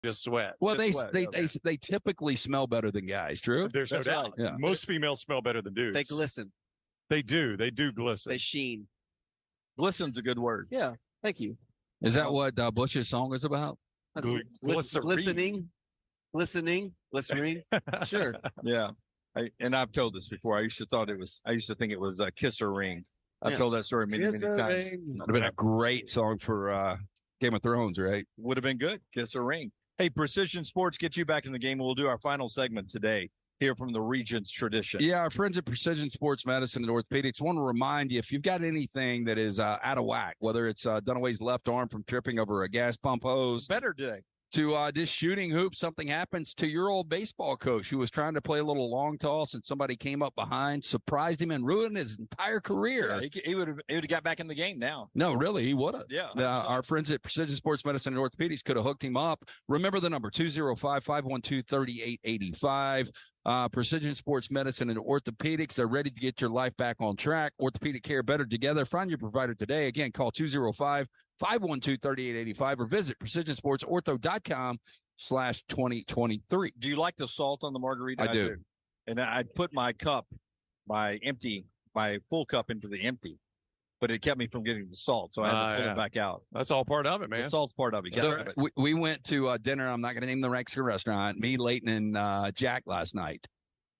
just sweat. Well, Just they sweat. they typically smell better than guys. True. There's no doubt. Yeah. Most females smell better than dudes. They glisten. They do. They do glisten. They sheen. Glisten's a good word. Yeah. Thank you. Is that what Bush's song is about? Glistening. Sure. Yeah. I've told this before. I used to think it was Kiss or Ring. I've told that story many times. Would have been a great song for Game of Thrones, right? Would have been good. Kiss or Ring. Hey, Precision Sports gets you back in the game. We'll do our final segment today here from the Regions Tradition. Yeah, our friends at Precision Sports Medicine and Orthopedics want to remind you, if you've got anything that is out of whack, whether it's Dunaway's left arm from tripping over a gas pump hose, Better today. to just shooting hoops, something happens to your old baseball coach who was trying to play a little long toss and somebody came up behind, surprised him, and ruined his entire career. Yeah, he would have got back in the game now. No, really, he would have. Yeah. Our friends at Precision Sports Medicine and Orthopedics could have hooked him up. Remember the number, 205-512-3885. Precision Sports Medicine and Orthopedics. They're ready to get your life back on track. Orthopedic care better together. Find your provider today. Again, call 205-512-3885 or visit precisionsportsortho.com/2023. Do you like the salt on the margarita? I do. And I put my full cup into the empty, but it kept me from getting the salt, so I had to pull it back out. That's all part of it, man. The salt's part of it. So Yeah. we went to dinner. I'm not going to name the Mexican restaurant. Me, Leighton, and Jack last night.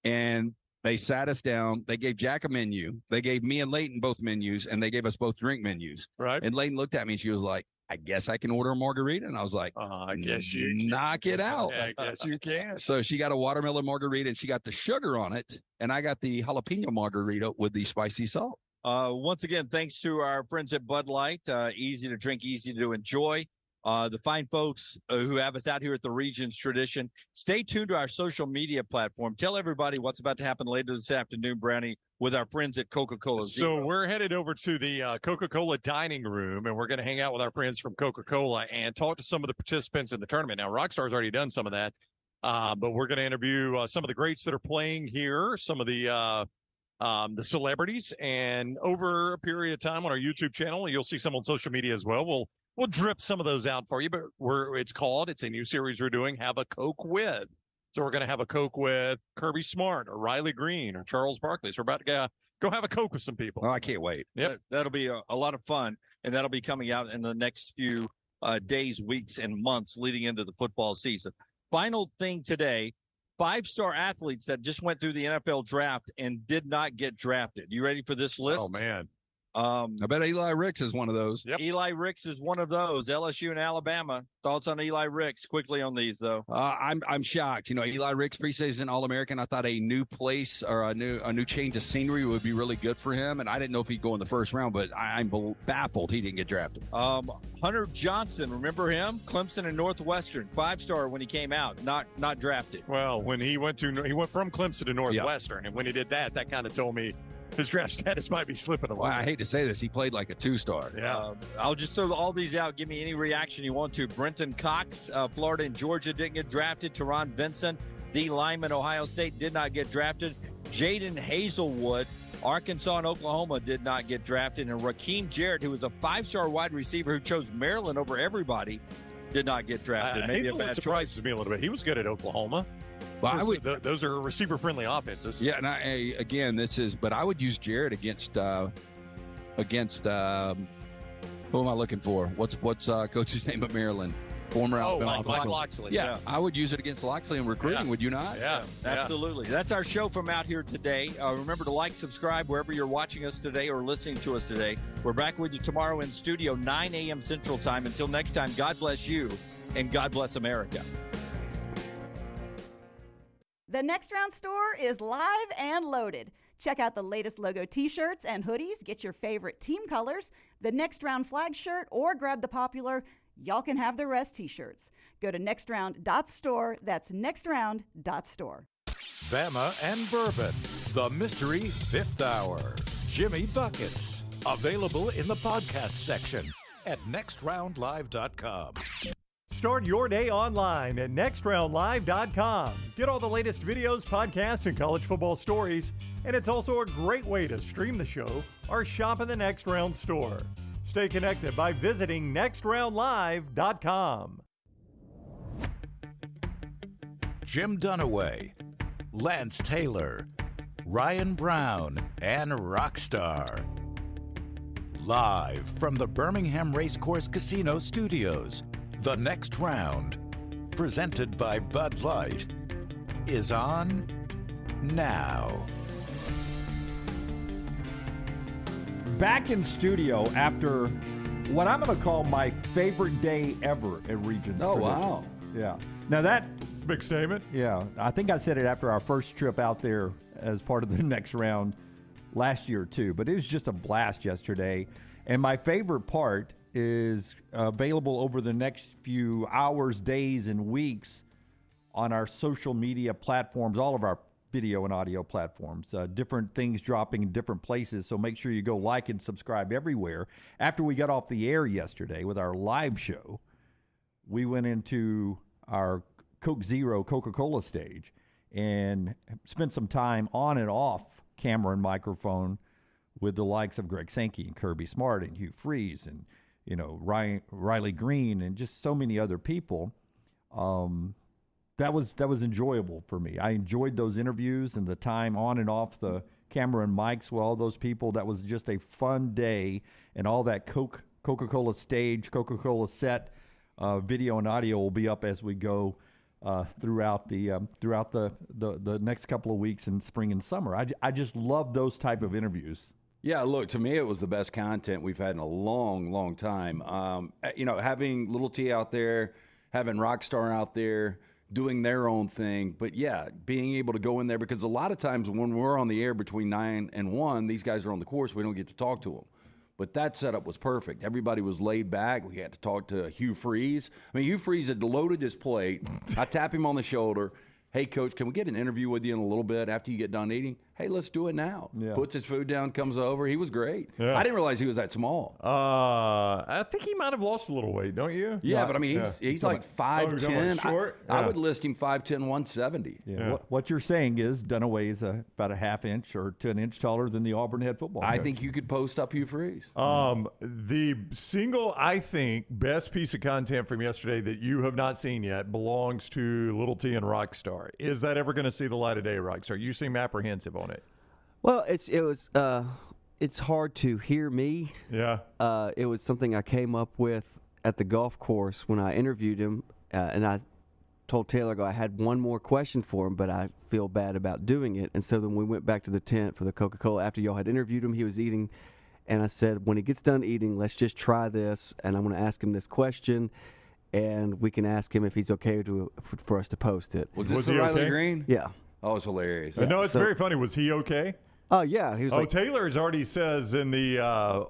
And they sat us down. They gave Jack a menu. They gave me and Leighton both menus, and they gave us both drink menus. Right. And Leighton looked at me, and she was like, I guess I can order a margarita. And I was like, I guess you can. knock it out. Yeah, I guess you can. So she got a watermelon margarita, and she got the sugar on it. And I got the jalapeno margarita with the spicy salt. Once again, thanks to our friends at Bud Light. Easy to drink, easy to enjoy. The fine folks who have us out here at the Regions Tradition. Stay tuned to our social media platform. Tell everybody what's about to happen later this afternoon, Brownie, with our friends at Coca-Cola Zero. So we're headed over to the Coca-Cola dining room, and we're going to hang out with our friends from Coca-Cola and talk to some of the participants in the tournament. Now, Rockstar's already done some of that, but we're going to interview some of the greats that are playing here, some of the celebrities, and over a period of time on our YouTube channel, you'll see some on social media as well. We'll drip some of those out for you, but it's a new series we're doing, Have a Coke With. So we're going to have a Coke with Kirby Smart or Riley Green or Charles Barkley. So we're about to go have a Coke with some people. Oh, I can't wait. Yep. That'll be a lot of fun, and that'll be coming out in the next few days, weeks, and months leading into the football season. Final thing today, 5-star athletes that just went through the NFL draft and did not get drafted. You ready for this list? Oh, man. I bet Eli Ricks is one of those. Yep. Eli Ricks is one of those. LSU and Alabama. Thoughts on Eli Ricks quickly on these, though? I'm shocked. Eli Ricks, preseason All-American. I thought a new place or a new change of scenery would be really good for him, and I didn't know if he'd go in the first round, but I'm baffled he didn't get drafted. Hunter Johnson, remember him? Clemson and Northwestern, 5-star when he came out, not drafted. Well, when he went from Clemson to Northwestern, and when he did that kind of told me his draft status might be slipping away. Well, I hate to say this. He played like a 2-star. Yeah. I'll just throw all these out. Give me any reaction you want to. Brenton Cox, Florida and Georgia didn't get drafted. Teron Vincent, D. Lyman, Ohio State did not get drafted. Jaden Hazelwood, Arkansas and Oklahoma did not get drafted. And Raheem Jarrett, who was a 5-star wide receiver who chose Maryland over everybody, did not get drafted. Maybe a bad surprises me a little bit. He was good at Oklahoma. Well, those are receiver-friendly offenses. Yeah, and but I would use Jarrett against who am I looking for? What's coach's name at Maryland? Former Alabama. Mike Loxley. Yeah, I would use it against Loxley in recruiting. Would you not? Yeah, absolutely. That's our show from out here today. Remember to like, subscribe wherever you're watching us today or listening to us today. We're back with you tomorrow in studio, 9 a.m. Central Time. Until next time, God bless you and God bless America. The Next Round store is live and loaded. Check out the latest logo t-shirts and hoodies. Get your favorite team colors, the Next Round flag shirt, or grab the popular Y'all Can Have the Rest t-shirts. Go to nextround.store. That's nextround.store. Bama and Bourbon, the Mystery Fifth Hour. Jimmy Buckets. Available in the podcast section at nextroundlive.com. Start your day online at nextroundlive.com. Get all the latest videos, podcasts, and college football stories. And it's also a great way to stream the show or shop in the Next Round store. Stay connected by visiting nextroundlive.com. Jim Dunaway, Lance Taylor, Ryan Brown, and Rockstar. Live from the Birmingham Racecourse Casino Studios, the next round, presented by Bud Light, is on now. Back in studio after what I'm going to call my favorite day ever at Regions. Oh, Tradition. wow. Yeah. Now that, Big statement. yeah, I think I said it after our first trip out there as part of the next round last year too, but it was just a blast yesterday. And my favorite part is available over the next few hours, days, and weeks on our social media platforms, all of our video and audio platforms, different things dropping in different places. So make sure you go like and subscribe everywhere. After we got off the air yesterday with our live show, we went into our Coke Zero Coca-Cola stage and spent some time on and off camera and microphone with the likes of Greg Sankey and Kirby Smart and Hugh Freeze and, you know, Riley Green and just so many other people. That was enjoyable for me. I enjoyed those interviews and the time on and off the camera and mics with all those people. That was just a fun day, and all that Coca-Cola stage, Coca-Cola set video and audio will be up as we go throughout the next couple of weeks in spring and summer. I just love those type of interviews. Yeah, look, to me, it was the best content we've had in a long, long time. You know, having Little T out there, having Rockstar out there, doing their own thing. But yeah, being able to go in there, because a lot of times when we're on the air between 9 and 1, these guys are on the course, we don't get to talk to them. But that setup was perfect. Everybody was laid back. We had to talk to Hugh Freeze. I mean, Hugh Freeze had loaded his plate. I tap him on the shoulder. Hey, Coach, can we get an interview with you in a little bit after you get done eating? Hey, let's do it now. Yeah. Puts his food down, comes over. He was great. Yeah. I didn't realize he was that small. I think he might have lost a little weight, don't you? Yeah, but I mean, he's like you're talking 5'10". about short? I Yeah. would list him 5'10", 170. Yeah. Yeah. What you're saying is Dunaway is about a half inch or to an inch taller than the Auburn head football I coach. think you could post up Hugh Freeze. The single, I think, best piece of content from yesterday that you have not seen yet belongs to Little T and Rockstar. Is that ever going to see the light of day, Rockstar? You seem apprehensive on it. Well, it's hard to hear me. Yeah. It was something I came up with at the golf course when I interviewed him, and I told Taylor, I had one more question for him, but I feel bad about doing it. And so then we went back to the tent for the Coca-Cola. After y'all had interviewed him, he was eating, and I said, when he gets done eating, let's just try this, and I'm going to ask him this question, and we can ask him if he's okay for us to post it. Was this Was the he Riley okay? Green? Yeah. Oh, it's hilarious. No, it's So- very funny. Was he okay? Oh, yeah. He was like, Taylor's already says in the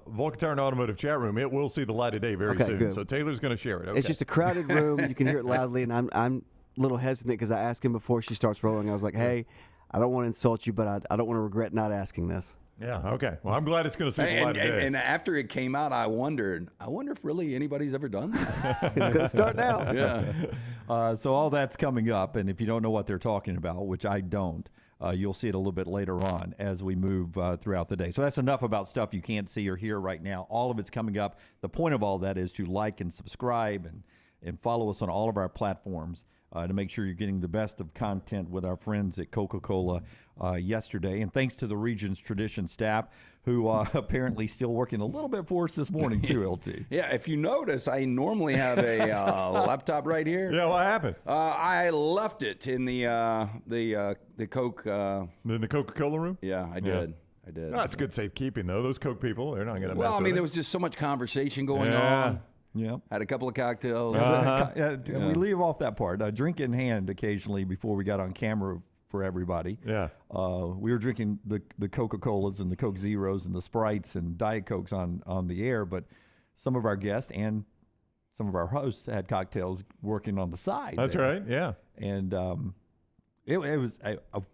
Vulcan Tire and Automotive chat room, it will see the light of day very Okay, soon. good. So Taylor's going to share it. Okay. It's just a crowded room. You can hear it loudly, and I'm a little hesitant because I asked him before she starts rolling. I was like, hey, I don't want to insult you, but I don't want to regret not asking this. Yeah, okay. Well, I'm glad it's going to see the light of day. And after it came out, I wonder if really anybody's ever done that. It's going to start now. Yeah. So all that's coming up, and if you don't know what they're talking about, which I don't, you'll see it a little bit later on as we move throughout the day. So that's enough about stuff you can't see or hear right now. All of it's coming up. The point of all that is to like and subscribe and follow us on all of our platforms to make sure you're getting the best of content with our friends at Coca-Cola yesterday. And thanks to the Regions Tradition staff who apparently still working a little bit for us this morning too, LT. Yeah, if you notice, I normally have a laptop right here. Yeah, what happened? I left it in the Coke. In the Coca-Cola room? Yeah, I did. I did. Oh, that's good safekeeping, though. Those Coke people, they're not going to mess Well, I with mean, it. there was just so much conversation going Yeah. on. Yeah. Had a couple of cocktails. We leave off that part. Drink in hand occasionally before we got on camera for everybody. Yeah. We were drinking the Coca-Colas and the Coke Zeros and the Sprites and Diet Cokes on the air, but some of our guests and some of our hosts had cocktails working on the side. That's there. right, yeah. And it was,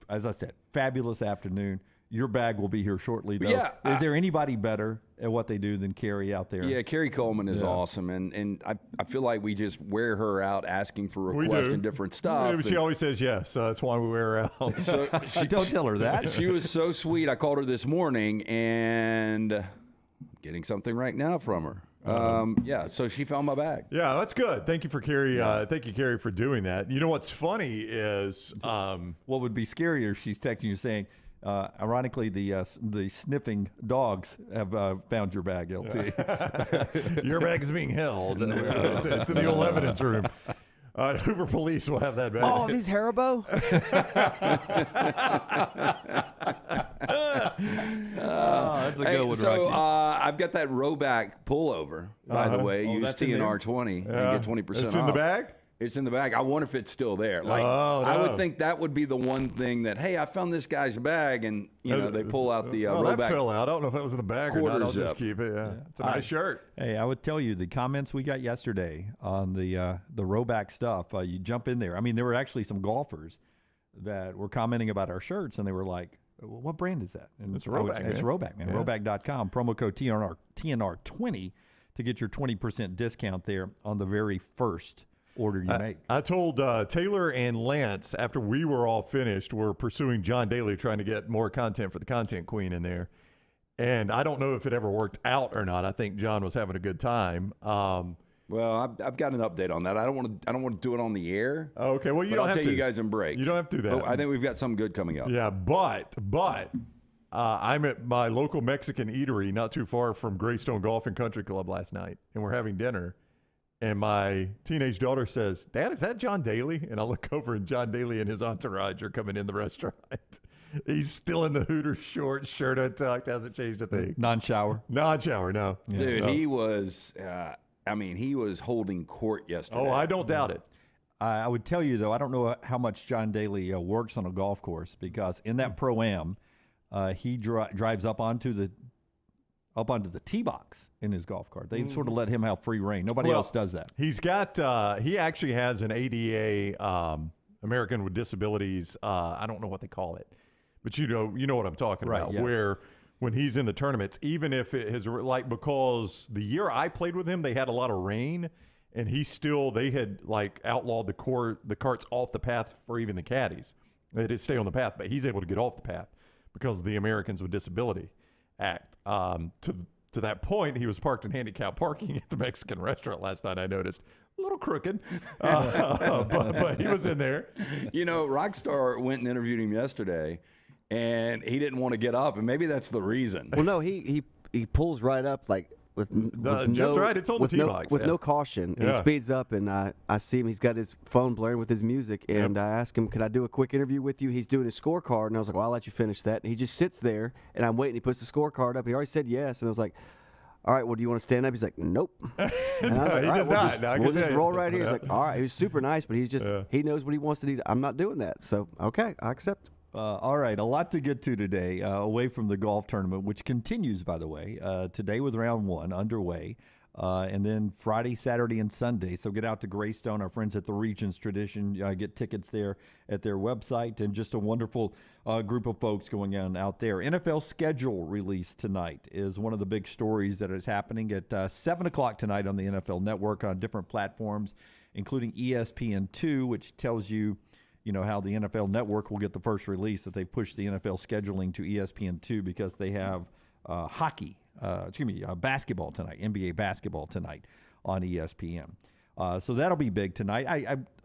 as I said, fabulous afternoon. Your bag will be here shortly, though. Yeah, Is there anybody better at what they do than Carrie out there? Yeah, Carrie Coleman is awesome, and I feel like we just wear her out asking for We requests do. and different stuff. Yeah, she always says yes, so that's why we wear her out. So Don't tell her that. she was so sweet. I called her this morning and getting something right now from her. Yeah, so she found my bag. Yeah, that's good. Thank you for Carrie. Thank you, Carrie, for doing that. You know what's funny is What would be scarier if she's texting you saying, ironically, the sniffing dogs have found your bag, LT. your bag is being held. It's in the old evidence room. Hoover Police will have that bag. Oh, these Haribo? That's a good one, So Rocky. I've got that rowback pullover, by the way. Use that's in there? TNR20 and get 20% It's off. in the bag? It's in the bag. I wonder if it's still there. Like, Oh, I no. would think that would be the one thing that, hey, I found this guy's bag, and they pull out the Oh, that rowback. fell out. I don't know if that was in the bag or not. I'll Quarters just up. keep it. Yeah, it's a nice shirt. Hey, I would tell you the comments we got yesterday on the rowback stuff. You jump in there. I mean, there were actually some golfers that were commenting about our shirts, and they were like, "What brand is that?" And It's Rowback, It's man. Rowback, man. Yeah. Rowback.com. Promo code TNR20 to get your 20% discount there on the very first order you make. I told Taylor and Lance after we were all finished, we're pursuing John Daly, trying to get more content for the Content Queen in there. And I don't know if it ever worked out or not. I think John was having a good time. Well, I've got an update on that. I don't want to do it on the air. Okay, well, you but don't I'll have tell to. you guys in break. You don't have to do that. But I think we've got something good coming up. Yeah, but I'm at my local Mexican eatery not too far from Greystone Golf and Country Club last night, and we're having dinner. And my teenage daughter says, "Dad, is that John Daly?" And I look over, and John Daly and his entourage are coming in the restaurant. He's still in the Hooters short, shirt untucked, hasn't changed a thing. Non-shower. Non-shower, no. Dude, No. he was. He was holding court yesterday. Oh, I don't doubt it. I would tell you, though, I don't know how much John Daly works on a golf course, because in that Pro-Am, he drives up onto the tee box in his golf cart. They sort of let him have free reign. Nobody else does that. He's got, he actually has an ADA, American with Disabilities, I don't know what they call it, but you know what I'm talking Right, about, yes. where when he's in the tournaments, even if it has, like, because the year I played with him, they had a lot of rain, and they had, like, outlawed the carts off the path for even the caddies. They did stay on the path, but he's able to get off the path because of the Americans with Disability Act. To that point, he was parked in handicap parking at the Mexican restaurant last night. I noticed a little crooked, but he was in there. You know, Rockstar went and interviewed him yesterday, and he didn't want to get up, and maybe that's the reason. Well, no, he pulls right up like with Jeff's right. It's on the tee box. with Yeah. no caution. Yeah. He speeds up, and I see him. He's got his phone blaring with his music, and I ask him, "Could I do a quick interview with you?" He's doing his scorecard, and I was like, "Well, I'll let you finish that." And he just sits there, and I'm waiting. He puts the scorecard up. He already said yes, and I was like, "All right, well, do you want to stand up?" He's like, "Nope." And I was like, he "All right, does we'll not. just, No, I can we'll tell just you. roll right here." He's like, "All right." He was super nice, but he's just Yeah. he knows what he wants to do. I'm not doing that, so okay, I accept. All right, a lot to get to today, away from the golf tournament, which continues, by the way, today with round one underway, and then Friday, Saturday, and Sunday. So get out to Greystone, our friends at the Regions Tradition, get tickets there at their website, and just a wonderful group of folks going on out there. NFL schedule release tonight is one of the big stories that is happening at 7 o'clock tonight on the NFL Network on different platforms, including ESPN2, which tells you how the NFL Network will get the first release, that they push the NFL scheduling to ESPN2 because they have basketball tonight, NBA basketball tonight on ESPN. So that'll be big tonight.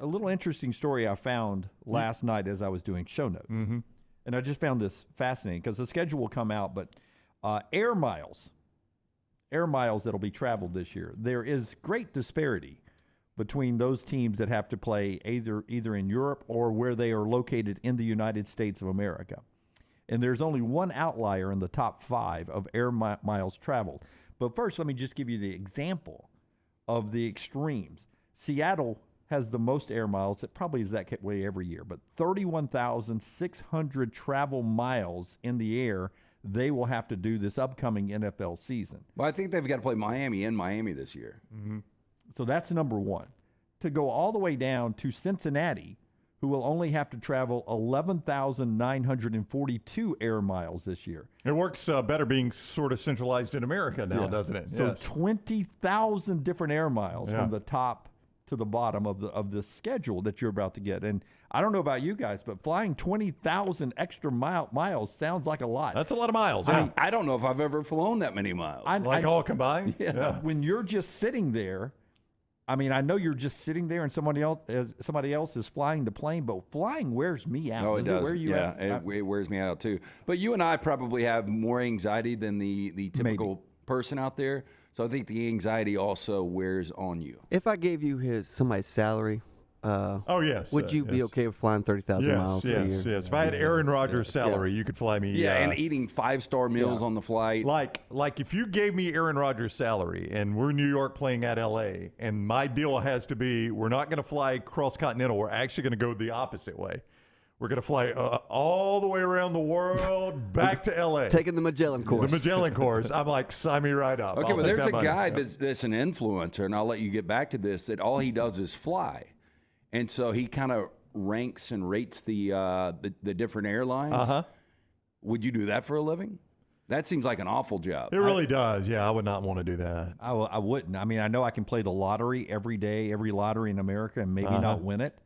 A little interesting story I found last night as I was doing show notes. Mm-hmm. And I just found this fascinating because the schedule will come out, but air miles that'll be traveled this year. There is great disparity between those teams that have to play either in Europe or where they are located in the United States of America. And there's only one outlier in the top 5 of air miles traveled. But first, let me just give you the example of the extremes. Seattle has the most air miles. It probably is that way every year, but 31,600 travel miles in the air they will have to do this upcoming NFL season. Well, I think they've got to play Miami in Miami this year. Mm-hmm. So that's number one. To go all the way down to Cincinnati, who will only have to travel 11,942 air miles this year. It works better being sort of centralized in America now, doesn't it? So Yes. 20,000 different air miles from the top to the bottom of the schedule that you're about to get. And I don't know about you guys, but flying 20,000 extra miles sounds like a lot. That's a lot of miles. I Yeah. mean, I don't know if I've ever flown that many miles. Like all combined? Yeah. When you're just sitting there, I mean, I know you're just sitting there and somebody else is flying the plane, but flying wears me out. Oh, it does. Wear you out? It wears me out too. But you and I probably have more anxiety than the typical person out there. So I think the anxiety also wears on you. If I gave you somebody's salary, yes. would you be yes. okay with flying 30,000 miles a year? Yes. If I had Aaron Rodgers' salary, you could fly me. Yeah, and eating 5-star meals on the flight. Like if you gave me Aaron Rodgers' salary and we're New York playing at LA, and my deal has to be we're not going to fly cross continental. We're actually going to go the opposite way. We're going to fly all the way around the world back to LA. Taking the Magellan course. The Magellan course. I'm like, sign me right up. Okay, I'll but take there's that a money. guy Yep. that's an influencer, and I'll let you get back to this, that all he does is fly. And so he kind of ranks and rates the different airlines. Uh-huh. Would you do that for a living? That seems like an awful job. It really does. Yeah, I would not want to do that. I wouldn't. I mean, I know I can play the lottery every day, every lottery in America, and maybe not win it.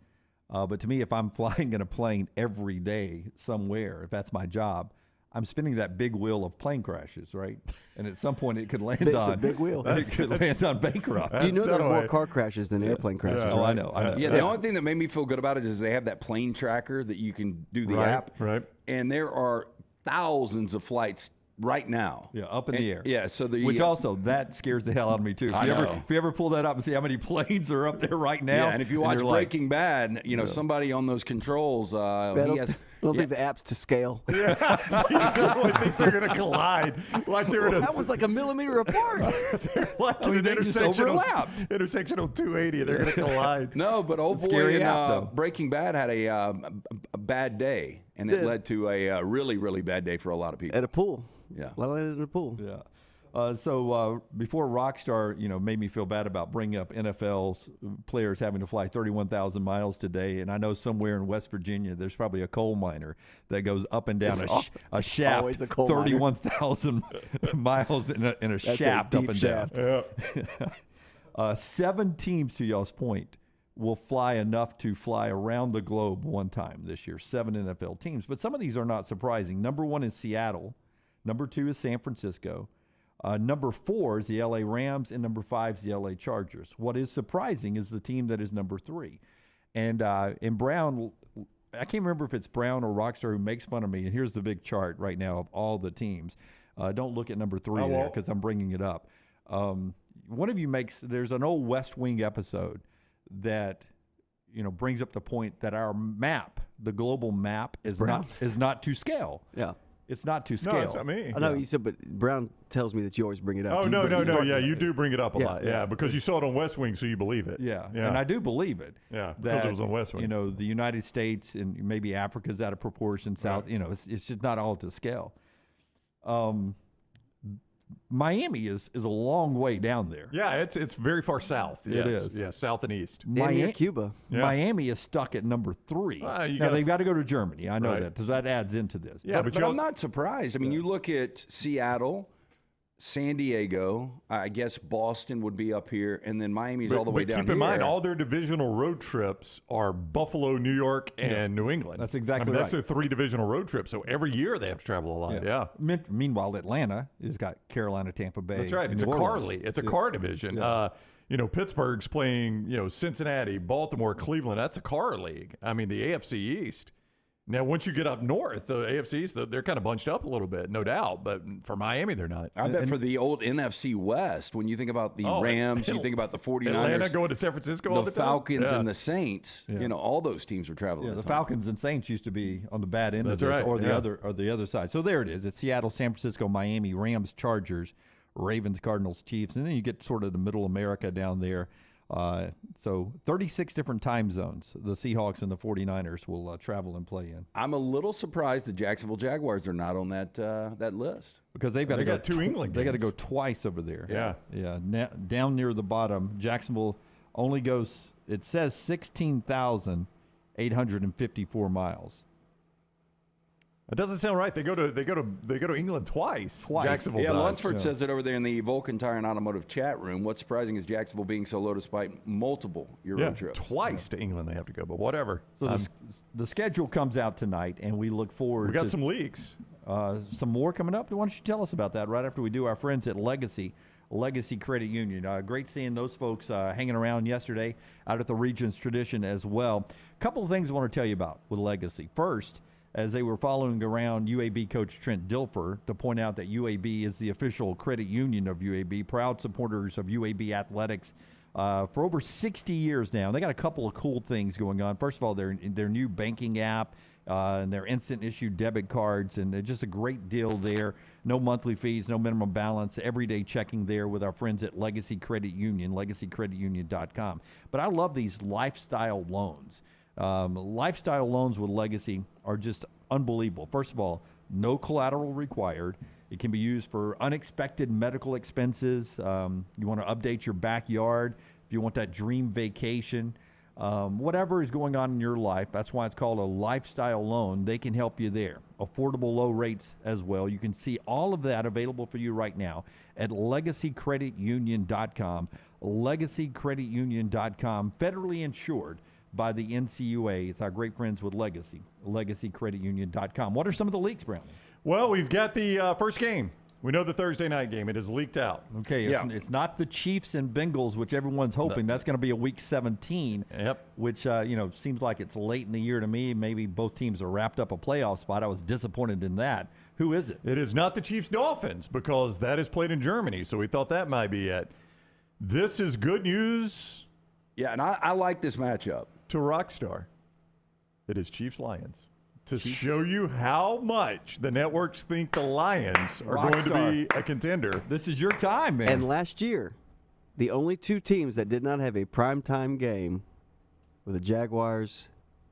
But to me, if I'm flying in a plane every day somewhere, if that's my job, I'm spinning that big wheel of plane crashes, right? And at some point, it could land It's on a big wheel. It could land on bankrupt. Do you know there are more definitely- car crashes than airplane crashes? Oh, right? I know. Yeah, the only thing that made me feel good about it is they have that plane tracker that you can do the Right, app. right. And there are thousands of flights right now. Yeah, up in the air. Yeah, so Which also, that scares the hell out of me, too. If you ever pull that up and see how many planes are up there right now. Yeah, and if you watch you're like, Breaking Bad, somebody on those controls, I he don't, has. I don't think the app's to scale. Everyone thinks they're going to collide. Like they're in a, That was like a millimeter apart. like in an they just intersection overlapped. Intersection on 280. They're going to collide. No, but old boy scary in app, though. Breaking Bad had a bad day, and it led to a really, really bad day for a lot of people. At a pool. Yeah. I landed in a pool. Yeah. So before Rockstar, made me feel bad about bringing up NFL's players having to fly 31,000 miles today, and I know somewhere in West Virginia there's probably a coal miner that goes up and down a shaft, always a coal miner. 31,000 miles in a shaft a up deep and shaft. down. 7 teams, to y'all's point, will fly enough to fly around the globe one time this year. 7 NFL teams, but some of these are not surprising. Number 1 is Seattle. Number 2 is San Francisco. Number 4 is the LA Rams, and number 5 is the LA Chargers. What is surprising is the team that is number 3. And in Brown, I can't remember if it's Brown or Rockstar who makes fun of me. And here's the big chart right now of all the teams. Don't look at number 3 there because I'm bringing it up. One of you there's an old West Wing episode that brings up the point that our map, the global map, is not to scale. Yeah. It's not to scale. No, it's not me. I know you said, but Brown tells me that you always bring it up. Oh, You no. bring it up. Yeah, you do bring it up a Yeah, lot. yeah, Yeah, because you saw it on West Wing, so you believe it. Yeah, Yeah. and I do believe it. Yeah, because it was on West Wing. The United States and maybe Africa's out of proportion. South, Right. it's just not all to scale. Miami is a long way down there. Yeah, it's very far south. It Yes, is. Yeah, south and east. And near Cuba. Yeah. Miami is stuck at number 3. Now they've got to go to Germany. I know Right. that because that adds into this. Yeah, but I'm not surprised. I mean, you look at Seattle, San Diego, I guess Boston would be up here, and then Miami's all the way down keep here. in mind, all their divisional road trips are Buffalo, New York, and New England. That's exactly That's right. their 3 divisional road trips. So every year they have to travel a lot. Yeah. Meanwhile, Atlanta has got Carolina, Tampa Bay. That's right. and It's a New car Orleans. league. It's a car division. Pittsburgh's playing, Cincinnati, Baltimore, Cleveland. That's a car league. I mean, the AFC East. Now, once you get up north, the AFC East, they're kind of bunched up a little bit, no doubt. But for Miami, they're not. I bet for the old NFC West, when you think about the Rams, you think about the 49ers. Atlanta going to San Francisco all the time. Falcons Yeah. and the Saints, all those teams were traveling. Yeah, at the the time. Falcons and Saints used to be on the bad end That's of this, right, or the yeah. other side. So there it is. It's Seattle, San Francisco, Miami, Rams, Chargers, Ravens, Cardinals, Chiefs, and then you get sort of the middle America down there. So 36 different time zones the Seahawks and the 49ers will travel and play in. I'm a little surprised the Jacksonville Jaguars are not on that list. Because they've got They to go got 2 England They got to games. go twice over there. Yeah. Down near the bottom, Jacksonville only goes. It says 16,854 miles. It doesn't sound right. They go to England twice. Jacksonville Yeah, does. Lunsford says it over there in the Vulcan Tire and Automotive chat room. What's surprising is Jacksonville being so low despite multiple Euro trips. Twice to England they have to go, but whatever. So the schedule comes out tonight, and we look forward We got to some leaks. some more coming up. Why don't you tell us about that right after we do our friends at Legacy Credit Union. Great seeing those folks hanging around yesterday out at the Regions Tradition as well. A couple of things I want to tell you about with Legacy. First, as they were following around UAB coach Trent Dilfer to point out that UAB is the official credit union of UAB, proud supporters of UAB athletics for over 60 years now. They got a couple of cool things going on. First of all, their new banking app and their instant issue debit cards, and they're just a great deal there. No monthly fees, no minimum balance, everyday checking there with our friends at Legacy Credit Union, legacycreditunion.com. But I love these lifestyle loans. Lifestyle loans with Legacy are just unbelievable. First of all, no collateral required. It can be used for unexpected medical expenses. You want to update your backyard, if you want that dream vacation, whatever is going on in your life. That's why it's called a lifestyle loan. They can help you there. Affordable low rates as well. You can see all of that available for you right now at legacycreditunion.com. Legacycreditunion.com, federally insured by the NCUA. It's our great friends with Legacy, legacycreditunion.com. What are some of the leaks, Brown? Well, we've got the first game. We know the Thursday night game. It is leaked out. Okay, it's not the Chiefs and Bengals, which everyone's hoping. That's going to be a Week 17, which seems like it's late in the year to me. Maybe both teams are wrapped up a playoff spot. I was disappointed in that. Who is it? It is not the Chiefs-Dolphins because that is played in Germany, so we thought that might be it. This is good news. Yeah, and I like this matchup. To Rockstar. It is Chiefs-Lions. To show you how much the networks think the Lions are going to be a contender. This is your time, man. And last year, the only two teams that did not have a primetime game were the Jaguars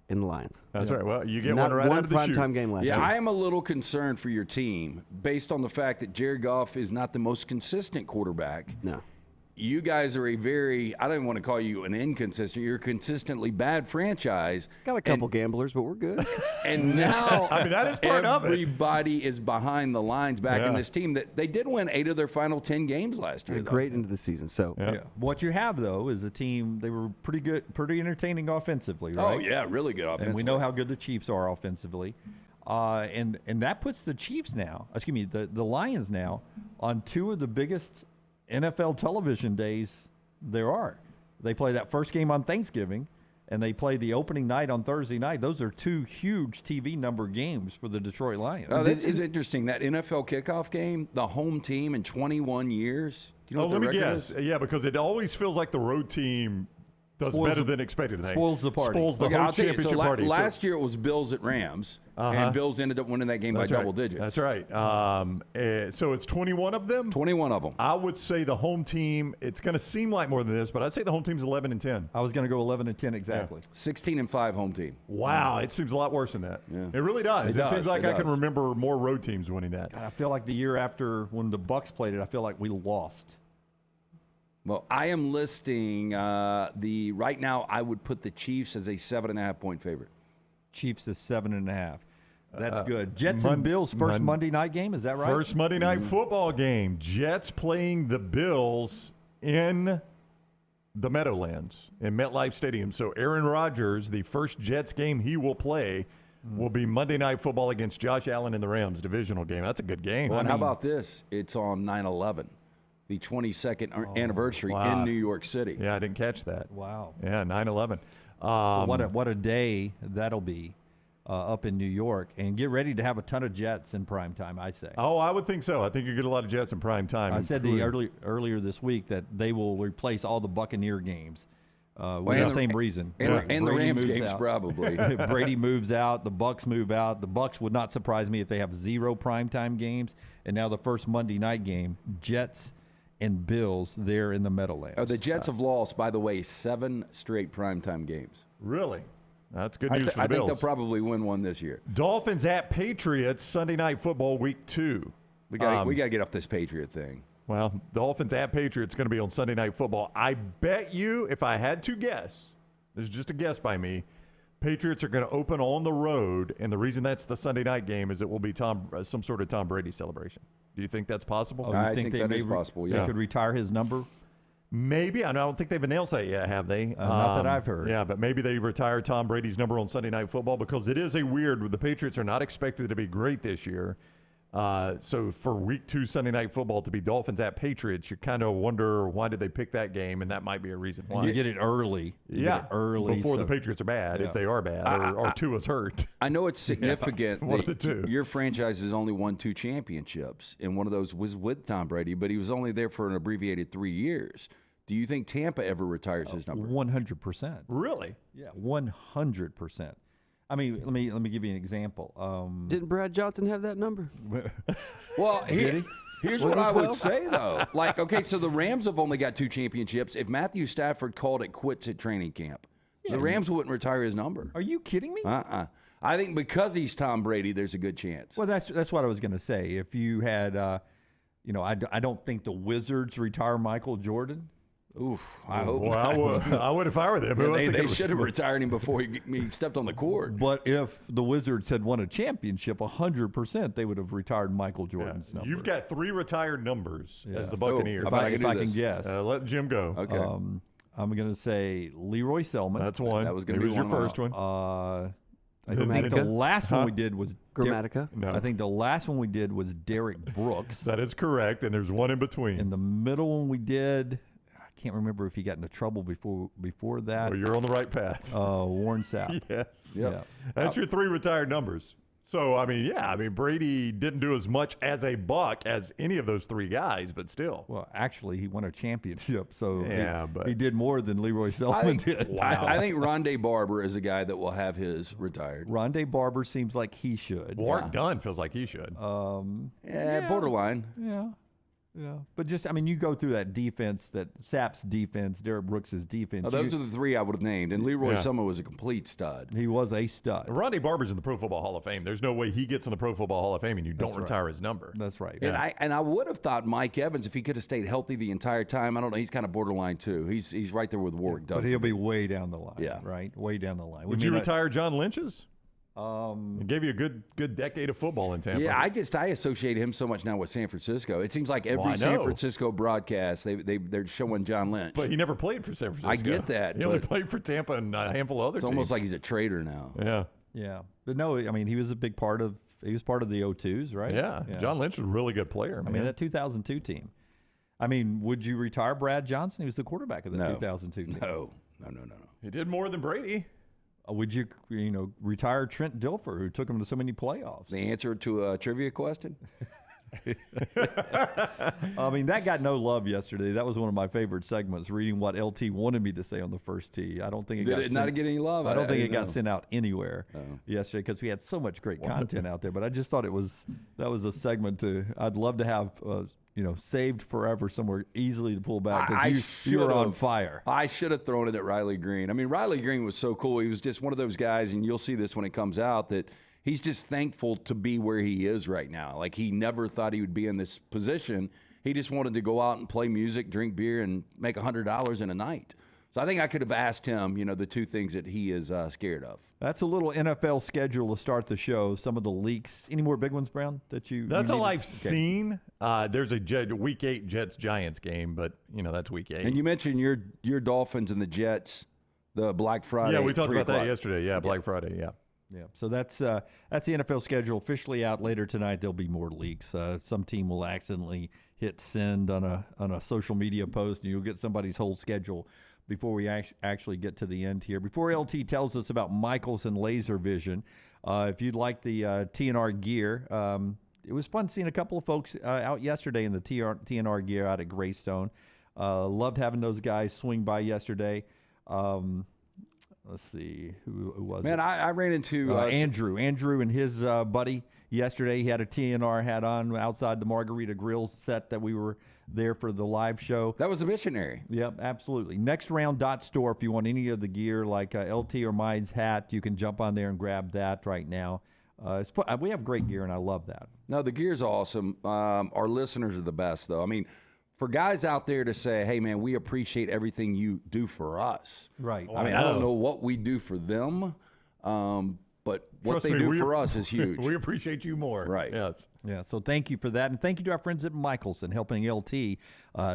and the Lions. That's right. Well, you get Not one right out of the chute. primetime game last year. Yeah, I am a little concerned for your team based on the fact that Jared Goff is not the most consistent quarterback. No. You guys are I don't even want to call you an inconsistent. You're a consistently bad franchise. Got a couple gamblers, but we're good. And now I mean, that is part of it. Everybody is behind the lines back in this team. That they did win 8 of their final 10 games last year. Great into the season. So What you have, though, is a team, they were pretty good, pretty entertaining offensively, right? Oh, yeah, really good offensively. And we know how good the Chiefs are offensively. And that puts the Chiefs now, the Lions now, on two of the biggest NFL television days there are. They play that first game on Thanksgiving, and they play the opening night on Thursday night. Those are two huge TV number games for the Detroit Lions. Oh, this is interesting. That NFL kickoff game, the home team in 21 years. Do you know what the let me record guess. is? Yeah, because it always feels like the road team does better than expected. Spoils the party. Spoils the Okay, whole I'll tell you, championship so party. last year it was Bills at Rams, and Bills ended up winning that game by That's double right. digits. That's right. So it's 21 of them? 21 of them. I would say the home team, it's going to seem like more than this, but I'd say the home team's 11-10. I was going to go 11-10 exactly. 16-5 home team. Wow, it seems a lot worse than that. Yeah. It really does. It does, seems like it I can does. remember more road teams winning that. God, I feel like the year after when the Bucks played it, I feel like we lost. Well, I am listing right now. I would put the Chiefs as a 7.5 point favorite. Chiefs is 7.5. That's good. Jets and Bills first Monday night game. Is that right? First Monday night football game. Jets playing the Bills in the Meadowlands in MetLife Stadium. So Aaron Rodgers, the first Jets game he will play will be Monday Night Football against Josh Allen and the Rams, divisional game. That's a good game. Well, and how about this? It's on 9/11, the 22nd anniversary in New York City. Yeah, I didn't catch that. Wow. Yeah, 9/11. What a day that'll be up in New York. And get ready to have a ton of Jets in prime time, I say. Oh, I would think so. I think you get a lot of Jets in prime time. I said earlier this week that they will replace all the Buccaneer games with the same reason. And the Rams moves games out. probably. Brady moves out. The Bucks move out. The Bucks would not surprise me if they have 0 primetime games. And now the first Monday night game, Jets and Bills there in the Meadowlands. The Jets have lost, by the way, 7 straight primetime games. Really? That's good news for the I think Bills. they'll probably win one this year. Dolphins at Patriots, Sunday Night Football, Week 2. We got to get off this Patriot thing. Well, Dolphins at Patriots going to be on Sunday Night Football. I bet you, if I had to guess, this is just a guess by me, Patriots are going to open on the road, and the reason that's the Sunday night game is it will be some sort of Tom Brady celebration. Do you think that's possible? Oh, you I think think that they is possible, yeah. They could retire his number? Maybe. I don't think they've announced that yet, have they? Not that I've heard. Yeah, but maybe they retire Tom Brady's number on Sunday Night Football because it is the Patriots are not expected to be great this year. So for week 2 Sunday Night Football to be Dolphins at Patriots, you kind of wonder why did they pick that game, and that might be a reason why. You get it early. Early before the Patriots are bad, if they are bad, or Tua's hurt. I know it's significant one of that the two. your franchise has only won 2 championships, and one of those was with Tom Brady, but he was only there for an abbreviated 3 years. Do you think Tampa ever retires his number? 100%. Really? Yeah, 100%. I mean, let me give you an example. Didn't Brad Johnson have that number? Well, here's what I would say, though. Like, okay, so the Rams have only got 2 championships. If Matthew Stafford called it quits at training camp, the Rams wouldn't retire his number. Are you kidding me? I think because he's Tom Brady, there's a good chance. Well, that's what I was going to say. If you had, I don't think the Wizards retire Michael Jordan. Oof, I hope Well, not. I would if I were them. Yeah, they should have retired him before he stepped on the court. But if the Wizards had won a championship, 100% they would have retired Michael Jordan's number. You've got 3 retired numbers as the Oh, Buccaneers. how about if I can this? guess. Let Jim go. Okay. I'm going to say Leroy Selman. That's one. That was gonna He be your one of first one. I think Grammatica? the last one we did was Grammatica? No. I think the last one we did was Derek Brooks. That is correct, and there's one in between. And the middle one we did, I can't remember if he got into trouble before that. Well, you're on the right path. Warren Sapp. Yes. Yeah. That's your 3 retired numbers. So, Brady didn't do as much as a Buck as any of those 3 guys, but still. Well, actually, he won a championship, so Yeah, but- he did more than Leroy Selman did. I think Rondé Barber is a guy that will have his retired. Rondé Barber seems like he should. Mark Dunn feels like he should. Borderline. Yeah. But just, you go through that defense, that Sapp's defense, Derek Brooks' defense. Now, those are the 3 I would have named, and Leroy Selman was a complete stud. He was a stud. Rondé Barber's in the Pro Football Hall of Fame. There's no way he gets in the Pro Football Hall of Fame and you don't retire his number. That's right. And I would have thought Mike Evans, if he could have stayed healthy the entire time, I don't know, he's kind of borderline too. He's right there with Warwick Dunn. But he'll be way down the line. Yeah. Right? Way down the line. Would you retire John Lynch's? It gave you a good decade of football in Tampa. Yeah, I associate him so much now with San Francisco. It seems like every Well, I San know. Francisco broadcast they're showing John Lynch. But he never played for San Francisco. I get that, He only but- played for Tampa and a handful of other It's teams. almost like he's a traitor now. Yeah. Yeah. But no, he was a big part of the O2s, right? Yeah. John Lynch was a really good player, man. That 2002 team. Would you retire Brad Johnson? He was the quarterback of the 2002 team. No. He did more than Brady. Would you, retire Trent Dilfer, who took him to so many playoffs? The answer to a trivia question? That got no love yesterday. That was one of my favorite segments, reading what LT wanted me to say on the first tee. I don't think it Did got it not get any love? I don't think it didn't got know. sent out anywhere yesterday because we had so much great content out there. But I just thought that was a segment I'd love to have saved forever somewhere easily to pull back because you were on fire. I should have thrown it at Riley Green. Riley Green was so cool. He was just one of those guys, and you'll see this when it comes out, that he's just thankful to be where he is right now. Like, he never thought he would be in this position. He just wanted to go out and play music, drink beer, and make $100 in a night. So I think I could have asked him, the 2 things that he is scared of. That's a little NFL schedule to start the show. Some of the leaks. Any more big ones, Brown? That's all I've seen. There's a Week 8 Jets-Giants game, but, that's Week 8. And you mentioned your Dolphins and the Jets, the Black Friday. Yeah, we talked 3 about that o'clock. yesterday. Yeah, Black Friday, yeah. Yeah, so that's the NFL schedule officially out later tonight. There'll be more leaks. Some team will accidentally hit send on a social media post, and you'll get somebody's whole schedule before we actually get to the end here. Before LT tells us about Michelson Laser Vision, if you'd like the TNR gear, it was fun seeing a couple of folks out yesterday in the TNR gear out at Greystone. Loved having those guys swing by yesterday. Let's see, who was it? Man, I ran into Andrew and his buddy yesterday. He had a TNR hat on outside the Margarita Grill set that we were there for the live show. That was a missionary. Yep, absolutely. Nextround.store, if you want any of the gear like LT or Mine's hat, you can jump on there and grab that right now. It's fun. We have great gear, and I love that. No, the gear's awesome. Our listeners are the best, though. For guys out there to say, hey, man, we appreciate everything you do for us. Right. I don't know what we do for them, But what Trust they me, do for us is huge. We appreciate you more. Right. Yes. Yeah, so thank you for that. And thank you to our friends at Michelson, helping LT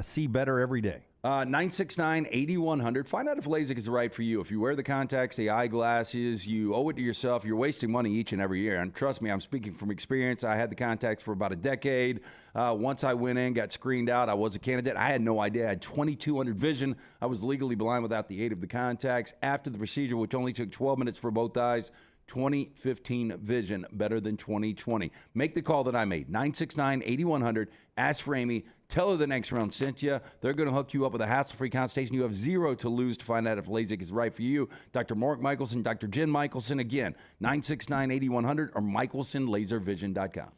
see better every day. 969-8100. Find out if LASIK is right for you. If you wear the contacts, the eyeglasses, you owe it to yourself. You're wasting money each and every year. And trust me, I'm speaking from experience. I had the contacts for about a decade. Once I went in, got screened out, I was a candidate. I had no idea. I had 2200 vision. I was legally blind without the aid of the contacts. After the procedure, which only took 12 minutes for both eyes, 2015 vision, better than 2020. Make the call that I made, 969-8100. Ask for Amy. Tell her the next round sent you. They're going to hook you up with a hassle-free consultation. You have zero to lose to find out if LASIK is right for you. Dr. Mark Michelson, Dr. Jen Michelson, again, 969-8100 or michelsonlaservision.com.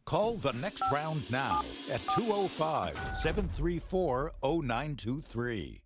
Call the next round now at 205-734-0923.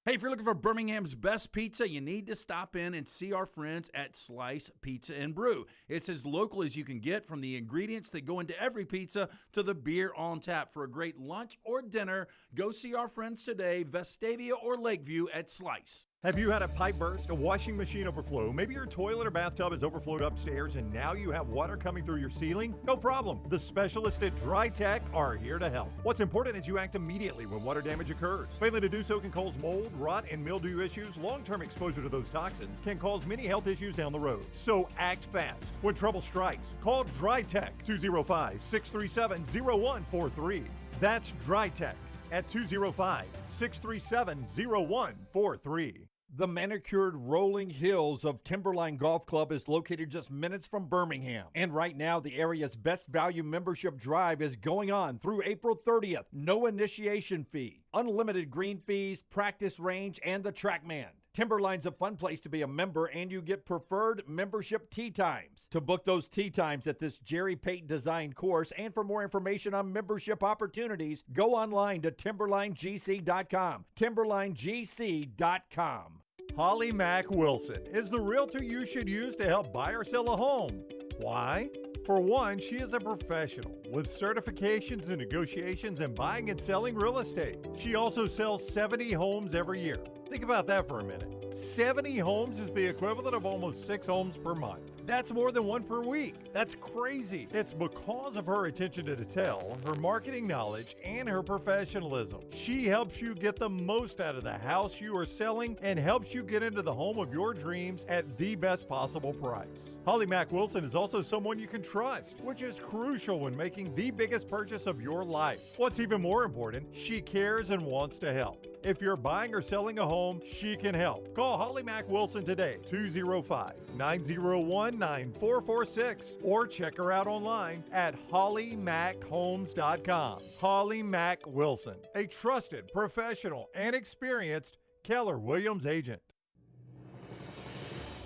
Hey, if you're looking for Birmingham's best pizza, you need to stop in and see our friends at Slice Pizza and Brew. It's as local as you can get, from the ingredients that go into every pizza to the beer on tap. For a great lunch or dinner, go see our friends today, Vestavia or Lakeview at Slice. Have you had a pipe burst, a washing machine overflow? Maybe your toilet or bathtub has overflowed upstairs and now you have water coming through your ceiling? No problem. The specialists at Dry Tech are here to help. What's important is you act immediately when water damage occurs. Failing to do so can cause mold, rot, and mildew issues. Long-term exposure to those toxins can cause many health issues down the road. So act fast. When trouble strikes, call Dry Tech 205-637-0143. That's Dry Tech at 205-637-0143. The manicured rolling hills of Timberline Golf Club is located just minutes from Birmingham. And right now, the area's best value membership drive is going on through April 30th. No initiation fee, unlimited green fees, practice range, and the TrackMan. Timberline's a fun place to be a member, and you get preferred membership tee times. To book those tee times at this Jerry Pate designed course, and for more information on membership opportunities, go online to timberlinegc.com. timberlinegc.com. Holly Mack Wilson is the realtor you should use to help buy or sell a home. Why? For one, she is a professional with certifications in negotiations and buying and selling real estate. She also sells 70 homes every year. Think about that for a minute. 70 homes is the equivalent of almost 6 homes per month. That's more than 1 per week. That's crazy. It's because of her attention to detail, her marketing knowledge, and her professionalism. She helps you get the most out of the house you are selling and helps you get into the home of your dreams at the best possible price. Holly Mack Wilson is also someone you can trust, which is crucial when making the biggest purchase of your life. What's even more important, she cares and wants to help. If you're buying or selling a home, she can help. Call Holly Mack Wilson today, 205-901-9446, or check her out online at hollymackhomes.com. Holly Mack Wilson, a trusted, professional, and experienced Keller Williams agent.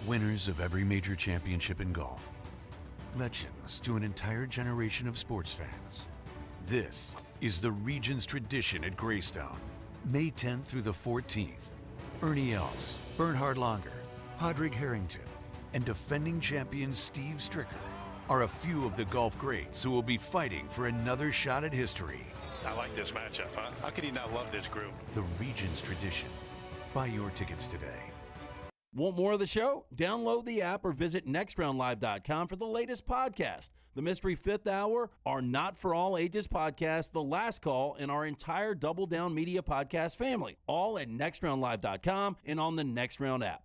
Winners of every major championship in golf. Legends to an entire generation of sports fans. This is the region's tradition at Greystone. May 10th through the 14th, Ernie Els, Bernhard Langer, Padraig Harrington, and defending champion Steve Stricker are a few of the golf greats who will be fighting for another shot at history. I like this matchup, huh? How could he not love this group? The region's tradition. Buy your tickets today. Want more of the show? Download the app or visit nextroundlive.com for the latest podcast. The Mystery Fifth Hour, our Not For All Ages podcast, The Last Call, and our entire Double Down Media podcast family. All at nextroundlive.com and on the Next Round app.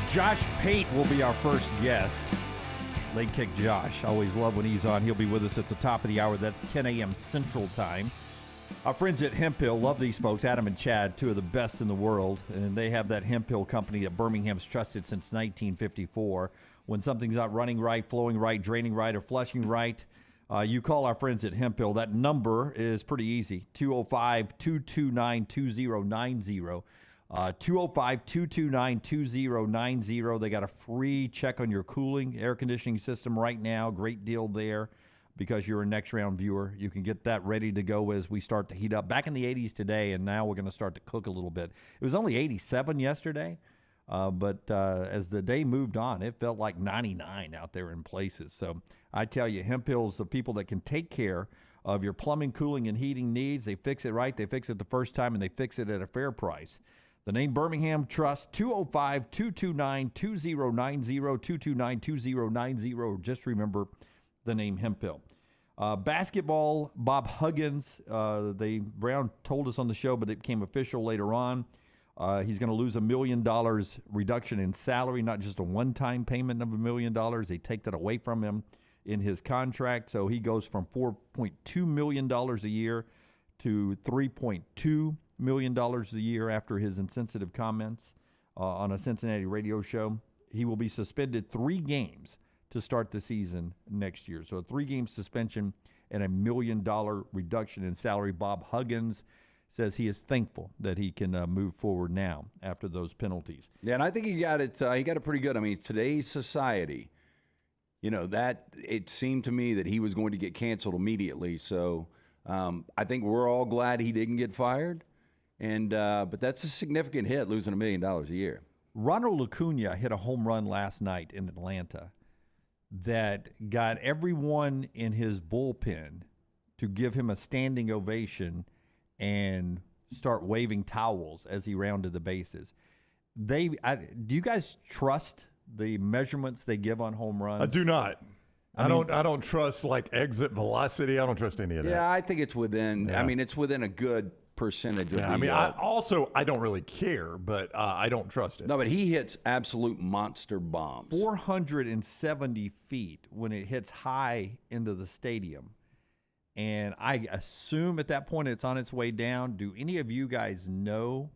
Josh Pate will be our first guest. Leg Kick Josh. Always love when he's on. He'll be with us at the top of the hour. That's 10 a.m. Central Time. Our friends at Hemp Hill, love these folks. Adam and Chad, two of the best in the world. And they have that Hemp Hill company that Birmingham's trusted since 1954. When something's not running right, flowing right, draining right, or flushing right, you call our friends at Hemp Hill. That number is pretty easy, 205-229-2090. 205-229-2090. They got a free check on your cooling, air conditioning system right now. Great deal there because you're a Next Round viewer. You can get that ready to go as we start to heat up. Back in the 80s today, and now we're going to start to cook a little bit. It was only 87 yesterday, but as the day moved on, it felt like 99 out there in places. So I tell you, Hemp Hill's the people that can take care of your plumbing, cooling, and heating needs. They fix it right. They fix it the first time, and they fix it at a fair price. The name Birmingham Trust, 205-229-2090, 229-2090, or just remember the name Hemphill. Basketball, Bob Huggins, Brown told us on the show, but it became official later on. He's going to lose $1 million reduction in salary, not just a one-time payment of $1 million. They take that away from him in his contract. So he goes from $4.2 million a year to $3.2 million a year after his insensitive comments on a Cincinnati radio show. He will be suspended 3 games to start the season next year. So a 3-game suspension and $1 million reduction in salary. Bob Huggins says he is thankful that he can move forward now after those penalties. Yeah, and I think he got it pretty good. I mean, today's society, that it seemed to me that he was going to get canceled immediately. So I think we're all glad he didn't get fired. And but that's a significant hit, losing $1 million a year. Ronald Acuna hit a home run last night in Atlanta that got everyone in his bullpen to give him a standing ovation and start waving towels as he rounded the bases. Do you guys trust the measurements they give on home runs? I do not. I don't trust like exit velocity. I don't trust any of that. Yeah, I think it's within. Yeah. I mean, it's within a good percentage. Yeah, I don't really care, but I don't trust it. No, but he hits absolute monster bombs. 470 feet when it hits high into the stadium. And I assume at that point it's on its way down. Do any of you guys know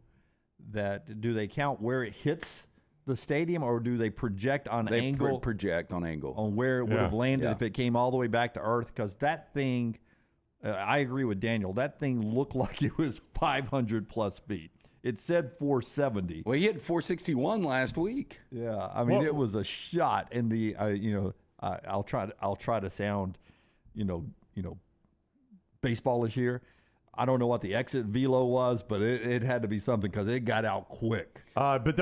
that? Do they count where it hits the stadium, or do they project on angle? Project on angle. On where it would have landed if it came all the way back to Earth. Because that thing, I agree with Daniel, that thing looked like it was 500-plus feet. It said 470. Well, he hit 461 last week. Yeah, I mean, it was a shot. And I'll try to sound, baseballish here. I don't know what the exit velo was, but it had to be something because it got out quick. But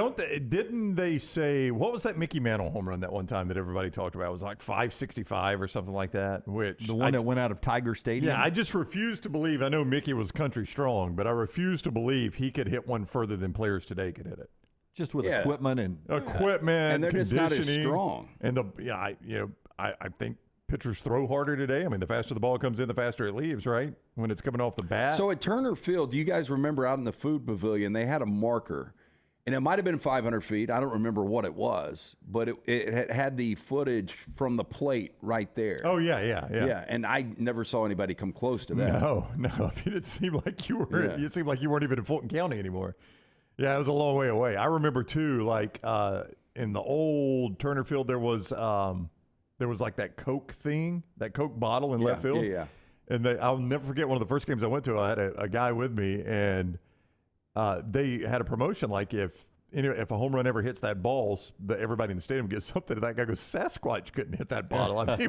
didn't they say, what was that Mickey Mantle home run that one time that everybody talked about? It was like 565 or something like that. The one that went out of Tiger Stadium? Yeah, I just refuse to believe. I know Mickey was country strong, but I refuse to believe he could hit one further than players today could hit it. Just with equipment and and they're just not as strong. And I think pitchers throw harder today. I mean, the faster the ball comes in, the faster it leaves, right? When it's coming off the bat. So at Turner Field, do you guys remember out in the food pavilion, they had a marker, and it might have been 500 feet. I don't remember what it was, but it had the footage from the plate right there. Oh, yeah. And I never saw anybody come close to that. No. I mean, it seemed like you were. Yeah. It seemed like you weren't even in Fulton County anymore. Yeah, it was a long way away. I remember too, like in the old Turner Field, there was like that Coke thing, that Coke bottle in left field. Yeah. And I'll never forget one of the first games I went to. I had a guy with me, and they had a promotion like if a home run ever hits that ball, everybody in the stadium gets something. And that guy goes, Sasquatch couldn't hit that bottle. I mean,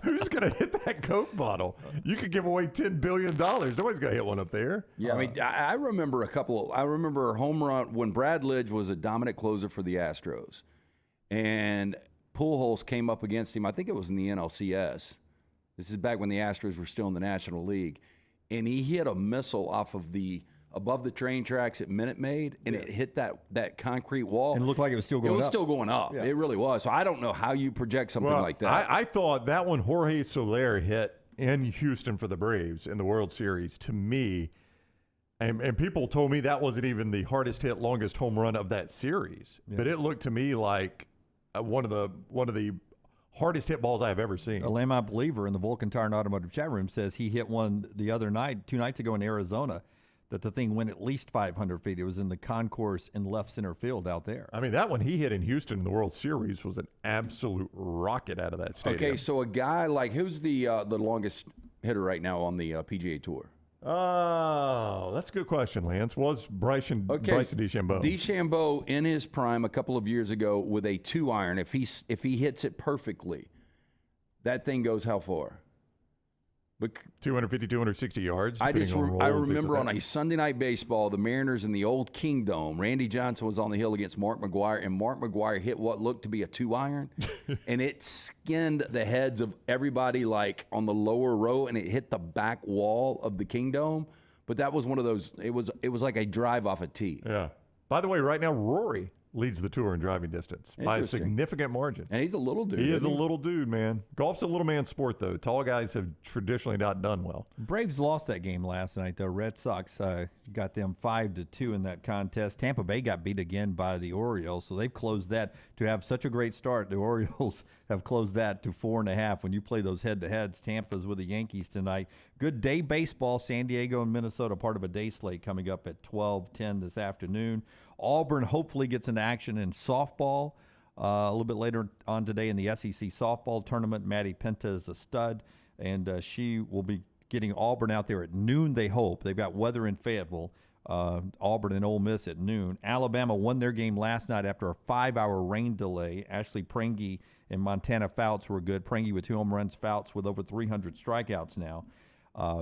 who's going to hit that Coke bottle? You could give away $10 billion. Nobody's going to hit one up there. Yeah, I mean, I remember a home run when Brad Lidge was a dominant closer for the Astros, and Pujols came up against him. I think it was in the NLCS. This is back when the Astros were still in the National League, and he hit a missile off of above the train tracks at Minute Maid, and it hit that concrete wall. And it looked like it was still going up. It was still going up. Yeah. It really was. So I don't know how you project something like that. I thought that one Jorge Soler hit in Houston for the Braves in the World Series, to me, and people told me that wasn't even the hardest hit, longest home run of that series. Yeah. But it looked to me like one of the hardest hit balls I have ever seen. A Lamont Believer in the Vulcan Tire and Automotive chat room says he hit one the other night, 2 nights ago in Arizona, that the thing went at least 500 feet. It was in the concourse in left center field out there. I mean, that one he hit in Houston in the World Series was an absolute rocket out of that stadium. Okay, so a guy like, who's the longest hitter right now on the PGA Tour? Oh, that's a good question, Lance. Was Bryson DeChambeau. DeChambeau in his prime a couple of years ago with a 2-iron, if he hits it perfectly, that thing goes how far? But 250, 260 yards. I depending on remember things on like a Sunday night baseball, the Mariners in the old Kingdom, Randy Johnson was on the hill against Mark McGwire, and Mark McGwire hit what looked to be a 2-iron, and it skinned the heads of everybody like on the lower row, and it hit the back wall of the Kingdom. But that was one of those. It was like a drive off a tee. Yeah. By the way, right now Rory leads the tour in driving distance by a significant margin. And he's a little dude. He is a little dude, man. Golf's a little man sport, though. Tall guys have traditionally not done well. Braves lost that game last night, though. Red Sox got them 5-2 in that contest. Tampa Bay got beat again by the Orioles, so they've closed that. To have such a great start, the Orioles have closed that to 4.5. When you play those head-to-heads, Tampa's with the Yankees tonight. Good day baseball, San Diego and Minnesota, part of a day slate coming up at 12:10 this afternoon. Auburn hopefully gets into action in softball a little bit later on today in the SEC softball tournament. Maddie Penta is a stud, and she will be getting Auburn out there at noon, they hope. They've got weather in Fayetteville, Auburn and Ole Miss at noon. Alabama won their game last night after a 5-hour rain delay. Ashley Prange and Montana Fouts were good. Prange with 2 home runs, Fouts with over 300 strikeouts now.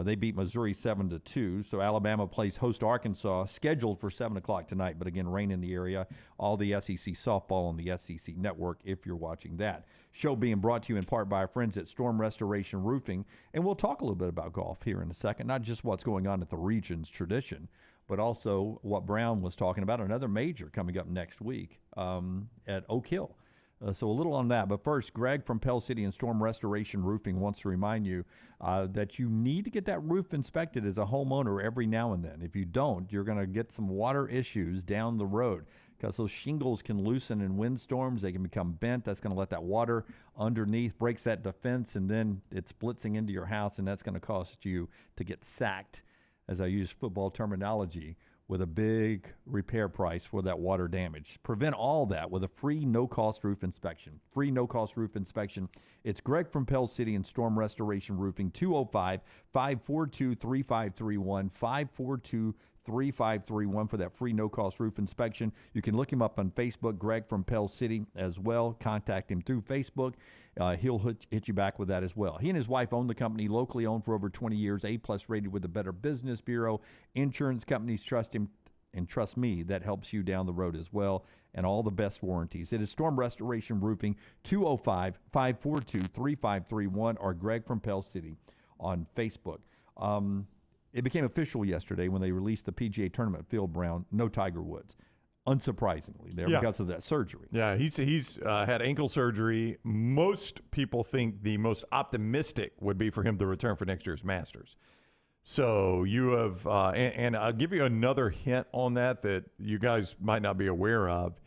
They beat Missouri 7-2. So Alabama plays host Arkansas, scheduled for 7 o'clock tonight. But again, rain in the area. All the SEC softball on the SEC network if you're watching that. Show being brought to you in part by our friends at Storm Restoration Roofing. And we'll talk a little bit about golf here in a second. Not just what's going on at the region's tradition, but also what Brown was talking about, another major coming up next week at Oak Hill. So a little on that. But first, Greg from Pell City and Storm Restoration Roofing wants to remind you that you need to get that roof inspected as a homeowner every now and then. If you don't, you're going to get some water issues down the road because those shingles can loosen in windstorms. They can become bent. That's going to let that water underneath, breaks that defense, and then it's blitzing into your house, and that's going to cost you to get sacked, as I use football terminology, with a big repair price for that water damage. Prevent all that with a free no-cost roof inspection. Free no-cost roof inspection. It's Greg from Pell City and Storm Restoration Roofing, 205-542-3531, 542-3531 for that free no-cost roof inspection. You can look him up on Facebook, Greg from Pell City as well. Contact him through Facebook. He'll hit you back with that as well. He and his wife own the company, locally owned for over 20 years, A-plus rated with the Better Business Bureau. Insurance companies trust him and trust me. That helps you down the road as well, and all the best warranties. It is Storm Restoration Roofing, 205-542-3531, or Greg from Pell City on Facebook. It became official yesterday when they released the PGA Tournament field, Brown. No Tiger Woods. Unsurprisingly, because of that surgery. Yeah, he's had ankle surgery. Most people think the most optimistic would be for him to return for next year's Masters. So you have, and I'll give you another hint on that you guys might not be aware of,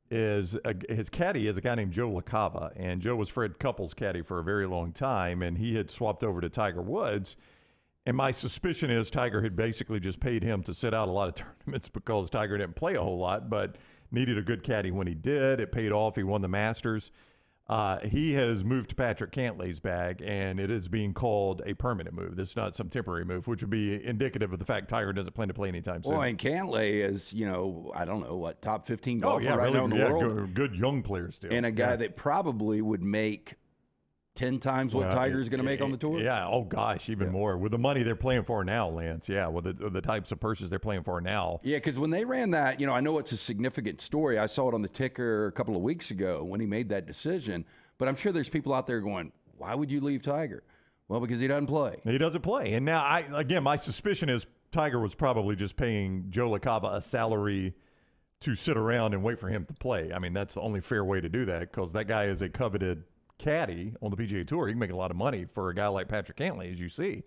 is his caddy is a guy named Joe LaCava, and Joe was Fred Couples' caddy for a very long time, and he had swapped over to Tiger Woods. And my suspicion is Tiger had basically just paid him to sit out a lot of tournaments because Tiger didn't play a whole lot, but needed a good caddy when he did. It paid off. He won the Masters. He has moved to Patrick Cantlay's bag, and it is being called a permanent move. This is not some temporary move, which would be indicative of the fact Tiger doesn't plan to play anytime soon. Well, and Cantlay is, I don't know, what, top 15 golfer right really, now in the world? Good young player still. And a guy that probably would make 10 times what Tiger's going to make on the tour? Yeah. Oh, gosh, even more. With the money they're playing for now, Lance. Yeah, with the types of purses they're playing for now. Yeah, because when they ran that, I know it's a significant story. I saw it on the ticker a couple of weeks ago when he made that decision. But I'm sure there's people out there going, why would you leave Tiger? Well, because he doesn't play. He doesn't play. And now, my suspicion is Tiger was probably just paying Joe LaCava a salary to sit around and wait for him to play. I mean, that's the only fair way to do that because that guy is a coveted caddy on the PGA Tour. He can make a lot of money for a guy like Patrick Cantlay, as you see.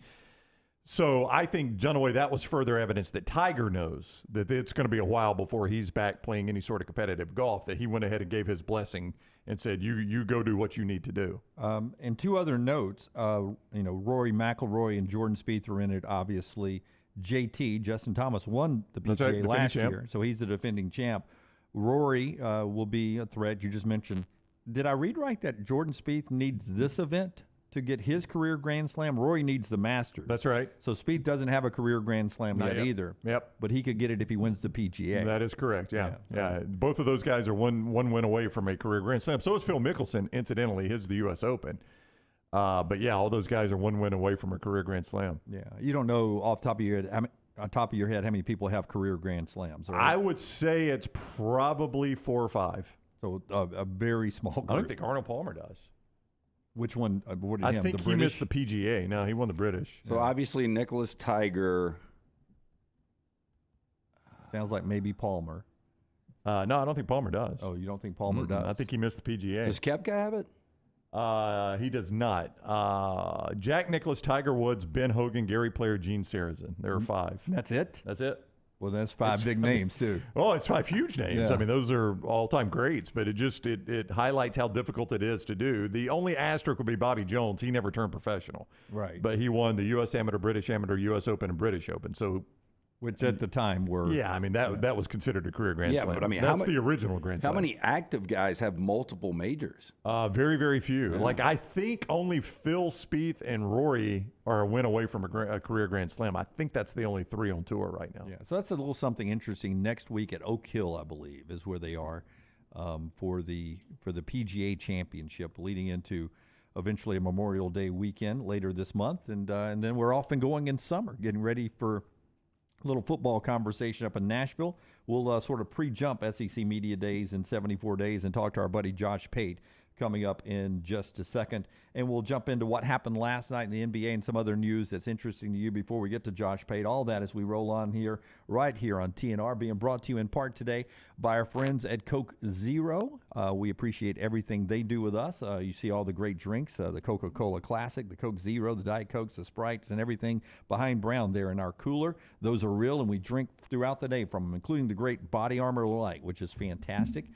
So I think, Dunaway, that was further evidence that Tiger knows that it's going to be a while before he's back playing any sort of competitive golf, that he went ahead and gave his blessing and said, you go do what you need to do. And two other notes, Rory McIlroy and Jordan Spieth are in it, obviously. JT, Justin Thomas, won the PGA last year, so he's the defending champ. Rory will be a threat. You just mentioned. Did I read right that Jordan Spieth needs this event to get his career Grand Slam? Rory needs the Masters. That's right. So Spieth doesn't have a career Grand Slam yet either. Yep. But he could get it if he wins the PGA. That is correct, yeah. Both of those guys are one win away from a career Grand Slam. So is Phil Mickelson, incidentally. His the U.S. Open. But yeah, all those guys are one win away from a career Grand Slam. Yeah, you don't know off the top of your head, how many people have career Grand Slams. Right? I would say it's probably 4 or 5. So a very small group. I don't think Arnold Palmer does. Which one? What did I think he missed the PGA. No, he won the British. So obviously Nicholas Tiger. Sounds like maybe Palmer. No, I don't think Palmer does. Oh, you don't think Palmer does? I think he missed the PGA. Does Koepka have it? He does not. Jack Nicklaus, Tiger Woods, Ben Hogan, Gary Player, Gene Sarazen. There are 5. That's it? That's it. Well, that's 5 big names, too. Oh, it's 5 huge names. Yeah. I mean, those are all-time greats, but it highlights how difficult it is to do. The only asterisk would be Bobby Jones. He never turned professional. Right. But he won the U.S. Amateur, British Amateur, U.S. Open, and British Open. So, which at the time were... Yeah, I mean, that was considered a career Grand Slam. But I mean, that's the original Grand Slam. How many active guys have multiple majors? Very, very few. Yeah. Like, I think only Phil Spieth and Rory are a win away from a career Grand Slam. I think that's the only 3 on tour right now. Yeah, so that's a little something interesting. Next week at Oak Hill, I believe, is where they are for the PGA Championship, leading into eventually a Memorial Day weekend later this month, and then we're off and going in summer, getting ready for a little football conversation up in Nashville. We'll sort of pre-jump SEC Media Days in 74 days and talk to our buddy Josh Pate coming up in just a second. And we'll jump into what happened last night in the NBA and some other news that's interesting to you before we get to Josh Pate. All that as we roll on here, right here on TNR, being brought to you in part today by our friends at Coke Zero. We appreciate everything they do with us. You see all the great drinks, the Coca-Cola Classic, the Coke Zero, the Diet Cokes, the Sprites, and everything behind Brown there in our cooler. Those are real, and we drink throughout the day from them, including the great Body Armor Light, which is fantastic.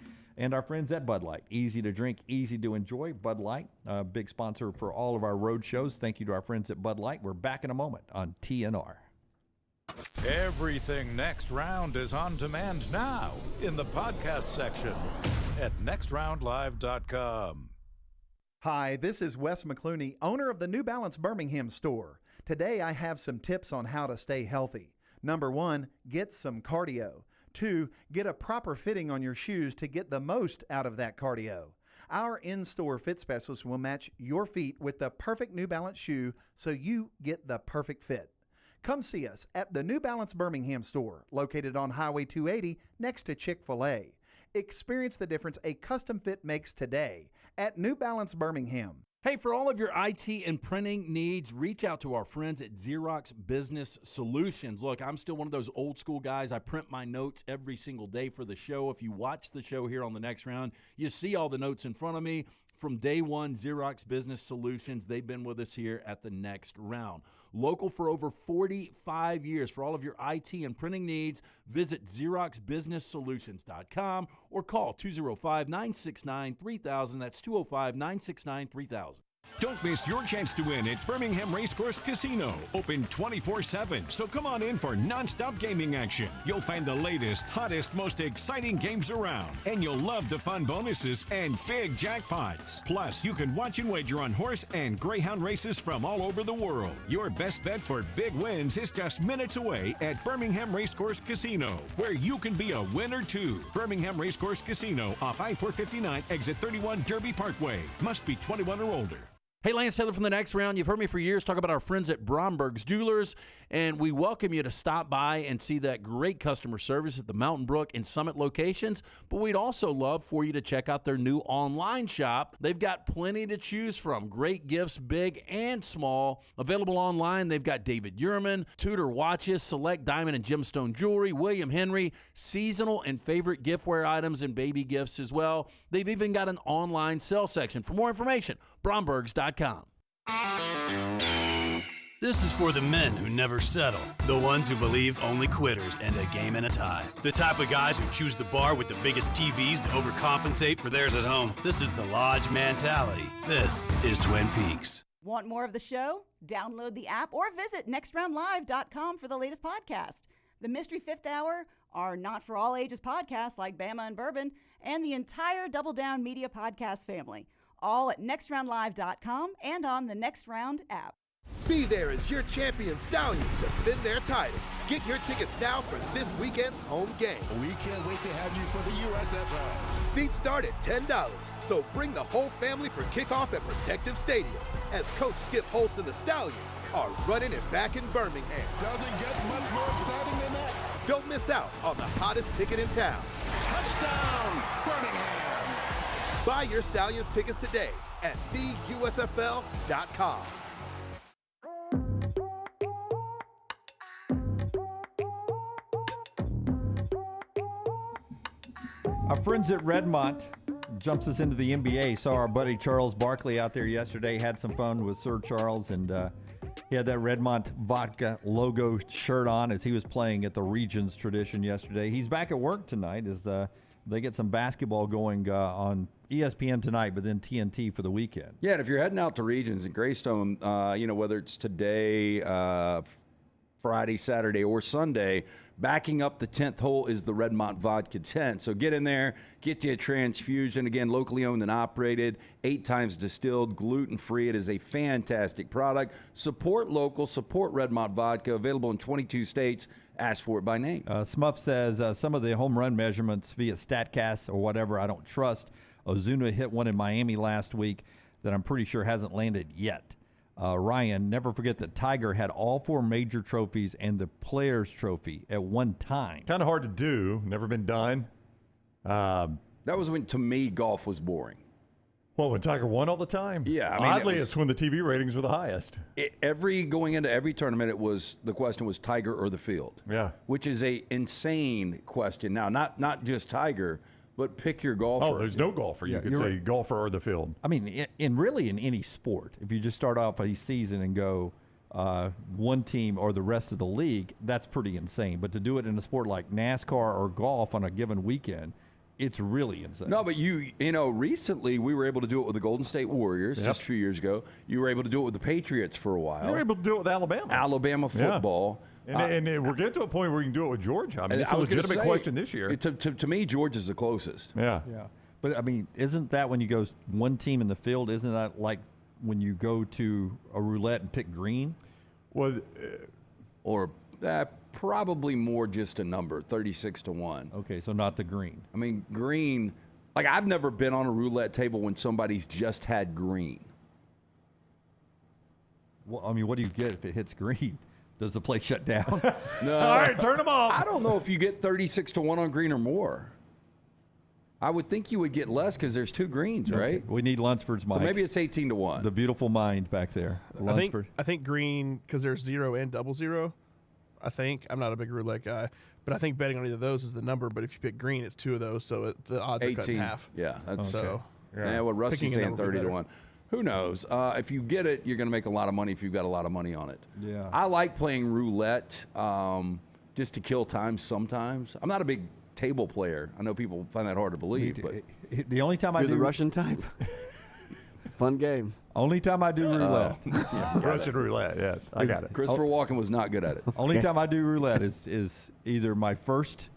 And our friends at Bud Light. Easy to drink, easy to enjoy. Bud Light, a big sponsor for all of our road shows. Thank you to our friends at Bud Light. We're back in a moment on TNR. Everything Next Round is on demand now in the podcast section at nextroundlive.com. Hi, this is Wes McClooney, owner of the New Balance Birmingham store. Today I have some tips on how to stay healthy. Number 1, get some cardio. 2, get a proper fitting on your shoes to get the most out of that cardio. Our in-store fit specialist will match your feet with the perfect New Balance shoe so you get the perfect fit. Come see us at the New Balance Birmingham store, located on Highway 280 next to Chick-fil-A. Experience the difference a custom fit makes today at New Balance Birmingham. Hey, for all of your IT and printing needs, reach out to our friends at Xerox Business Solutions. Look, I'm still one of those old school guys. I print my notes every single day for the show. If you watch the show here on the Next Round, you see all the notes in front of me. From day one, Xerox Business Solutions, they've been with us here at the Next Round. Local for over 45 years. For all of your IT and printing needs, visit XeroxBusinessSolutions.com or call 205-969-3000. That's 205-969-3000. Don't miss your chance to win at Birmingham Racecourse Casino. Open 24/7, so come on in for non-stop gaming action. You'll find the latest, hottest, most exciting games around, and you'll love the fun bonuses and big jackpots. Plus, you can watch and wager on horse and greyhound races from all over the world. Your best bet for big wins is just minutes away at Birmingham Racecourse Casino, where you can be a winner too. Birmingham Racecourse Casino off I-459, exit 31 Derby Parkway. Must be 21 or older. Hey, Lance Taylor from the Next Round. You've heard me for years talk about our friends at Bromberg's Jewelers, and we welcome you to stop by and see that great customer service at the Mountain Brook and Summit locations. But we'd also love for you to check out their new online shop. They've got plenty to choose from. Great gifts, big and small. Available online, they've got David Yurman, Tudor watches, select diamond and gemstone jewelry, William Henry, seasonal and favorite giftware items and baby gifts as well. They've even got an online sale section. For more information, Brombergs.com. This is for the men who never settle, the ones who believe only quitters end a game in a tie, the type of guys who choose the bar with the biggest TVs to overcompensate for theirs at home. This is the Lodge mentality. This is Twin Peaks. Want more of the show? Download the app or visit nextroundlive.com for the latest podcast. The Mystery Fifth Hour, our not for all ages podcasts like Bama and Bourbon, and the entire Double Down Media podcast family. All at nextroundlive.com and on the Next Round app. Be there as your champion stallions defend their title. Get your tickets now for this weekend's home game. We can't wait to have you for the USFL. Seats start at $10, so bring the whole family for kickoff at Protective Stadium. as Coach Skip Holtz and the Stallions are running it back in Birmingham. Doesn't get much more exciting than that. Don't miss out on the hottest ticket in town. Touchdown, Birmingham. Buy your Stallions tickets today at theusfl.com. Our friends at Redmont jumps us into the NBA. Saw our buddy Charles Barkley out there yesterday. Had some fun with Sir Charles, and he had that Redmont Vodka logo shirt on as he was playing at the Regions Tradition yesterday. He's back at work tonight as they get some basketball going on ESPN tonight, but then TNT for the weekend. Yeah, and if you're heading out to Regions in Greystone, whether it's today, Friday, Saturday, or Sunday, backing up the 10th hole is the Redmont Vodka tent. So get in there, get you a transfusion. Again, locally owned and operated, 8 times distilled, gluten-free. It is a fantastic product. Support local, support Redmont Vodka, available in 22 states. Ask for it by name. Smuff says some of the home run measurements via StatCast or whatever I don't trust. Ozuna hit one in Miami last week that I'm pretty sure hasn't landed yet. Ryan, never forget that Tiger had all 4 major trophies and the Players' Trophy at one time. Kind of hard to do. Never been done. That was when, to me, golf was boring. Well, when Tiger won all the time? Yeah. I mean, oddly, it's when the TV ratings were the highest. Going into every tournament, the question was Tiger or the field. Yeah. Which is a insane question. Now, not just Tiger, but pick your golfer. Oh, there's no golfer. You could say golfer or the field. I mean, in any sport, if you just start off a season and go one team or the rest of the league, that's pretty insane. But to do it in a sport like NASCAR or golf on a given weekend, it's really insane. No, but recently we were able to do it with the Golden State Warriors just a few years ago. You were able to do it with the Patriots for a while. You were able to do it with Alabama. Alabama football. Yeah. And we're getting to a point where you can do it with Georgia. I mean, it's a legitimate question this year. To me, Georgia's the closest. Yeah. But, I mean, isn't that when you go one team in the field, isn't that like when you go to a roulette and pick green? Well, probably more just a number, 36-1. Okay, so not the green. I mean, green, like I've never been on a roulette table when somebody's just had green. Well, I mean, what do you get if it hits green? Does the place shut down? No. All right, turn them off. I don't know if you get 36-1 on green or more. I would think you would get less because there's 2 greens, right? Okay. We need Lunsford's mic. So maybe it's 18-1. The beautiful mind back there. Lunsford. I think green, because there's 0 and 00. I think. I'm not a big roulette guy, but I think betting on either of those is the number. But if you pick green, it's 2 of those, so the odds are cut in half. Yeah, that's so. Yeah, what Rusty's saying, 30-1. Who knows? If you get it, you're going to make a lot of money if you've got a lot of money on it. Yeah. I like playing roulette just to kill time sometimes. I'm not a big table player. I know people find that hard to believe, but the only time You're the Russian type. Fun game. Only time I do roulette. Russian roulette, yes. I got it. Christopher Walken was not good at it. Only time I do roulette is either my first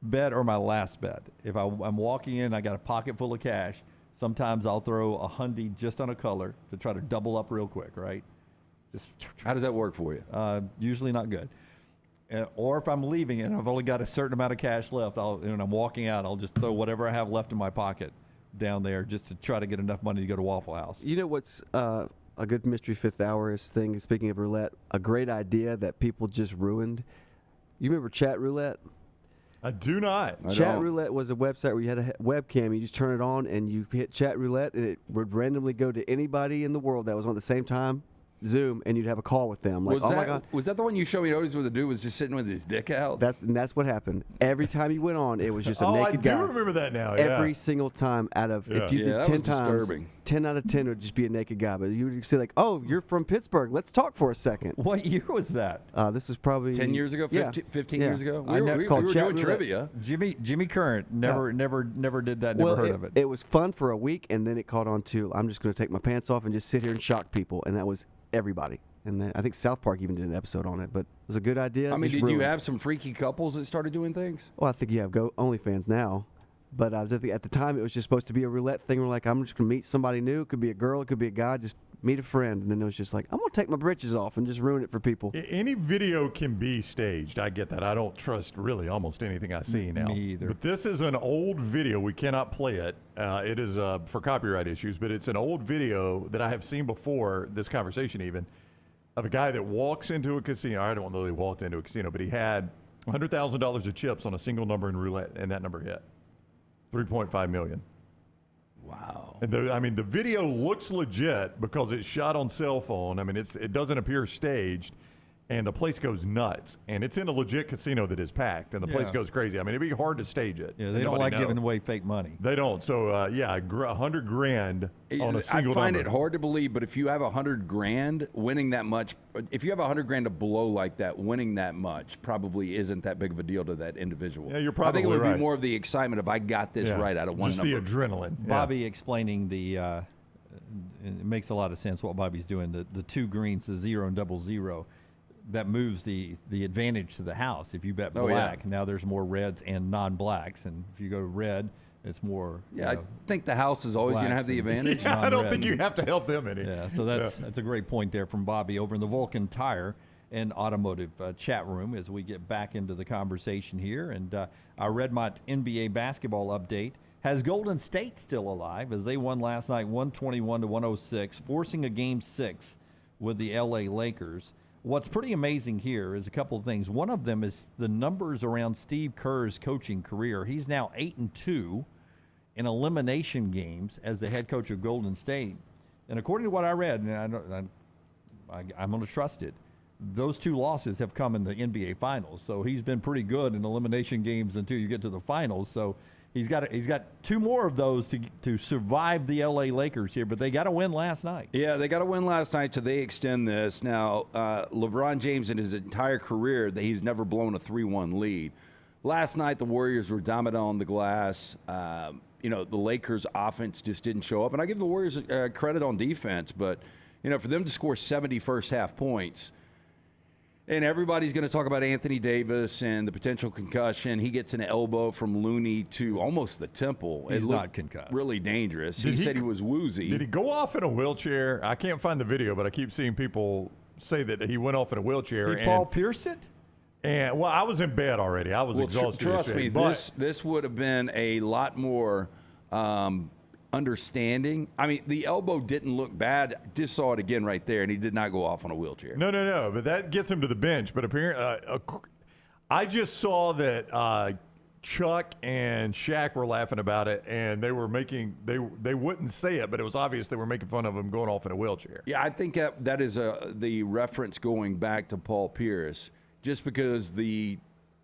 bet or my last bet. If I'm walking in, I got a pocket full of cash. Sometimes I'll throw a hundy just on a color to try to double up real quick, right? Just how does that work for you? Usually not good. Or if I'm leaving and I've only got a certain amount of cash left, when I'm walking out, I'll just throw whatever I have left in my pocket down there just to try to get enough money to go to Waffle House. You know what's a good Mystery Fifth Hours thing, speaking of roulette, a great idea that people just ruined? You remember Chat Roulette? I do not. Chat Roulette was a website where you had a webcam. You just turn it on and you hit Chat Roulette, and it would randomly go to anybody in the world that was on at the same time, Zoom, and you'd have a call with them. Like, my God. Was that the one you showed me notice where the dude was just sitting with his dick out? That's what happened. Every time you went on, it was just a naked guy. I do remember that now. Every single time out of, if you did 10 times, disturbing. 10 out of 10 would just be a naked guy. But you would say like, oh, you're from Pittsburgh. Let's talk for a second. What year was that? This was probably 10 years ago, 15 years ago. We were doing trivia. Jimmy Current never did that. Never heard of it. It was fun for a week, and then it caught on to I'm just going to take my pants off and just sit here and shock people, and that was everybody. And then I think South Park even did an episode on it, but it was a good idea. I mean, did you have some freaky couples that started doing things? Well, I think you have OnlyFans now. But I was at the time, it was just supposed to be a roulette thing. We're like, I'm just going to meet somebody new. It could be a girl. It could be a guy. Just meet a friend, and then it was just like, I'm gonna take my britches off and just ruin it for people. Any video can be staged. I get that. I don't trust really almost anything I see now. Me either. But this is an old video. We cannot play it. It is for copyright issues, but it's an old video that I have seen before this conversation even, of a guy that walks into a casino. I don't know that he walked into a casino, but he had $100,000 of chips on a single number in roulette, and that number hit $3.5 million. Wow. And the video looks legit because it's shot on cell phone. I mean, it doesn't appear staged, and the place goes nuts. And it's in a legit casino that is packed, and the place goes crazy. I mean, it'd be hard to stage it. Yeah, they don't like giving away fake money. They don't. So, $100,000 on a single I find number. it hard to believe, but if you have $100,000, winning that much, if you have $100,000 to blow like that, winning that much probably isn't that big of a deal to that individual. Yeah, you're probably I think it would right. be more of the excitement if I got this right out of one Just number. the adrenaline. Bobby explaining it makes a lot of sense what Bobby's doing. The two greens, the 0 and 00, that moves the advantage to the house. If you bet black, now there's more reds and non-blacks, and if you go red, it's more. Yeah, I think the house is always going to have the advantage. I don't think you have to help them any. Yeah, so that's a great point there from Bobby over in the Vulcan Tire and Automotive chat room as we get back into the conversation here. And our Redmont NBA basketball update has Golden State still alive as they won last night 121-106, forcing a Game 6 with the L.A. Lakers. What's pretty amazing here is a couple of things. One of them is the numbers around Steve Kerr's coaching career. He's now 8-2 in elimination games as the head coach of Golden State. And according to what I read, and I'm going to trust it, those two losses have come in the NBA Finals. So he's been pretty good in elimination games until you get to the finals. So he's got two more of those to survive the LA Lakers here, but they got to win last night. Yeah, they got to win last night, so they extend this. Now, LeBron James in his entire career, he's never blown a 3-1 lead. Last night, the Warriors were dominant on the glass. The Lakers' offense just didn't show up, and I give the Warriors credit on defense, but for them to score 70 first half points. And everybody's going to talk about Anthony Davis and the potential concussion. He gets an elbow from Looney to almost the temple. He's not concussed. Really dangerous. He said he was woozy. Did he go off in a wheelchair? I can't find the video, but I keep seeing people say that he went off in a wheelchair. Did Paul pierce it? And well, I was in bed already. I was exhausted. Trust me, this would have been a lot more understanding. I mean, the elbow didn't look bad. Just saw it again right there, and he did not go off on a wheelchair. No. But that gets him to the bench. But apparently, I just saw that Chuck and Shaq were laughing about it, and they were making they wouldn't say it, but it was obvious they were making fun of him going off in a wheelchair. Yeah, I think that is the reference going back to Paul Pierce, just because the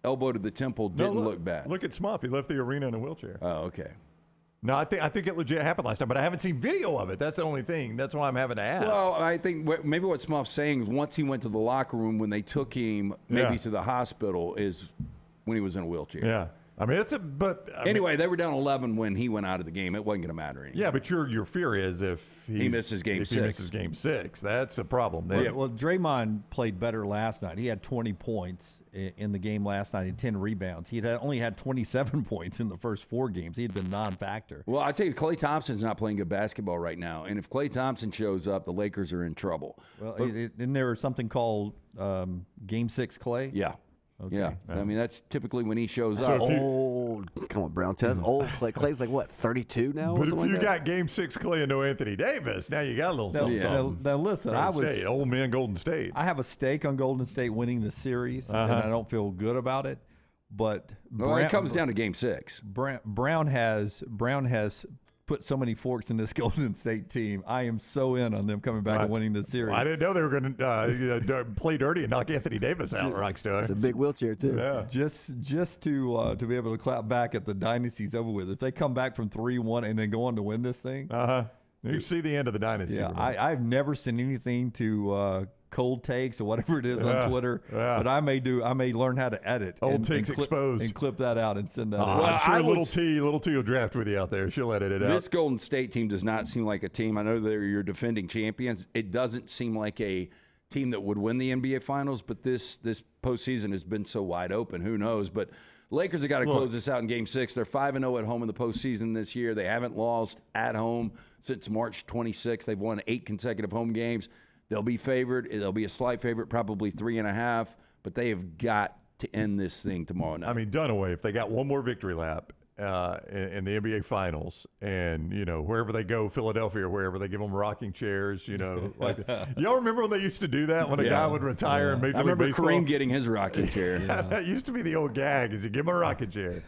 elbow to the temple didn't look bad. Look at Smuff. He left the arena in a wheelchair. Oh, okay. No, I think it legit happened last time, but I haven't seen video of it. That's the only thing. That's why I'm having to ask. Well, I think maybe what Smuff's saying is once he went to the locker room when they took him maybe to the hospital is when he was in a wheelchair. Yeah. I mean, anyway, they were down 11 when he went out of the game. It wasn't going to matter anymore. Yeah, but your fear is if he misses game 6. He misses game 6, that's a problem. Yeah, well, Draymond played better last night. He had 20 points in the game last night and 10 rebounds. He had only had 27 points in the first 4 games. He had been non-factor. Well, I tell you, Klay Thompson's not playing good basketball right now, and if Klay Thompson shows up, the Lakers are in trouble. Well, isn't there something called Game 6 Klay? Yeah. Okay. Yeah, so, I mean, that's typically when he shows up. Come on, Brown. Old Klay. Clay's like, what, 32 now? But if you got Game 6 Klay and no Anthony Davis, now you got a little something. Now listen, old man Golden State. I have a stake on Golden State winning the series, and I don't feel good about it. But it comes down to Game 6. Brown has put so many forks in this Golden State team. I am so in on them coming back and winning the series. Well, I didn't know they were going to play dirty and knock Anthony Davis out. Rockstar. It's a big wheelchair too. Yeah. Just to be able to clap back at the dynasty's over with. If they come back from 3-1 and then go on to win this thing, you see the end of the dynasty. Yeah, I've never seen anything to cold takes or whatever it is on Twitter, but I may learn how to edit old takes exposed and clip that out and send that out. I'm sure little T will draft with you out there. She'll edit it out. This Golden State team does not seem like a team. I know they're your defending champions. It doesn't seem like a team that would win the NBA Finals, but this postseason has been so wide open. Who knows? But Lakers have got to close this out in Game 6. They're 5-0 at home in the postseason this year. They haven't lost at home since March 26th. They've won 8 consecutive home games. They'll be favored. They'll be a slight favorite, probably 3.5. But they have got to end this thing tomorrow night. I mean, Dunaway, if they got one more victory lap in the NBA Finals, and wherever they go, Philadelphia or wherever, they give them rocking chairs. Like y'all remember when they used to do that when a guy would retire in Major League Baseball? Kareem getting his rocking chair. That used to be the old gag: is you give him a rocking chair.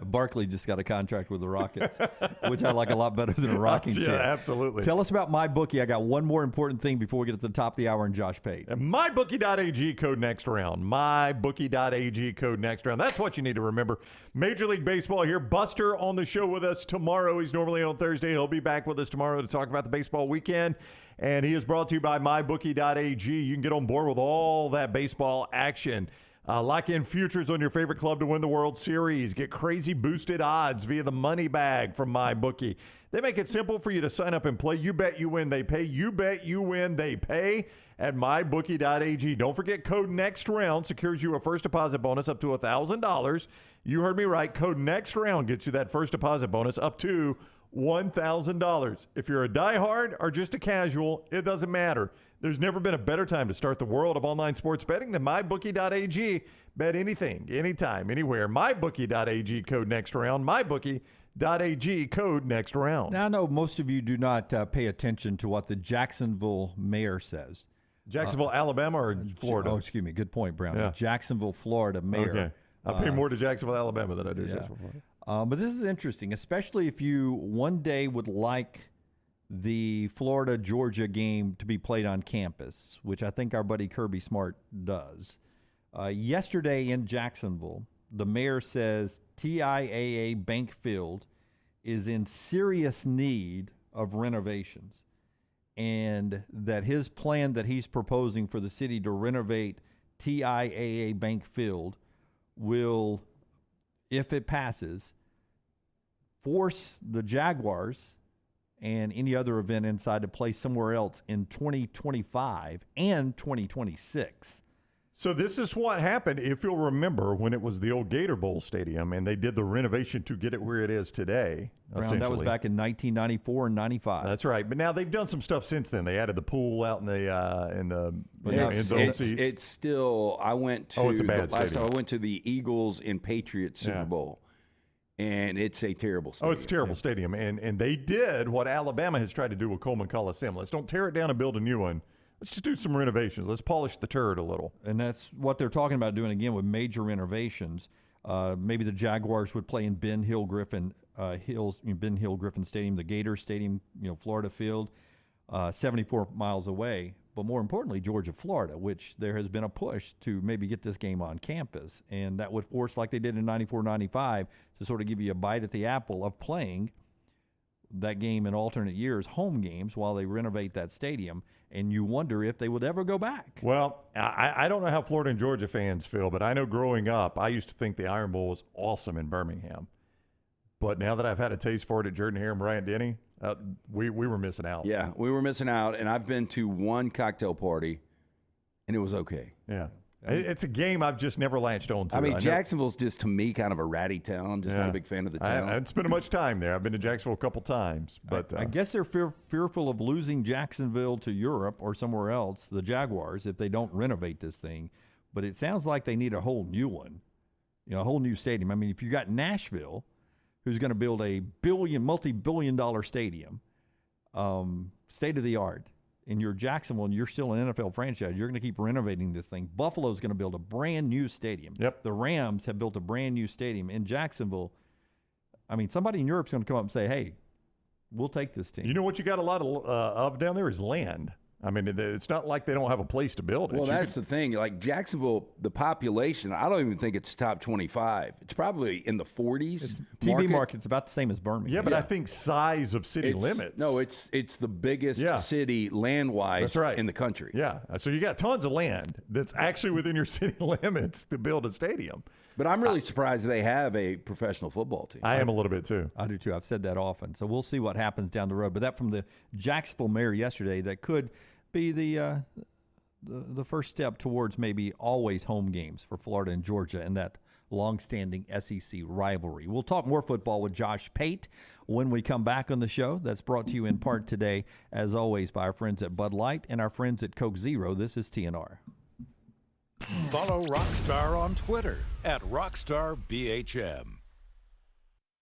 Barkley just got a contract with the Rockets, which I like a lot better than a rocking chair. Yeah, absolutely. Tell us about MyBookie. I got one more important thing before we get to the top of the hour and Josh Pate. And MyBookie.ag code next round. MyBookie.ag code next round. That's what you need to remember. Major League Baseball here. Buster on the show with us tomorrow. He's normally on Thursday. He'll be back with us tomorrow to talk about the baseball weekend. And he is brought to you by MyBookie.ag. You can get on board with all that baseball action. Lock in futures on your favorite club to win the World Series. Get crazy boosted odds via the money bag from MyBookie. They make it simple for you to sign up and play. You bet, you win, they pay. You bet, you win, they pay at MyBookie.ag. Don't forget, code NEXTROUND secures you a first deposit bonus up to $1,000. You heard me right. Code NEXTROUND gets you that first deposit bonus up to $1,000. If you're a diehard or just a casual, it doesn't matter. There's never been a better time to start the world of online sports betting than MyBookie.ag. Bet anything, anytime, anywhere. MyBookie.ag, code NEXTROUND. MyBookie.ag, code NEXTROUND. Now, I know most of you do not pay attention to what the Jacksonville mayor says. Jacksonville, Alabama, or Florida? Oh, excuse me. Good point, Brown. Yeah. Jacksonville, Florida mayor. Okay. I pay more to Jacksonville, Alabama than I do Jacksonville, Florida. But this is interesting, especially if you one day would like the Florida-Georgia game to be played on campus, which I think our buddy Kirby Smart does. Yesterday in Jacksonville, the mayor says TIAA Bank Field is in serious need of renovations, and that his plan that he's proposing for the city to renovate TIAA Bank Field will, if it passes, force the Jaguars and any other event inside to play somewhere else in 2025 and 2026. So this is what happened, if you'll remember, when it was the old Gator Bowl Stadium, and they did the renovation to get it where it is today. Brown, that was back in 1994 and 95. That's right. But now they've done some stuff since then. They added the pool out in the end zone seats. It's still. I went to it's a bad last stadium. time I went to the Eagles and Patriots Super Bowl, and it's a terrible stadium. Oh, it's a terrible stadium. And they did what Alabama has tried to do with Coleman Coliseum. Let's don't tear it down and build a new one. Let's just do some renovations. Let's polish the turd a little. And that's what they're talking about doing again with major renovations. Maybe the Jaguars would play in Ben Hill Griffin Stadium, the Gator Stadium, Florida Field, 74 miles away. But more importantly, Georgia, Florida, which there has been a push to maybe get this game on campus. And that would force, like they did in 94-95, to sort of give you a bite at the apple of playing that game in alternate years, home games, while they renovate that stadium. And you wonder if they would ever go back. Well, I don't know how Florida and Georgia fans feel, but I know growing up, I used to think the Iron Bowl was awesome in Birmingham. But now that I've had a taste for it at Jordan-Hare and Bryant-Denny, we were missing out. Yeah, we were missing out. And I've been to one cocktail party, and it was okay. Yeah. It's a game I've just never latched on to. I mean, Jacksonville's just, to me, kind of a ratty town. I'm just not a big fan of the town. I haven't spent much time there. I've been to Jacksonville a couple times. But I guess they're fearful of losing Jacksonville to Europe or somewhere else, the Jaguars, if they don't renovate this thing. But it sounds like they need a whole new one, a whole new stadium. I mean, if you got Nashville, who's going to build a multi-billion-dollar stadium, state-of-the-art, and you're Jacksonville and you're still an NFL franchise, you're going to keep renovating this thing. Buffalo's going to build a brand new stadium. Yep. The Rams have built a brand new stadium. In Jacksonville, I mean, somebody in Europe's going to come up and say, hey, we'll take this team. You know what you got a lot of down there is land. I mean, it's not like they don't have a place to build it. Well, that's the thing. Like Jacksonville, the population, I don't even think it's top 25. It's probably in the 40s. TV market's about the same as Birmingham. Yeah, but I think size of city limits. No, it's the biggest city land-wise in the country. Yeah, so you got tons of land that's actually within your city limits to build a stadium. But I'm really surprised they have a professional football team. I am a little bit too. I do too. I've said that often. So we'll see what happens down the road. But that from the Jacksonville mayor yesterday, that could be the first step towards maybe always home games for Florida and Georgia, and that longstanding SEC rivalry. We'll talk more football with Josh Pate when we come back on the show. That's brought to you in part today, as always, by our friends at Bud Light and our friends at Coke Zero. This is TNR. Follow Rockstar on Twitter at RockstarBHM.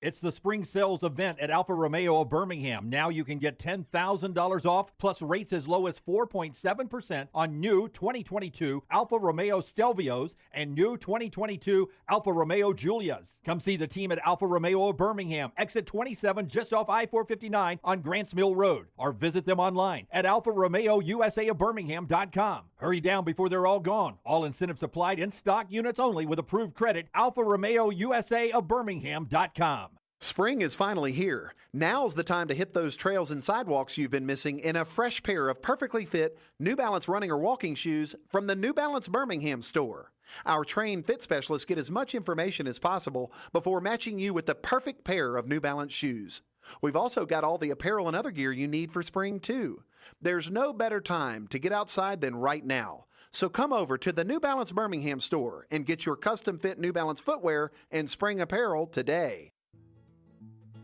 It's the spring sales event at Alfa Romeo of Birmingham. Now you can get $10,000 off plus rates as low as 4.7% on new 2022 Alfa Romeo Stelvios and new 2022 Alfa Romeo Giulias. Come see the team at Alfa Romeo of Birmingham, exit 27 just off I-459 on Grants Mill Road, or visit them online at alfaromeousaofbirmingham.com. Hurry down before they're all gone. All incentives applied in stock units only with approved credit. alfaromeousaofbirmingham.com. Spring is finally here. Now's the time to hit those trails and sidewalks you've been missing in a fresh pair of perfectly fit New Balance running or walking shoes from the New Balance Birmingham store. Our trained fit specialists get as much information as possible before matching you with the perfect pair of New Balance shoes. We've also got all the apparel and other gear you need for spring, too. There's no better time to get outside than right now. So come over to the New Balance Birmingham store and get your custom-fit New Balance footwear and spring apparel today.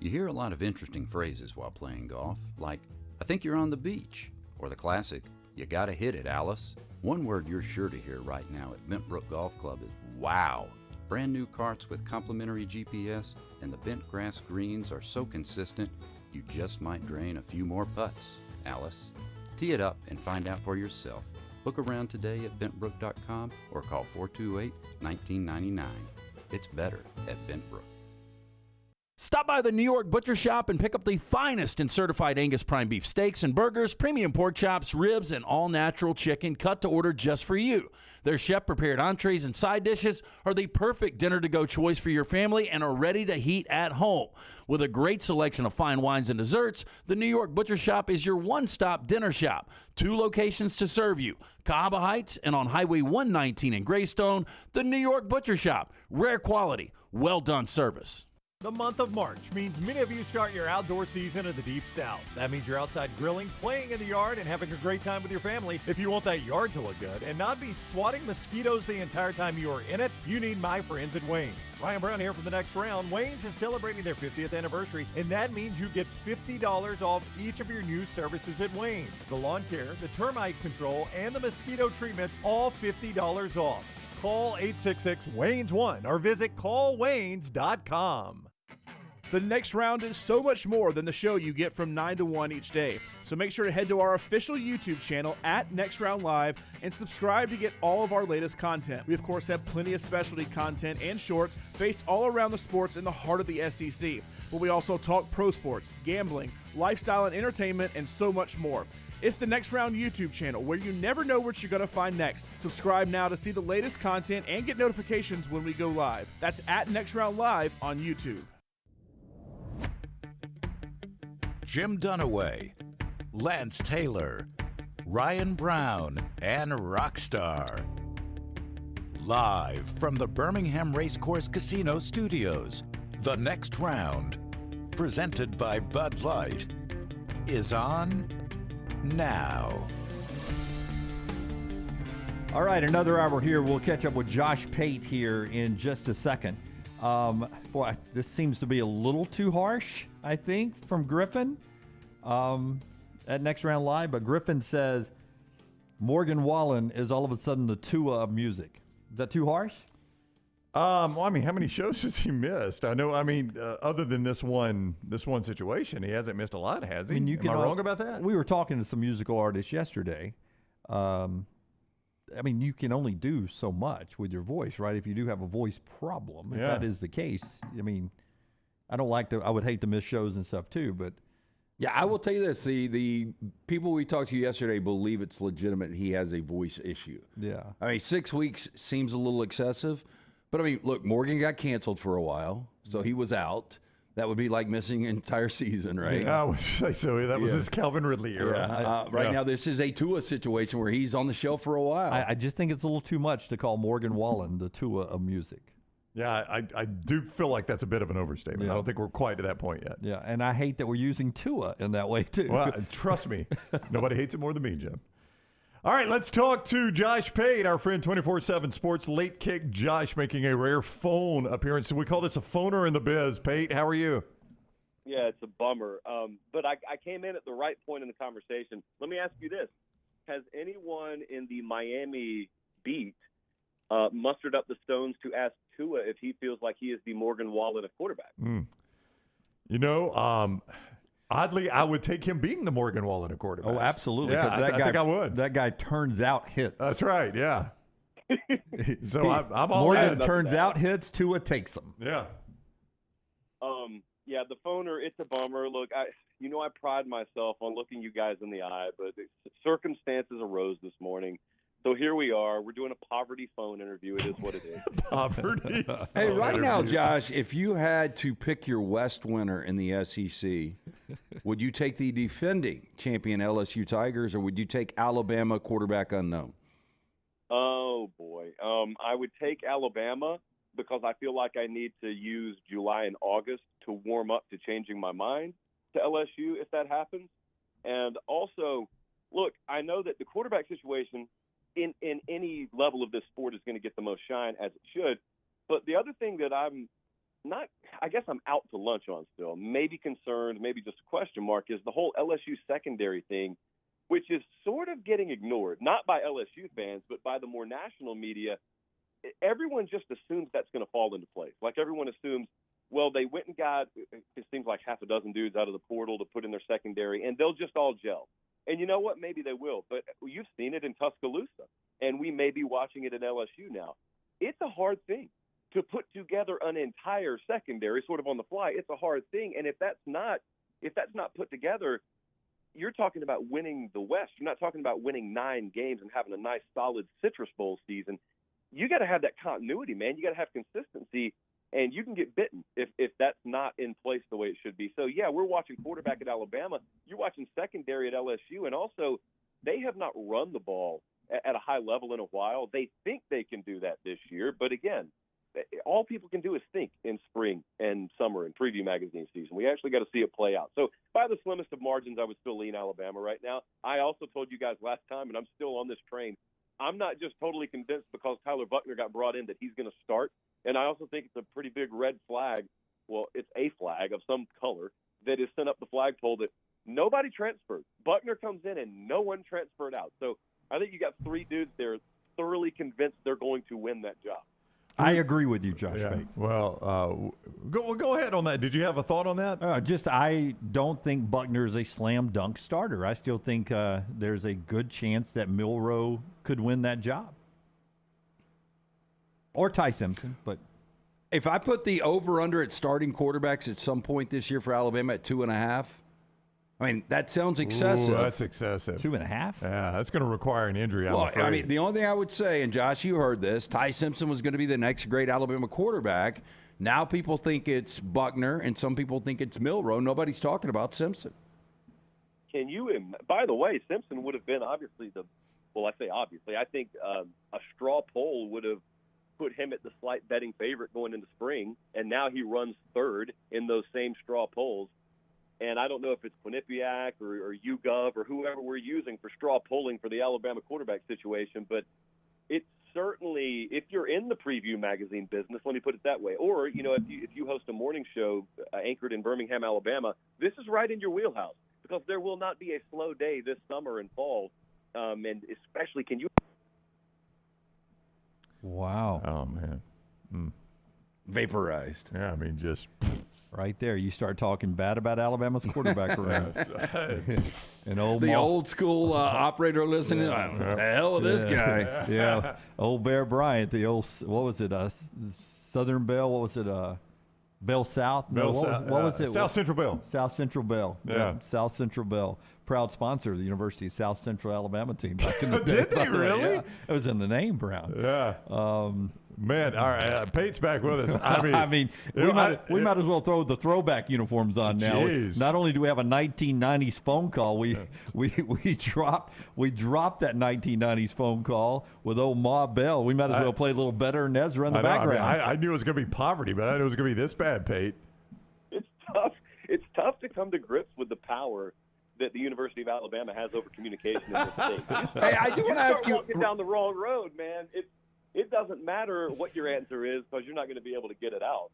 You hear a lot of interesting phrases while playing golf, like, I think you're on the beach, or the classic, you gotta hit it, Alice. One word you're sure to hear right now at Bentbrook Golf Club is wow. Brand new carts with complimentary GPS and the bent grass greens are so consistent, you just might drain a few more putts, Alice. Tee it up and find out for yourself. Book around today at bentbrook.com or call 428-1999. It's better at Bentbrook. Stop by the New York Butcher Shop and pick up the finest in certified Angus prime beef steaks and burgers, premium pork chops, ribs, and all-natural chicken cut to order just for you. Their chef-prepared entrees and side dishes are the perfect dinner-to-go choice for your family and are ready to heat at home. With a great selection of fine wines and desserts, the New York Butcher Shop is your one-stop dinner shop. 2 locations to serve you, Cahaba Heights and on Highway 119 in Greystone. The New York Butcher Shop, rare quality, well-done service. The month of March means many of you start your outdoor season in the Deep South. That means you're outside grilling, playing in the yard, and having a great time with your family. If you want that yard to look good and not be swatting mosquitoes the entire time you are in it, you need my friends at Wayne's. Ryan Brown here for the next round. Wayne's is celebrating their 50th anniversary, and that means you get $50 off each of your new services at Wayne's. The lawn care, the termite control, and the mosquito treatments, all $50 off. Call 866-WAYNES1 or visit callwaynes.com. The next round is so much more than the show you get from 9 to 1 each day. So make sure to head to our official YouTube channel at Next Round Live and subscribe to get all of our latest content. We, of course, have plenty of specialty content and shorts based all around the sports in the heart of the SEC. But we also talk pro sports, gambling, lifestyle and entertainment, and so much more. It's the Next Round YouTube channel where you never know what you're going to find next. Subscribe now to see the latest content and get notifications when we go live. That's at Next Round Live on YouTube. Jim Dunaway, Lance Taylor, Ryan Brown, and Rockstar. Live from the Birmingham Racecourse Casino Studios, the next round, presented by Bud Light, is on now. All right, another hour here. We'll catch up with Josh Pate here in just a second. Boy, this seems to be a little too harsh, I think, from Griffin at Next Round Live. But Griffin says Morgan Wallen is all of a sudden the Tua of music. Is that too harsh? Well, I mean, how many shows has he missed? I know. I mean, other than this one situation, he hasn't missed a lot, has he? I mean, Am I wrong about that? We were talking to some musical artists yesterday. I mean, you can only do so much with your voice, right? If you do have a voice problem, if that is the case, I mean, I would hate to miss shows and stuff too, but. Yeah, I will tell you this. The people we talked to yesterday believe it's legitimate he has a voice issue. Yeah. I mean, 6 weeks seems a little excessive, but I mean, look, Morgan got canceled for a while, so he was out. That would be like missing an entire season, right? Yeah, I would say so. That was his Calvin Ridley era. Yeah. Now, this is a Tua situation where he's on the shelf for a while. I just think it's a little too much to call Morgan Wallen the Tua of music. Yeah, I do feel like that's a bit of an overstatement. Yeah. I don't think we're quite to that point yet. Yeah, and I hate that we're using Tua in that way, too. Well, trust me, nobody hates it more than me, Jim. All right, let's talk to Josh Pate, our friend 24/7 Sports Late Kick. Josh making a rare phone appearance. We call this a phoner in the biz. Pate, how are you? Yeah, it's a bummer. But I came in at the right point in the conversation. Let me ask you this. Has anyone in the Miami beat mustered up the stones to ask Tua if he feels like he is the Morgan Wallen of quarterback? You know, oddly, I would take him being the Morgan Wallen of quarterback. Oh, absolutely. Yeah, That guy, I think I would. That guy turns out hits. That's right, yeah. So I'm all Morgan in. turns out hits, Tua takes them. Yeah. Yeah, the phoner, it's a bummer. Look, I pride myself on looking you guys in the eye, but circumstances arose this morning. So here we are. We're doing a poverty phone interview. It is what it is. Poverty. Hey, right now, Josh, if you had to pick your West winner in the SEC, would you take the defending champion LSU Tigers, or would you take Alabama quarterback unknown? Oh, boy. I would take Alabama because I feel like I need to use July and August to warm up to changing my mind to LSU if that happens. And also, look, I know that the quarterback situation in any level of this sport is going to get the most shine, as it should. But the other thing that I'm out to lunch on still, maybe concerned, maybe just a question mark, is the whole LSU secondary thing, which is sort of getting ignored, not by LSU fans, but by the more national media. Everyone just assumes that's going to fall into place. Like everyone assumes, well, they went and got, it seems like half a dozen dudes out of the portal to put in their secondary, and they'll just all gel. And you know what? Maybe they will. But you've seen it in Tuscaloosa, and we may be watching it in LSU now. It's a hard thing to put together an entire secondary sort of on the fly. It's a hard thing. And if that's not put together, you're talking about winning the West. You're not talking about winning 9 games and having a nice, solid Citrus Bowl season. You got to have that continuity, man. You got to have consistency, and you can get bitten if that's not in place the way it should be. So, yeah, we're watching quarterback at Alabama. You're watching secondary at LSU, and also they have not run the ball at a high level in a while. They think they can do that this year, but again, all people can do is think in spring and summer and preview magazine season. We actually got to see it play out. So by the slimmest of margins, I would still lean Alabama right now. I also told you guys last time, and I'm still on this train, I'm not just totally convinced because Tyler Buckner got brought in that he's going to start. And I also think it's a pretty big red flag. Well, it's a flag of some color that is sent up the flagpole that nobody transferred. Buckner comes in and no one transferred out. So I think you got 3 dudes there thoroughly convinced they're going to win that job. I agree with you, Josh. Yeah. Well, go ahead on that. Did you have a thought on that? I don't think Buckner is a slam dunk starter. I still think there's a good chance that Milroe could win that job. Or Ty Simpson, but if I put the over-under at starting quarterbacks at some point this year for Alabama at 2.5, I mean, that sounds excessive. Ooh, that's excessive. 2.5? Yeah, that's going to require an injury, I'm afraid. I mean, the only thing I would say, and Josh, you heard this, Ty Simpson was going to be the next great Alabama quarterback. Now people think it's Buckner, and some people think it's Milroe. Nobody's talking about Simpson. By the way, Simpson would have been obviously I think a straw poll would have put him at the slight betting favorite going into spring, and now he runs third in those same straw polls. And I don't know if it's Quinnipiac or YouGov or whoever we're using for straw polling for the Alabama quarterback situation, but it's certainly, if you're in the preview magazine business, let me put it that way, or, if you host a morning show anchored in Birmingham, Alabama, this is right in your wheelhouse because there will not be a slow day this summer and fall, and especially Wow. Oh, man. Vaporized. Yeah, I mean, just... Right there, you start talking bad about Alabama's quarterback around. Old school operator listening. The hell of this guy. Yeah, old Bear Bryant. The old Southern Bell. What was it? Bell South. Bell What was it? South Central Bell. South Central Bell. Yeah. South Central Bell. Proud sponsor of the University of South Central Alabama team back in the day. Did they really? Yeah. It was in the name, Brown. Yeah. Man, all right. Pate's back with us. I mean, we might as well throw the throwback uniforms on now. Geez. Not only do we have a 1990s phone call, we dropped that 1990s phone call with old Ma Bell. We might as well play a little Better than Ezra in the background. I knew it was going to be poverty, but I didn't know it was going to be this bad, Pate. It's tough to come to grips with the power that the University of Alabama has over communication in this state. Hey, I do want to ask you. Walking down the wrong road, man. It doesn't matter what your answer is because you're not going to be able to get it out.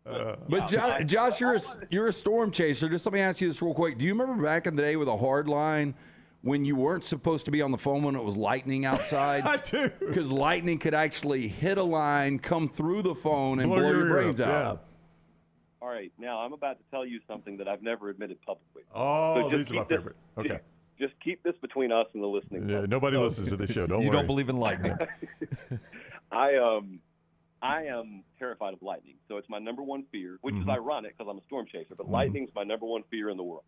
But Josh, you're a storm chaser. Just let me ask you this real quick. Do you remember back in the day with a hard line when you weren't supposed to be on the phone when it was lightning outside? I do. Because lightning could actually hit a line, come through the phone, and blow your brains out. Yeah. All right, now I'm about to tell you something that I've never admitted publicly. Oh, so these are my favorite. Okay. Just keep this between us and the listening. Yeah, public. nobody listens to this show. Don't You worry. don't believe in lightning. I am terrified of lightning, so it's my number one fear, which is ironic because I'm a storm chaser. But lightning's my number one fear in the world.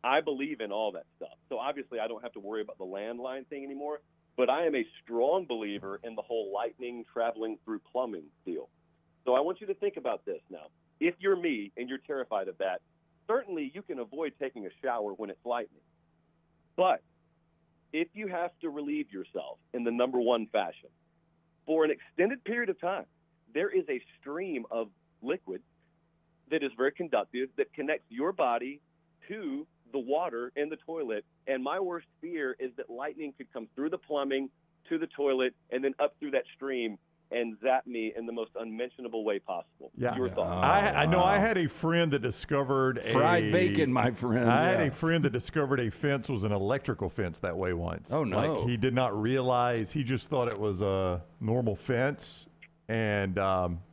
I believe in all that stuff, so obviously I don't have to worry about the landline thing anymore. But I am a strong believer in the whole lightning traveling through plumbing deal. So I want you to think about this now. If you're me and you're terrified of that, certainly you can avoid taking a shower when it's lightning. But if you have to relieve yourself in the number one fashion for an extended period of time, there is a stream of liquid that is very conductive that connects your body to the water in the toilet. And my worst fear is that lightning could come through the plumbing to the toilet and then up through that stream and zap me in the most unmentionable way possible. Yeah. Your thoughts? I know I had a friend that discovered fried bacon, my friend. I had a friend that discovered a fence was an electrical fence that way once. Oh, no. Like he did not realize, he just thought it was a normal fence and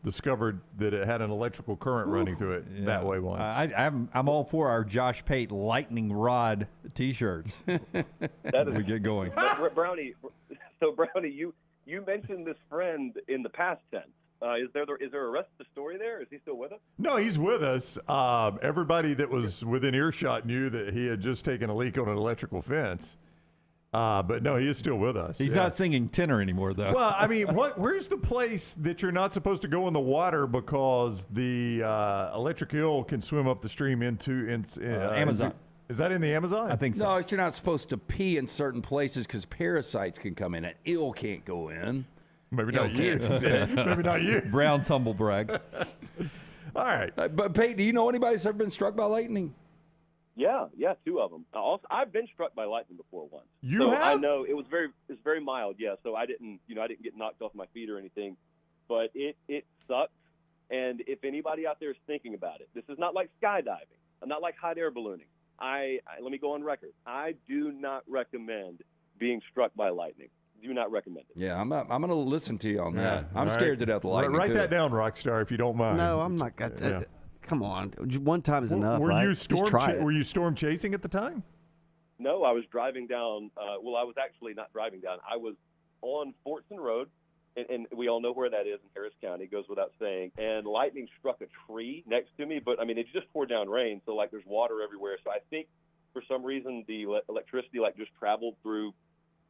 discovered that it had an electrical current running through it that way once. I'm all for our Josh Pate lightning rod T-shirts. That is, we get going. Brownie, you mentioned this friend in the past tense. Is there a rest of the story there? Is he still with us? No, he's with us. Everybody that was within earshot knew that he had just taken a leak on an electrical fence. But no, he is still with us. He's not singing tenor anymore, though. Well, I mean, where's the place that you're not supposed to go in the water because the electric eel can swim up the stream into Amazon? Is that in the Amazon? I think so. No, you're not supposed to pee in certain places because parasites can come in. An eel can't go in. Maybe not you. Maybe not you. Brown's humble brag. All right. But Pate, do you know anybody that's ever been struck by lightning? Yeah, two of them. Also, I've been struck by lightning before once. You have? I know it was very mild. Yeah, so I didn't get knocked off my feet or anything, but it sucks. And if anybody out there is thinking about it, this is not like skydiving. I'm not like hot air ballooning. Let me go on record. I do not recommend being struck by lightning. Do not recommend it. Yeah, I'm going to listen to you on that. I'm scared to death of lightning. Write that down, Rockstar, if you don't mind. No, I'm not. Come on, one time is enough. Were right? you Were you storm chasing at the time? No, I was driving down. I was actually not driving down. I was on Fortson Road, and we all know where that is in Harris County. Goes without saying. And lightning struck a tree next to me, but I mean it just poured down rain, so like there's water everywhere. So I think for some reason the electricity like just traveled through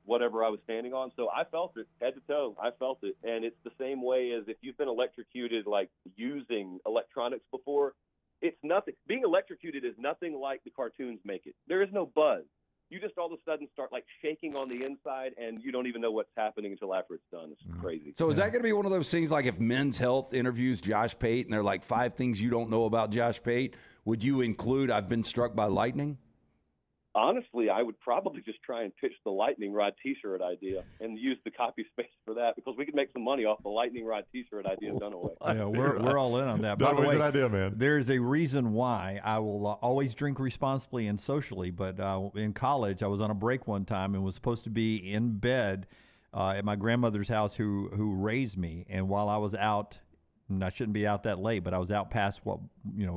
whatever I was standing on. So I felt it head to toe. I felt it. And it's the same way as if you've been electrocuted, like using electronics before. It's nothing. Being electrocuted is nothing like the cartoons make it. There is no buzz. You just all of a sudden start like shaking on the inside and you don't even know what's happening until after it's done. It's crazy. So is that going to be one of those things like if Men's Health interviews Josh Pate and they're like 5 things you don't know about Josh Pate, would you include I've been struck by lightning? Honestly, I would probably just try and pitch the lightning rod T-shirt idea and use the copy space for that because we could make some money off the lightning rod T-shirt idea done away. Yeah, we're all in on that. By That the was way, an idea, man. There's a reason why I will always drink responsibly and socially. But in college, I was on a break one time and was supposed to be in bed at my grandmother's house, who raised me. And while I was out, and I shouldn't be out that late, but I was out past what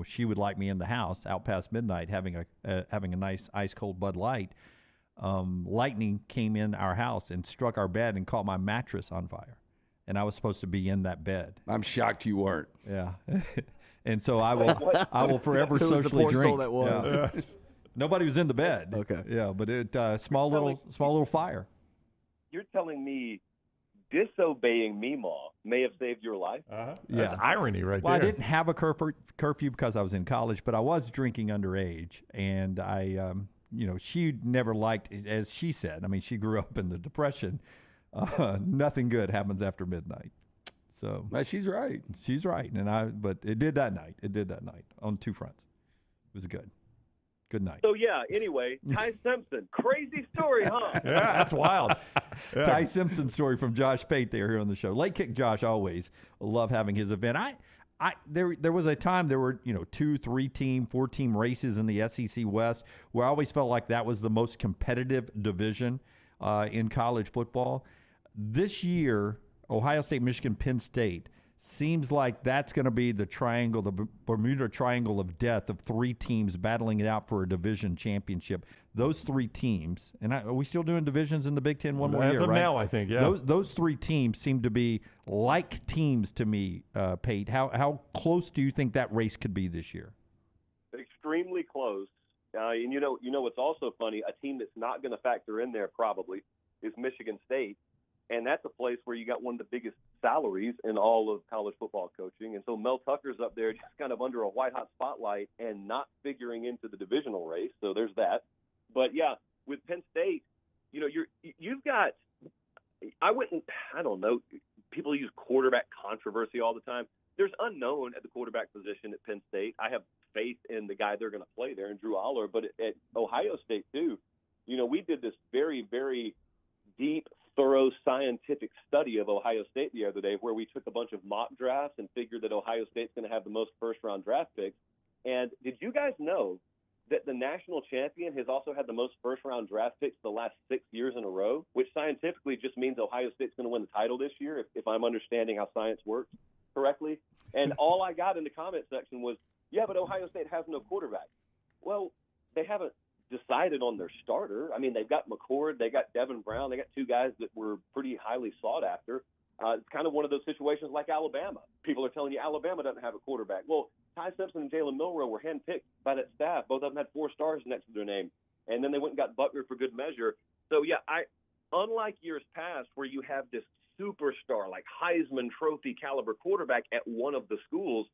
she would like me in the house, out past midnight, having a nice ice cold Bud Light. Lightning came in our house and struck our bed and caught my mattress on fire, and I was supposed to be in that bed. I'm shocked you weren't. Yeah, and so I will forever Who was the socially poor drink. soul that was? Yeah. Nobody was in the bed. Okay, yeah, but it small little fire. You're telling me disobeying Meemaw may have saved your life? That's irony right Well, there. I didn't have a curfew because I was in college, but I was drinking underage, and I, she never liked, as she said. I mean, she grew up in the Depression. Nothing good happens after midnight. So she's right. She's right, but it did that night. It did that night on 2 fronts. It was good. Good night. So, yeah, anyway, Ty Simpson. Crazy story, huh? Yeah, that's wild. Yeah. Ty Simpson story from Josh Pate there here on the show. Late kick Josh always love having his event. There was a time there were 2, 3 team, 4 team races in the SEC West where I always felt like that was the most competitive division in college football. This year, Ohio State, Michigan, Penn State seems like that's going to be the triangle, the Bermuda Triangle of death of 3 teams battling it out for a division championship. Those 3 teams, and are we still doing divisions in the Big Ten one more year, As of right? now, I think, yeah. Those 3 teams seem to be like teams to me, Pate. How close do you think that race could be this year? Extremely close. And you know what's also funny? A team that's not going to factor in there probably is Michigan State. And that's a place where you got one of the biggest salaries in all of college football coaching. And so Mel Tucker's up there just kind of under a white-hot spotlight and not figuring into the divisional race. So there's that. But, yeah, with Penn State, you've got – I don't know. People use quarterback controversy all the time. There's unknown at the quarterback position at Penn State. I have faith in the guy they're going to play there, in Drew Aller. But at Ohio State, too, we did this very, very deep, thorough scientific study of Ohio State the other day where we took a bunch of mock drafts and figured that Ohio State's going to have the most first-round draft picks. And did you guys know that the national champion has also had the most first-round draft picks the last 6 years in a row, which scientifically just means Ohio State's going to win the title this year, if I'm understanding how science works correctly? And all I got in the comment section was, yeah, but Ohio State has no quarterback. Well, they haven't decided on their starter. I mean, they've got McCord, they got Devin Brown, they got 2 guys that were pretty highly sought after. It's kind of one of those situations like Alabama. People are telling you Alabama doesn't have a quarterback. Well, Ty Simpson and Jalen Milroe were handpicked by that staff. Both of them had 4 stars next to their name. And then they went and got Buckner for good measure. So, yeah, unlike years past where you have this superstar, like Heisman Trophy caliber quarterback at one of the schools,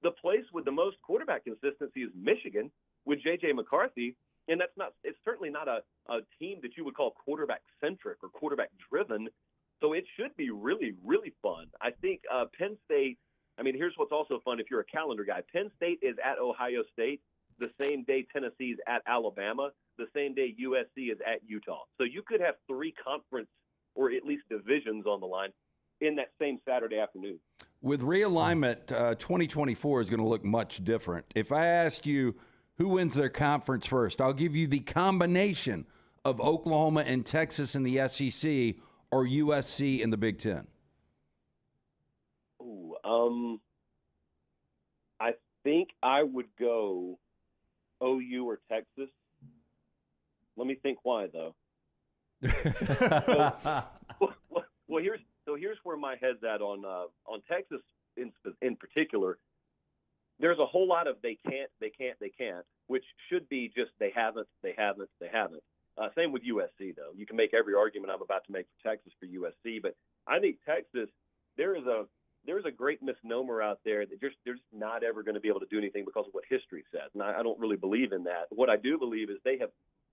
the place with the most quarterback consistency is Michigan with J.J. McCarthy. And it's certainly not a team that you would call quarterback-centric or quarterback-driven. So it should be really, really fun. I think Penn State, here's what's also fun if you're a calendar guy. Penn State is at Ohio State the same day Tennessee's at Alabama, the same day USC is at Utah. So you could have 3 conference or at least divisions on the line in that same Saturday afternoon. With realignment, 2024 is going to look much different. If I ask you who wins their conference first, I'll give you the combination of Oklahoma and Texas in the SEC or USC in the Big Ten. I think I would go OU or Texas. Let me think why, though. Here's where my head's at on Texas in particular. There's a whole lot of they can't, which should be just they haven't. Same with USC, though. You can make every argument I'm about to make for Texas for USC, but I think Texas, there is a great misnomer out there that they're just not ever going to be able to do anything because of what history says, and I don't really believe in that. What I do believe is they have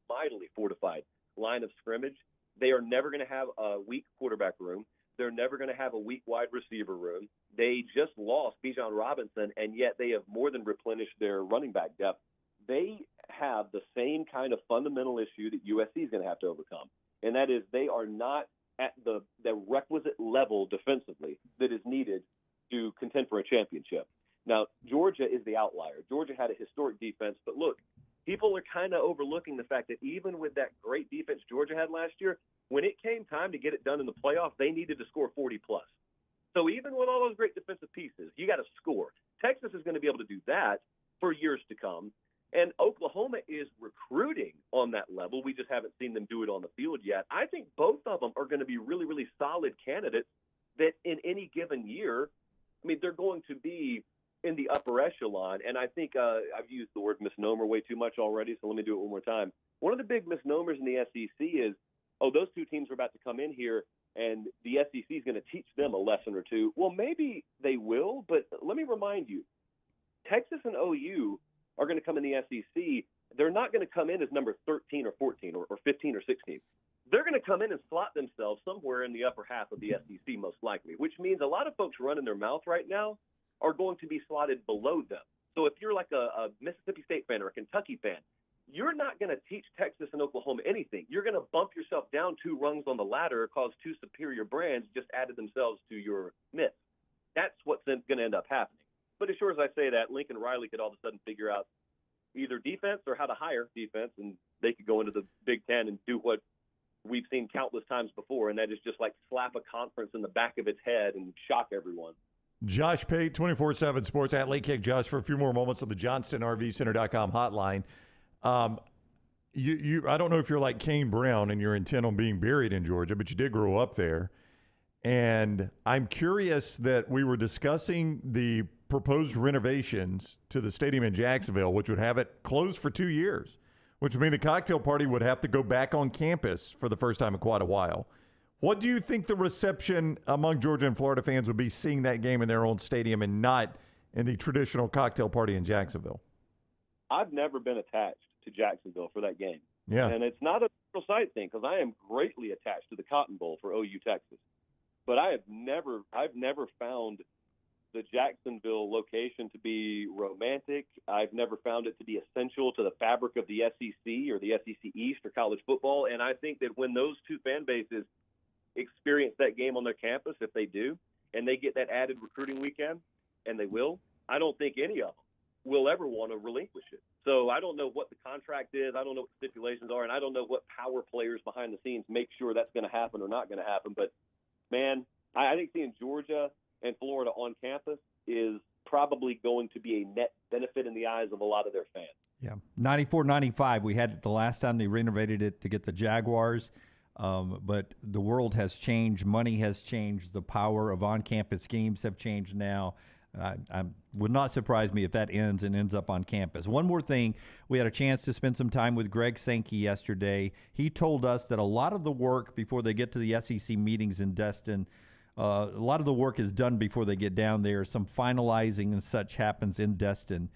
mightily fortified line of scrimmage. They are never going to have a weak quarterback room. They're never going to have a weak wide receiver room. They just lost Bijan Robinson, and yet they have more than replenished their running back depth. They have the same kind of fundamental issue that USC is going to have to overcome, and that is they are not at the requisite level defensively that is needed to contend for a championship. Now, Georgia is the outlier. Georgia had a historic defense, but look, people are kind of overlooking the fact that even with that great defense Georgia had last year, when it came time to get it done in the playoffs, they needed to score 40-plus. So even with all those great defensive pieces, you got to score. Texas is going to be able to do that for years to come. And Oklahoma is recruiting on that level. We just haven't seen them do it on the field yet. I think both of them are going to be really, really solid candidates that in any given year, they're going to be in the upper echelon. And I think I've used the word misnomer way too much already, so let me do it one more time. One of the big misnomers in the SEC is, those 2 teams are about to come in here and the SEC is going to teach them a lesson or 2. Well, maybe they will, but let me remind you, Texas and OU are going to come in the SEC. They're not going to come in as number 13 or 14 or 15 or 16. They're going to come in and slot themselves somewhere in the upper half of the SEC most likely, which means a lot of folks running their mouth right now are going to be slotted below them. So if you're like a Mississippi State fan or a Kentucky fan, you're not going to teach Texas and Oklahoma anything. You're going to bump yourself down 2 rungs on the ladder because 2 superior brands just added themselves to your mix. That's what's going to end up happening. But as sure as I say that, Lincoln Riley could all of a sudden figure out either defense or how to hire defense, and they could go into the Big Ten and do what we've seen countless times before, and that is just like slap a conference in the back of its head and shock everyone. Josh Pate, 24/7 Sports at Late Kick Josh for a few more moments on the JohnstonRVCenter.com hotline. I don't know if you're like Kane Brown and you're intent on being buried in Georgia, but you did grow up there. And I'm curious that we were discussing the proposed renovations to the stadium in Jacksonville, which would have it closed for 2 years, which would mean the cocktail party would have to go back on campus for the first time in quite a while. What do you think the reception among Georgia and Florida fans would be seeing that game in their own stadium and not in the traditional cocktail party in Jacksonville? I've never been attached to Jacksonville for that game. Yeah. And it's not a neutral site thing because I am greatly attached to the Cotton Bowl for OU Texas. But I've never found the Jacksonville location to be romantic. I've never found it to be essential to the fabric of the SEC or the SEC East or college football. And I think that when those two fan bases experience that game on their campus, if they do, and they get that added recruiting weekend, and they will, I don't think any of them will ever want to relinquish it. So I don't know what the contract is. I don't know what the stipulations are, and I don't know what power players behind the scenes make sure that's going to happen or not going to happen. But, man, I think seeing Georgia and Florida on campus is probably going to be a net benefit in the eyes of a lot of their fans. Yeah, 94-95, we had it the last time they renovated it to get the Jaguars. But the world has changed. Money has changed. The power of on-campus games have changed now. I would not surprise me if that ends up on campus. One more thing, we had a chance to spend some time with Greg Sankey yesterday. He told us that a lot of the work before they get to the SEC meetings in Destin, a lot of the work is done before they get down there. Some finalizing and such happens in Destin.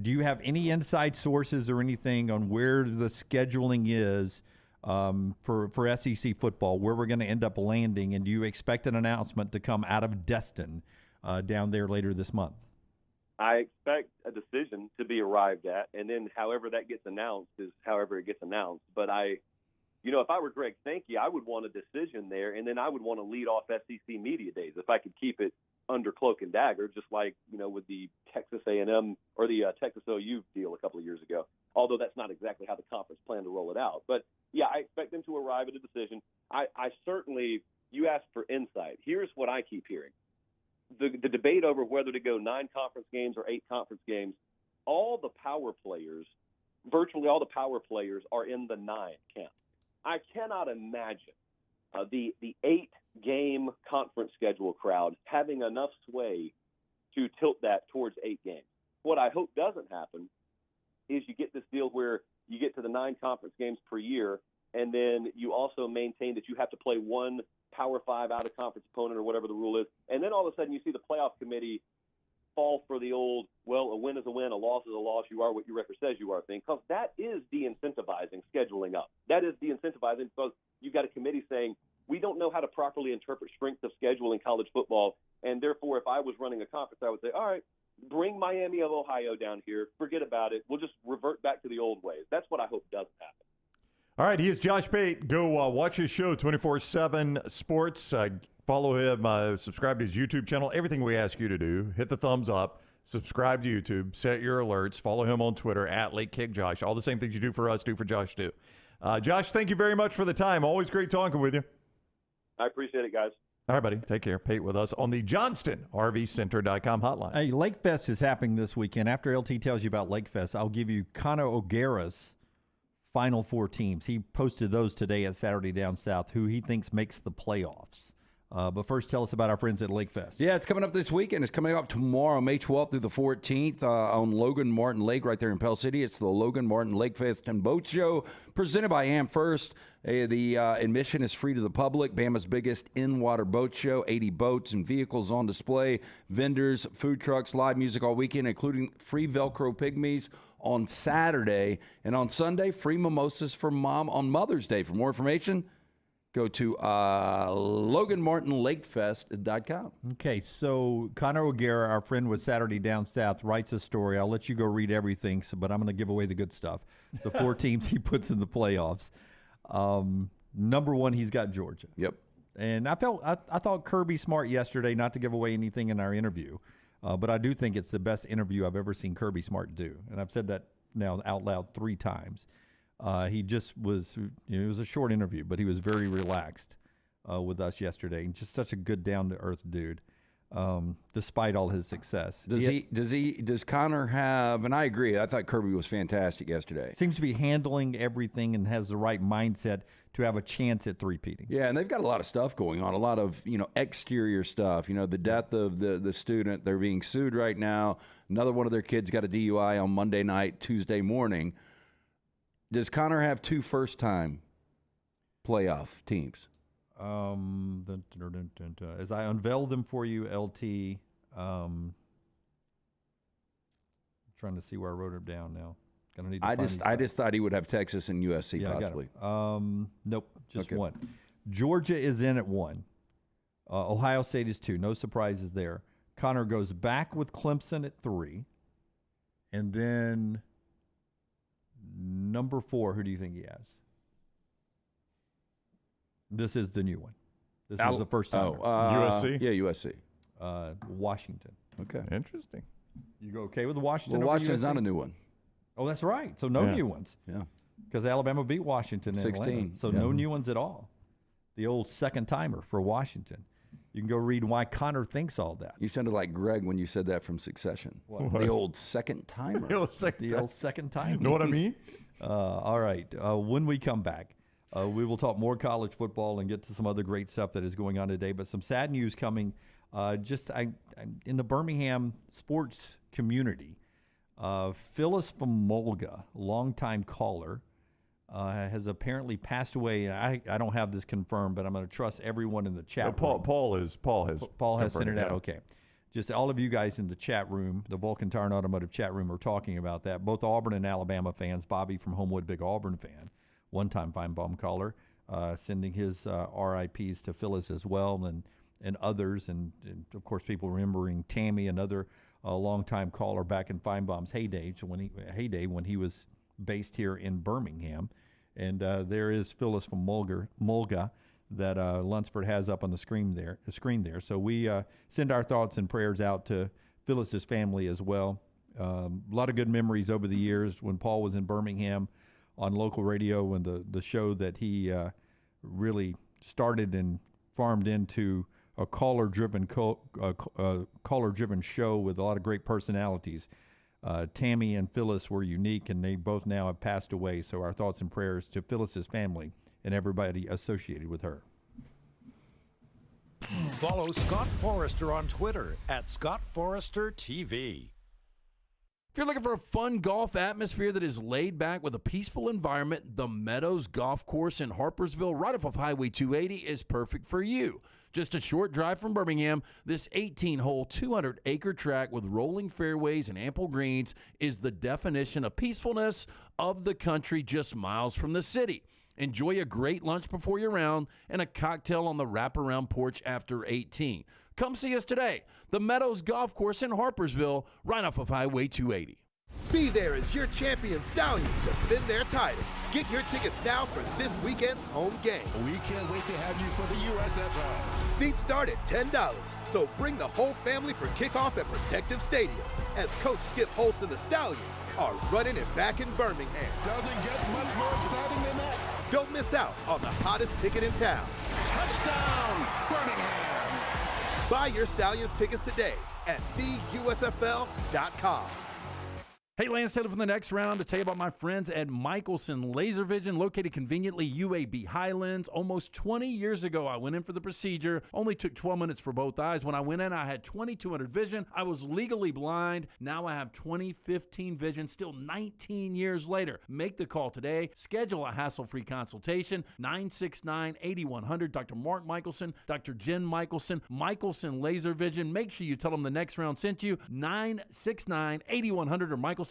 Do you have any inside sources or anything on where the scheduling is for SEC football, where we're going to end up landing, and do you expect an announcement to come out of Destin down there later this month? I expect a decision to be arrived at, and then however that gets announced is however it gets announced. But if I were Greg Sankey, I would want a decision there, and then I would want to lead off SEC media days if I could keep it under cloak and dagger, just like with the Texas A&M or the Texas OU deal a couple of years ago. Although that's not exactly how the conference planned to roll it out, but yeah, I expect them to arrive at a decision. I certainly, you asked for insight. Here's what I keep hearing. The debate over whether to go 9 conference games or 8 conference games, virtually all the power players are in the 9 camp. I cannot imagine the 8-game conference schedule crowd having enough sway to tilt that towards 8 games. What I hope doesn't happen is you get this deal where you get to the 9 conference games per year, and then you also maintain that you have to play one Power 5 out-of-conference opponent or whatever the rule is, and then all of a sudden you see the playoff committee fall for the old, well, a win is a win, a loss is a loss, you are what your record says you are thing, because that is de-incentivizing scheduling up. That is de-incentivizing because you've got a committee saying, we don't know how to properly interpret strength of schedule in college football, and therefore if I was running a conference, I would say, all right, bring Miami of Ohio down here. Forget about it. We'll just revert back to the old ways. That's what I hope doesn't happen. All right, he is Josh Pate. Go watch his show, 24/7 Sports. Follow him, subscribe to his YouTube channel. Everything we ask you to do, hit the thumbs up, subscribe to YouTube, set your alerts, follow him on Twitter, at Late Kick Josh. All the same things you do for us, do for Josh too. Josh, thank you very much for the time. Always great talking with you. I appreciate it, guys. All right, buddy. Take care. Pate with us on the JohnstonRVCenter.com hotline. Hey, Lake Fest is happening this weekend. After LT tells you about Lake Fest, I'll give you Connor O'Gara's Final 4 teams. He posted those today at Saturday Down South, who he thinks makes the playoffs. But first, tell us about our friends at Lake Fest. Yeah, it's coming up this weekend. It's coming up tomorrow, May 12th through the 14th on Logan Martin Lake right there in Pell City. It's the Logan Martin Lake Fest and Boat Show presented by Am First. The admission is free to the public. Bama's biggest in-water boat show, 80 boats and vehicles on display, vendors, food trucks, live music all weekend, including free Velcro Pygmies on Saturday. And on Sunday, free mimosas for Mom on Mother's Day. For more information, go to LoganMartinLakeFest.com. Okay, so Connor O'Gara, our friend with Saturday Down South, writes a story. I'll let you go read everything, but I'm going to give away the good stuff. The 4 teams he puts in the playoffs. Number 1, he's got Georgia. Yep. And I thought Kirby Smart yesterday, not to give away anything in our interview, but I do think it's the best interview I've ever seen Kirby Smart do. And I've said that now out loud 3 times. He just was, it was a short interview, but he was very relaxed with us yesterday. And just such a good, down-to-earth dude, despite all his success. Does Connor have, and I agree, I thought Kirby was fantastic yesterday. Seems to be handling everything and has the right mindset to have a chance at three-peating. Yeah, and they've got a lot of stuff going on, a lot of, exterior stuff. The death of the student, they're being sued right now. Another one of their kids got a DUI on Monday night, Tuesday morning. Does Connor have 2 first-time playoff teams? As I unveil them for you, LT, trying to see where I wrote it down now. Gonna need to I just thought he would have Texas and USC possibly. Nope, just 1. Georgia is in at 1. Ohio State is 2. No surprises there. Connor goes back with Clemson at 3, and then number 4. Who do you think he has? This is the new one. This is the first time. USC? Yeah, USC. Washington. Okay. Interesting. You go okay with Washington? Well, over Washington's USC? not a new one. Oh, that's right. So no new ones. Yeah. Because Alabama beat Washington in 16. Atlanta. So no new ones at all. The old second-timer for Washington. You can go read why Connor thinks all that. You sounded like Greg when you said that from Succession. What? The old second-timer. The old second-timer. Know what I mean? All right. When we come back, we will talk more college football and get to some other great stuff that is going on today. But some sad news coming in the Birmingham sports community. Phyllis from Mulga, longtime caller, has apparently passed away. I don't have this confirmed, but I'm going to trust everyone in the chat room. Paul has sent it out. Okay. Just all of you guys in the chat room, the Vulcan Tire and Automotive chat room, are talking about that. Both Auburn and Alabama fans. Bobby from Homewood, big Auburn fan, one-time Feinbaum caller, sending his RIPs to Phyllis as well, and others, and of course people remembering Tammy, another longtime caller back in Feinbaum's heyday, when he was based here in Birmingham. And there is Phyllis from Mulga that Lunsford has up on the screen there. So we send our thoughts and prayers out to Phyllis's family as well. A lot of good memories over the years when Paul was in Birmingham on local radio, when the show that he really started and farmed into a caller-driven show with a lot of great personalities. Tammy and Phyllis were unique, and they both now have passed away. So our thoughts and prayers to Phyllis's family and everybody associated with her. Follow Scott Forrester on Twitter @ScottForresterTV. If you're looking for a fun golf atmosphere that is laid back with a peaceful environment, the Meadows Golf Course in Harpersville, right off of Highway 280, is perfect for you. Just a short drive from Birmingham, this 18-hole, 200-acre track with rolling fairways and ample greens is the definition of peacefulness of the country just miles from the city. Enjoy a great lunch before your round and a cocktail on the wraparound porch after 18. Come see us today. The Meadows Golf Course in Harpersville, right off of Highway 280. Be there as your champion Stallions defend their title. Get your tickets now for this weekend's home game. We can't wait to have you for the USFL. Seats start at $10, so bring the whole family for kickoff at Protective Stadium as Coach Skip Holtz and the Stallions are running it back in Birmingham. Doesn't get much more exciting than that. Don't miss out on the hottest ticket in town. Touchdown, Birmingham. Buy your Stallions tickets today at theusfl.com. Hey, Lance Taylor from the next round to tell you about my friends at Michelson Laser Vision, located conveniently UAB Highlands. Almost 20 years ago, I went in for the procedure. Only took 12 minutes for both eyes. When I went in, I had 20/200 vision. I was legally blind. Now I have 20/15 vision, still 19 years later. Make the call today. Schedule a hassle-free consultation. 969-8100. Dr. Mark Michelson, Dr. Jen Michelson, Michelson Laser Vision. Make sure you tell them the next round sent you. 969-8100 or MichelsonLaserVision.com.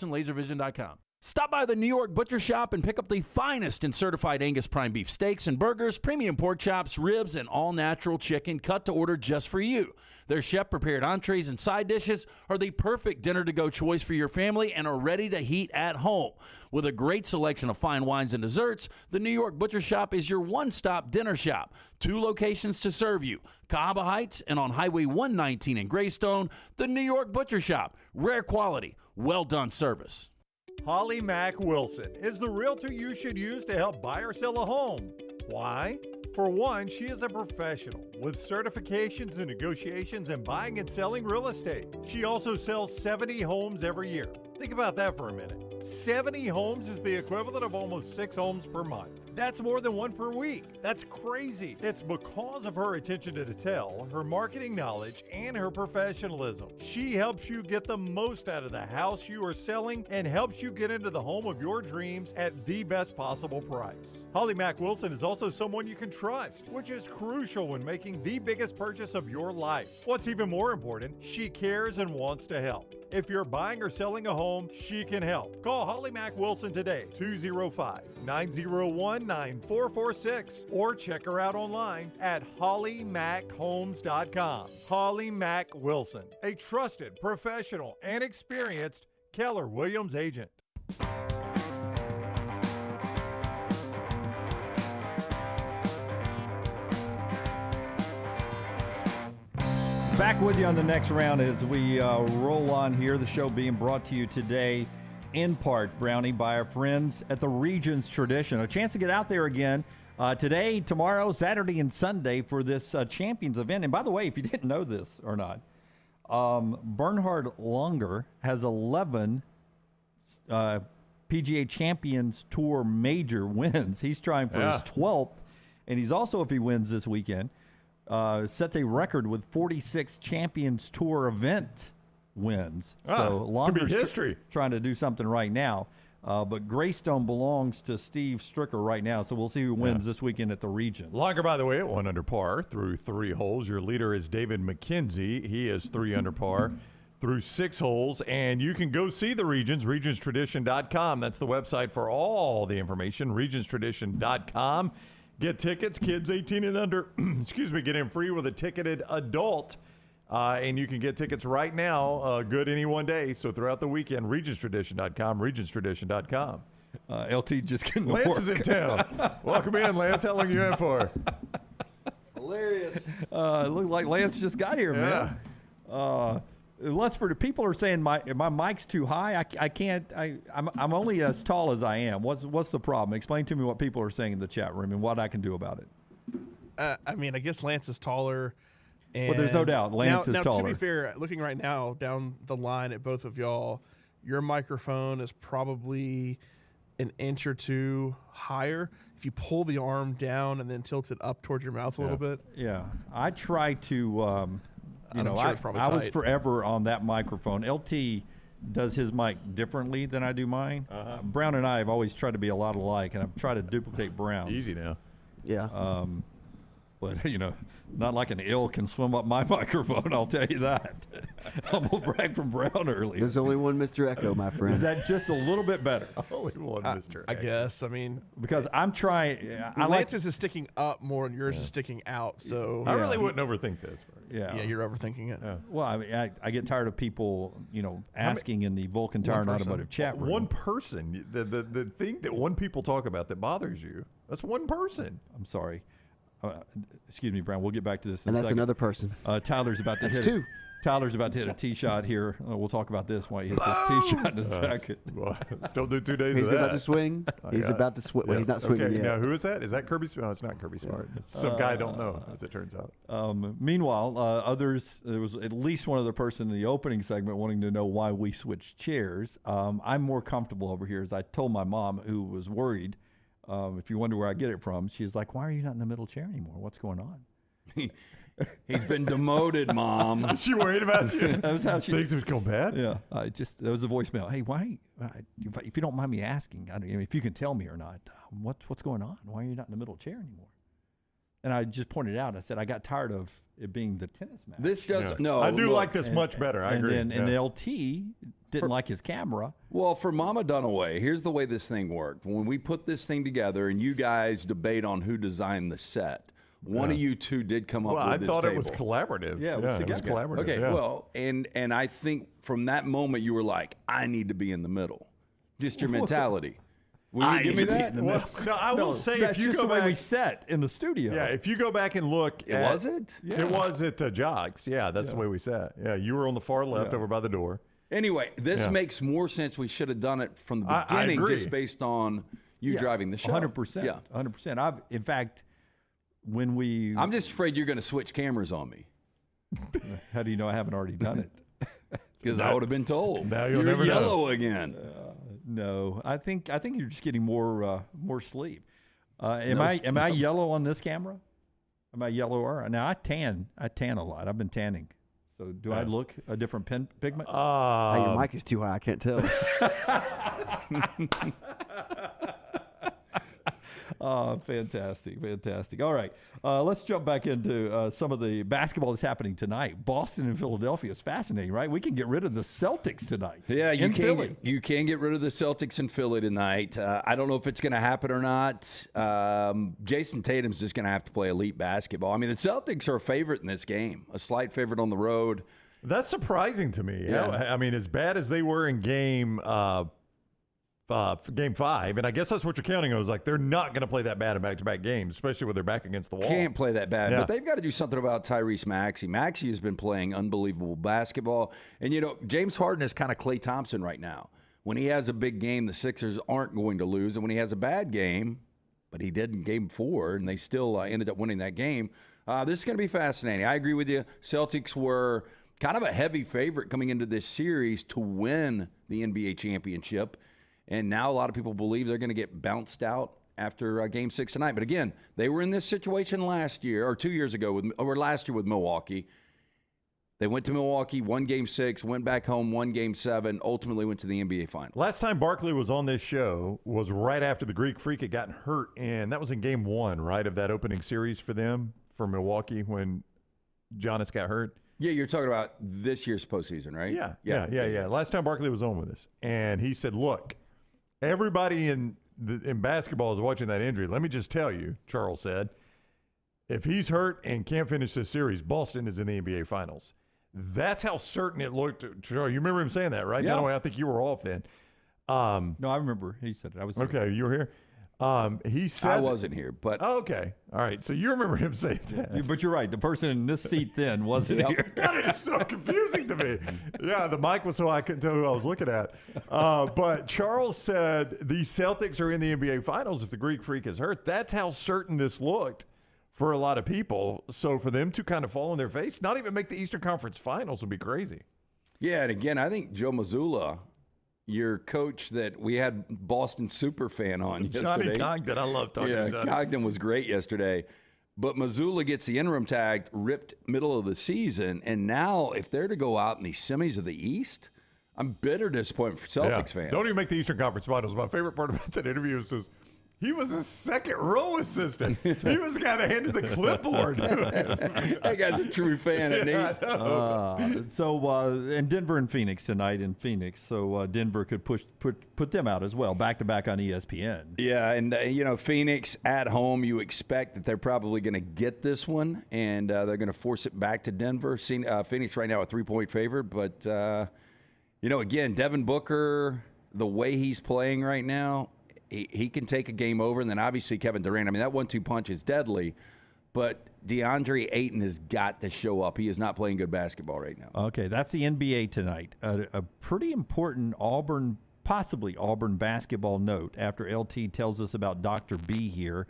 Stop by the New York Butcher Shop and pick up the finest in certified Angus prime beef steaks and burgers, premium pork chops, ribs, and all-natural chicken cut to order just for you. Their chef-prepared entrees and side dishes are the perfect dinner-to-go choice for your family and are ready to heat at home. With a great selection of fine wines and desserts, the New York Butcher Shop is your one-stop dinner shop. 2 locations to serve you, Cahaba Heights and on Highway 119 in Greystone. The New York Butcher Shop, rare quality, well-done service. Holly Mack Wilson is the realtor you should use to help buy or sell a home. Why? For one, she is a professional with certifications in negotiations and buying and selling real estate. She also sells 70 homes every year. Think about that for a minute. 70 homes is the equivalent of almost 6 homes per month. That's more than 1 per week. That's crazy. It's because of her attention to detail, her marketing knowledge, and her professionalism. She helps you get the most out of the house you are selling and helps you get into the home of your dreams at the best possible price. Holly Mack Wilson is also someone you can trust, which is crucial when making the biggest purchase of your life. What's even more important, she cares and wants to help. If you're buying or selling a home, she can help. Call Holly Mack Wilson today, 205-901-9446, or check her out online at hollymackhomes.com. Holly Mack Wilson, a trusted, professional, and experienced Keller Williams agent. Back with you on the next round as we roll on here. The show being brought to you today in part, Brownie, by our friends at the Regions Tradition. A chance to get out there again today, tomorrow, Saturday, and Sunday for this Champions event. And by the way, if you didn't know this or not, Bernhard Langer has 11 PGA Champions Tour major wins. He's trying for his 12th. And he's also, if he wins this weekend, sets a record with 46 Champions Tour event wins. So Longer's history. Trying to do something right now. But Greystone belongs to Steve Stricker right now, so we'll see who wins this weekend at the Regions. Longer, by the way, at 1 under par through 3 holes. Your leader is David McKenzie. He is 3 under par through 6 holes. And you can go see the Regions, regionstradition.com. That's the website for all the information, regionstradition.com. Get tickets, kids 18 and under, get in free with a ticketed adult. And you can get tickets right now, good any one day. So throughout the weekend, regionstradition.com, regionstradition.com. LT just getting Lance work. is in town. Welcome in, Lance. How long you in for? Hilarious. It looks like Lance just got here, man. Lunsford, people are saying my mic's too high. I can't. I'm only as tall as I am. What's the problem? Explain to me what people are saying in the chat room and what I can do about it. I mean, I guess Lance is taller. And Well, there's no doubt Lance is taller. To be fair, looking right now down the line at both of y'all, your microphone is probably an inch or 2 higher. If you pull the arm down and then tilt it up towards your mouth a little bit. Yeah, I try to. I was tight. forever on that microphone. LT does his mic differently than I do mine. Brown and I have always tried to be a lot alike, and I've tried to duplicate Brown's. Easy now. Yeah. But, not like an eel can swim up my microphone, I'll tell you that. I'm going to brag from Brown earlier. There's only one Mr. Echo, my friend. Is that just a little bit better? Only one Mr. I guess. I mean, because I'm trying. Lance's is sticking up more and yours is sticking out. So I really wouldn't overthink this. Yeah, you're overthinking it. Well, I mean, I get tired of people, asking in the Vulcan Tire and Automotive chat room. One person. The thing that one people talk about that bothers you, that's one person. I'm sorry. Excuse me, Brown. We'll get back to this in And a that's second. another person. Tyler's about to That's hit 2. Tyler's about to hit a tee shot here. We'll talk about this while he hits this tee shot in a second. Well, still do 2 days He's of that. about to swing. He's about to swing. Well, he's not swinging yet. Now, who is that? Is that Kirby Smart? No, it's not Kirby Smart. It's some guy I don't know, as it turns out. Meanwhile, there was at least one other person in the opening segment wanting to know why we switched chairs. I'm more comfortable over here, as I told my mom, who was worried. If you wonder where I get it from, she's like, "Why are you not in the middle chair anymore? What's going on?" He's been demoted, Mom. Is she worried about you? That was how she Things have gone bad? Yeah. There was a voicemail. Hey, why? If you don't mind me asking, if you can tell me or not, what's going on? Why are you not in the middle chair anymore? And I just pointed out, I said, I got tired of it being the tennis match. This does no. I do look, like this much better. I agree. And LT didn't like his camera. Well, for Mama Dunaway, here's the way this thing worked. When we put this thing together and you guys debate on who designed the set, one of you two did come up with this I thought table. it was collaborative. Yeah, it was collaborative. Okay, yeah. well, and I think from that moment you were like, I need to be in the middle. Just your mentality. Will you give me that? No, I will say that's if you just go the way back, we sat in the studio. yeah, if you go back and look, Was it? It was at Jogs. Yeah, that's the way we sat. Yeah, you were on the far left over by the door. Anyway, this Yeah. makes more sense. We should have done it from the I beginning, agree. just based on you driving the show. 100%. Yeah. 100%. In fact, when we... I'm just afraid you're going to switch cameras on me. How do you know I haven't already done it? Because I would have been told. Now you'll you're never know. yellow again. No, I think you're just getting more sleep. Am I yellow on this camera? Am I yellower? Now I tan a lot. I've been tanning. So do I look a different pigment? Hey, your mic is too high. I can't tell. Fantastic. All right, let's jump back into some of the basketball that's happening tonight. Boston and Philadelphia is fascinating, right? We can get rid of the Celtics tonight. Yeah, you in Philly. can get rid of the Celtics in Philly tonight. I don't know if it's going to happen or not. Jason Tatum's just going to have to play elite basketball. I mean, the Celtics are a favorite in this game, a slight favorite on the road. That's surprising to me. Yeah. I mean, as bad as they were in game 5, and I guess that's what you're counting on, is like they're not going to play that bad in back-to-back games, especially when they're back against the wall. Can't play that bad, Yeah. but they've got to do something about Tyrese Maxey. Maxey has been playing unbelievable basketball, and James Harden is kind of Klay Thompson right now. When he has a big game, the Sixers aren't going to lose, and when he has a bad game, but he did in Game 4, and they still ended up winning that game. This is going to be fascinating. I agree with you. Celtics were kind of a heavy favorite coming into this series to win the NBA championship. And now a lot of people believe they're going to get bounced out after Game 6 tonight. But again, they were in this situation last year or 2 years ago last year with Milwaukee. They went to Milwaukee, won Game 6, went back home, won Game 7, ultimately went to the NBA Finals. Last time Barkley was on this show was right after the Greek Freak had gotten hurt, and that was in Game 1, right, of that opening series for them, for Milwaukee, when Giannis got hurt. Yeah, you're talking about this year's postseason, right? Yeah. Last time Barkley was on with us, and he said, look, everybody in basketball is watching that injury. Let me just tell you, Charles said, if he's hurt and can't finish this series, Boston is in the NBA Finals. That's how certain it looked. Charles, you remember him saying that, right? Yeah. Dunaway, I think you were off then. No, I remember he said it. I was Okay, you were here. He said I wasn't here, but okay, all right. So you remember him saying that? But you're right. The person in this seat then wasn't here. That is so confusing to me. Yeah, the mic was so I couldn't tell who I was looking at. But Charles said the Celtics are in the NBA Finals if the Greek Freak is hurt. That's how certain this looked for a lot of people. So for them to kind of fall on their face, not even make the Eastern Conference Finals would be crazy. yeah, and again, I think Joe Mazzulla, your coach that we had Boston Superfan on yesterday. Johnny Cogden, I love talking to Johnny. Cogden was great yesterday. But Mazzulla gets the interim tag ripped middle of the season, and now if they're to go out in the semis of the East, I'm bitter disappointed for Celtics fans. Don't even make the Eastern Conference Finals. My favorite part about that interview is he was a second row assistant. He was the guy that handed the clipboard. That guy's a true fan, isn't he? And Denver and Phoenix tonight in Phoenix. So Denver could put them out as well, back-to-back on ESPN. Yeah, and, Phoenix at home, you expect that they're probably going to get this one, and they're going to force it back to Denver. Phoenix right now a 3-point favorite, but, again, Devin Booker, the way he's playing right now, he can take a game over, and then obviously Kevin Durant. I mean, that 1-2 punch is deadly, but DeAndre Ayton has got to show up. He is not playing good basketball right now. Okay, that's the NBA tonight. A pretty important possibly Auburn basketball note after LT tells us about Dr. B here.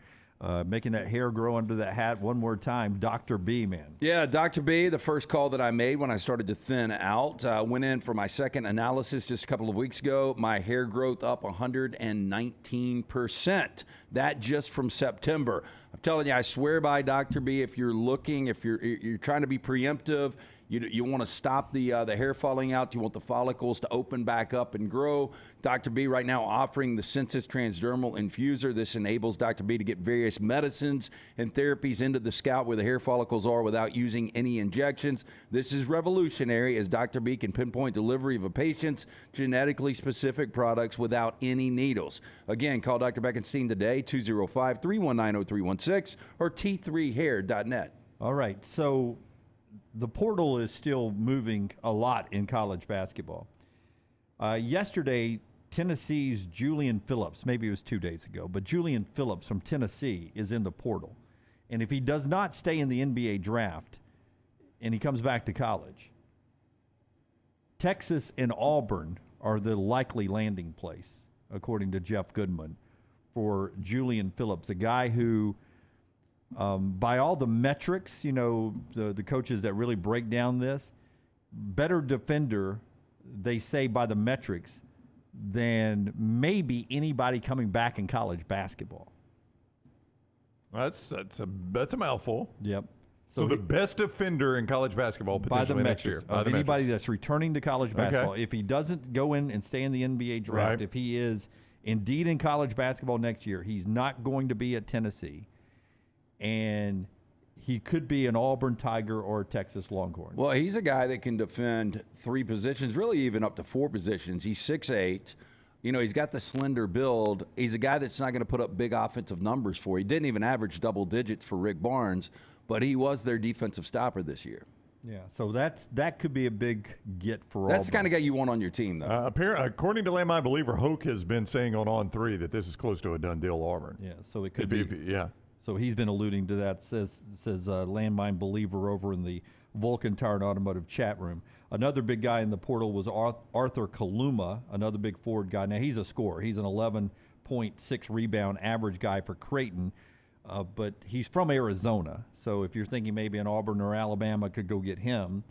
Making that hair grow under that hat one more time. Dr. B, man. Yeah, Dr. B, the first call that I made when I started to thin out. Went in for my second analysis just a couple of weeks ago. My hair growth up 119%. That just from September. I'm telling you, I swear by Dr. B, if you're looking, if you're trying to be preemptive, You want to stop the hair falling out. You want the follicles to open back up and grow. Dr. B right now offering the Sensus Transdermal Infuser. This enables Dr. B to get various medicines and therapies into the scalp where the hair follicles are without using any injections. This is revolutionary as Dr. B can pinpoint delivery of a patient's genetically specific products without any needles. Again, call Dr. Beckenstein today, 205-319-0316 or t3hair.net. All right, so the portal is still moving a lot in college basketball. Yesterday, Tennessee's Julian Phillips, maybe it was 2 days ago, but Julian Phillips from Tennessee is in the portal. And if he does not stay in the NBA draft and he comes back to college, Texas and Auburn are the likely landing place, according to Jeff Goodman, for Julian Phillips, a guy who, by all the metrics, the coaches that really break down this, better defender, they say by the metrics, than maybe anybody coming back in college basketball. That's a mouthful. Yep. So the best defender in college basketball potentially next year. By the anybody that's returning to college basketball. Okay. If he doesn't go in and stay in the NBA draft, right. If he is indeed in college basketball next year, he's not going to be at Tennessee. And he could be an Auburn Tiger or a Texas Longhorn. Well, he's a guy that can defend 3 positions, really even up to 4 positions. He's 6'8". He's got the slender build. He's a guy that's not going to put up big offensive numbers for. He didn't even average double digits for Rick Barnes, but he was their defensive stopper this year. Yeah, so that could be a big get for Auburn. That's the kind of guy you want on your team, though. According to Lamb I Believer, Hoke has been saying on 3 that this is close to a done deal, Auburn. Yeah, so it could be. Yeah. So he's been alluding to that, says Landmine Believer over in the Vulcan Tire and Automotive chat room. Another big guy in the portal was Arthur Kaluma, another big forward guy. Now, he's a scorer. He's an 11.6 rebound average guy for Creighton, but he's from Arizona. So if you're thinking maybe an Auburn or Alabama could go get him,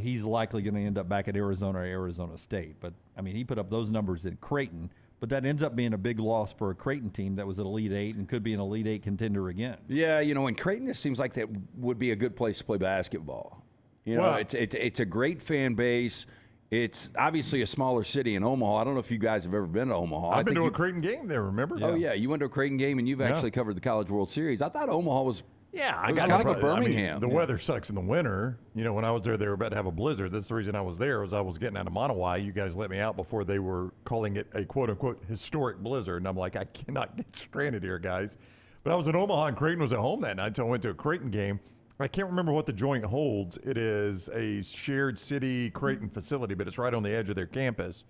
he's likely going to end up back at Arizona or Arizona State. But, he put up those numbers in Creighton. But that ends up being a big loss for a Creighton team that was an Elite Eight and could be an Elite Eight contender again. Yeah, and Creighton just seems like that would be a good place to play basketball. It's a great fan base. It's obviously a smaller city in Omaha. I don't know if you guys have ever been to Omaha. I've been to a Creighton game there, remember? Oh, yeah. You went to a Creighton game, and you've actually covered the College World Series. I thought Omaha was I got kind of a Birmingham. The weather sucks in the winter. When I was there, they were about to have a blizzard. That's the reason I was there, was I was getting out of Monowai. You guys let me out before they were calling it a quote-unquote historic blizzard. And I'm like, I cannot get stranded here, guys. But I was in Omaha, and Creighton was at home that night, so I went to a Creighton game. I can't remember what the joint holds. It is a shared city Creighton facility, but it's right on the edge of their campus.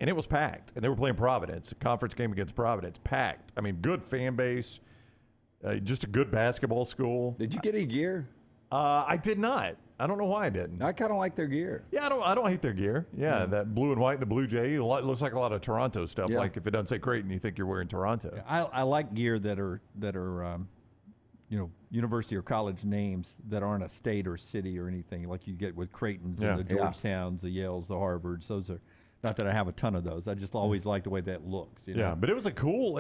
And it was packed. And they were playing Providence, a conference game against Providence. Packed. Good fan base. Just a good basketball school. Did you get any gear? I did not. I don't know why I didn't. I kind of like their gear. Yeah, I don't hate their gear. Yeah, that blue and white and the blue J. It looks like a lot of Toronto stuff. Yeah. Like if it doesn't say Creighton, you think you're wearing Toronto. Yeah, I like gear that are university or college names that aren't a state or city or anything like you get with Creighton's and the Georgetowns, the Yales, the Harvards. Those are. Not that I have a ton of those. I just always like the way that looks. Yeah, but it was a cool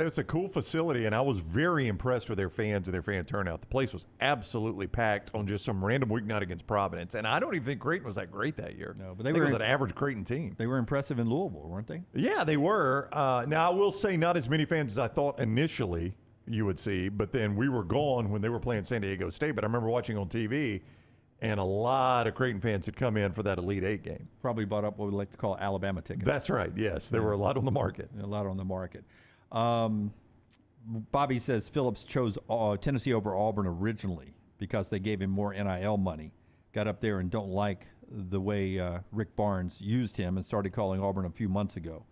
facility, and I was very impressed with their fans and their fan turnout. The place was absolutely packed on just some random weeknight against Providence, and I don't even think Creighton was that great that year. No, but it was an average Creighton team. They were impressive in Louisville, weren't they? Yeah, they were. Now I will say, not as many fans as I thought initially you would see, but then we were gone when they were playing San Diego State. But I remember watching on TV. And a lot of Creighton fans had come in for that Elite Eight game. Probably bought up what we like to call Alabama tickets. That's right, yes. There were a lot on the market. A lot on the market. Bobby says Phillips chose Tennessee over Auburn originally because they gave him more NIL money. Got up there and don't like the way Rick Barnes used him and started calling Auburn a few months ago.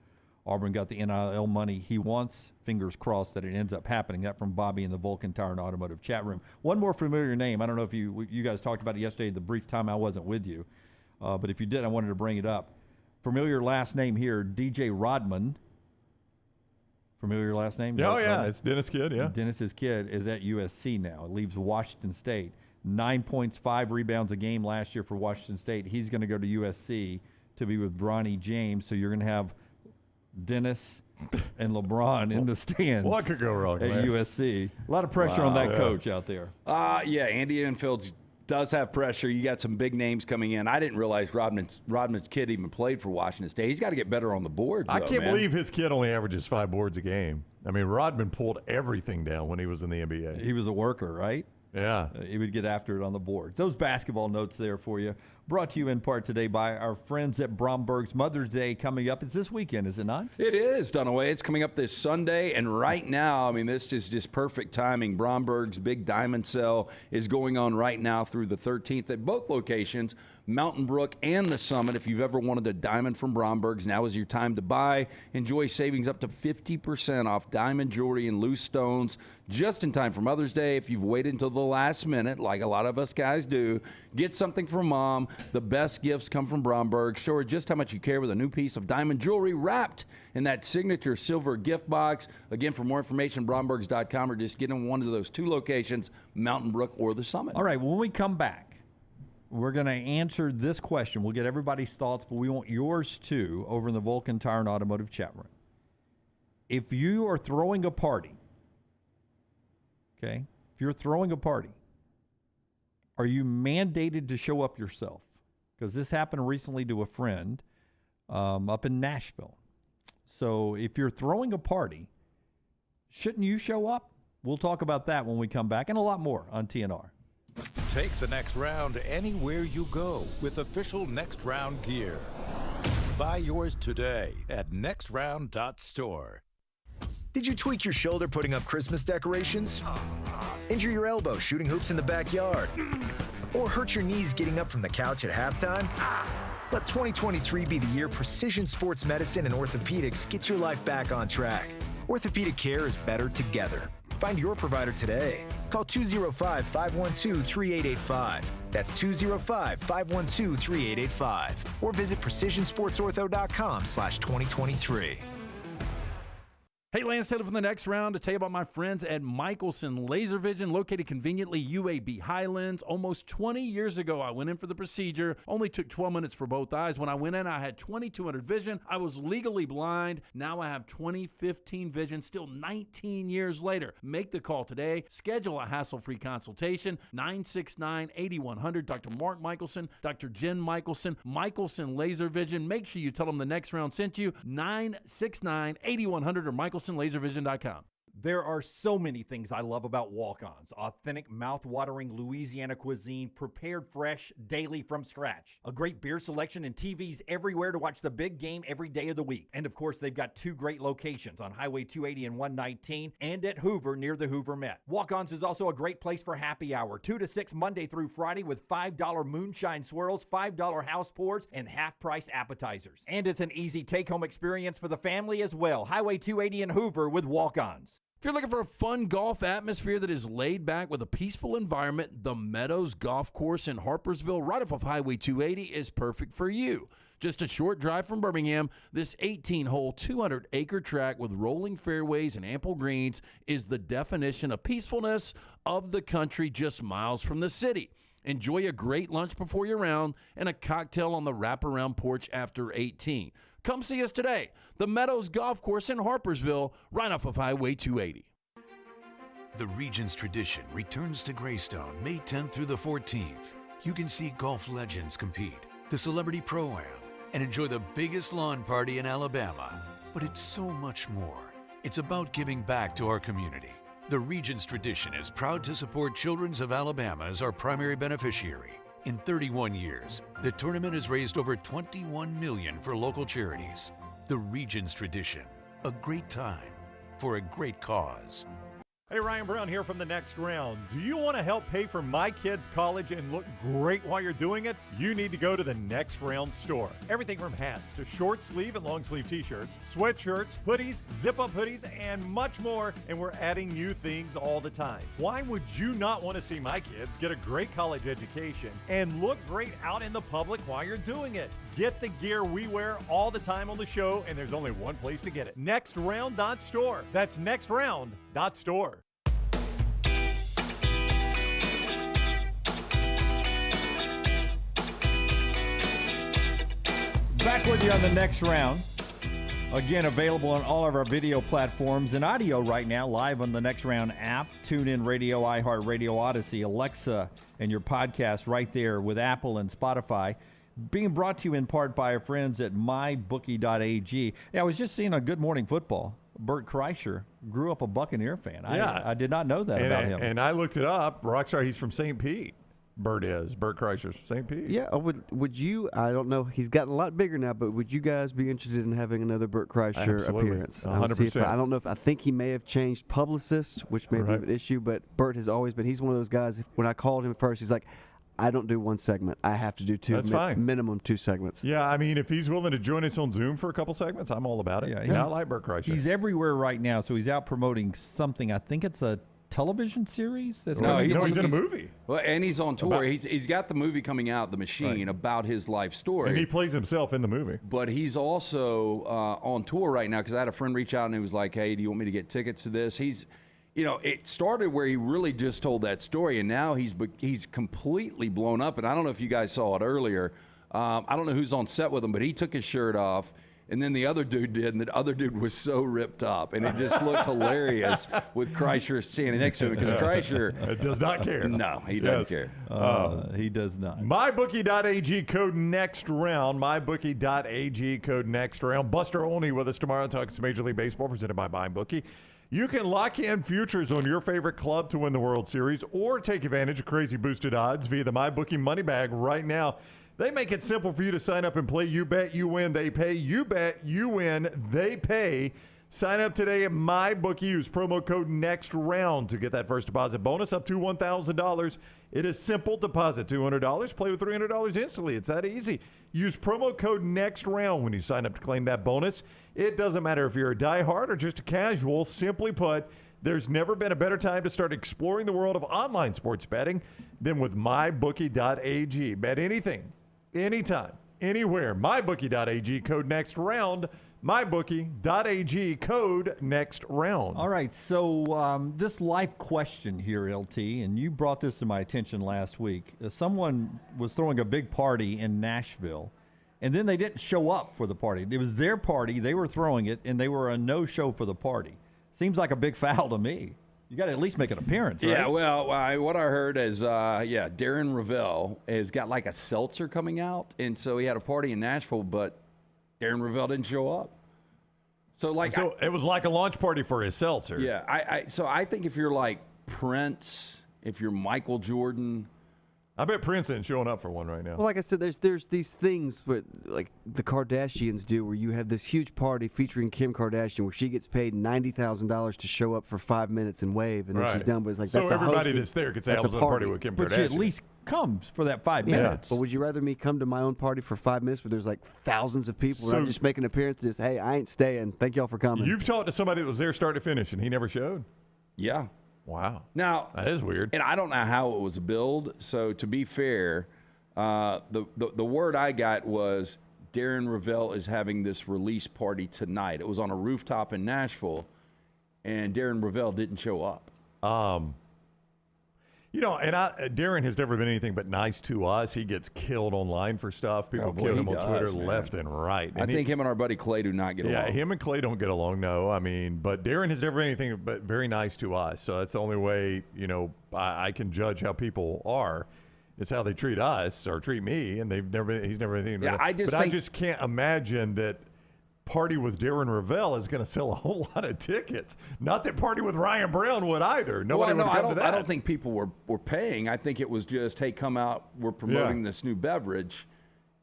Auburn got the NIL money he wants. Fingers crossed that it ends up happening. That from Bobby in the Vulcan Tire and Automotive chat room. One more familiar name. I don't know if you guys talked about it yesterday, the brief time I wasn't with you. But if you did, I wanted to bring it up. Familiar last name here, DJ Rodman. Familiar last name? Oh, yeah. It's Dennis' kid, yeah. Dennis's kid is at USC now. It leaves Washington State. 9 points, 5 rebounds a game last year for Washington State. He's going to go to USC to be with Bronny James. So you're going to have Dennis and LeBron in the stands. What could go wrong at USC? A lot of pressure on that coach out there. Yeah, Andy Enfield's does have pressure. You got some big names coming in. I didn't realize Rodman's kid even played for Washington State. He's got to get better on the boards. I can't believe his kid only averages 5 boards a game. I mean, Rodman pulled everything down when he was in the NBA. He was a worker, right? Yeah. He would get after it on the boards. Those basketball notes there for you. Brought to you in part today by our friends at Bromberg's. Mother's Day coming up. It's this weekend, is it not? It is, Dunaway. It's coming up this Sunday, and right now, I mean, this is just perfect timing. Bromberg's Big Diamond Sale is going on right now through the 13th at both locations, Mountain Brook and the Summit. If you've ever wanted a diamond from Bromberg's, now is your time to buy. Enjoy savings up to 50% off diamond jewelry and loose stones just in time for Mother's Day. If you've waited until the last minute, like a lot of us guys do, get something for Mom. The best gifts come from Bromberg. Show her just how much you care with a new piece of diamond jewelry wrapped in that signature silver gift box. Again, for more information, brombergs.com, or just get in one of those 2 locations, Mountain Brook or the Summit. All right, when we come back, we're going to answer this question. We'll get everybody's thoughts, but we want yours too over in the Vulcan Tire and Automotive chat room. If you are throwing a party, okay, if you're throwing a party, are you mandated to show up yourself? Because this happened recently to a friend up in Nashville. So if you're throwing a party, shouldn't you show up? We'll talk about that when we come back, and a lot more on TNR. Take the next round anywhere you go with official Next Round gear. Buy yours today at nextround.store. Did you tweak your shoulder putting up Christmas decorations? Injure your elbow shooting hoops in the backyard? Or hurt your knees getting up from the couch at halftime? Let 2023 be the year precision sports medicine and orthopedics gets your life back on track. Orthopedic care is better together. Find your provider today. Call 205-512-3885. That's 205-512-3885. Or visit precisionsportsortho.com/2023. Hey, Lance Taylor from the Next Round to tell you about my friends at Michelson Laser Vision, located conveniently UAB Highlands. Almost 20 years ago, I went in for the procedure. Only took 12 minutes for both eyes. When I went in, I had 2200 vision. I was legally blind. Now I have 20/15 vision, still 19 years later. Make the call today. Schedule a hassle-free consultation. 969-8100. Dr. Mark Michelson, Dr. Jen Michelson, Michelson Laser Vision. Make sure you tell them the Next Round sent you. 969-8100 or MichelsonLaserVision.com. There are so many things I love about walk-ons. Authentic, mouth-watering Louisiana cuisine, prepared fresh, daily from scratch. A great beer selection and TVs everywhere to watch the big game every day of the week. And of course, they've got 2 great locations on Highway 280 and 119 and at Hoover near the Hoover Met. Walk-ons is also a great place for happy hour. 2 to 6 Monday through Friday with $5 moonshine swirls, $5 house pours, and half-price appetizers. And it's an easy take-home experience for the family as well. Highway 280 and Hoover with walk-ons. If you're looking for a fun golf atmosphere that is laid back with a peaceful environment, the Meadows Golf Course in Harpersville, right off of Highway 280, is perfect for you. Just a short drive from Birmingham, this 18-hole, 200-acre track with rolling fairways and ample greens is the definition of peacefulness of the country just miles from the city. Enjoy a great lunch before your round and a cocktail on the wraparound porch after 18. Come see us today. The Meadows Golf Course in Harpersville, right off of Highway 280. The region's tradition returns to Greystone May 10th through the 14th. You can see golf legends compete, the Celebrity Pro-Am, and enjoy the biggest lawn party in Alabama. But it's so much more. It's about giving back to our community. The region's tradition is proud to support Children's of Alabama as our primary beneficiary. In 31 years, the tournament has raised over $21 million for local charities. The region's tradition, a great time for a great cause. Hey, Ryan Brown here from the Next Round. Do you want to help pay for my kids' college and look great while you're doing it? You need to go to the Next Round store. Everything from hats to short sleeve and long sleeve t-shirts, sweatshirts, hoodies, zip-up hoodies, and much more. And we're adding new things all the time. Why would you not want to see my kids get a great college education and look great out in the public while you're doing it? Get the gear we wear all the time on the show, and there's only one place to get it. Nextround.store. That's nextround.store. Back with you on the Next Round. Again, available on all of our video platforms and audio right now, live on the Next Round app, TuneIn Radio, iHeartRadio, Odyssey, Alexa, and your podcast right there with Apple and Spotify. Being brought to you in part by our friends at mybookie.ag. Yeah, I was just seeing on Good Morning Football, Bert Kreischer grew up a Buccaneer fan. I did not know that about him. And I looked it up. Rockstar, he's from St. Pete. Bert Kreischer's from St. Pete. Yeah, would you, I don't know, he's gotten a lot bigger now, but would you guys be interested in having another Bert Kreischer appearance? 100%. I don't know I think he may have changed publicist, which may be an issue, but Bert has always been, he's one of those guys, when I called him first, he's like, I don't do one segment. I have to do two. That's fine. Minimum 2 segments. Yeah, I mean, if he's willing to join us on Zoom for a couple segments, I'm all about it. Yeah, I like Bert Kreischer. He's everywhere right now, so he's out promoting something. I think it's a television series. He's in a movie. Well, and he's on tour. He's got the movie coming out, The Machine, about his life story. And he plays himself in the movie. But he's also on tour right now because I had a friend reach out and he was like, "Hey, do you want me to get tickets to this?" It started where he really just told that story, and now he's completely blown up. And I don't know if you guys saw it earlier. I don't know who's on set with him, but he took his shirt off. And then the other dude did, and the other dude was so ripped up. And it just looked hilarious with Kreischer standing next to him because Kreischer does not care. No, he doesn't care. He does not. MyBookie.ag code next round. MyBookie.ag code next round. Buster Olney with us tomorrow talking some Major League Baseball presented by MyBookie. You can lock in futures on your favorite club to win the World Series or take advantage of crazy boosted odds via the MyBookie Money Bag right now. They make it simple for you to sign up and play. You bet, you win, they pay. You bet, you win, they pay. Sign up today at MyBookie. Use promo code NEXTROUND to get that first deposit bonus up to $1,000. It is simple. Deposit $200. Play with $300 instantly. It's that easy. Use promo code NEXTROUND when you sign up to claim that bonus. It doesn't matter if you're a diehard or just a casual. Simply put, there's never been a better time to start exploring the world of online sports betting than with MyBookie.ag. Bet anything, anytime, anywhere. MyBookie.ag code next round. MyBookie.ag code next round. All right, so this life question here, LT, and you brought this to my attention last week. Someone was throwing a big party in Nashville, and then they didn't show up for the party. It was their party, they were throwing it, and they were a no-show for the party. Seems like a big foul to me. You got to at least make an appearance, right? Yeah, well, what I heard is, Darren Ravel has got like a seltzer coming out, and so he had a party in Nashville, but Darren Ravel didn't show up. So it was like a launch party for his seltzer. Yeah, so I think if you're like Prince, if you're Michael Jordan, I bet Prince isn't showing up for one right now. Well, like I said, there's these things where, like the Kardashians do, where you have this huge party featuring Kim Kardashian, where she gets paid $90,000 to show up for 5 minutes and wave, and then she's done. But it's like so that's everybody a that's there could say I was at a party with Kim Kardashian. But she at least comes for that 5 minutes. But would you rather me come to my own party for 5 minutes where there's like thousands of people, and I just make an appearance, and just hey, I ain't staying. Thank y'all for coming. You've talked to somebody that was there start to finish, and he never showed. Yeah. Wow. Now that is weird. And I don't know how it was billed. So to be fair, the word I got was Darren Ravel is having this release party tonight. It was on a rooftop in Nashville, and Darren Ravel didn't show up. Darren has never been anything but nice to us. He gets killed online for stuff. People kill him on Twitter left and right. And I think him and our buddy Clay do not get along. Yeah, him and Clay don't get along, no. I mean, but Darren has never been anything but very nice to us. So that's the only way, I can judge how people are. It's how they treat us or treat me, and he's never been anything. Yeah, I just can't imagine that Party with Darren Ravel is going to sell a whole lot of tickets. Not that Party with Ryan Brown would either. Nobody would come to that. I don't think people were paying. I think it was just, hey, come out. We're promoting this new beverage.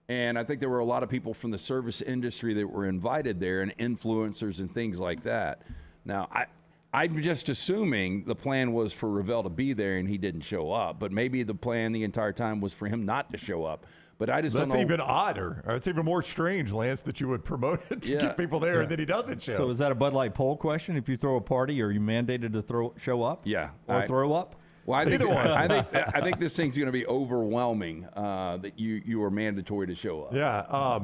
And I think there were a lot of people from the service industry that were invited there and influencers and things like that. Now, I'm just assuming the plan was for Ravel to be there and he didn't show up. But maybe the plan the entire time was for him not to show up. But I just don't know. That's even odder. Or it's even more strange, Lance, that you would promote it to get people there and then he doesn't show. So is that a Bud Light poll question? If you throw a party, are you mandated to show up? Yeah. Or throw up? Well, I think this thing's going to be overwhelming that you are mandatory to show up. Yeah.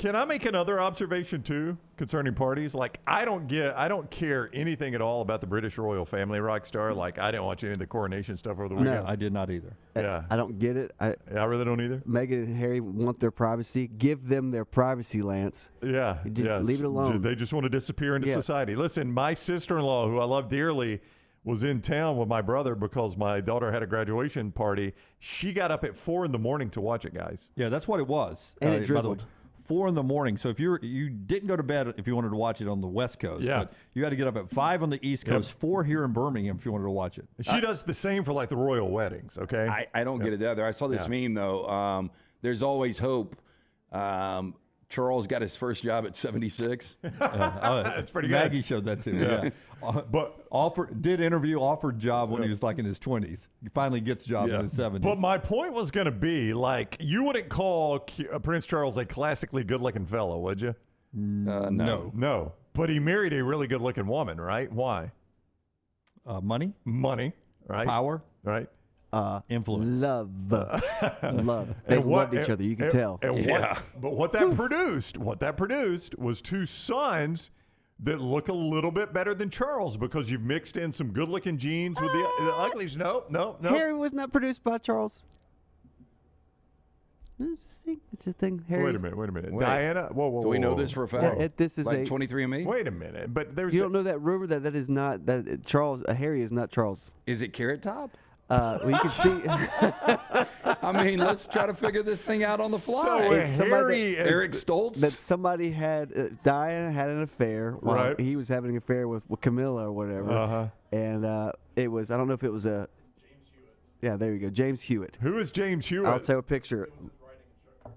Can I make another observation too concerning parties? Like, I don't care anything at all about the British royal family, Rockstar. Like, I didn't watch any of the coronation stuff over the weekend. No, I did not either. Yeah, I don't get it. I really don't either. Meghan and Harry want their privacy. Give them their privacy, Lance. Yeah, just leave it alone. They just want to disappear into society. Listen, my sister-in-law, who I love dearly, was in town with my brother because my daughter had a graduation party. She got up at 4 a.m. to watch it, guys. Yeah, that's what it was. And it by the way, drizzled. 4 a.m. So if you didn't go to bed if you wanted to watch it on the West Coast, but you had to get up at 5 on the East Coast, 4 here in Birmingham if you wanted to watch it. She does the same for like the royal weddings. Okay, I don't get it either. I saw this meme though. There's always hope. Charles got his first job at 76. That's pretty good. Maggie showed that too. Yeah. But offered job when he was like in his 20s. He finally gets a job in his 70s. But my point was going to be, like, you wouldn't call Prince Charles a classically good-looking fellow, would you? No. But he married a really good-looking woman, right? Why? Money, right? power, right? Influence, love. They loved each other. You can tell. But what that produced was two sons that look a little bit better than Charles because you've mixed in some good-looking genes with the uglies. No. Harry was not produced by Charles. It's a thing. Wait a minute. Diana? Whoa. Do we know this for a fact? Yeah, this is like a 23andMe? Wait a minute. But there's you don't know that rumor that is not that Charles Harry is not Charles. Is it Carrot Top? Well, you can see. I mean, let's try to figure this thing out on the fly. So Eric Stoltz? That somebody had Diana had an affair while Right. he was having an affair with Camilla or whatever, and it was I don't know if it was a. Yeah, there you go, James Hewitt. Who is James Hewitt? I'll show a picture.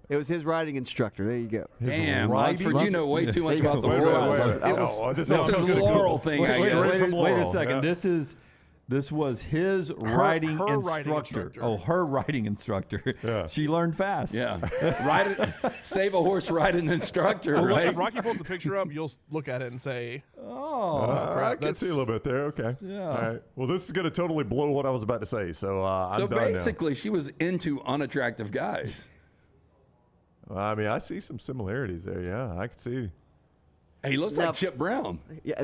It was his writing instructor. There you go. Damn, Ludford, you know way too much about the world. This is a Laurel thing, I guess. Wait a second. This was his writing instructor. Oh, her writing instructor. Yeah. She learned fast. Yeah. Save a horse riding instructor, right? If Rocky pulls the picture up, you'll look at it and say, crap, I can see a little bit there. Okay. Yeah. All right. Well, this is going to totally blow what I was about to say. So I'm So done now. basically, she was into unattractive guys. I mean, I see some similarities there. Yeah, I can see. He looks like Chip Brown. Yeah.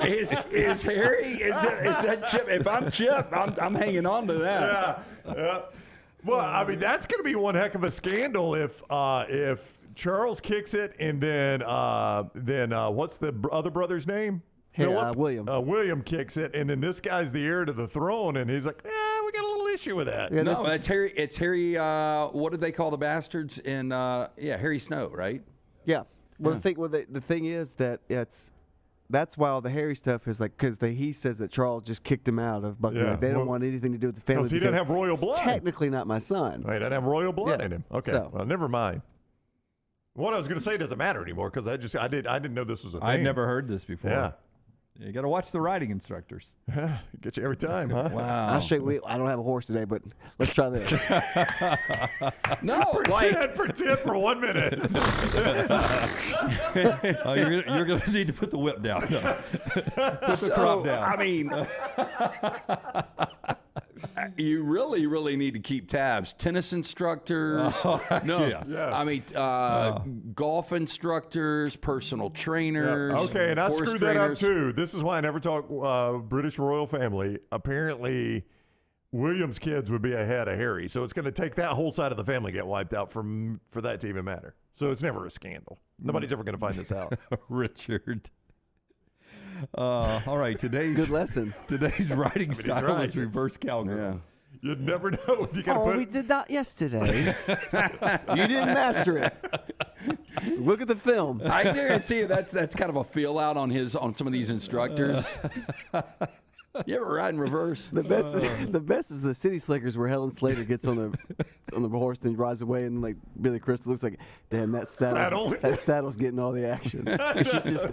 Is Harry? Is that Chip? If I'm Chip, I'm hanging on to that. Yeah. Well, I mean, that's going to be one heck of a scandal if Charles kicks it, and then what's the other brother's name? William. William kicks it, and then this guy's the heir to the throne, and he's like, we got a little issue with that. Yeah, No, it's Harry. It's Harry. What did they call the bastards? In Harry Snow, right? Yeah. Well, the thing is that that's why all the Harry stuff is like because he says that Charles just kicked him out of Buckingham. Yeah. They don't want anything to do with the family because he didn't have royal blood. Technically, not my son. Right, I didn't have royal blood Yeah. in him. Okay, So- well, never mind. What I was going to say doesn't matter anymore because I didn't know this was a thing. I've never heard this before. Yeah. You got to watch the writing instructors. Get you every time, huh? Wow. I'll show you. I don't have a horse today, but let's try this. No, pretend for 1 minute. You're going to need to put the whip down. Put the crop down. I mean, you really, really need to keep tabs. Tennis instructors, I mean, golf instructors, personal trainers. Yeah. Okay, and I horse screwed trainers. that up too. This is why I never talk British royal family. Apparently, William's kids would be ahead of Harry, so it's going to take that whole side of the family get wiped out for that to even matter. So it's never a scandal. Nobody's ever going to find this out. Richard. All right, Good lesson. Today's writing style right. is reverse cowgirl. Yeah. You'd never know. You gotta We did that yesterday. You didn't master it. Look at the film. I guarantee you that's kind of a feel out on some of these instructors. You ever ride in reverse? The best is the City Slickers where Helen Slater gets on the horse and rides away, and like Billy Crystal looks like, damn, that saddle's getting all the action. She's just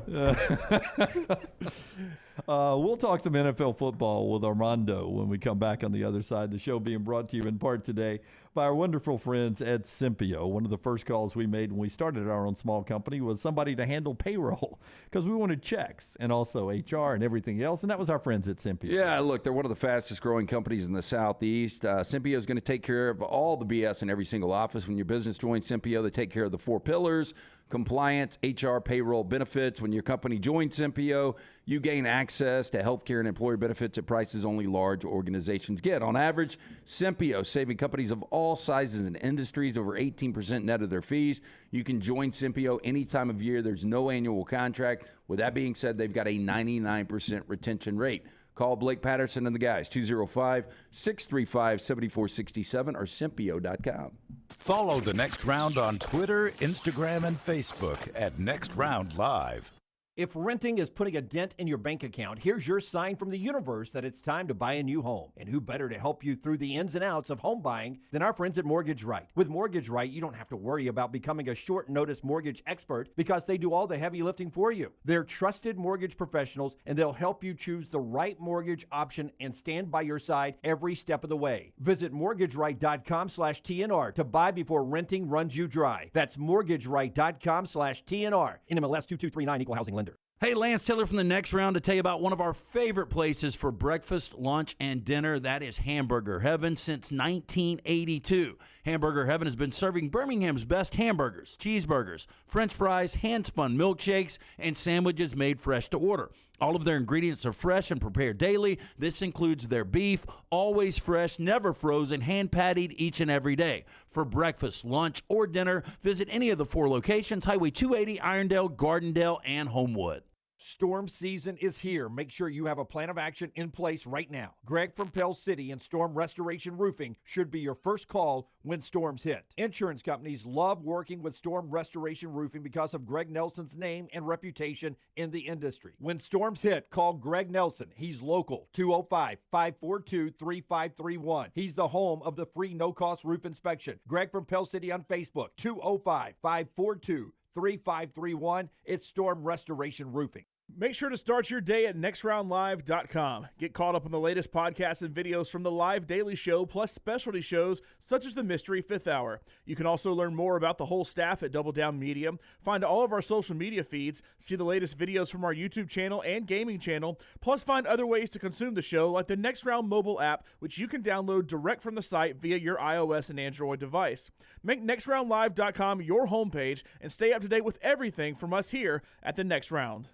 We'll talk some NFL football with Armando when we come back on the other side. The show being brought to you in part today by our wonderful friends at Simpio. One of the first calls we made when we started our own small company was somebody to handle payroll because we wanted checks and also HR and everything else, and that was our friends at Simpio. Yeah, look, they're one of the fastest growing companies in the Southeast. Simpio is going to take care of all the BS in every single office. When your business joins Simpio, they take care of the 4 pillars: compliance, HR, payroll, benefits. When your company joins Simpio, you gain access to healthcare and employer benefits at prices only large organizations get. On average, Simpio saving companies of all sizes and industries over 18% net of their fees. You can join Simpio any time of year. There's no annual contract. With that being said, they've got a 99% retention rate. Call Blake Patterson and the guys, 205-635-7467 or Simpio.com. Follow The Next Round on Twitter, Instagram, and Facebook at Next Round Live. If renting is putting a dent in your bank account, here's your sign from the universe that it's time to buy a new home. And who better to help you through the ins and outs of home buying than our friends at Mortgage Right. With Mortgage Right, you don't have to worry about becoming a short notice mortgage expert because they do all the heavy lifting for you. They're trusted mortgage professionals, and they'll help you choose the right mortgage option and stand by your side every step of the way. Visit mortgageright.com/TNR to buy before renting runs you dry. That's mortgageright.com/TNR. NMLS 2239, Equal Housing Lender. Hey, Lance Taylor from The Next Round to tell you about one of our favorite places for breakfast, lunch, and dinner. That is Hamburger Heaven since 1982. Hamburger Heaven has been serving Birmingham's best hamburgers, cheeseburgers, French fries, hand-spun milkshakes, and sandwiches made fresh to order. All of their ingredients are fresh and prepared daily. This includes their beef, always fresh, never frozen, hand-pattied each and every day. For breakfast, lunch, or dinner, visit any of the 4 locations: Highway 280, Irondale, Gardendale, and Homewood. Storm season is here. Make sure you have a plan of action in place right now. Greg from Pell City and Storm Restoration Roofing should be your first call when storms hit. Insurance companies love working with Storm Restoration Roofing because of Greg Nelson's name and reputation in the industry. When storms hit, call Greg Nelson. He's local, 205-542-3531. He's the home of the free no-cost roof inspection. Greg from Pell City on Facebook, 205-542-3531. It's Storm Restoration Roofing. Make sure to start your day at nextroundlive.com. Get caught up on the latest podcasts and videos from the live daily show, plus specialty shows such as the Mystery Fifth Hour. You can also learn more about the whole staff at Double Down Media, find all of our social media feeds, see the latest videos from our YouTube channel and gaming channel, plus find other ways to consume the show like the Next Round mobile app, which you can download direct from the site via your iOS and Android device. Make nextroundlive.com your homepage and stay up to date with everything from us here at the Next Round.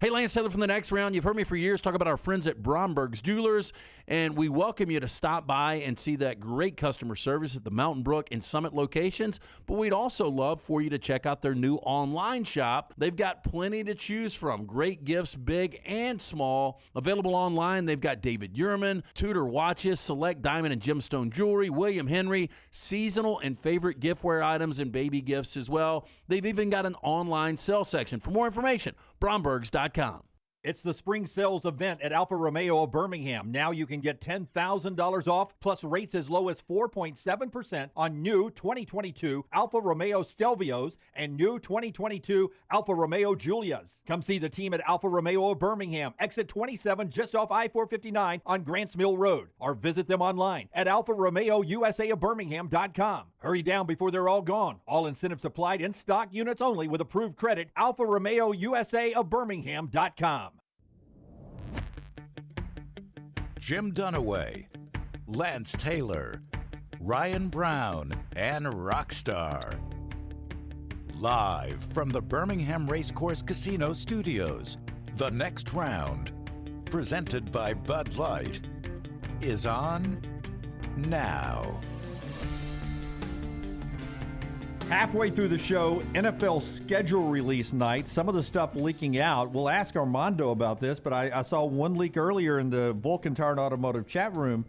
Hey, Lance Taylor from The Next Round. You've heard me for years talk about our friends at Bromberg's Jewelers, and we welcome you to stop by and see that great customer service at the Mountain Brook and Summit locations. But we'd also love for you to check out their new online shop. They've got plenty to choose from. Great gifts, big and small. Available online, they've got David Yurman, Tudor watches, select diamond and gemstone jewelry, William Henry, seasonal and favorite giftware items, and baby gifts as well. They've even got an online sale section. For more information, Brombergs.com. It's the spring sales event at Alfa Romeo of Birmingham. Now you can get $10,000 off, plus rates as low as 4.7% on new 2022 Alfa Romeo Stelvios and new 2022 Alfa Romeo Giulias. Come see the team at Alfa Romeo of Birmingham, exit 27 just off I-459 on Grants Mill Road, or visit them online at alfaromeousaofbirmingham.com. Hurry down before they're all gone. All incentives applied, in stock units only with approved credit. Alfa Romeo USA of Birmingham.com. Jim Dunaway, Lance Taylor, Ryan Brown, and Rockstar. Live from the Birmingham Racecourse Casino Studios, The Next Round, presented by Bud Light, is on now. Halfway through the show, NFL schedule release night. Some of the stuff leaking out. We'll ask Armando about this, but I saw one leak earlier in the Vulcan Tire and Automotive chat room.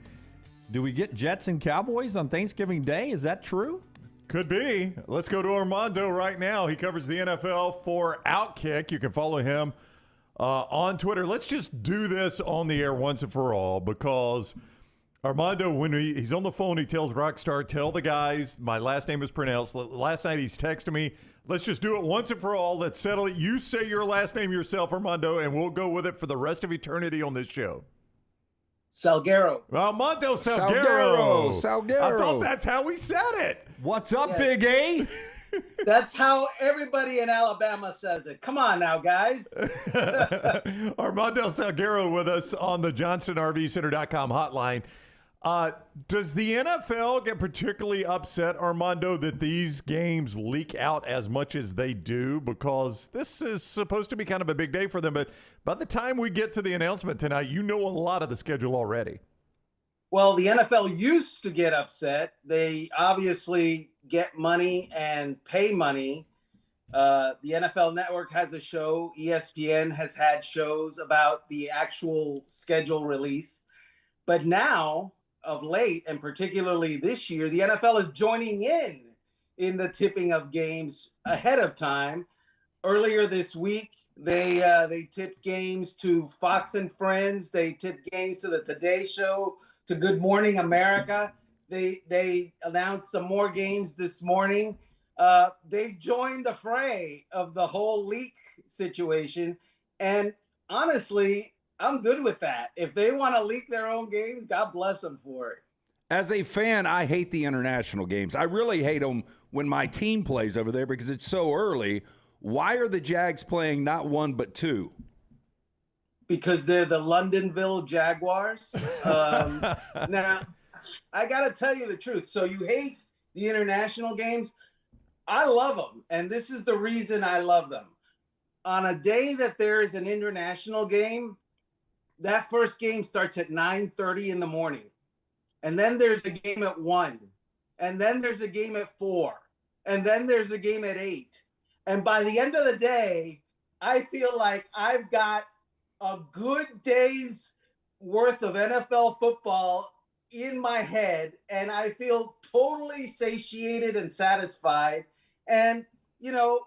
Do we get Jets and Cowboys on Thanksgiving Day? Is that true? Could be. Let's go to Armando right now. He covers the NFL for Outkick. You can follow him on Twitter. Let's just do this on the air once and for all, because Armando, when he's on the phone, he tells Rockstar, tell the guys my last name is pronounced. Last night he's texting me, Let's just do it once and for all. Let's settle it. You say your last name yourself, Armando, and we'll go with it for the rest of eternity on this show. Salguero. Armando Salguero. Salguero. I thought that's how we said it. What's up, Yes. Big A? That's how everybody in Alabama says it. Come on now, guys. Armando Salguero with us on the JohnstonRVCenter.com hotline. Does the NFL get particularly upset, Armando, that these games leak out as much as they do? Because this is supposed to be kind of a big day for them. But by the time we get to the announcement tonight, you know a lot of the schedule already. Well, the NFL used to get upset. They obviously get money and pay money. The NFL Network has a show. ESPN has had shows about the actual schedule release. But now, of late, and particularly this year, the NFL is joining in the tipping of games ahead of time. Earlier this week, they tipped games to Fox and Friends. They tipped games to the Today Show, to Good Morning America. They announced some more games this morning. They've joined the fray of the whole leak situation. And honestly, I'm good with that. If they want to leak their own games, God bless them for it. As a fan, I hate the international games. I really hate them when my team plays over there because it's so early. Why are the Jags playing not one but two? Because they're the Londonville Jaguars. Now, I got to tell you the truth. So you hate the international games? I love them. And this is the reason I love them. On a day that there is an international game, that first game starts at 9:30 in the morning. And then there's a game at 1. And then there's a game at 4. And then there's a game at 8. And by the end of the day, I feel like I've got a good day's worth of NFL football in my head. And I feel totally satiated and satisfied. And, you know,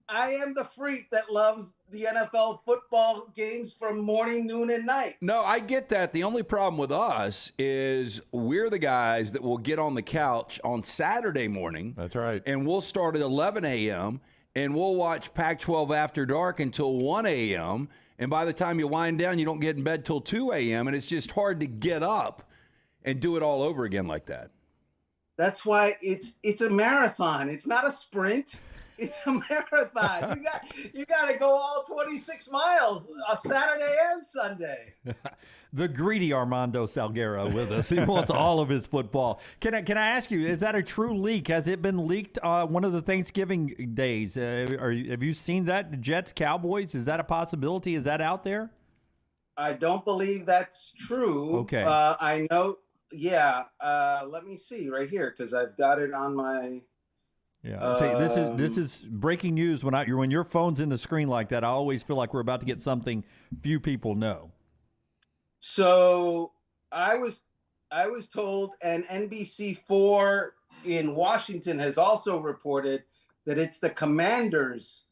I am the freak that loves the NFL football games from morning, noon, and night. No, I get that. The only problem with us is we're the guys that will get on the couch on Saturday morning. That's right. And we'll start at 11 a.m. and we'll watch Pac-12 After Dark until 1 a.m. And by the time you wind down, you don't get in bed till 2 a.m. And it's just hard to get up and do it all over again like that. That's why it's a marathon. It's not a sprint. It's a marathon. You got to go all 26 miles, Saturday and Sunday. The greedy Armando Salguero with us. He wants all of his football. Can I ask you, is that a true leak? Has it been leaked one of the Thanksgiving days? Have you seen that? The Jets, Cowboys, is that a possibility? Is that out there? I don't believe that's true. Okay. I know. Yeah. Let me see right here because I've got it on my. Yeah, this is breaking news. When your phone's in the screen like that, I always feel like we're about to get something few people know. So I was told, and NBC4 in Washington has also reported that it's the Commanders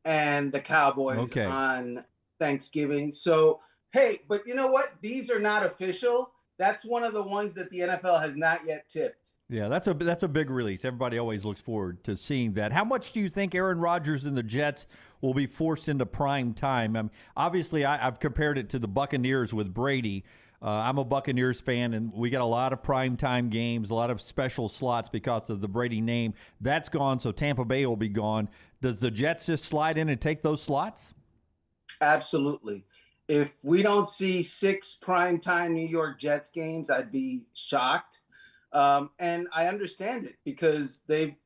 and the Cowboys on Thanksgiving. So hey, but you know what? These are not official. That's one of the ones that the NFL has not yet tipped. Yeah, that's a big release. Everybody always looks forward to seeing that. How much do you think Aaron Rodgers and the Jets will be forced into prime time? Obviously, I've compared it to the Buccaneers with Brady. I'm a Buccaneers fan, and we got a lot of prime time games, a lot of special slots because of the Brady name. That's gone, so Tampa Bay will be gone. Does the Jets just slide in and take those slots? Absolutely. If we don't see 6 primetime New York Jets games, I'd be shocked. And I understand it because they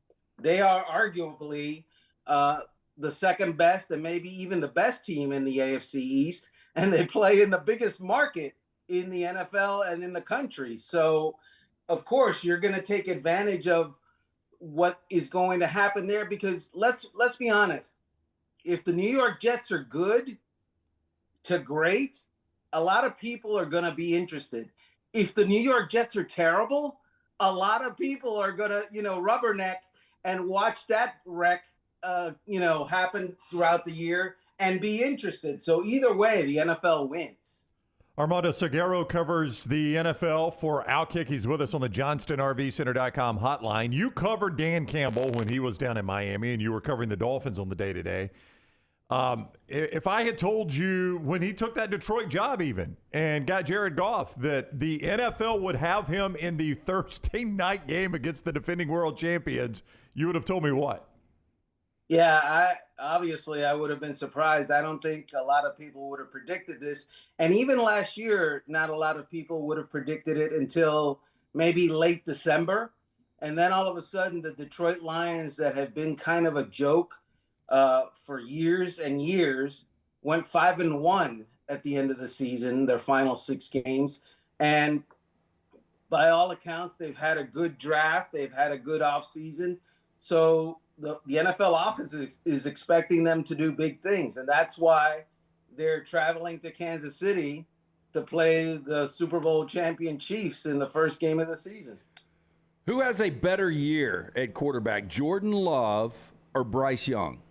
are arguably the second best and maybe even the best team in the AFC East, and they play in the biggest market in the NFL and in the country. So, of course, you're going to take advantage of what is going to happen there because let's be honest. If the New York Jets are good to great, a lot of people are going to be interested. If the New York Jets are terrible, a lot of people are going to, rubberneck and watch that wreck, happen throughout the year and be interested. So either way, the NFL wins. Armando Salguero covers the NFL for Outkick. He's with us on the JohnstonRVCenter.com hotline. You covered Dan Campbell when he was down in Miami, and you were covering the Dolphins on the day-to-day. If I had told you when he took that Detroit job even and got Jared Goff that the NFL would have him in the Thursday night game against the defending world champions, you would have told me what? Yeah, I would have been surprised. I don't think a lot of people would have predicted this. And even last year, not a lot of people would have predicted it until maybe late December. And then all of a sudden, the Detroit Lions, that have been kind of a joke for years and years, went 5-1 at the end of the season, their final 6 games. And by all accounts, they've had a good draft. They've had a good offseason. So the NFL office is expecting them to do big things. And that's why they're traveling to Kansas City to play the Super Bowl champion Chiefs in the first game of the season. Who has a better year at quarterback, Jordan Love or Bryce Young?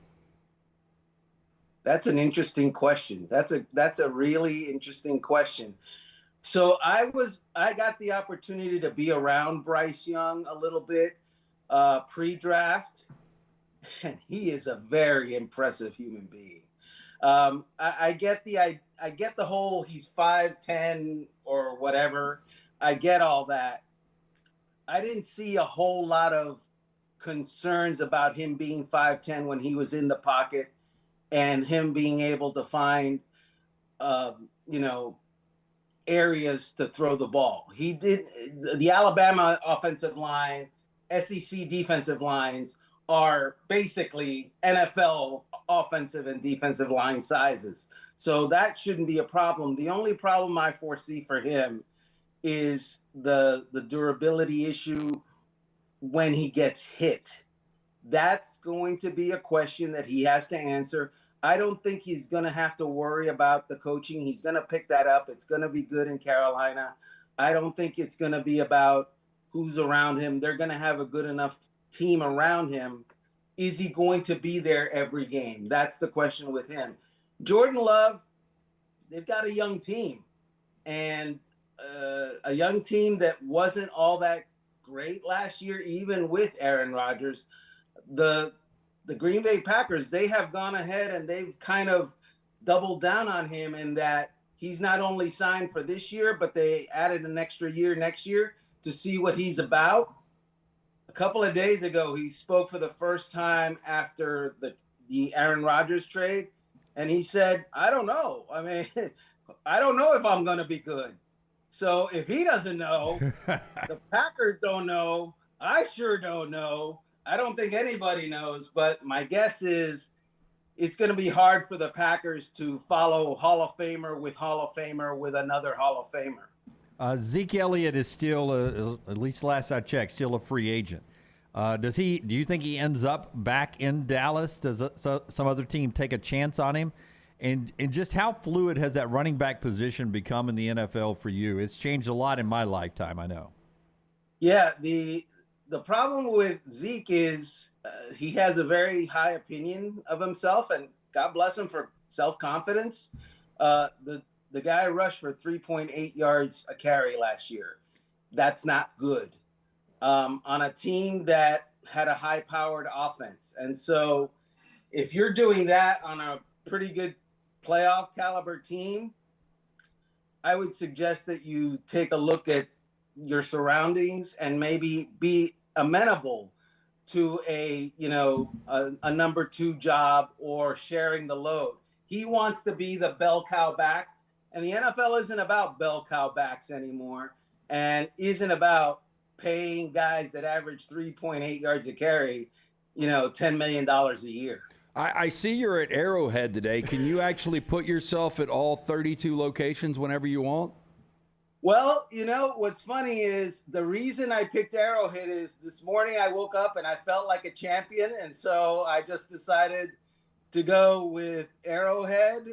That's an interesting question. That's a really interesting question. So I got the opportunity to be around Bryce Young a little bit pre-draft, and he is a very impressive human being. I get the whole he's 5'10" or whatever. I get all that. I didn't see a whole lot of concerns about him being 5'10" when he was in the pocket and him being able to find, areas to throw the ball. He did. The Alabama offensive line, SEC defensive lines are basically NFL offensive and defensive line sizes. So that shouldn't be a problem. The only problem I foresee for him is the durability issue when he gets hit. That's going to be a question that he has to answer. I don't think he's going to have to worry about the coaching. He's going to pick that up. It's going to be good in Carolina. I don't think it's going to be about who's around him. They're going to have a good enough team around him. Is he going to be there every game? That's the question with him. Jordan Love, they've got a young team, and a young team that wasn't all that great last year, even with Aaron Rodgers. The Green Bay Packers, they have gone ahead and they've kind of doubled down on him in that he's not only signed for this year, but they added an extra year next year to see what he's about. A couple of days ago, he spoke for the first time after the Aaron Rodgers trade, and he said, I don't know. I mean, I don't know if I'm going to be good. So if he doesn't know, the Packers don't know, I sure don't know. I don't think anybody knows, but my guess is it's going to be hard for the Packers to follow Hall of Famer with another Hall of Famer. Zeke Elliott is still, at least last I checked, still a free agent. Do you think he ends up back in Dallas? Does some other team take a chance on him? And just how fluid has that running back position become in the NFL for you? It's changed a lot in my lifetime, I know. Yeah, the problem with Zeke is he has a very high opinion of himself, and God bless him for self-confidence. The guy rushed for 3.8 yards a carry last year. That's not good on a team that had a high-powered offense. And so if you're doing that on a pretty good playoff caliber team, I would suggest that you take a look at your surroundings and maybe be amenable to a number 2 job or sharing the load. He wants to be the bell cow back, and the NFL isn't about bell cow backs anymore, and isn't about paying guys that average 3.8 yards a carry, $10 million a year. I see you're at Arrowhead today. Can you actually put yourself at all 32 locations whenever you want? Well, what's funny is the reason I picked Arrowhead is this morning I woke up and I felt like a champion. And so I just decided to go with Arrowhead.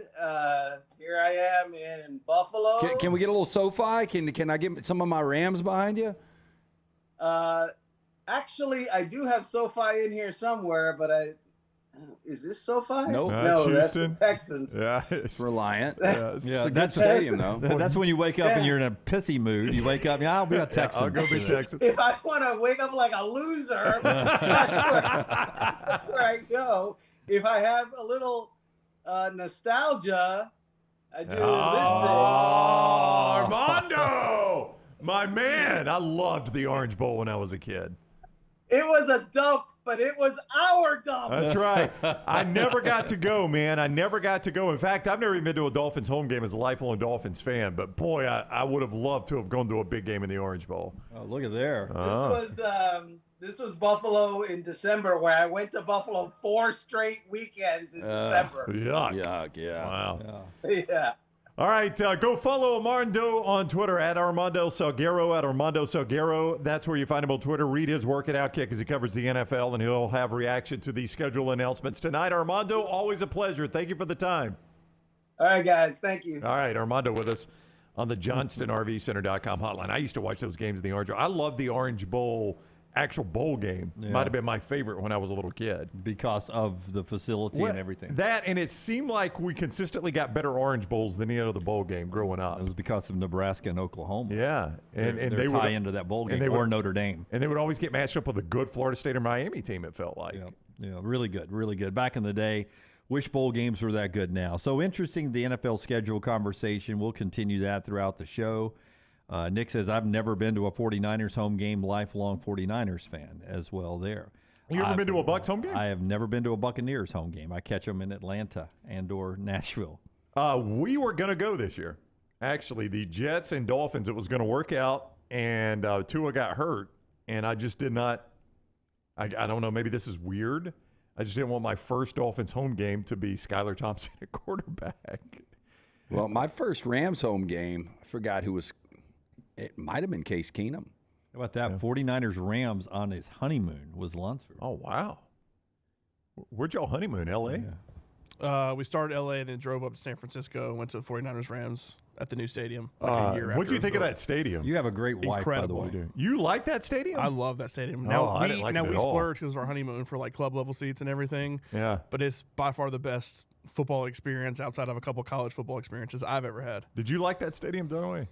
Here I am in Buffalo. Can we get a little SoFi? Can I get some of my Rams behind you? Actually, I do have SoFi in here somewhere, but Is this SoFi? Nope. No, that's the Houston. Texans. Yeah, It's Reliant. That's- It's a good stadium, though. That's when you wake up and you're in a pissy mood. You wake up, I'll be a Texan. I'll go be Texas. If I want to wake up like a loser, that's where I go. If I have a little nostalgia, I do Armando, my man. I loved the Orange Bowl when I was a kid. this. It was a dump, but it was our dump. That's right. I never got to go, man. I never got to go. In fact, I've never even been to a Dolphins home game as a lifelong Dolphins fan. But, boy, I would have loved to have gone to a big game in the Orange Bowl. Oh, look at there. This was Buffalo in December, where I went to Buffalo 4 straight weekends in December. Yuck. Yeah. Wow. Yeah. All right, go follow Armando on Twitter at Armando Salguero. That's where you find him on Twitter. Read his Work It Out Kick as he covers the NFL, and he'll have reaction to the schedule announcements tonight. Armando, always a pleasure. Thank you for the time. All right, guys. Thank you. All right, Armando with us on the JohnstonRVCenter.com hotline. I used to watch those games in the Orange Bowl. I love the Orange Bowl. Actual bowl game might have been my favorite when I was a little kid because of the facility and everything. That, and it seemed like we consistently got better Orange Bowls than any other bowl game growing up. It was because of Nebraska and Oklahoma. Yeah, and they tie into that bowl game, or Notre Dame. And they would always get matched up with a good Florida State or Miami team, it felt like. Yeah, really good. Back in the day, wish bowl games were that good now. So interesting, the NFL schedule conversation. We'll continue that throughout the show. Nick says, I've never been to a 49ers home game, lifelong 49ers fan as well there. You ever been to a Bucs home game? I have never been to a Buccaneers home game. I catch them in Atlanta and or Nashville. We were going to go this year. Actually, the Jets and Dolphins, it was going to work out, and Tua got hurt, and I just did not – I don't know, maybe this is weird. I just didn't want my first Dolphins home game to be Skylar Thompson at quarterback. Well, my first Rams home game, I forgot who was – it might have been Case Keenum. How about that? 49ers Rams on his honeymoon was Lunsford. Oh, wow. Where'd y'all honeymoon, L.A.? Yeah. We started L.A. and then drove up to San Francisco and went to the 49ers Rams at the new stadium. Like a year what'd you think of built. that stadium? You have a great wife, Incredible. by the way. You like that stadium? I love that stadium. I didn't like it we at all. splurged because of our honeymoon for like club level seats and everything. Yeah. But it's by far the best football experience outside of a couple college football experiences I've ever had. Did you like that stadium, Dunaway?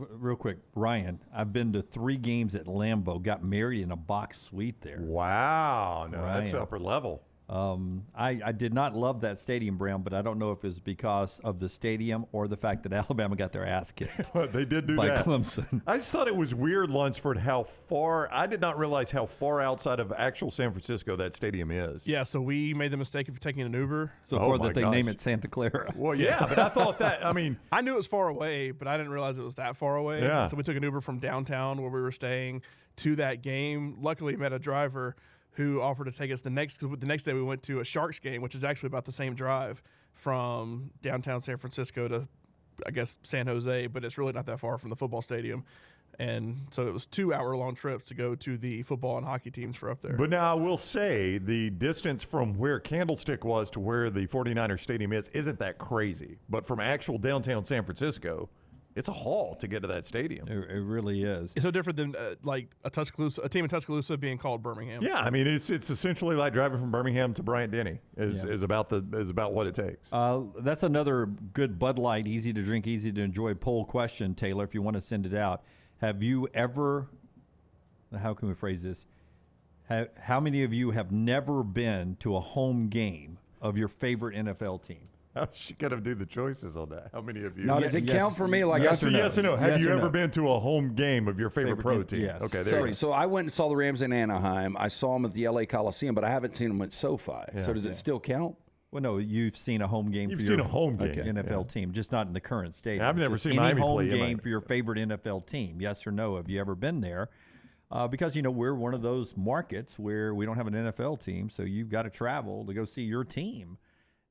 Real quick, Ryan, I've been to 3 games at Lambeau, got married in a box suite there. Wow. No, Ryan. that's upper level. I did not love that stadium, Brown, but I don't know if it's because of the stadium or the fact that Alabama got their ass kicked. They did do by that. Clemson. I just thought it was weird, Lunsford, I did not realize how far outside of actual San Francisco that stadium is. Yeah, so we made the mistake of taking an Uber. So far that they name it Santa Clara. Well, yeah, but I thought that, I mean. I knew it was far away, but I didn't realize it was that far away. Yeah. So we took an Uber from downtown where we were staying to that game. Luckily, met a driver who offered to take us the next day we went to a Sharks game, which is actually about the same drive from downtown San Francisco to, I guess, San Jose, but it's really not that far from the football stadium. And so it was 2-hour-long trips to go to the football and hockey teams for up there. But now I will say the distance from where Candlestick was to where the 49ers stadium isn't that crazy. But from actual downtown San Francisco, it's a haul to get to that stadium. It really is. It's so different than like a team in Tuscaloosa being called Birmingham. Yeah, I mean it's essentially like driving from Birmingham to Bryant-Denny is about what it takes. That's another good Bud Light, easy to drink, easy to enjoy poll question, Taylor, if you want to send it out. Have you ever, how can we phrase this? How many of you have never been to a home game of your favorite NFL team? How's she going to do the choices on that? How many of you? Now, does it count for me? Like yes or no? Have you ever no? been to a home game of your favorite pro team? Yes. Okay, there you go. So I went and saw the Rams in Anaheim. I saw them at the LA Coliseum, but I haven't seen them at SoFi. Yeah. So does it still count? Well, no, you've seen a home game You've for seen your a home game, NFL team, just not in the current stadium. Yeah, I've never Just seen any Miami home play in game Miami. for your favorite NFL team. Yes or no? Have you ever been there? Because, we're one of those markets where we don't have an NFL team, so you've got to travel to go see your team.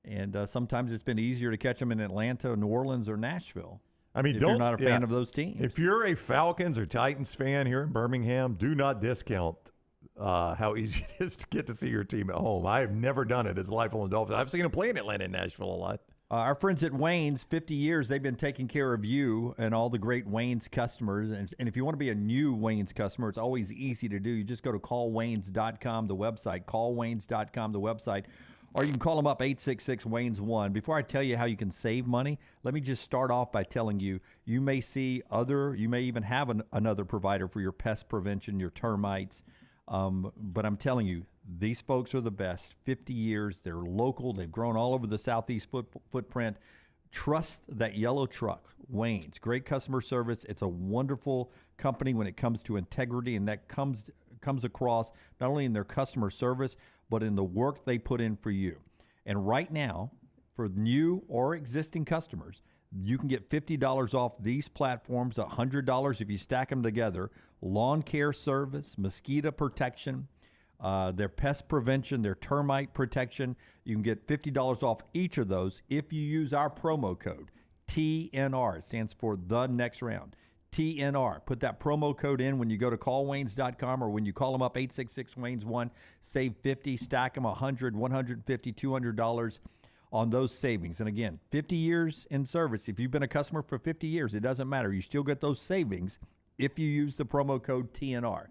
And sometimes it's been easier to catch them in Atlanta, New Orleans, or Nashville. I mean, if you're not a fan of those teams. If you're a Falcons or Titans fan here in Birmingham, do not discount how easy it is to get to see your team at home. I have never done it as a lifelong Dolphins. I've seen them play in Atlanta and Nashville a lot. Our friends at Wayne's, 50 years, they've been taking care of you and all the great Wayne's customers. And if you want to be a new Wayne's customer, it's always easy to do. You just go to callwaynes.com, the website, callwaynes.com, the website, or you can call them up 866-WAYNES-1. Before I tell you how you can save money, let me just start off by telling you, you may even have another provider for your pest prevention, your termites. But I'm telling you, these folks are the best. 50 years, they're local, they've grown all over the Southeast footprint. Trust that yellow truck, Wayne's. Great customer service. It's a wonderful company when it comes to integrity, and that comes across not only in their customer service, but in the work they put in for you. And right now, for new or existing customers, you can get $50 off these platforms, $100 if you stack them together. Lawn care service, mosquito protection, their pest prevention, their termite protection. You can get $50 off each of those if you use our promo code, TNR. It stands for The Next Round. TNR. Put that promo code in when you go to callwaynes.com or when you call them up, 866-WAYNES-1. Save 50, stack them $100, $150, $200 on those savings. And again, 50 years in service. If you've been a customer for 50 years, it doesn't matter. You still get those savings if you use the promo code TNR.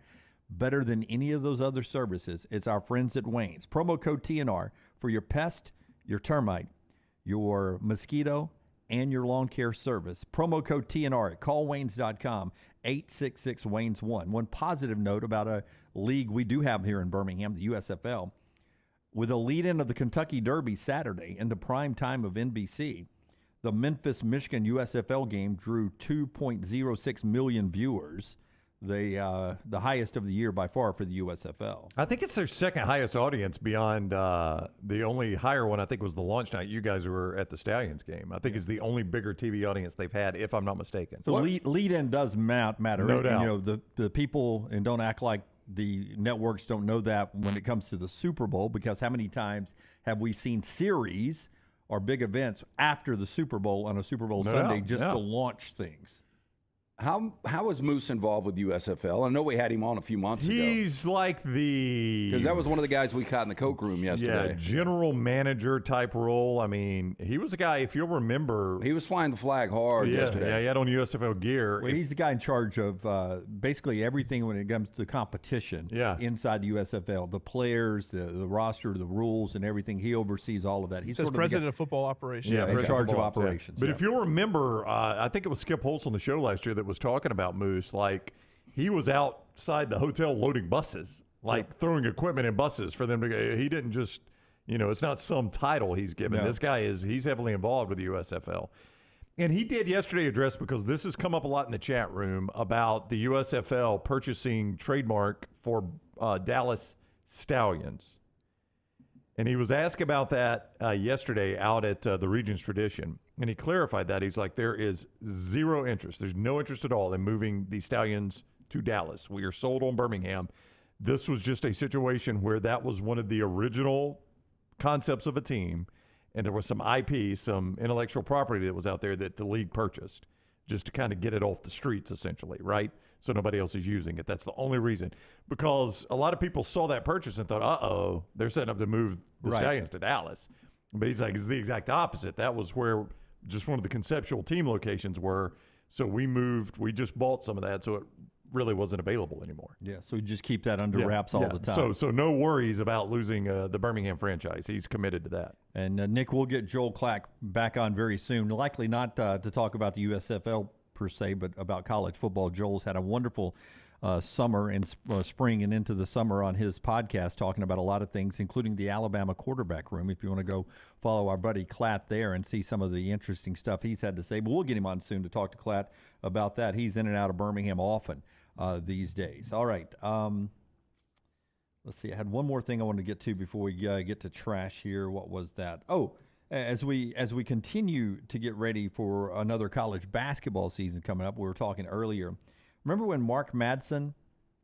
Better than any of those other services, it's our friends at Wayne's. Promo code TNR for your pest, your termite, your mosquito, and your lawn care service. Promo code TNR at callwaynes.com, 866-WAYNES-1. One positive note about a league we do have here in Birmingham, the USFL, with a lead-in of the Kentucky Derby Saturday in the prime time of NBC, the Memphis-Michigan USFL game drew 2.06 million viewers, the highest of the year by far for the USFL. I think it's their second highest audience beyond the only higher one, I think, was the launch night. You guys were at the Stallions game. I think it's the only bigger TV audience they've had, if I'm not mistaken. So lead-in does matter. No doubt. You know, the people, and don't act like the networks don't know that when it comes to the Super Bowl, because how many times have we seen series or big events after the Super Bowl on a Super Bowl Sunday to launch things? How is Moose involved with USFL? I know we had him on a few months ago. He's like because that was one of the guys we caught in the Coke room yesterday. Yeah, general manager type role. I mean, he was a guy, if you'll remember. He was flying the flag hard yesterday. Yeah, he had on USFL gear. Well, he's the guy in charge of basically everything when it comes to competition inside the USFL. The players, the roster, the rules, and everything. He oversees all of that. He's sort of president of football operations. Yeah, in charge of operations. But if you'll remember, I think it was Skip Holtz on the show last year that was talking about Moose. Like, he was outside the hotel loading buses, like throwing equipment in buses for them to go. He didn't just, it's not some title he's given. No. This guy he's heavily involved with the USFL. And he did yesterday address, because this has come up a lot in the chat room, about the USFL purchasing trademark for Dallas Stallions. And he was asked about that yesterday out at the Regions Tradition. And he clarified that. He's like, there is zero interest. There's no interest at all in moving the Stallions to Dallas. We are sold on Birmingham. This was just a situation where that was one of the original concepts of a team. And there was some IP, some intellectual property that was out there that the league purchased just to kind of get it off the streets, essentially, right? So nobody else is using it. That's the only reason. Because a lot of people saw that purchase and thought, uh-oh, they're setting up to move the Stallions to Dallas. But he's like, it's the exact opposite. That was where just one of the conceptual team locations were. So we just bought some of that, so it really wasn't available anymore. Yeah, so we just keep that under wraps all the time. So no worries about losing the Birmingham franchise. He's committed to that. And Nick, we'll get Joel Clack back on very soon. Likely not to talk about the USFL per se, but about college football. Joel's had a wonderful summer and spring and into the summer on his podcast, talking about a lot of things, including the Alabama quarterback room. If you want to go follow our buddy Klatt there and see some of the interesting stuff he's had to say. But we'll get him on soon to talk to Klatt about that. He's in and out of Birmingham often these days. All right. Let's see. I had one more thing I wanted to get to before we get to trash here. What was that? Oh, as we continue to get ready for another college basketball season coming up, we were talking earlier. Remember when Mark Madsen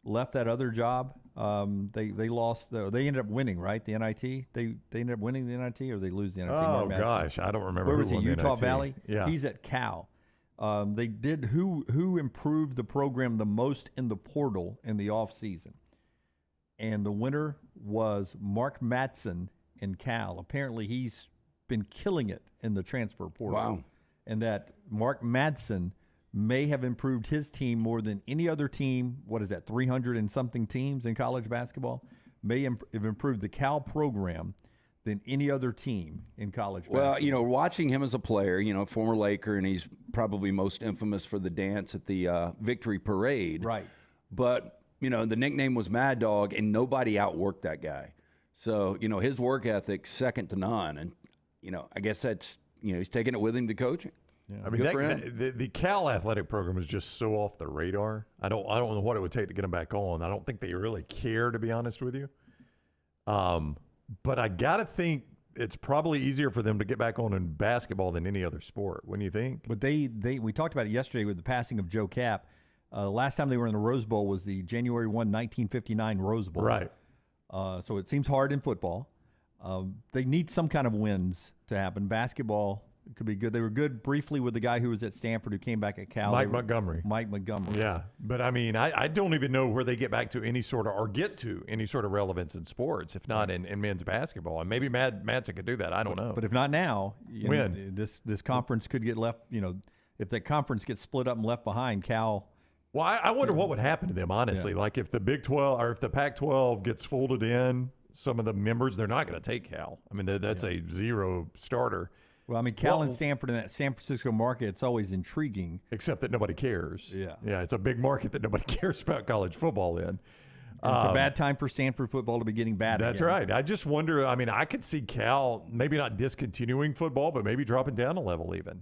left that other job? They lost. They ended up winning, right? The NIT. They ended up winning the NIT, or they lose the NIT. Oh gosh, I don't remember. Where who was he? won the Utah NIT. Valley. Yeah, he's at Cal. They did who improved the program the most in the portal in the off season, and the winner was Mark Madsen in Cal. Apparently, he's been killing it in the transfer portal. Wow. And that Mark Madsen may have improved his team more than any other team. What is that, 300 and something teams in college basketball? May have improved the Cal program than any other team in college Well, basketball. watching him as a player, former Laker, and he's probably most infamous for the dance at the victory parade. Right. But, the nickname was Mad Dog, and nobody outworked that guy. So, his work ethic's second to none. And, I guess that's, he's taking it with him to coaching. Yeah. I mean, Good for him. the Cal athletic program is just so off the radar. I don't know what it would take to get them back on. I don't think they really care, to be honest with you. But I gotta think it's probably easier for them to get back on in basketball than any other sport. Wouldn't you think? But we talked about it yesterday with the passing of Joe Kapp. Last time they were in the Rose Bowl was the January 1, 1959 Rose Bowl. Right. So it seems hard in football. They need some kind of wins to happen. Basketball could be good. They were good briefly with the guy who was at Stanford who came back at Cal. Mike Montgomery. Yeah. But I mean, I don't even know where they get back to any sort of relevance in sports, if not in men's basketball. And maybe Madsen could do that. I don't know. But if not now, when this conference could get left, if that conference gets split up and left behind, Cal. Well, I wonder what would happen to them, honestly. Yeah. Like if the Big 12 or if the Pac-12 gets folded in, some of the members, they're not going to take Cal. I mean, that's a zero starter. Well, I mean, Cal and Stanford in that San Francisco market, it's always intriguing. Except that nobody cares. Yeah. Yeah, it's a big market that nobody cares about college football in. And it's a bad time for Stanford football to be getting bad That's again. right. I just wonder, I mean, I could see Cal maybe not discontinuing football, but maybe dropping down a level even.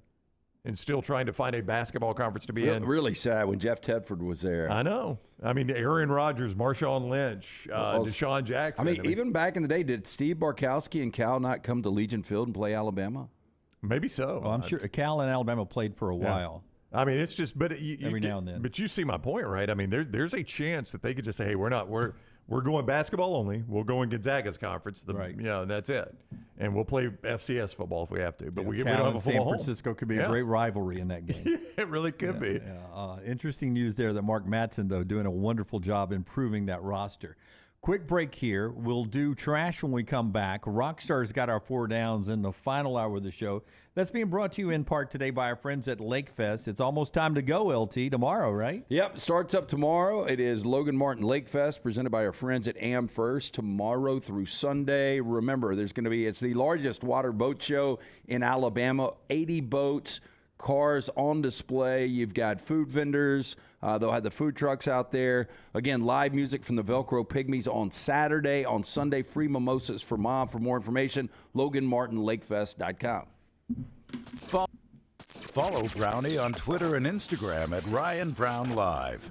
And still trying to find a basketball conference to be in. Really sad when Jeff Tedford was there. I know. I mean, Aaron Rodgers, Marshawn Lynch, Deshaun Jackson. I mean, even back in the day, did Steve Barkowski and Cal not come to Legion Field and play Alabama? Maybe so. Well, I'm sure Cal and Alabama played for a while. I mean, it's just, but every now and then. But you see my point, right? I mean, there's a chance that they could just say, hey, we're going basketball only. We'll go in Gonzaga's conference. Right. And that's it. And we'll play FCS football if we have to. But we don't Cal have and a full San home. Francisco could be a great rivalry in that game. It really could be. Yeah. Interesting news there that Mark Madsen, though, doing a wonderful job improving that roster. Quick break here. We'll do trash when we come back. Rockstar's got our 4 downs in the final hour of the show. That's being brought to you in part today by our friends at Lake Fest. It's almost time to go, LT, tomorrow, right? Yep, starts up tomorrow. It is Logan Martin Lake Fest presented by our friends at Am First tomorrow through Sunday. Remember, it's the largest water boat show in Alabama, 80 boats. Cars on display. You've got food vendors. They'll have the food trucks out there. Again, live music from the Velcro Pygmies on Saturday. On Sunday, free mimosas for Mom. For more information, LoganMartinLakeFest.com. Follow Brownie on Twitter and Instagram at Ryan Brown Live.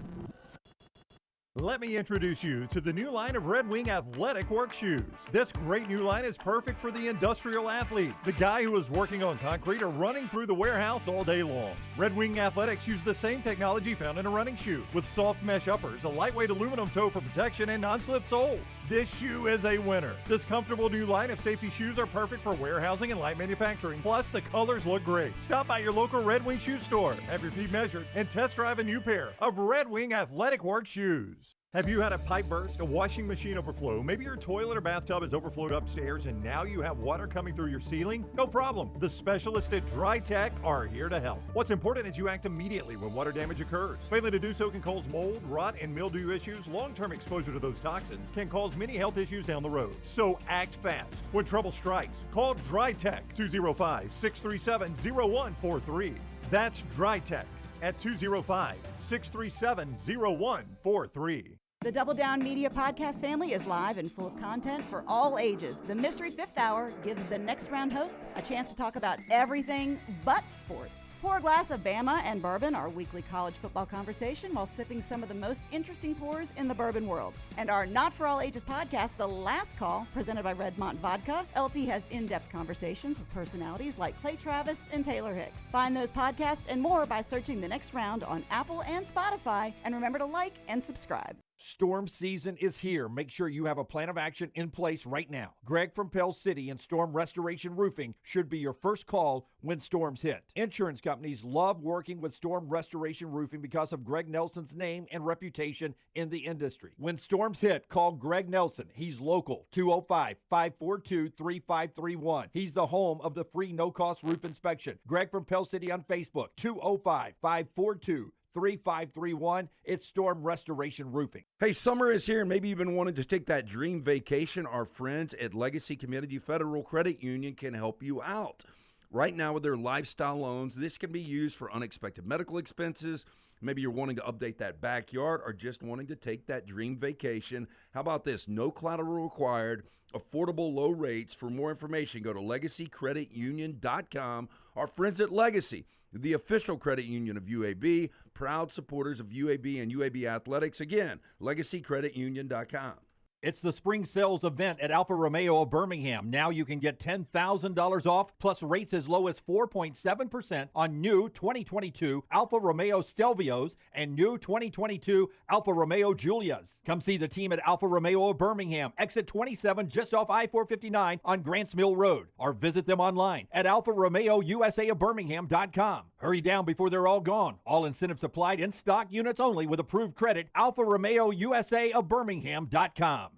Let me introduce you to the new line of Red Wing athletic work shoes. This great new line is perfect for the industrial athlete, the guy who is working on concrete or running through the warehouse all day long. Red Wing Athletics use the same technology found in a running shoe, with soft mesh uppers, a lightweight aluminum toe for protection, and non-slip soles. This shoe is a winner. This comfortable new line of safety shoes are perfect for warehousing and light manufacturing. Plus, the colors look great. Stop by your local Red Wing shoe store, have your feet measured, and test drive a new pair of Red Wing athletic work shoes. Have you had a pipe burst, a washing machine overflow? Maybe your toilet or bathtub is overflowed upstairs and now you have water coming through your ceiling? No problem. The specialists at Dry Tech are here to help. What's important is you act immediately when water damage occurs. Failing to do so can cause mold, rot, and mildew issues. Long-term exposure to those toxins can cause many health issues down the road. So act fast. When trouble strikes, call Dry Tech 205-637-0143. That's Dry Tech at 205-637-0143. The Double Down Media podcast family is live and full of content for all ages. The Mystery Fifth Hour gives the Next Round hosts a chance to talk about everything but sports. Pour a glass of Bama and bourbon, our weekly college football conversation, while sipping some of the most interesting pours in the bourbon world. And our Not For All Ages podcast, The Last Call, presented by Redmont Vodka. LT has in-depth conversations with personalities like Clay Travis and Taylor Hicks. Find those podcasts and more by searching The Next Round on Apple and Spotify. And remember to like and subscribe. Storm season is here. Make sure you have a plan of action in place right now. Greg from Pell City and Storm Restoration Roofing should be your first call when storms hit. Insurance companies love working with Storm Restoration Roofing because of Greg Nelson's name and reputation in the industry. When storms hit, call Greg Nelson. He's local, 205-542-3531. He's the home of the free no-cost roof inspection. Greg from Pell City on Facebook, 205-542-3531. 3531. It's Storm Restoration Roofing. Hey, summer is here, and maybe you've been wanting to take that dream vacation. Our friends at Legacy Community Federal Credit Union can help you out. Right now with their lifestyle loans, this can be used for unexpected medical expenses. Maybe you're wanting to update that backyard or just wanting to take that dream vacation. How about this? No collateral required, affordable low rates. For more information, go to legacycreditunion.com. Our friends at Legacy, the official credit union of UAB, proud supporters of UAB and UAB athletics. Again, legacycreditunion.com. It's the spring sales event at Alfa Romeo of Birmingham. Now you can get $10,000 off, plus rates as low as 4.7% on new 2022 Alfa Romeo Stelvios and new 2022 Alfa Romeo Giulias. Come see the team at Alfa Romeo of Birmingham, exit 27 just off I-459 on Grants Mill Road, or visit them online at alfaromeousa of Hurry down before they're all gone. All incentives applied, in stock units only with approved credit. Alfa Romeo USA of Birmingham.com.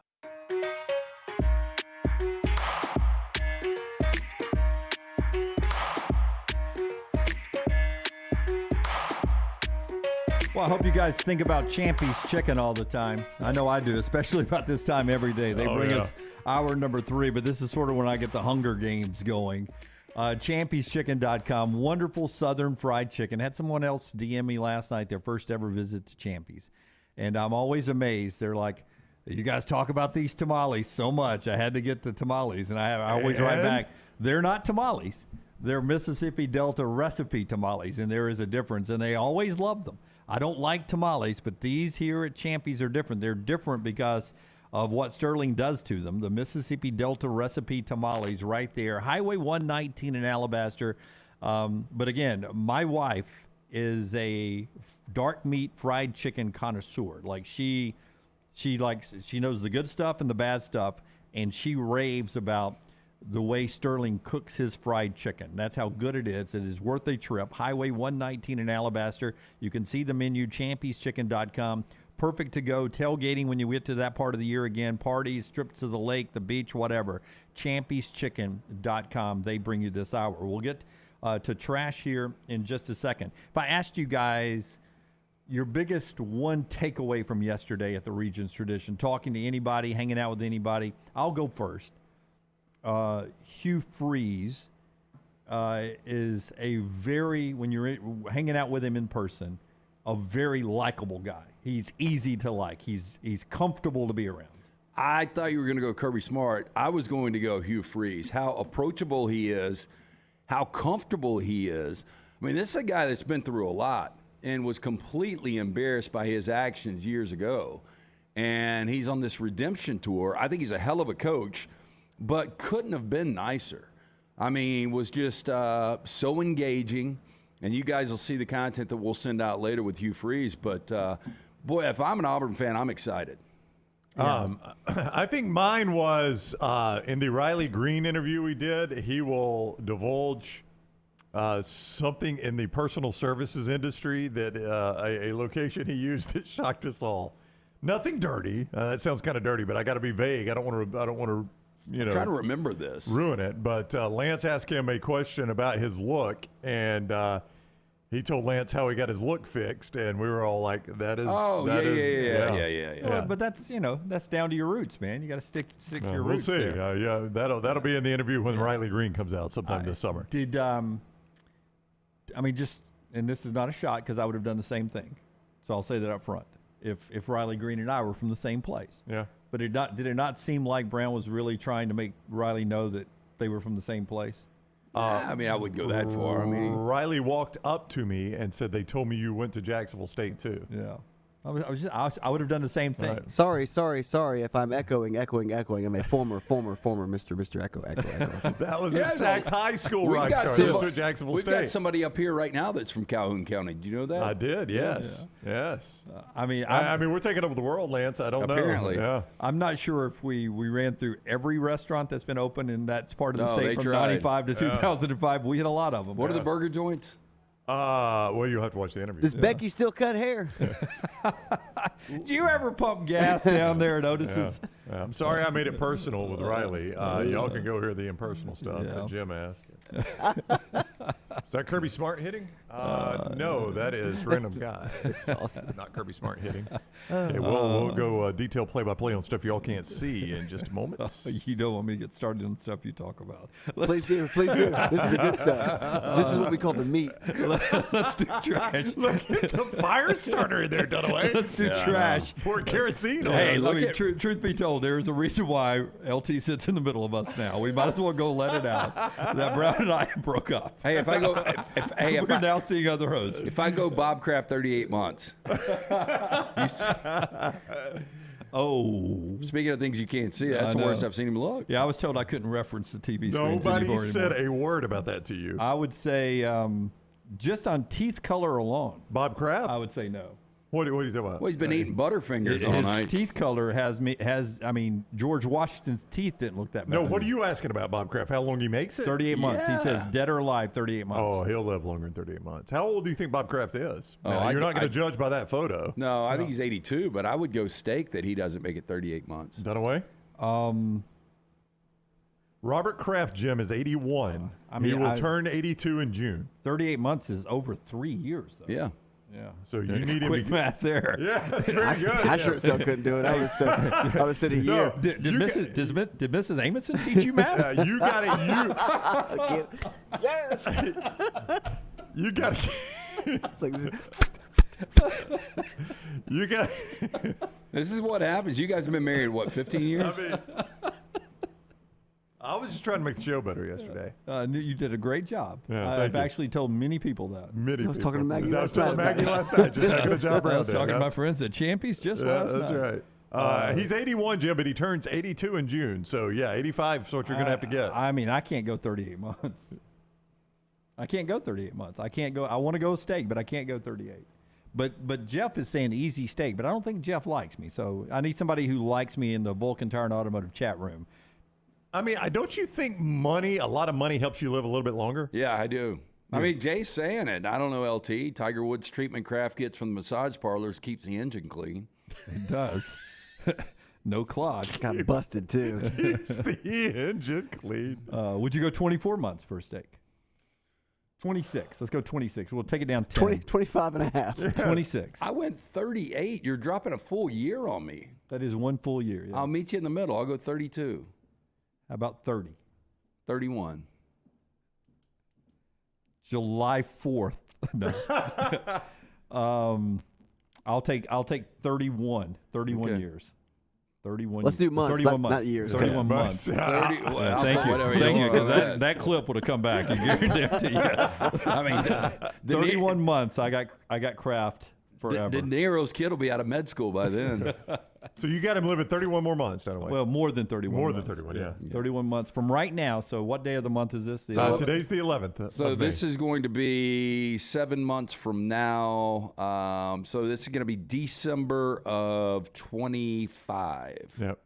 Well, I hope you guys think about Champy's Chicken all the time. I know I do, especially about this time every day. They bring us hour number 3, but this is sort of when I get the Hunger Games going. Champy'sChicken.com, wonderful Southern fried chicken. Had someone else DM me last night their first ever visit to Champy's. And I'm always amazed. They're like, you guys talk about these tamales so much. I had to get the tamales. And I always write back, they're not tamales. They're Mississippi Delta recipe tamales, and there is a difference. And they always love them. I don't like tamales, but these here at Champy's are different. They're different because of what Sterling does to them. The Mississippi Delta recipe tamales right there. Highway 119 in Alabaster. But again, my wife is a dark meat fried chicken connoisseur. Like she knows the good stuff and the bad stuff, and she raves about the way Sterling cooks his fried chicken. That's how good it is. It is worth a trip. Highway 119 in Alabaster. You can see the menu, champy'schicken.com. Perfect to go tailgating when you get to that part of the year again. Parties, trips to the lake, the beach, whatever. champy'schicken.com. They bring you this hour. We'll get to trash here in just a second. If I asked you guys your biggest one takeaway from yesterday at the Regions Tradition, talking to anybody, hanging out with anybody, I'll go first. Hugh Freeze is a very, when you're hanging out with him in person, a very likable guy. He's easy to like. He's comfortable to be around. I thought you were going to go Kirby Smart. I was going to go Hugh Freeze. How approachable he is, how comfortable he is. I mean, this is a guy that's been through a lot and was completely embarrassed by his actions years ago. And he's on this redemption tour. I think he's a hell of a coach, but couldn't have been nicer. I mean, was just so engaging. And you guys will see the content that we'll send out later with Hugh Freeze. But, boy, if I'm an Auburn fan, I'm excited. I think mine was in the Riley Green interview we did. He will divulge something in the personal services industry that a location he used that shocked us all. Nothing dirty. That sounds kind of dirty, but I got to be vague. I don't want to. I'm trying to remember this. Ruin it. But Lance asked him a question about his look, and he told Lance how he got his look fixed, and we were all like, "That is." Oh, yeah. Well, but that's that's down to your roots, man. You got to stick to your roots. We'll see. There. That'll be in the interview when Riley Green comes out sometime this summer. And this is not a shot because I would have done the same thing. So I'll say that up front. If Riley Green and I were from the same place. Yeah. But did it not seem like Brown was really trying to make Riley know that they were from the same place? I wouldn't go that far. Riley walked up to me and said, "They told me you went to Jacksonville State too." Yeah. I would have done the same thing. Right. Sorry. If I'm echoing. I'm a former Mr. Echo. That was at Sachs High School rock star. This was Jacksonville We've State. got somebody up here right now that's from Calhoun County. Do you know that? I did. Yes. Yeah. Yes. I mean, we're taking over the world, Lance. I don't Apparently. know. Yeah. I'm not sure if we ran through every restaurant that's been open in that part of the No, they state from tried. 95 to 2005. We hit a lot of them. What are the burger joints? Well, you'll have to watch the interview. Does Becky still cut hair? Do you ever pump gas down there at Otis's? Yeah. I'm sorry I made it personal with Riley. Y'all can go hear the impersonal stuff that Jim asked. Is that Kirby Smart hitting? No, that is random guy. That's awesome. Not Kirby Smart hitting. Okay, we'll go detailed play-by-play on stuff y'all can't see in just a moment. You don't want me to get started on stuff you talk about. Please do. Please do. This is the good stuff. This is what we call the meat. Let's do trash. Look at the fire starter in there, Dunaway. Let's do trash. Pour kerosene on Hey, it. truth be told, there is a reason why LT sits in the middle of us now. We might as well go let it out. That Brown and I broke up. Hey, if I go, we're now seeing other hosts. If I go Bob Kraft 38 months. Speaking of things you can't see, that's the worst I've seen him look. Yeah, I was told I couldn't reference the TV screens Nobody anymore. said a word about that to you. I would say just on teeth color alone. Bob Kraft? I would say no. What are you talking about? Well, he's been eating Butterfingers all His night. teeth color George Washington's teeth didn't look that bad. No, what are you asking about Bob Kraft? How long he makes it? 38 months. He says dead or alive, 38 months. Oh, he'll live longer than 38 months. How old do you think Bob Kraft is? Oh, Now, you're not going to judge by that photo. No, I think he's 82, but I would go stake that he doesn't make it 38 months. Dunaway? Robert Kraft, Jim, is 81. He will turn 82 in June. 38 months is over 3 years, though. Yeah. Yeah. So you need him quick to math there. Yeah, that's very good. I sure so couldn't do it. I would have said a year. Did Mrs. Amundsen teach you math? Yeah, you got it. Yes. You got it. It's like You got. This is what happens. You guys have been married, what, 15 years? I was just trying to make the show better yesterday. You did a great job. Yeah, I've thank you. actually told many people that. Many I was talking to Maggie I was last telling night. Maggie last night. Just having the job I around was there. talking to my friends at Champions just Yeah, last that's night. right. He's 81, Jim, but he turns 82 in June. So, yeah, 85 is what you're going to have to get. I mean, I can't go 38 months. I can't go 38 months. I can't go. I want to go steak, but I can't go 38. But Jeff is saying easy steak, but I don't think Jeff likes me. So I need somebody who likes me in the Vulcan Tire and Automotive chat room. I mean, don't you think a lot of money helps you live a little bit longer? Yeah, I do. I mean, Jay's saying it. I don't know, LT. Tiger Woods' treatment Kraft gets from the massage parlors keeps the engine clean. It does. No clog. Got busted, too. Keeps the engine clean. Would you go 24 months for a steak? 26. Let's go 26. We'll take it down 10. 25 and a half. 26. I went 38. You're dropping a full year on me. That is one full year. Yes. I'll meet you in the middle. I'll go 32. How about 30? 31. July 4th. No. I'll take 31. 31 Okay. years. 31. Let's do months, 31 not months. years. 31 Okay. months. 30, well, Thank you. whatever Thank you. want. Because that clip would have come back. I guarantee you. I mean, 31 months. I got Kraft forever. De Niro's kid will be out of med school by then. So you got him living 31 more months, don't we? Well, more than 31 More months. than 31, yeah. 31 months from right now. So what day of the month is this? The 11th? Today's the 11th. So of May. this is going to be 7 months from now. So this is going to be December of 25. Yep.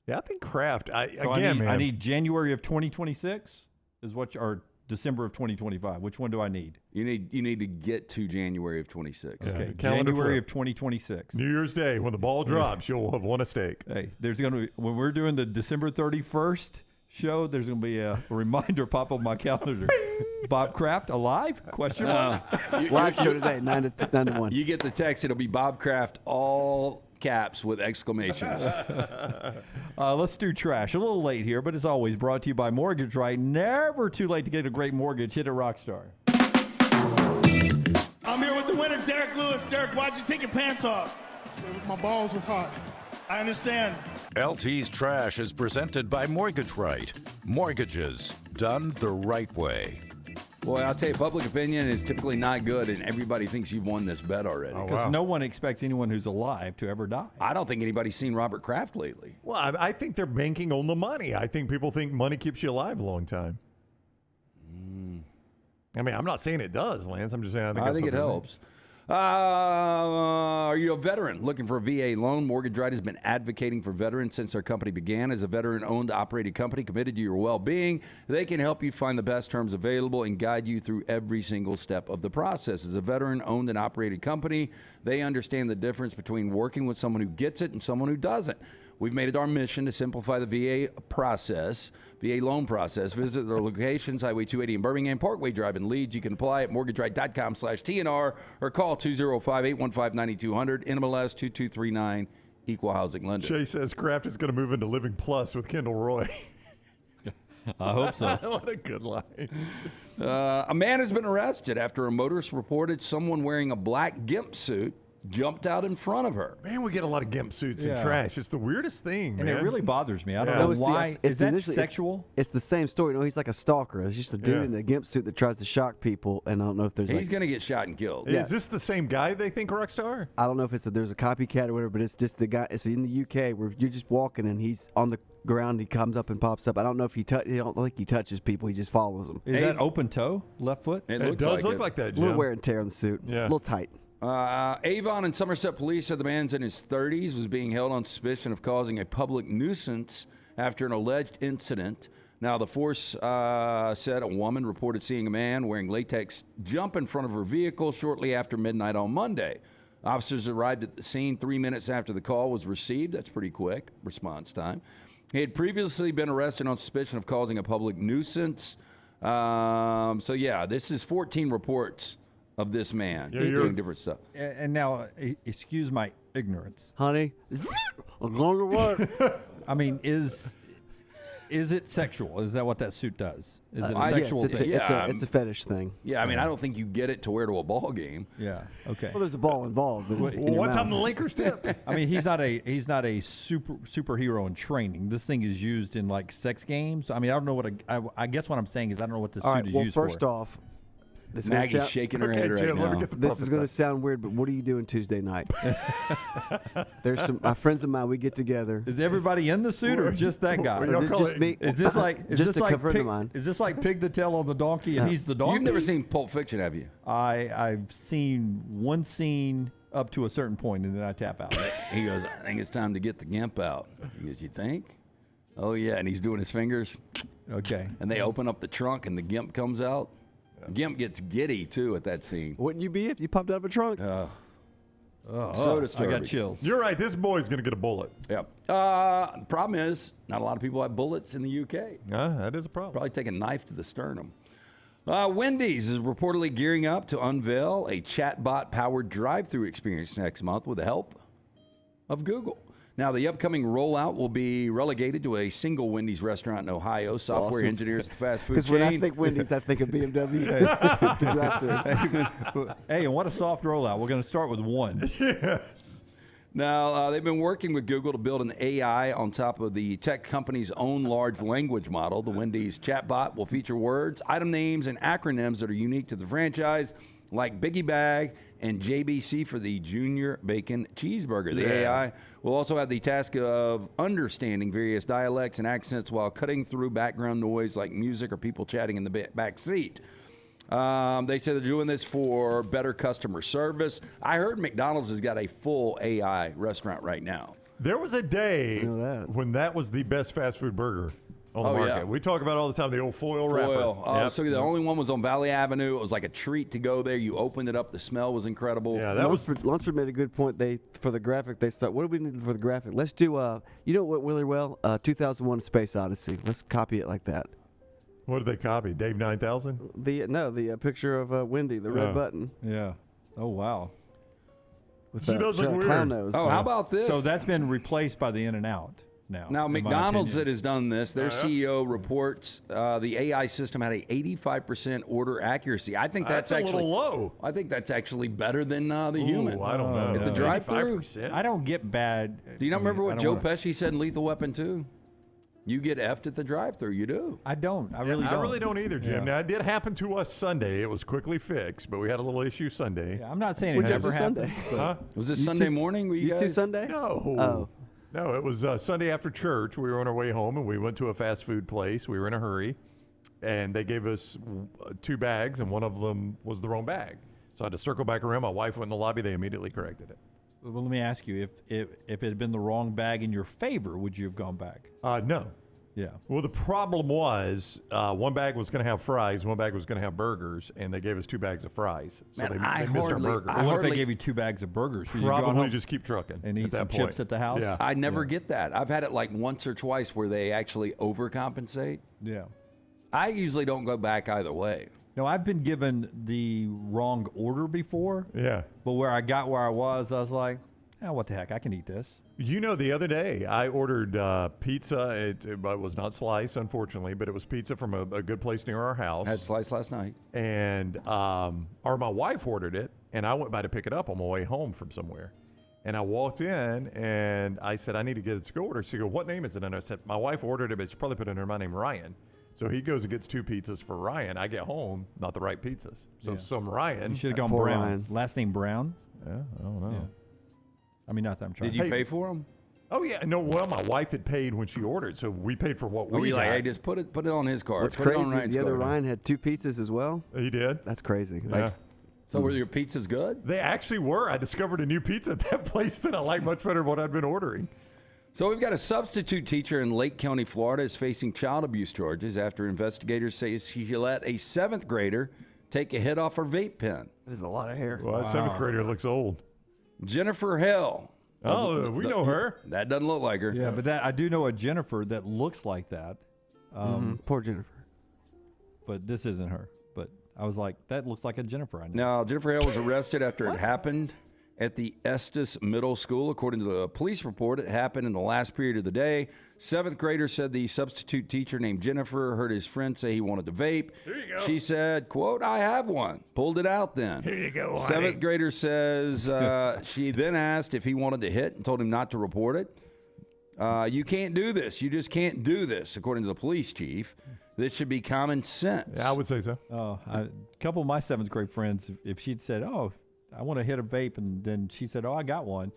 Yeah, I think Kraft. So Man. I need January of 2026 is what, or December of 2025. Which one do I need? You need to get to January of 26. Yeah, Okay, calendar January flip. of 2026. New Year's Day, when the ball drops, you'll have won a steak. Hey, there's going to be, when we're doing the December 31st show, there's going to be a reminder pop up on my calendar. Bob Kraft alive? Question mark. Live show today, 9 to 1. You get the text, it'll be Bob Kraft, all caps with exclamations. Let's do trash. A little late here, but as always, brought to you by Mortgage Right. Never too late to get a great mortgage. Hit a Rockstar. I'm here with the winner, Derek Lewis. Derek, why'd you take your pants off? My balls was hot. I understand. LT's Trash is presented by Mortgage Right. Mortgages done the right way. Boy, I'll tell you, public opinion is typically not good, and everybody thinks you've won this bet already. Because no one expects anyone who's alive to ever die. I don't think anybody's seen Robert Kraft lately. Well, I think they're banking on the money. I think people think money keeps you alive a long time. I mean, I'm not saying it does, Lance. I'm just saying I think it helps. Are you a veteran looking for a VA loan? Mortgage Right has been advocating for veterans since our company began. As a veteran-owned, operated company committed to your well-being, they can help you find the best terms available and guide you through every single step of the process. As a veteran-owned and operated company, they understand the difference between working with someone who gets it and someone who doesn't. We've made it our mission to simplify the VA loan process. Visit their locations, Highway 280 in Birmingham, Parkway Drive in Leeds. You can apply at mortgageright.com/TNR or call 205-815-9200, NMLS 2239, Equal Housing Lender. Shay says Kraft is going to move into Living Plus with Kendall Roy. I hope so. What a good line. A man has been arrested after a motorist reported someone wearing a black gimp suit jumped out in front of her. Man, we get a lot of gimp suits in trash. It's the weirdest thing, And man. it really bothers me. I don't know why. Is that sexual? It's the same story. No, he's like a stalker. It's just a dude in a gimp suit that tries to shock people, and I don't know if there's He's going to get shot and killed. Is this the same guy they think Rockstar? I don't know if there's a copycat or whatever, but it's just the guy. It's in the UK where you're just walking and he's on the ground. He comes up and pops up. I don't know if I don't think he touches people. He just follows them. Is that open toe, left foot? It does look like that, A Jim. little wear and tear on the suit. Yeah. A little tight. Avon and Somerset police said the man's in his 30s was being held on suspicion of causing a public nuisance after an alleged incident. Now, the force said a woman reported seeing a man wearing latex jump in front of her vehicle shortly after midnight on Monday. Officers arrived at the scene 3 minutes after the call was received. That's pretty quick response time. He had previously been arrested on suspicion of causing a public nuisance. This is 14 reports of this man doing different stuff. And now, excuse my ignorance. Honey, I'm going to work. I mean, is it sexual? Is that what that suit does? Is it a sexual thing? It's a fetish thing. Yeah, I mean, I don't think you get it to wear to a ball game. Yeah. Okay. Well, there's a ball involved. But it's in your What's mouth. on the Lakers tip? I mean, he's not a superhero in training. This thing is used in like sex games. I mean, I don't know what I guess what I'm saying is I don't know what this All suit right, is well, used first for. off, this Maggie's shaking her head right Jim, let me now. get the This is puppet going to stuff. sound weird, but what are you doing Tuesday night? There's some my friends of mine. We get together. Is everybody in the suit or just that guy? Well, y'all Is it call just it- me? Is this like just a friend pig, of mine? Is this like pig the tail on the donkey and he's the donkey? You've never seen Pulp Fiction, have you? I've seen one scene up to a certain point and then I tap out. He goes, I think it's time to get the gimp out. He goes, you think? Oh, yeah. And he's doing his fingers. Okay. And they open up the trunk and the gimp comes out. Gimp gets giddy, too, at that scene. Wouldn't you be if you popped out of a trunk? So disturbing. I got chills. You're right. This boy's going to get a bullet. Yep. The problem is, not a lot of people have bullets in the UK. That is a problem. Probably take a knife to the sternum. Wendy's is reportedly gearing up to unveil a chatbot-powered drive-through experience next month with the help of Google. Now, the upcoming rollout will be relegated to a single Wendy's restaurant in Ohio. Software awesome. engineers at the fast food Because chain. when I think Wendy's, I think of BMW. The drive-thru. Hey, and what a soft rollout. We're going to start with one. Yes. Now, they've been working with Google to build an AI on top of the tech company's own large language model. The Wendy's chatbot will feature words, item names, and acronyms that are unique to the franchise, like Biggie Bag and JBC for the Junior Bacon Cheeseburger. The AI will also have the task of understanding various dialects and accents while cutting through background noise like music or people chatting in the back seat. They say they're doing this for better customer service. I heard McDonald's has got a full AI restaurant right now. There was a day when that was the best fast food burger on the market. Yeah. We talk about it all the time, the old foil wrapper. Yep. So the only one was on Valley Avenue. It was like a treat to go there. You opened it up. The smell was incredible. Yeah, that was Lunsford made a good point. For the graphic, they start. What do we need for the graphic? Let's do. You know what really well? 2001: Space Odyssey. Let's copy it like that. What did they copy? Dave 9000? The picture of Wendy, the red button. Yeah. Oh, wow. With She does look weird. clown nose. Oh, how about this? So that's been replaced by the In-N-Out now. Now, in my McDonald's that opinion. has done this, their CEO reports the AI system had a 85% order accuracy. I think that's a actually little low. I think that's actually better than the human. I don't know. At the drive-thru. 85%? I don't get bad. Do you not remember what I Joe don't wanna- Pesci said in Lethal Weapon 2? You get effed at the drive-thru. You do. I don't. I really don't. Either, Jim. Yeah. Now, it did happen to us Sunday. It was quickly fixed, but we had a little issue Sunday. Yeah, I'm not saying it Which never was a Sunday. happens. but- Huh? Was this You Sunday two- morning? Were you You guys? two Sunday? No. Oh. No, it was Sunday after church. We were on our way home, and we went to a fast food place. We were in a hurry, and they gave us 2 bags, and one of them was the wrong bag. So I had to circle back around. My wife went in the lobby. They immediately corrected it. Well, let me ask you: if it had been the wrong bag in your favor, would you have gone back? No. Yeah. Well, the problem was one bag was going to have fries, one bag was going to have burgers, and they gave us 2 bags of fries. So Man, they missed our burgers. What if they gave you 2 bags of burgers? Would you go Probably home just keep trucking and eat at that some point. chips at the house? Yeah. I never get that. I've had it like once or twice where they actually overcompensate. Yeah. I usually don't go back either way. No, I've been given the wrong order before. Yeah. But where I got where I was like, what the heck? I can eat this. You know, the other day I ordered pizza. It was not slice, unfortunately, but it was pizza from a good place near our house. I had slice last night. And or my wife ordered it, and I went by to pick it up on my way home from somewhere. And I walked in, and I said, I need to get it to go order. She goes, what name is it? And I said, my wife ordered it, but she probably put in her my name, Ryan. So he goes and gets 2 pizzas for Ryan. I get home, not the right pizzas. So some Ryan. You should have gone Brown. Ryan. Last name Brown? Yeah, I don't know. Yeah. I mean, not that I'm trying. Did you pay for them? Oh yeah, no. Well, my wife had paid when she ordered, so we paid for what we Oh, you got. like, hey, just put it on his card. What's Put it on crazy is Ryan's the other card. Ryan had 2 pizzas as well. He did. That's crazy. Yeah. So were your pizzas good? They actually were. I discovered a new pizza at that place that I like much better than what I'd been ordering. So we've got a substitute teacher in Lake County, Florida, is facing child abuse charges after investigators say she let a 7th grader take a hit off her vape pen. There's a lot of hair. Well, that 7th grader looks old. Jennifer Hill. Oh, we know her. That doesn't look like her. Yeah, but I do know a Jennifer that looks like that. Poor Jennifer. But this isn't her. But I was like, that looks like a Jennifer I know. Now, Jennifer Hill was arrested after it happened at the Estes Middle School. According to the police report, it happened in the last period of the day. 7th grader said the substitute teacher named Jennifer heard his friend say he wanted to vape. Here you go. She said, quote, I have one. Pulled it out then. Here you go, 7th grader says she then asked if he wanted to hit and told him not to report it. You can't do this. You just can't do this, according to the police chief. This should be common sense. Yeah, I would say so. Oh, a couple of my 7th grade friends, if she'd said, I want to hit a vape, and then she said, I got one,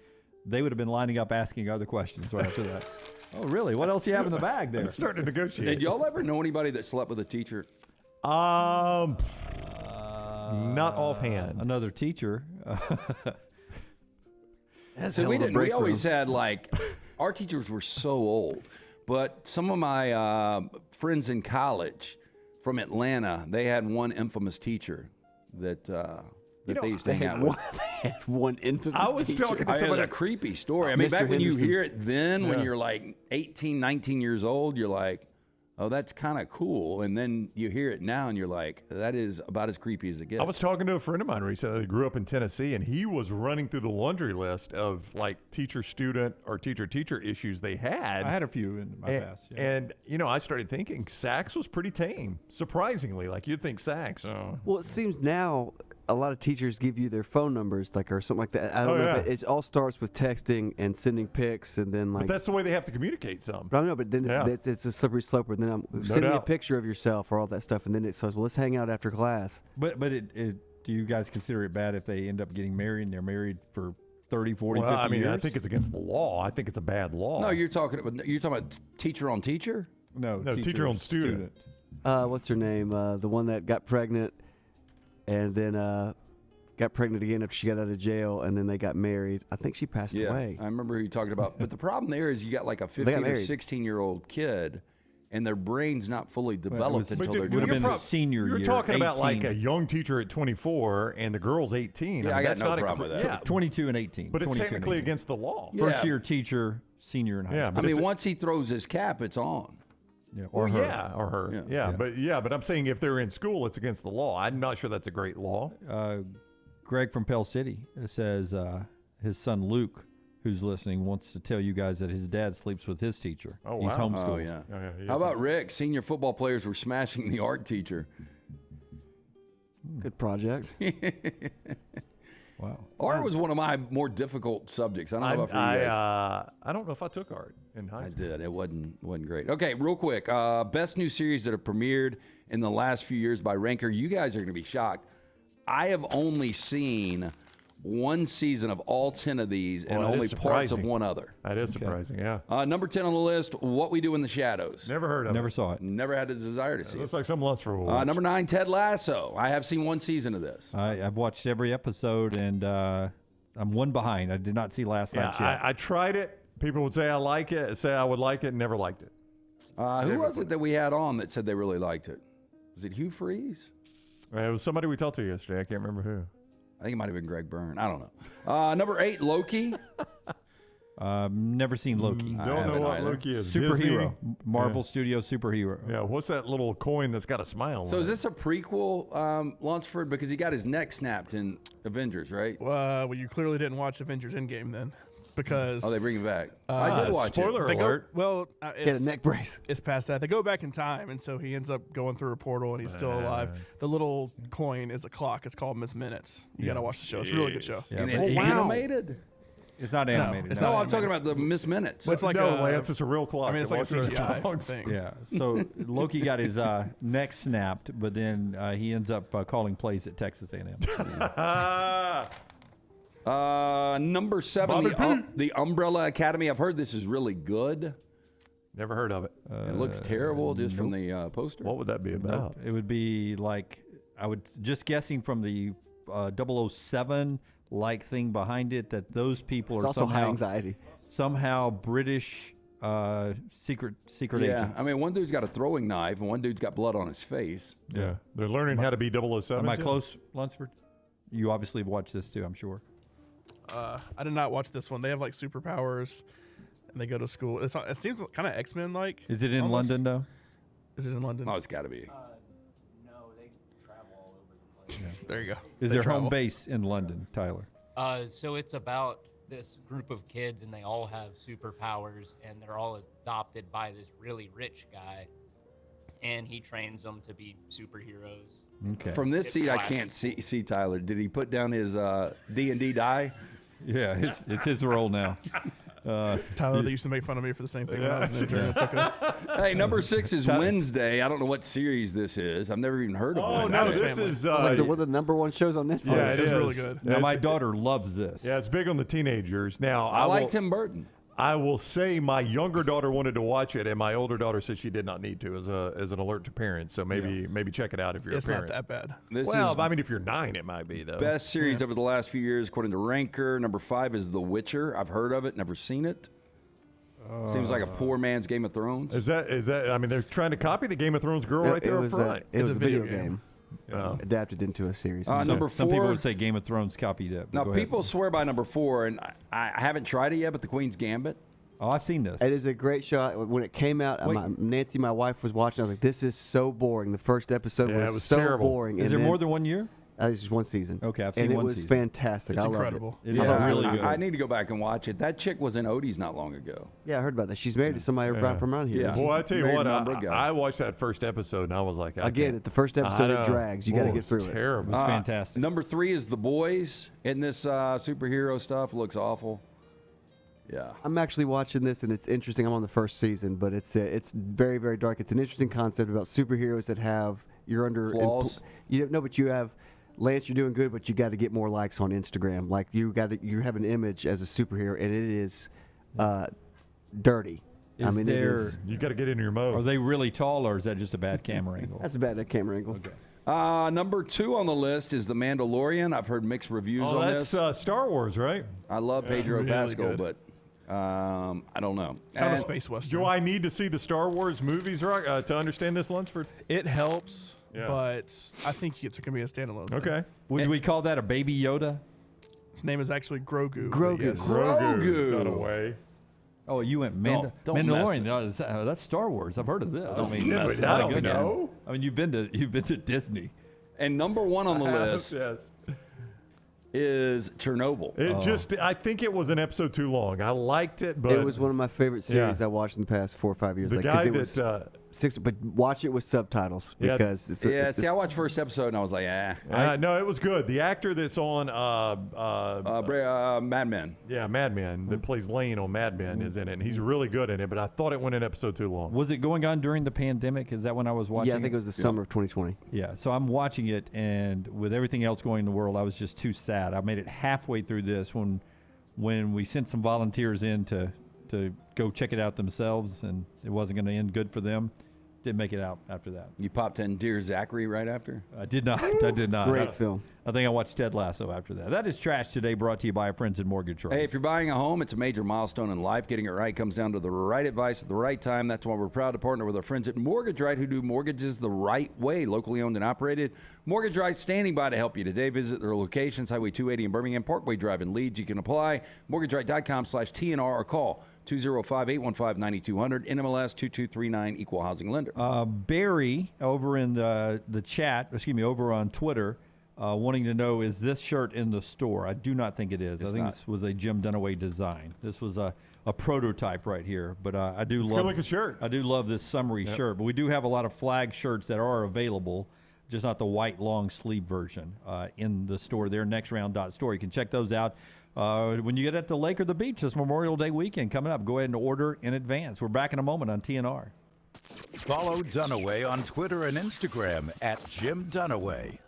they would have been lining up asking other questions right after that. Oh, really? What else do you have in the bag there? Let's start to negotiate. Did y'all ever know anybody that slept with a teacher? Not offhand. Another teacher. So we always had our teachers were so old, but some of my friends in college from Atlanta, they had one infamous teacher that they used to hang out with. They had one infamous I was teacher. talking to It's somebody. a creepy story. I mean, Mr. back when you Henderson. hear it then, when Yeah. you're like 18, 19 years old, you're like, oh, that's kind of cool. And then you hear it now and you're like, that is about as creepy as it gets. I was talking to a friend of mine recently that grew up in Tennessee, and he was running through the laundry list of teacher-student or teacher-teacher issues they had. I had a few in my past. Yeah. And, I started thinking Sax was pretty tame, surprisingly. Like, you'd think Sax. Oh. Well, it seems now a lot of teachers give you their phone numbers, or something like that. I don't know. If it all starts with texting and sending pics, and then But that's the way they have to communicate some. But I don't know, but then it's a slippery slope. And then send me a doubt. picture of yourself or all that stuff, and then it says, "Well, let's hang out after class." But do you guys consider it bad if they end up getting married and they're married for 30, 40, Well, 50 I mean, years? I think it's against the law. I think it's a bad law. No, you're talking about teacher on teacher? No, teacher on student. What's her name? The one that got pregnant, and then got pregnant again after she got out of jail, and then they got married. I think she passed away. I remember who you're talking about. But the problem there is you got like a They got 15 or married. 16-year-old kid, and their brain's not fully developed until they're would have been a senior You're year, talking about 18. like a young teacher at 24 and the girl's 18. Yeah, I I mean, got that's no not problem with that. Yeah, 22 and 18. but it's 22 and technically 18. against the law. First year teacher, senior in high Yeah, school. but I mean, it's- once he throws his cap, it's on. Yeah, Or her. or her. Yeah. But I'm saying if they're in school, it's against the law. I'm not sure that's a great law. Greg from Pell City says his son Luke, who's listening, wants to tell you guys that his dad sleeps with his teacher. Oh, He's wow. homeschooled. Oh, yeah. he How is. about Rick? Senior football players were smashing the art teacher. Good project. Wow. Art was one of my more difficult subjects. I don't know about for you guys. I don't know if I took art in high I school. did. It wasn't great. Okay, real quick. Best new series that have premiered in the last few years by Ranker. You guys are going to be shocked. I have only seen one season of all 10 of these and Well, that only is parts of surprising. one other. That is surprising, yeah. Number 10 on the list, What We Do in the Shadows. Never heard of Never it. saw it. Never had a desire to see It it. looks like some lust for watch. Number 9, Ted Lasso. I have seen one season of this. I've watched every episode, and I'm one behind. I did not see last Yeah, night's yet. I tried it. People would say I like it, say I would like it, and never liked it. Who was it that we had on that said they really liked it? Was it Hugh Freeze? It was somebody we talked to yesterday. I can't remember who. I think it might have been Greg Byrne. I don't know. Number 8, Loki. Never seen Loki. Don't know what Loki is. Superhero. Disney? Marvel Studio superhero. Yeah, what's that little coin that's got a smile on So it? is this a prequel, Lunsford? Because he got his neck snapped in Avengers, right? Well, you clearly didn't watch Avengers Endgame then, because they bring it back. I did watch spoiler it. alert. He had a neck brace. It's past that. They go back in time, and so he ends up going through a portal, and he's still alive. The little coin is a clock. It's called Miss Minutes. You got to watch the show. It's a really good show. Yeah, And it's animated? It's not animated. it's No, not I'm talking about the Miss Minutes. Well, it's like no, a, Lance, it's a real clock. I mean, it's like a CGI thing. Yeah. So Loki got his neck snapped, but then he ends up calling plays at Texas A&M. Number 7, the Umbrella Academy. I've heard this is really good. Never heard of it. It looks terrible just from the poster. What would that be about? It would be like, I would just guessing from the 007 like thing behind it, that those people It's are also high somehow anxiety. Somehow British secret Yeah, agents. I mean, one dude's got a throwing knife and one dude's got blood on his face. Yeah, they're learning how to be 007. Am I too? close, Lunsford? You obviously have watched this too, I'm sure. I did not watch this one. They have like superpowers, and they go to school. It seems kind of X-Men like. Is it in almost. London though? Is it in London? Oh, it's got to be. No, they travel all over the place. There you go. Is They their travel. home base in London, Tyler? So it's about this group of kids, and they all have superpowers, and they're all adopted by this really rich guy, and he trains them to be superheroes. Okay. From this Get seat, I flashy. can't see Tyler. Did he put down his D&D die? Yeah, it's his role now. Tyler, they used to make fun of me for the same thing when I was an intern. It's okay. Hey, number 6 is Wednesday. I don't know what series this is. I've never even heard of it. Oh no, this is like one of the number one shows on Netflix. yeah, it It's is really good. Now my daughter loves this. Yeah, it's big on the teenagers. Now I like will- Tim Burton. I will say my younger daughter wanted to watch it, and my older daughter said she did not need to as an alert to parents. So maybe check it out if you're It's a parent. not that bad. This well, is I mean, if you're 9, it might be though. best series over the last few years, according to Ranker. Number 5 is The Witcher. I've heard of it, never seen it. Seems like a poor man's Game of Thrones. Is that? I mean, they're trying to copy the Game of Thrones girl right there it was up front. it was a a video video game. Oh. Adapted into a series. Number Some people 4. would say Game of Thrones copied it. but Now, go ahead. people swear by number 4, and I haven't tried it yet, but The Queen's Gambit. Oh, I've seen this. It is a great show. When it came out, Nancy, my wife, was watching. I was like, "This is so boring." The first episode Yeah, it was was so terrible. boring. Is and there then- more than 1 year? It's just one season. Okay, I've seen and one it was season. fantastic. It's I loved incredible. It I is thought really really good. I need to go back and watch it. That chick was in Odie's not long ago. Yeah, I heard about that. She's married to somebody right from around here. Yeah. Boy, I tell you Married what, an umbrella guy. I watched that first episode and I was like, I Again, can't- at the first episode, I it know. drags. You got to Boy, get it's through it. terrible. It was fantastic. Number 3 is The Boys. In this superhero stuff, looks awful. Yeah. I'm actually watching this, and it's interesting. I'm on the first season, but it's very, very dark. It's an interesting concept about superheroes that have you're under Flaws? but you have Lance. You're doing good, but you got to get more likes on Instagram. Like you have an image as a superhero, and it is dirty. I mean, it is. You got to get into your mode. Are they really tall, or is that just a bad camera angle? That's a bad camera angle. Okay. Number 2 on the list is The Mandalorian. I've heard mixed reviews Oh, on that's this. Star Wars, right? I love Pedro really Pascal, good. but I don't know. Kind of a And- space western. Do I need to see the Star Wars movies to understand this, Lunsford? It helps, Yeah. but I think it's going to be a standalone. thing. Okay. Would we call that a baby Yoda? His name is actually Grogu. but Grogu. yes. Grogu. Got away. Oh, you went Don't Mandalorian. mess No, that's Star Wars. I've heard of this. I mean, mess my it up. goodness. No. I mean, you've been to Disney. And number 1 on the list Yes. is Chernobyl. I think it was an episode too long. I liked it, but It was one of my favorite series Yeah. I watched in the past 4 or 5 years. the like, guy 'cause it that was but watch it with subtitles Yeah. because it's Yeah, see, I watched first episode and I was like, no, it was good. The actor that's on Mad Men. yeah, Mad Men that plays Lane on Mad Men is in it, and he's really good in it. But I thought it went an episode too long. Was it going on during the pandemic? Is that when I was watching? I think it was the summer of 2020. Yeah, so I'm watching it, and with everything else going in the world, I was just too sad. I made it halfway through this when we sent some volunteers in to go check it out themselves, and it wasn't going to end good for them. Didn't make it out after that. You popped in Dear Zachary right after? I did not. I did not. Great film. I think I watched Ted Lasso after that. That is Trash Today, brought to you by our friends at Mortgage Right. Hey, if you're buying a home, it's a major milestone in life. Getting it right comes down to the right advice at the right time. That's why we're proud to partner with our friends at Mortgage Right, who do mortgages the right way. Locally owned and operated. Mortgage Right standing by to help you today. Visit their locations, Highway 280 in Birmingham, Parkway Drive in Leeds. You can apply, mortgageright.com/TNR, or call 205-815-9200, NMLS 2239, Equal Housing Lender. Barry over in the chat, over on Twitter, wanting to know, is this shirt in the store? I do not think it is. I think this was a Jim Dunaway design. This was a prototype right here, but I do It's a love good-looking shirt. I do love this summary shirt, but we do have a lot of flag shirts that are available, just not the white long sleeve version in the store there, nextround.store. You can check those out. When you get at the lake or the beach this Memorial Day weekend coming up, go ahead and order in advance. We're back in a moment on TNR. Follow Dunaway on Twitter and Instagram at Jim Dunaway.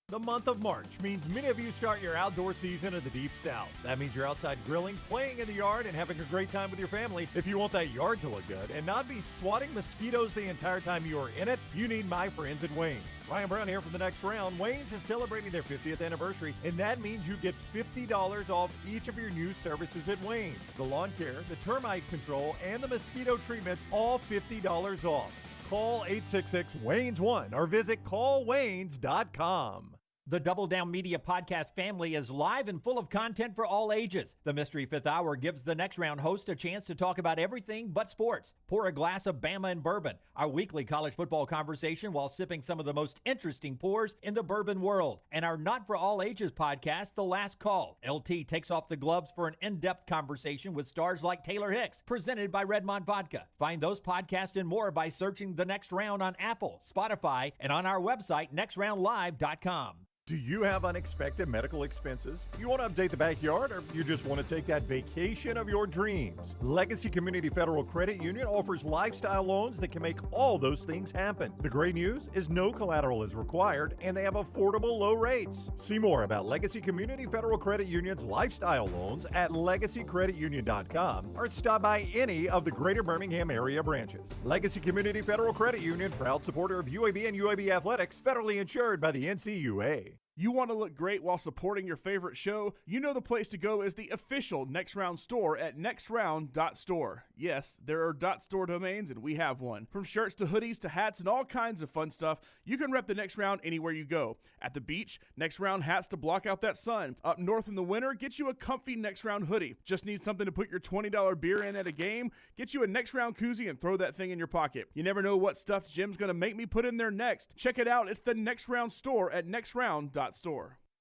The month of March means many of you start your outdoor season in the Deep South. That means you're outside grilling, playing in the yard, and having a great time with your family. If you want that yard to look good and not be swatting mosquitoes the entire time you are in it, you need my friends at Wayne's. Ryan Brown here from the Next Round. Wayne's is celebrating their 50th anniversary, and that means you get $50 off each of your new services at Wayne's. The lawn care, the termite control, and the mosquito treatments, all $50 off. Call 866-WAYNES1 or visit callwaynes.com. The Double Down Media podcast family is live and full of content for all ages. The Mystery Fifth Hour gives the Next Round host a chance to talk about everything but sports. Pour a glass of Bama and bourbon, our weekly college football conversation while sipping some of the most interesting pours in the bourbon world. And our Not For All Ages podcast, The Last Call. LT takes off the gloves for an in-depth conversation with stars like Taylor Hicks, presented by Redmond Vodka. Find those podcasts and more by searching The Next Round on Apple, Spotify, and on our website, nextroundlive.com. Do you have unexpected medical expenses? You want to update the backyard, or you just want to take that vacation of your dreams? Legacy Community Federal Credit Union offers lifestyle loans that can make all those things happen. The great news is no collateral is required, and they have affordable low rates. See more about Legacy Community Federal Credit Union's lifestyle loans at legacycreditunion.com or stop by any of the greater Birmingham area branches. Legacy Community Federal Credit Union, proud supporter of UAB and UAB athletics, federally insured by the NCUA. You want to look great while supporting your favorite show? You know the place to go is the official Next Round store at nextround.store. Yes, there are .store domains, and we have one. From shirts to hoodies to hats and all kinds of fun stuff, you can rep the Next Round anywhere you go. At the beach, Next Round hats to block out that sun. Up north in the winter, get you a comfy Next Round hoodie. Just need something to put your $20 beer in at a game? Get you a Next Round koozie and throw that thing in your pocket. You never know what stuff Jim's going to make me put in there next. Check it out. It's the Next Round store at nextround.store.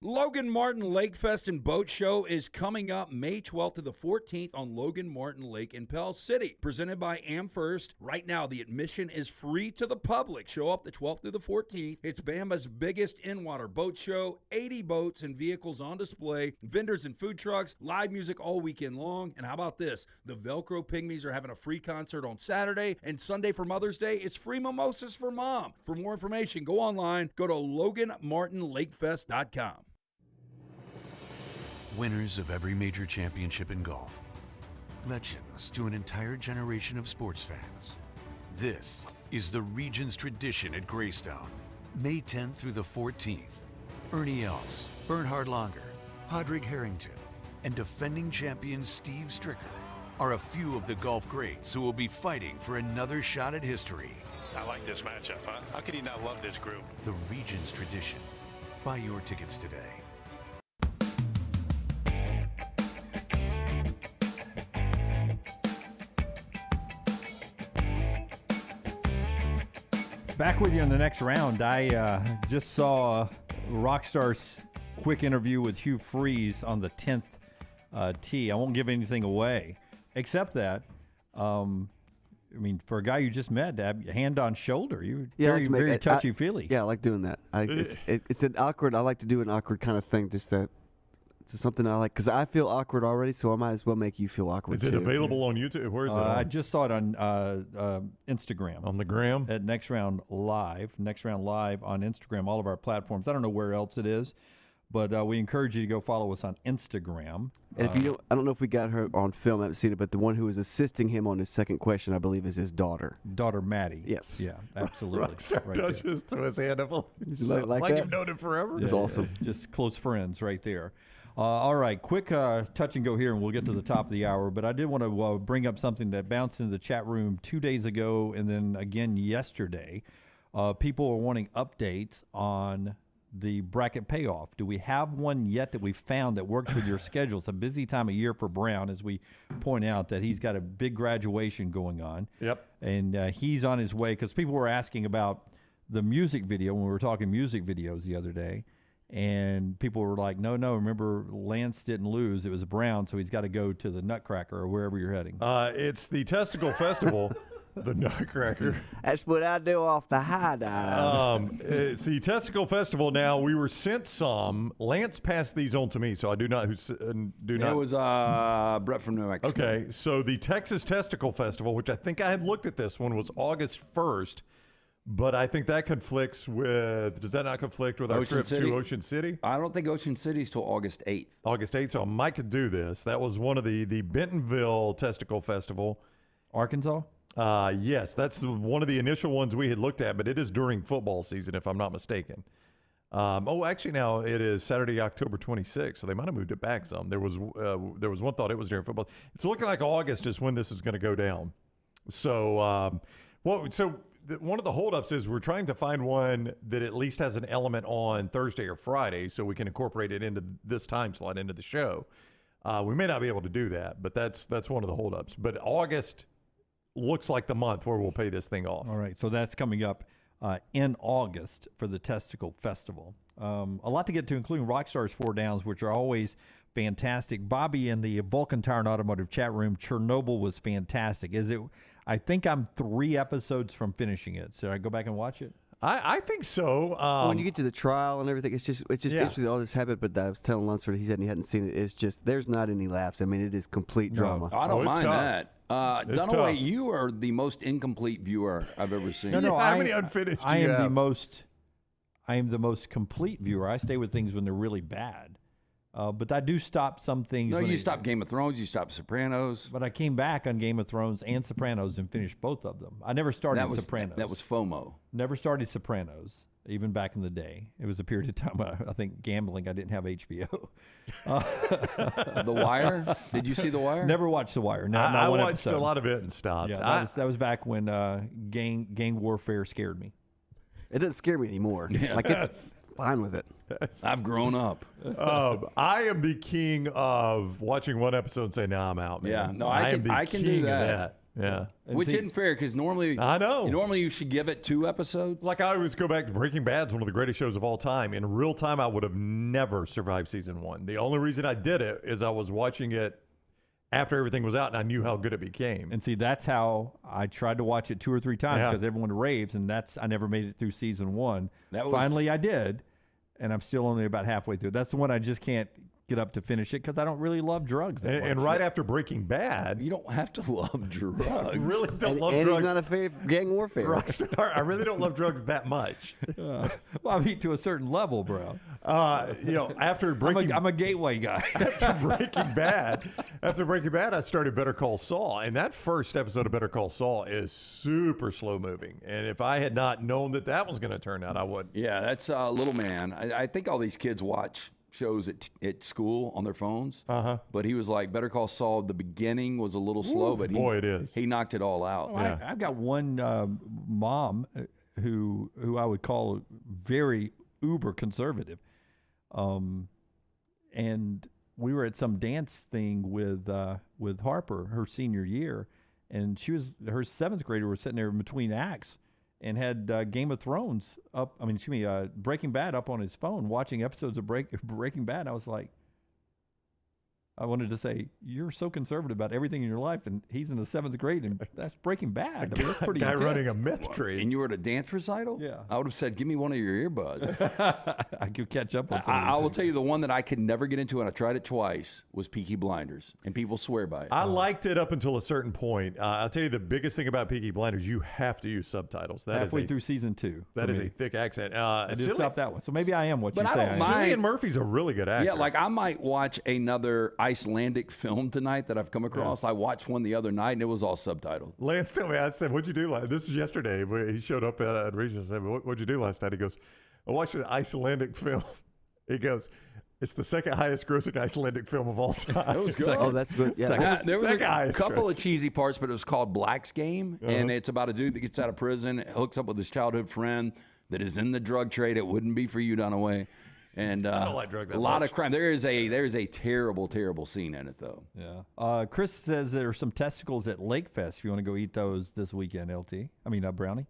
Logan Martin Lake Fest and Boat Show is coming up May 12th to the 14th on Logan Martin Lake in Pell City. Presented by AmFirst. Right now, the admission is free to the public. Show up the 12th through the 14th. It's Bama's biggest in-water boat show. 80 boats and vehicles on display. Vendors and food trucks. Live music all weekend long. And how about this? The Velcro Pygmies are having a free concert on Saturday. And Sunday for Mother's Day, it's free mimosas for Mom. For more information, go online. Go to LoganMartinLakefest.com. Winners of every major championship in golf. Legends to an entire generation of sports fans. This is the region's tradition at Greystone. May 10th through the 14th. Ernie Els, Bernhard Langer, Padraig Harrington, and defending champion Steve Stricker are a few of the golf greats who will be fighting for another shot at history. I like this matchup, huh? How could you not love this group? The region's tradition. Buy your tickets today. Back with you in the Next Round. I just saw Rockstar's quick interview with Hugh Freeze on the 10th tee. I won't give anything away, except that, I mean, for a guy you just met, to have your hand on shoulder, you're very touchy-feely. Yeah, I like doing that. It's an awkward, I like to do an awkward kind of thing, just to something I like, because I feel awkward already, so I might as well make you feel awkward. Is it available on YouTube? Where is it? I just saw it on Instagram. On the gram? At Next Round Live. Next Round Live on Instagram, all of our platforms. I don't know where else it is, But we encourage you to go follow us on Instagram. And if you don't, I don't know if we got her on film. I haven't seen it, but the one who was assisting him on his second question, I believe, is his daughter. Daughter Maddie. Yes. Yeah, absolutely. Rockstar does just throw his hand up. Like like that? you've known him forever. It's awesome. Just close friends right there. All right, quick touch and go here, and we'll get to the top of the hour. But I did want to bring up something that bounced into the chat room 2 days ago and then again yesterday. People are wanting updates on the bracket payoff. Do we have one yet that we found that works with your schedule? It's a busy time of year for Brown, as we point out that he's got a big graduation going on. Yep. And he's on his way, because people were asking about the music video when we were talking music videos the other day. And people were like, no, remember, Lance didn't lose. It was Brown, so he's got to go to the Nutcracker or wherever you're heading. It's the Testicle Festival. The Nutcracker. That's what I do off the high dive. It's the Testicle Festival. Now, we were sent some. Lance passed these on to me, so I do not. It was Brett from New Mexico. Okay, so the Texas Testicle Festival, which I think I had looked at this one, was August 1st, but I think that conflicts with. Does that not conflict with our Ocean trip City? to Ocean City? I don't think Ocean City's till August 8th. August 8th, so I might could do this. That was one of the Bentonville Testicle Festival, Arkansas. Yes, that's one of the initial ones we had looked at, but it is during football season, if I'm not mistaken. Actually, now it is Saturday, October 26th, so they might have moved it back some. There was one thought it was during football. It's looking like August is when this is going to go down. So, one of the holdups is we're trying to find one that at least has an element on Thursday or Friday, so we can incorporate it into this time slot into the show. We may not be able to do that, but that's one of the holdups. But August looks like the month where we'll pay this thing off. All right, so that's coming up in August for the Testicle Festival. A lot to get to, including Rockstar's 4 Downs, which are always fantastic. Bobby in the Vulcan Tire and Automotive chat room, Chernobyl was fantastic. I think I'm 3 episodes from finishing it. Should I go back and watch it? I think so. When you get to the trial and everything, it's just interesting all this happened. But I was telling Lunsford, he said he hadn't seen it. It's just there's not any laughs. I mean, it is complete drama. I don't mind tough. that. It's Dunaway, tough. you are the most incomplete viewer I've ever seen. No, How many unfinished do I you am have? I am the most complete viewer. I stay with things when they're really bad. But I do stop some things. No, you stopped Game of Thrones, you stopped Sopranos. But I came back on Game of Thrones and Sopranos and finished both of them. I never started That was Sopranos. That was FOMO. Never started Sopranos, even back in the day. It was a period of time when I think gambling, I didn't have HBO. The Wire? Did you see The Wire? Never watched The Wire. No, I not one watched episode. a lot of it and stopped. Yeah, that was back when gang warfare scared me. It doesn't scare me anymore. Yeah. Like it's fine with it. I've grown up. I am the king of watching one episode and say, "No, I'm out, man." Yeah, no, I can am the do king of that. Yeah. Which isn't fair, because normally you should give it 2 episodes. Like I always go back to Breaking Bad's one of the greatest shows of all time. In real time, I would have never survived season 1. The only reason I did it is I was watching it after everything was out, and I knew how good it became. And see, that's how I tried to watch it 2 or 3 times because everyone raves, and I never made it through season 1. Finally, I did, and I'm still only about halfway through. That's the one I just can't get up to finish it because I don't really love drugs. And right after Breaking Bad, you don't have to love drugs. I really don't love and drugs. he's not a fan of gang warfare. Rockstar. I really don't love drugs that much. Well, I mean, to a certain level, bro. After Breaking, I'm a gateway guy. After Breaking Bad, I started Better Call Saul, and that first episode of Better Call Saul is super slow moving. And if I had not known that was going to turn out, I wouldn't. Yeah, that's Little Man. I think all these kids watch shows at school on their phones. But he was like, Better Call Saul, the beginning was a little slow, but it is. He knocked it all out. Well, I've got one mom who I would call very uber conservative. And we were at some dance thing with Harper her senior year, and her 7th grader was sitting there in between acts and had Game of Thrones up. I mean, Breaking Bad up on his phone, watching episodes of Breaking Bad. And I was like, I wanted to say, you're so conservative about everything in your life, and he's in the 7th grade, and that's Breaking Bad. I mean, that's pretty Guy intense. running a meth trade. And you were at a dance recital? Yeah. I would have said, give me one of your earbuds. I could catch up on some I of these will things. tell you the one that I could never get into, and I tried it twice, was Peaky Blinders, and people swear by it. I liked it up until a certain point. I'll tell you the biggest thing about Peaky Blinders, you have to use subtitles. That Halfway is through season 2. That for is me. a thick accent. I did stop that one. So maybe I am what But you I say. don't am. mind. Cillian Murphy's a really good actor. Yeah, like I might watch another Icelandic film tonight that I've come across. I watched one the other night, and it was all subtitled. Lance told me, I said, what'd you do last? This was yesterday. He showed up at Regis. I said, what'd you do last night? He goes, I watched an Icelandic film. He goes, it's the second highest grossing Icelandic film of all time. It was good. Oh, that's good. Yeah. There was Second a highest couple grossing. of cheesy parts, but it was called Black's Game, and it's about a dude that gets out of prison, hooks up with his childhood friend that is in the drug trade. It wouldn't be for you, Dunaway. And I don't like drugs that a lot much. of crime. There is a terrible, terrible scene in it, though. Yeah. Chris says there are some testicles at Lake Fest if you want to go eat those this weekend, LT. I mean, Brownie.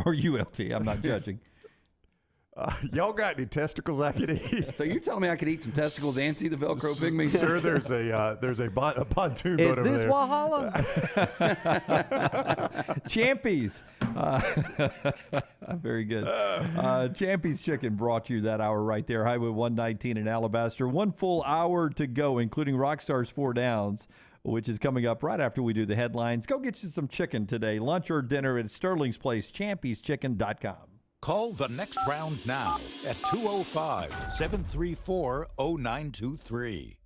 Or you, LT. I'm not judging. Y'all got any testicles I could eat? So you're telling me I could eat some testicles and see the Velcro pygmy? Sir, there's a pontoon boat Is over this there. Walhalla? Champies. Very good. Champies Chicken brought you that hour right there. Highway 119 in Alabaster. 1 full hour to go, including Rockstar's 4 Downs, which is coming up right after we do the headlines. Go get you some chicken today. Lunch or dinner at Sterling's Place, champieschecken.com. Call the next round now at 205-734-0923.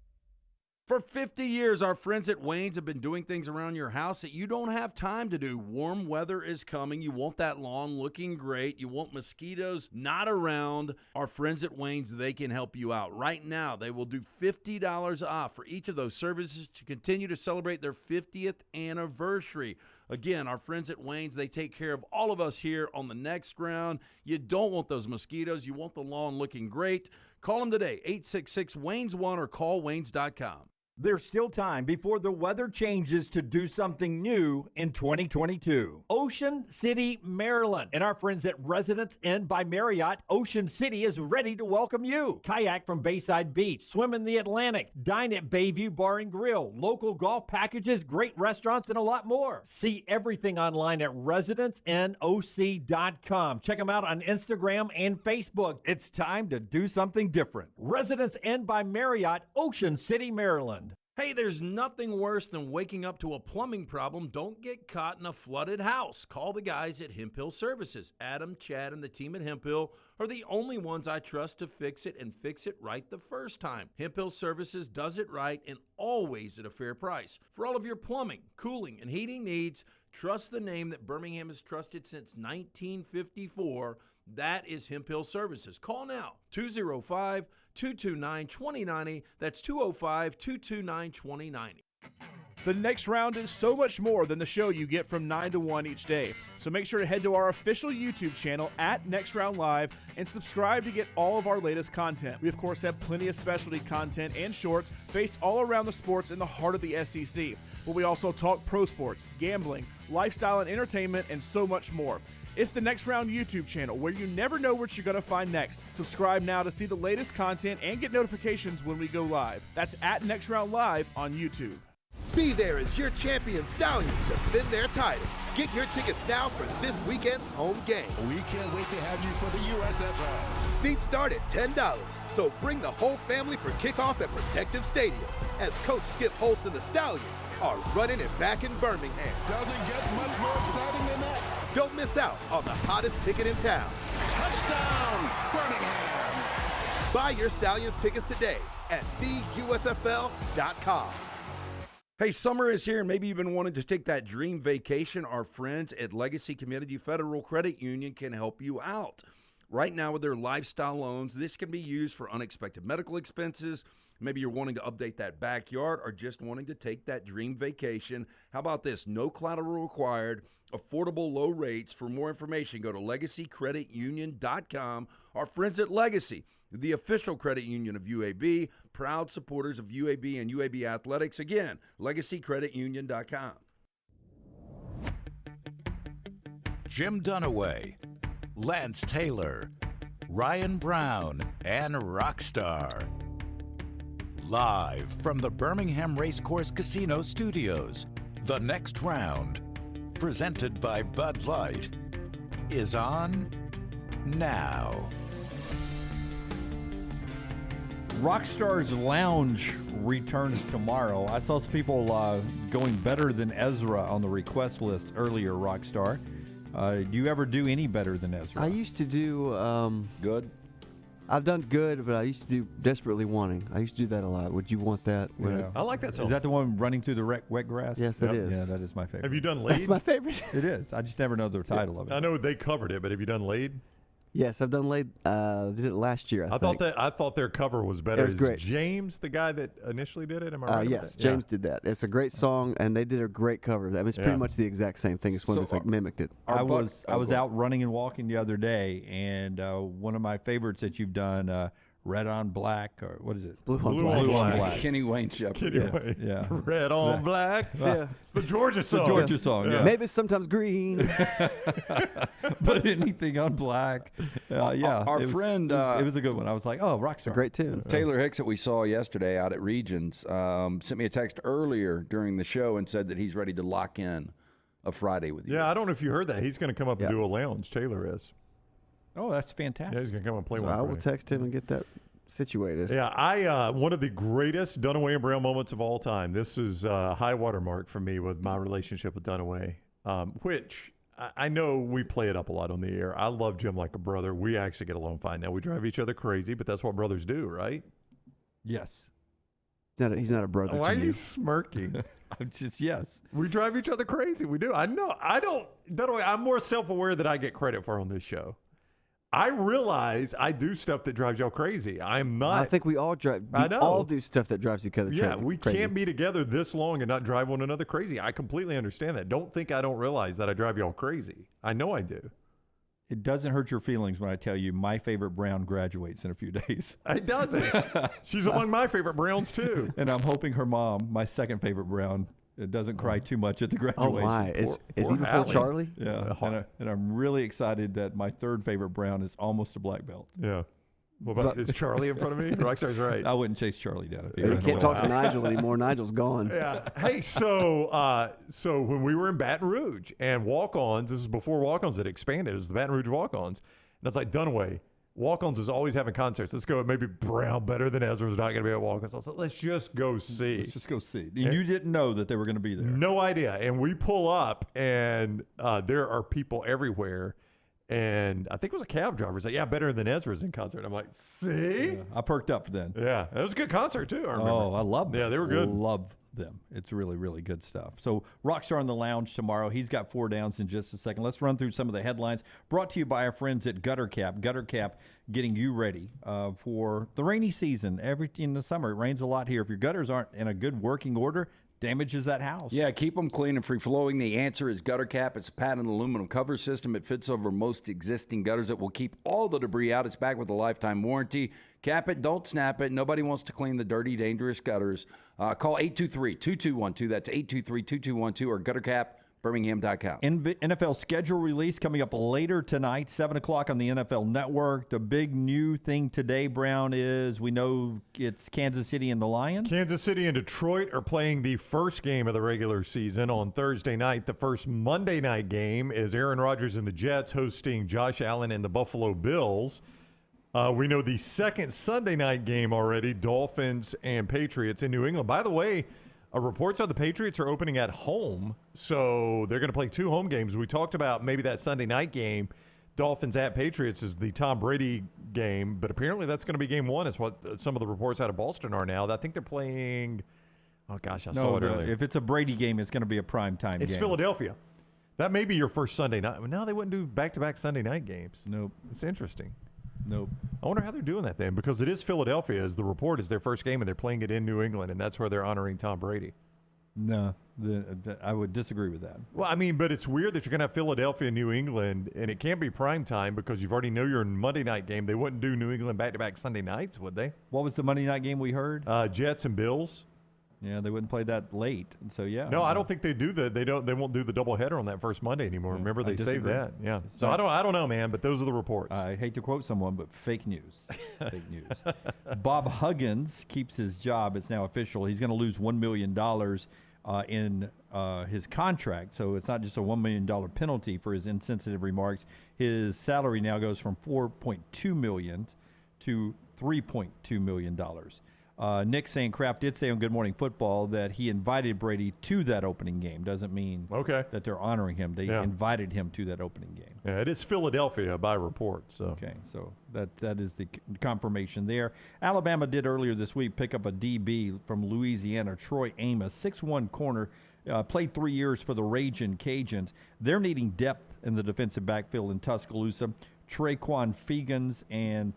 For 50 years, our friends at Wayne's have been doing things around your house that you don't have time to do. Warm weather is coming. You want that lawn looking great. You want mosquitoes not around. Our friends at Wayne's, they can help you out. Right now, they will do $50 off for each of those services to continue to celebrate their 50th anniversary. Again, our friends at Wayne's, they take care of all of us here on the next round. You don't want those mosquitoes. You want the lawn looking great. Call them today, 866-WAYNES1 or call Waynes.com. There's still time before the weather changes to do something new in 2022. Ocean City, Maryland, and our friends at Residence Inn by Marriott, Ocean City is ready to welcome you. Kayak from Bayside Beach, swim in the Atlantic, dine at Bayview Bar and Grill, local golf packages, great restaurants, and a lot more. See everything online at residencenoc.com. Check them out on Instagram and Facebook. It's time to do something different. Residence Inn by Marriott, Ocean City, Maryland. Hey, there's nothing worse than waking up to a plumbing problem. Don't get caught in a flooded house. Call the guys at Hemp Hill Services. Adam, Chad, and the team at Hemp Hill are the only ones I trust to fix it and fix it right the first time. Hemp Hill Services does it right and always at a fair price. For all of your plumbing, cooling, and heating needs, trust the name that Birmingham has trusted since 1954. That is Hemp Hill Services. Call now, 205-229-2090. That's 205-229-2090. The next round is so much more than the show you get from 9 to 1 each day. So make sure to head to our official YouTube channel at Next Round Live and subscribe to get all of our latest content. We, of course, have plenty of specialty content and shorts based all around the sports in the heart of the SEC. But we also talk pro sports, gambling, lifestyle and entertainment, and so much more. It's the Next Round YouTube channel where you never know what you're going to find next. Subscribe now to see the latest content and get notifications when we go live. That's at Next Round Live on YouTube. Be there as your champion Stallions defend their title. Get your tickets now for this weekend's home game. We can't wait to have you for the USFL. Seats start at $10, so bring the whole family for kickoff at Protective Stadium as Coach Skip Holtz and the Stallions are running it back in Birmingham. Doesn't get much more exciting than that. Don't miss out on the hottest ticket in town. Touchdown, Birmingham! Buy your Stallions tickets today at theusfl.com. Hey, summer is here, and maybe you've been wanting to take that dream vacation. Our friends at Legacy Community Federal Credit Union can help you out. Right now with their lifestyle loans, this can be used for unexpected medical expenses. Maybe you're wanting to update that backyard or just wanting to take that dream vacation. How about this? No collateral required, affordable low rates. For more information, go to legacycreditunion.com. Our friends at Legacy, the official credit union of UAB, proud supporters of UAB and UAB athletics. Again, legacycreditunion.com. Jim Dunaway, Lance Taylor, Ryan Brown, and Rockstar. Live from the Birmingham Racecourse Casino Studios, the next round, presented by Bud Light, is on now. Rockstar's Lounge returns tomorrow. I saw some people going better than Ezra on the request list earlier, Rockstar. Do you ever do any better than Ezra? I used to do good. I've done good, but I used to do Desperately Wanting. I used to do that a lot. Would you want that? Yeah. I like that song. Is that the one running through the wet grass? Yes, that is. Yeah, that is my favorite. Have you done Lead? That's my favorite. It is. I just never know the title of it. I know they covered it, but have you done Lead? Yes, I've done Laid. Did it last year. I think. thought their cover was better. It was Is great. James the guy that initially did it? Am I right? about Yes, that? James did that. It's a great song, and they did a great cover. I mean, it's pretty much the exact same thing as when it's like mimicked it. I was out running and walking the other day, and one of my favorites that you've done, Red on Black, or what is it? Blue on Black. Kenny Wayne Shepherd. Kenny Wayne. Yeah. Red on Black. Yeah. It's the Georgia song. The Georgia song, yeah. Maybe sometimes green. But anything on black. Yeah. Our it was, friend. it was a good one. I was like, oh, Rockstar. It's a great tune. Taylor Hicks that we saw yesterday out at Regions sent me a text earlier during the show and said that he's ready to lock in a Friday with you. Yeah, I don't know if you heard that. He's going to come up and do a lounge. Taylor is. Oh, that's fantastic. Yeah, he's going to come and play So one. I will Friday. text him and get that situated. Yeah, I one of the greatest Dunaway and Brown moments of all time. This is high watermark for me with my relationship with Dunaway, which I know we play it up a lot on the air. I love Jim like a brother. We actually get along fine now. We drive each other crazy, but that's what brothers do, right? Yes. He's not a brother Why to are you. you smirking? I'm just, yes. We drive each other crazy. We do. I know. I don't. Dunaway, I'm more self-aware that I get credit for on this show. I realize I do stuff that drives y'all crazy. I'm not. I think we all drive. I We know. all do stuff that drives each other Yeah, crazy. we can't be together this long and not drive one another crazy. I completely understand that. Don't think I don't realize that I drive y'all crazy. I know I do. It doesn't hurt your feelings when I tell you my favorite Brown graduates in a few days. It doesn't. She's among my favorite Browns, too. And I'm hoping her mom, my second favorite Brown, doesn't cry too much at the graduation. Oh, my. Is he before Hallie. Charlie? Yeah, and I'm really excited that my third favorite Brown is almost a black belt. Yeah. What about, is Charlie in front of me? Rockstar's right. I wouldn't chase Charlie down if he You ran can't away. talk to Nigel anymore. Nigel's gone. Yeah. Hey, so when we were in Baton Rouge and walk-ons, this is before walk-ons had expanded. It was the Baton Rouge walk-ons. And I was like, Dunaway, walk-ons is always having concerts. Let's go. Maybe Brown better than Ezra's not going to be at walk-ons. I said, let's just go see. Let's just go see. And you didn't know that they were going to be there. No idea. And we pull up, and there are people everywhere. And I think it was a cab driver. Said, yeah, better than Ezra's in concert. I'm like, see? Yeah, I perked up then. Yeah. It was a good concert, too. I remember. Oh, I love them. Yeah, they were good. Love them. It's really, really good stuff. So Rockstar in the Lounge tomorrow. He's got 4 downs in just a second. Let's run through some of the headlines brought to you by our friends at Gutter Cap. Gutter Cap getting you ready for the rainy season. In the summer, it rains a lot here. If your gutters aren't in a good working order, damages that house. Yeah, keep them clean and free-flowing. The answer is Gutter Cap. It's a patented aluminum cover system. It fits over most existing gutters. It will keep all the debris out. It's back with a lifetime warranty. Cap it, don't snap it. Nobody wants to clean the dirty, dangerous gutters. Call 823-2212. That's 823-2212 or guttercapbirmingham.com. NFL schedule release coming up later tonight, 7 o'clock on the NFL Network. The big new thing today, Brown, is we know it's Kansas City and the Lions. Kansas City and Detroit are playing the first game of the regular season on Thursday night. The first Monday night game is Aaron Rodgers and the Jets hosting Josh Allen and the Buffalo Bills. We know the second Sunday night game already, Dolphins and Patriots in New England. By the way, reports are the Patriots are opening at home, so they're going to play 2 home games. We talked about maybe that Sunday night game, Dolphins at Patriots, is the Tom Brady game, but apparently that's going to be game 1 is what some of the reports out of Boston are now. I think they're playing – oh, gosh, I saw it earlier. If it's a Brady game, it's going to be a primetime game. It's Philadelphia. That may be your first Sunday night. No, they wouldn't do back-to-back Sunday night games. Nope. It's interesting. Nope. I wonder how they're doing that then, because it is Philadelphia, as the report is their first game, and they're playing it in New England, and that's where they're honoring Tom Brady. No, I would disagree with that. Well, I mean, but it's weird that you're going to have Philadelphia, New England, and it can't be prime time because you've already know your Monday night game. They wouldn't do New England back-to-back Sunday nights, would they? What was the Monday night game we heard? Jets and Bills. Yeah, they wouldn't play that late. And so, yeah. No, I don't think they do that. They won't do the doubleheader on that first Monday anymore. Remember, they saved disagree. that. Yeah. It's So not- I don't know, man, but those are the reports. I hate to quote someone, but fake news. Fake news. Bob Huggins keeps his job. It's now official. He's going to lose $1 million in his contract. So it's not just a $1 million penalty for his insensitive remarks. His salary now goes from $4.2 million to $3.2 million. Nick St. Kraft did say on Good Morning Football that he invited Brady to that opening game. Doesn't mean that they're honoring him. They invited him to that opening game. Yeah, it is Philadelphia by report. So Okay, so that is the confirmation there. Alabama did earlier this week pick up a DB from Louisiana, Troy Amos, 6'1" corner, played 3 years for the Ragin' Cajuns. They're needing depth in the defensive backfield in Tuscaloosa. Traquan Fegans and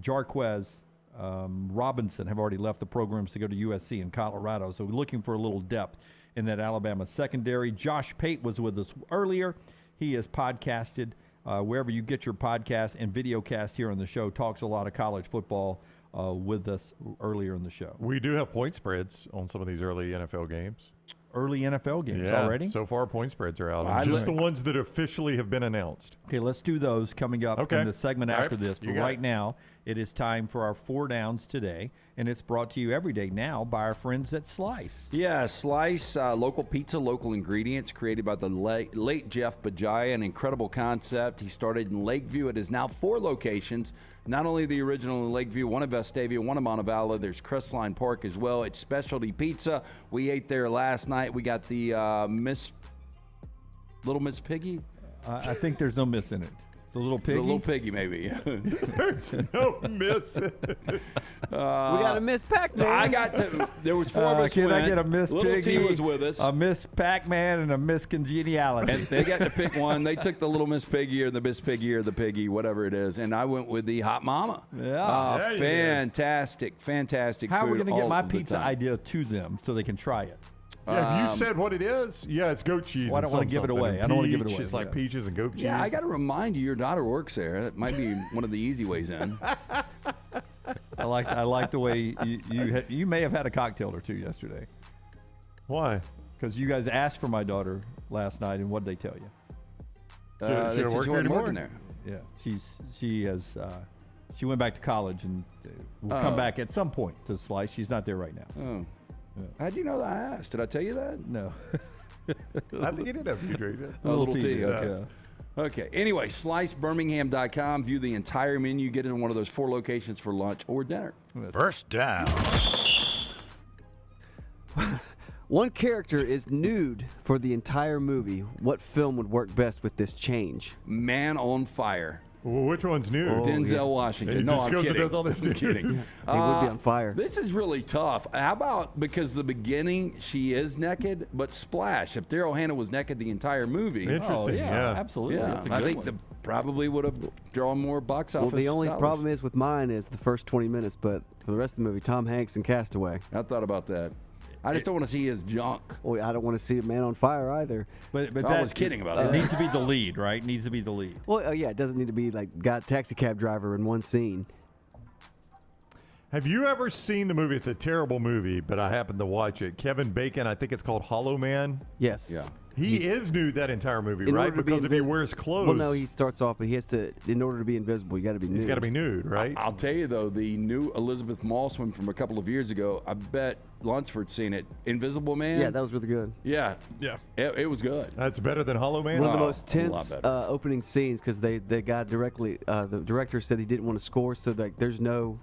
Jarquez Robinson have already left the programs to go to USC in Colorado. So we're looking for a little depth in that Alabama secondary. Josh Pate was with us earlier. He is podcasted wherever you get your podcast and videocast here on the show. Talks a lot of college football with us earlier in the show. we do have point spreads on some of these early NFL games. Early NFL games Yeah, already? So far, point spreads are out. Well, Just the ones that officially have been announced. Okay, let's do those coming up in the segment All right, after this. you But got right it. now, it is time for our 4 Downs today, and it's brought to you every day now by our friends at Slice. Yeah, Slice, local pizza, local ingredients, created by the late Jeff Bajaya, an incredible concept. He started in Lakeview. It is now 4 locations, not only the original in Lakeview, one in Vestavia, one in Montevallo. There's Crestline Park as well. It's specialty pizza. We ate there last night. We got the Little Miss Piggy. I think there's no miss in it. The little piggy? The little piggy, maybe. There's no miss. We got a Miss Pac-Man. So I got to. There was 4 of us. Can I went. get a Miss Little Piggy? T was with us. A Miss Pac-Man and a Miss Congeniality. And they got to pick one. They took the Little Miss Piggy or the Miss Piggy or the Piggy, whatever it is. And I went with the Hot Mama. Yeah. There you go. Fantastic How are we food going to get all my the pizza time. idea to them so they can try it? Yeah, you said what it is. Yeah, it's goat cheese. Well, I don't want to give it away. I don't want to give it away. It's like peaches and goat cheese. Yeah, I got to remind you, your daughter works there. That might be one of the easy ways in. I like the way you may have had a cocktail or two yesterday. Why? Because you guys asked for my daughter last night, and what did they tell you? She They don't said work she here wasn't anymore? working there. Yeah, she went back to college and will come back at some point to Slice. She's not there right now. Oh. How'd you know that I asked? Did I tell you that? No. I think you did have a few drinks. A little tea. Yeah. Okay. Okay. Anyway, slicebirmingham.com. View the entire menu. Get it in one of those 4 locations for lunch or dinner. First down. One character is nude for the entire movie. What film would work best with this change? Man on Fire. Well, which one's new? Denzel Washington. He No, just I'm goes and kidding. does all this I'm kidding. nudes. He would be on fire. This is really tough. How about, because the beginning she is naked, but splash. If Daryl Hannah was naked the entire movie. Interesting, yeah. Absolutely. Yeah, That's a I good think one. probably would have drawn more box office. Well, the only dollars. problem is with mine is the first 20 minutes, but for the rest of the movie, Tom Hanks and Castaway. I thought about that. I just don't want to see his junk. Well, I don't want to see a man on fire either. But I was kidding about it that. needs to be the lead, right? Needs to be the lead. Well, yeah, it doesn't need to be like got taxi cab driver in one scene. Have you ever seen the movie? It's a terrible movie, but I happened to watch it. Kevin Bacon, I think it's called Hollow Man. Yes. Yeah. He is nude that entire movie, In right? order to be Because if he invis- wears clothes, Well, no, he starts off, but he has to, in order to be invisible, you got to be nude. he's got to be nude, right? I'll tell you, though, the new Elizabeth Moss one from a couple of years ago, I bet Lunsford's seen it. Invisible Man? Yeah, that was really good. Yeah. Yeah. It was good. That's better than Hollow Man? One of the Oh, most a lot tense better. opening scenes because they got directly, the director said he didn't want to score, so like there's no,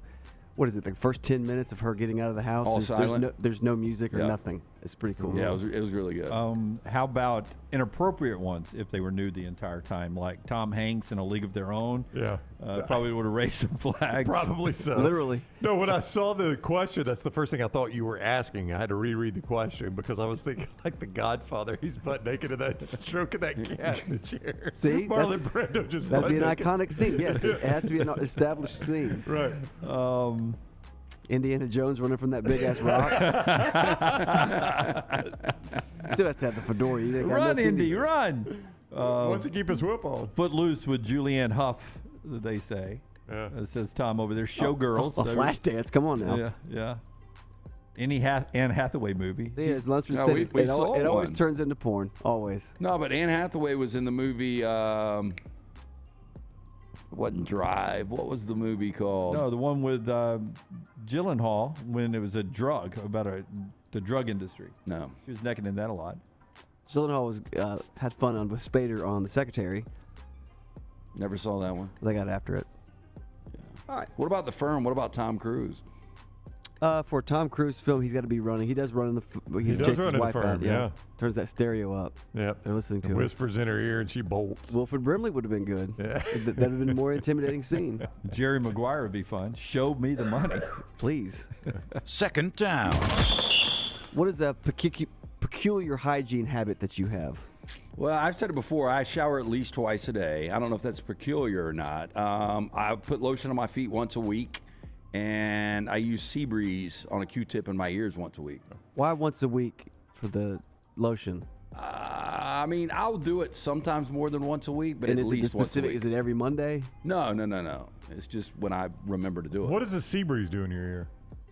what is it, the first 10 minutes of her getting out of the house? All there's silent? no music or Yeah. nothing. It's pretty cool. Yeah, it was really good. How about inappropriate ones if they were nude the entire time, like Tom Hanks in A League of Their Own? Yeah. Probably would have raised some flags. Probably so. Literally. No, when I saw the question, that's the first thing I thought you were asking. I had to reread the question because I was thinking like The Godfather. He's butt naked in that stroking that cat in the chair. See? Marlon Brando just That'd butt be an naked. iconic scene. Yes, it has to be an established scene. Right. Indiana Jones running from that big ass rock. Still has to have the fedora. You ain't got Run, no Indy, scene. run! Wants to keep his whip on. Footloose with Julianne Hough, they say. Yeah. It says Tom over there. Showgirls. A flash dance. Come on now. Yeah, yeah. Any Anne Hathaway movie. Yeah, as Lunsford No, said, we it saw always one. turns into porn. Always. No, but Anne Hathaway was in the movie. It wasn't Drive. What was the movie called? No, the one with Gyllenhaal when it was a drug about the drug industry. No, she was naked in that a lot. Gyllenhaal was had fun on with Spader on The Secretary. Never saw that one. They got after it. All right. What about The Firm? What about Tom Cruise? For a Tom Cruise film, he's got to be running. He does run in the. He does takes run his in The wife Firm, out, yeah. Turns that stereo up. Yep. They're listening to And it. whispers in her ear and she bolts. Wilford Brimley would have been good. Yeah. That'd have been a more intimidating scene. Jerry Maguire would be fun. Show me the money. Please. Second down. What is a peculiar hygiene habit that you have? Well, I've said it before. I shower at least twice a day. I don't know if that's peculiar or not. I put lotion on my feet once a week, and I use Seabreeze on a Q-tip in my ears once a week. Why once a week for the lotion? I mean, I'll do it sometimes more than once a week, but And at is it least once a specific? week. Is it every Monday? No. It's just when I remember to do it. What does the Seabreeze do in your ear?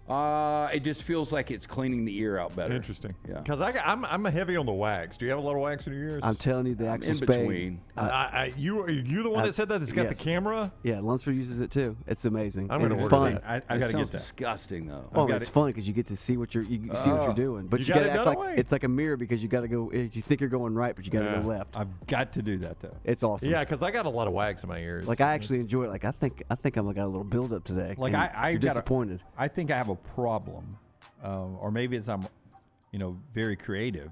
It just feels like it's cleaning the ear out better. Interesting. Yeah. Because I'm heavy on the wax. Do you have a lot of wax in your ears? I'm telling you, the actual in spade. between. Are you the one that said that? That's got yes. the camera? Yeah, Lunsford uses it too. It's amazing. I'm And gonna it's order fun. that. I It got to sounds get that. disgusting, though. Oh, got it's it. fun because you get to see what you see what you're doing, but You you, got got to it act done like away. it's like a mirror because you got to go. You think you're going right, but you got to Yeah. go left. I've got to do that though. It's awesome. Yeah, because I got a lot of wax in my ears. Like I actually enjoy it. Like I think I'm got a little build up today. Like and I you're got disappointed. I think I have a problem, or maybe it's I'm, very creative,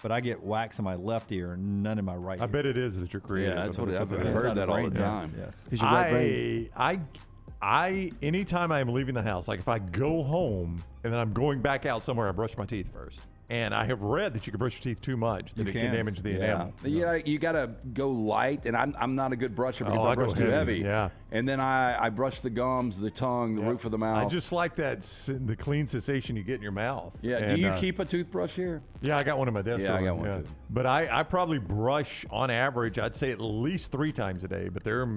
but I get wax in my left ear and none in my right. I bet it is that you're creative. Yeah, that's what I've it is. heard that all the Yes, time. Yes. 'Cause you're right brain. I anytime I am leaving the house, like if I go home and then I'm going back out somewhere, I brush my teeth first. And I have read that you can brush your teeth too much, that You it can can. damage the enamel. Yeah, you got to go light, and I'm not a good brusher because Oh, I I go brush too heavy. Yeah. And then I brush the gums, the tongue, the roof of the mouth. I just like that the clean sensation you get in your mouth. Yeah. And, Do you keep a toothbrush here? Yeah, I got one in my desk. Yeah, I drawer, got one too. But I probably brush on average, I'd say at least 3 times a day. But there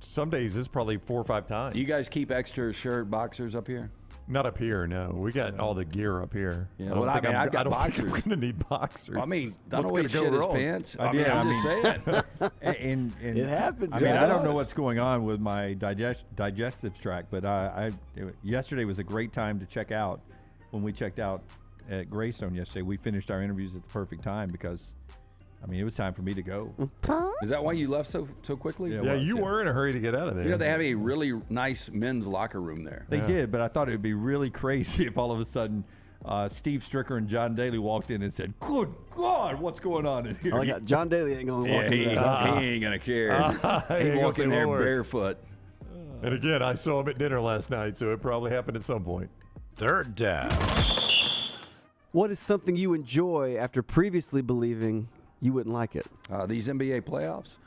some days it's probably 4 or 5 times. You guys keep extra shirt boxers up here? Not up here, no. We got all the gear up here. Yeah, I don't well, think I've got I don't boxers. think I'm going to need boxers. I mean, I What's don't gonna shit go his wrong? pants. Yeah, I'm just saying. And It happens. I mean, man. I don't know what's going on with my digestive tract, but yesterday was a great time to check out. When we checked out at Greystone yesterday, we finished our interviews at the perfect time because, I mean, it was time for me to go. Is that why you left so quickly? Yeah, Yeah, was, you yeah. were in a hurry to get out of there. You know, they have a really nice men's locker room there. They did, but I thought it would be really crazy if all of a sudden Steve Stricker and John Daly walked in and said, "Good God, what's going on in here?" I like John Daly ain't going to walk Yeah, in he that. ain't going to care. He He'd ain't walk gonna in say there one word. barefoot. And again, I saw him at dinner last night, so it probably happened at some point. Third down. What is something you enjoy after previously believing you wouldn't like it? These NBA playoffs?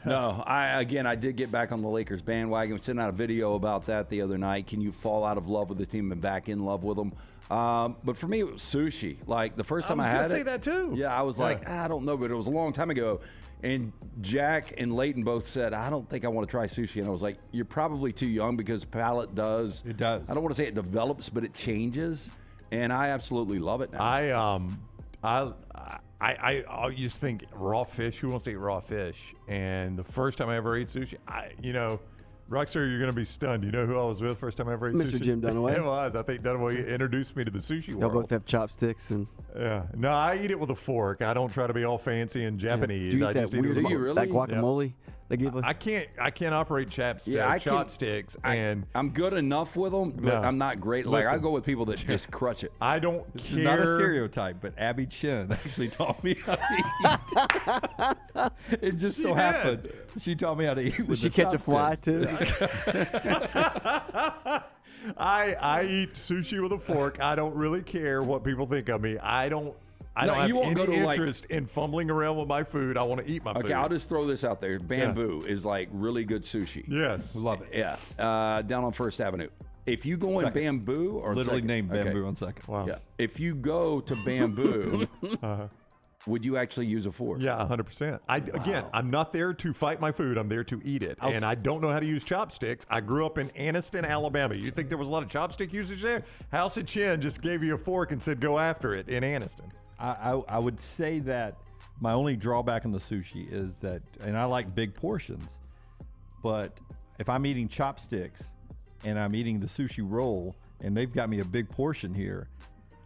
No, I did get back on the Lakers bandwagon. We sent out a video about that the other night. Can you fall out of love with the team and back in love with them? But for me, it was sushi. Like the first time I had it. I was going to say that too. Yeah, I was like, I don't know, but it was a long time ago. And Jack and Leighton both said, I don't think I want to try sushi. And I was like, you're probably too young because palate does. It does. I don't want to say it develops, but it changes. And I absolutely love it now. I used to think raw fish. Who wants to eat raw fish? And the first time I ever ate sushi, Rockstar, you're going to be stunned. You know who I was with first time I ever ate sushi? Mr. Jim Dunaway. It was. I think Dunaway introduced me to the sushi Y'all world. both have chopsticks and Yeah. No, I eat it with a fork. I don't try to be all fancy and Japanese. Do you eat I that just eat it weird with a you fork. really? that guacamole? They give I can't operate Yeah, chopsticks, and I'm good enough with them, but No. I'm not great. Like I Listen. go with people that just crutch it. I don't This care. is not a stereotype, but Abby Chin actually taught me how to eat. It just so She happened did. she taught me how to eat with Did she the catch a fly chopsticks. too? I eat sushi with a fork. I don't really care what people think of me. I don't No, have you won't any go to, like- interest in fumbling around with my food. I want to eat my food. Okay, I'll just throw this out there. Bamboo is like really good sushi. Yes. Love it. Yeah, down on First Avenue. If you go in Second. Bamboo or Literally Second? named Okay. Bamboo on second. Wow. Yeah. If you go to Bamboo, would you actually use a fork? Yeah, 100%. Again, I'm not there to fight my food. I'm there to eat it. And I don't know how to use chopsticks. I grew up in Anniston, Alabama. You think there was a lot of chopstick usage there? House of Chin just gave you a fork and said, go after it in Anniston. I would say that my only drawback on the sushi is that, and I like big portions, but if I'm eating chopsticks and I'm eating the sushi roll and they've got me a big portion here,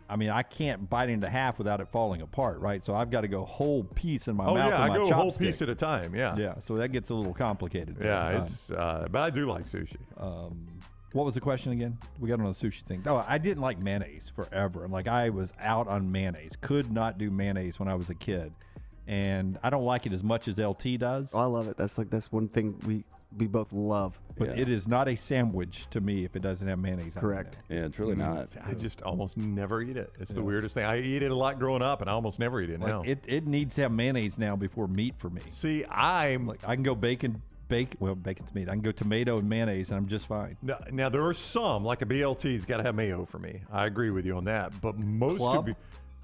I mean, I can't bite into half without it falling apart, right? So I've got to go whole piece in my mouth. Yeah, with I my go chopstick. whole piece at a time. Yeah, yeah. So that gets a little complicated. Yeah, but I do like sushi. What was the question again? We got on the sushi thing. Oh, I didn't like mayonnaise forever. Like I was out on mayonnaise. Could not do mayonnaise when I was a kid, and I don't like it as much as LT does. Oh, I love it. That's one thing we both love. But it is not a sandwich to me if it doesn't have mayonnaise on Correct. it. Yeah, it's really not. I just almost never eat it. It's the weirdest thing. I eat it a lot growing up, and I almost never eat it now. It needs to have mayonnaise now before meat for me. See, I can go bacon's meat. I can go tomato and mayonnaise, and I'm just fine. Now there are some, like a BLT's got to have mayo for me. I agree with you on that. But most Club?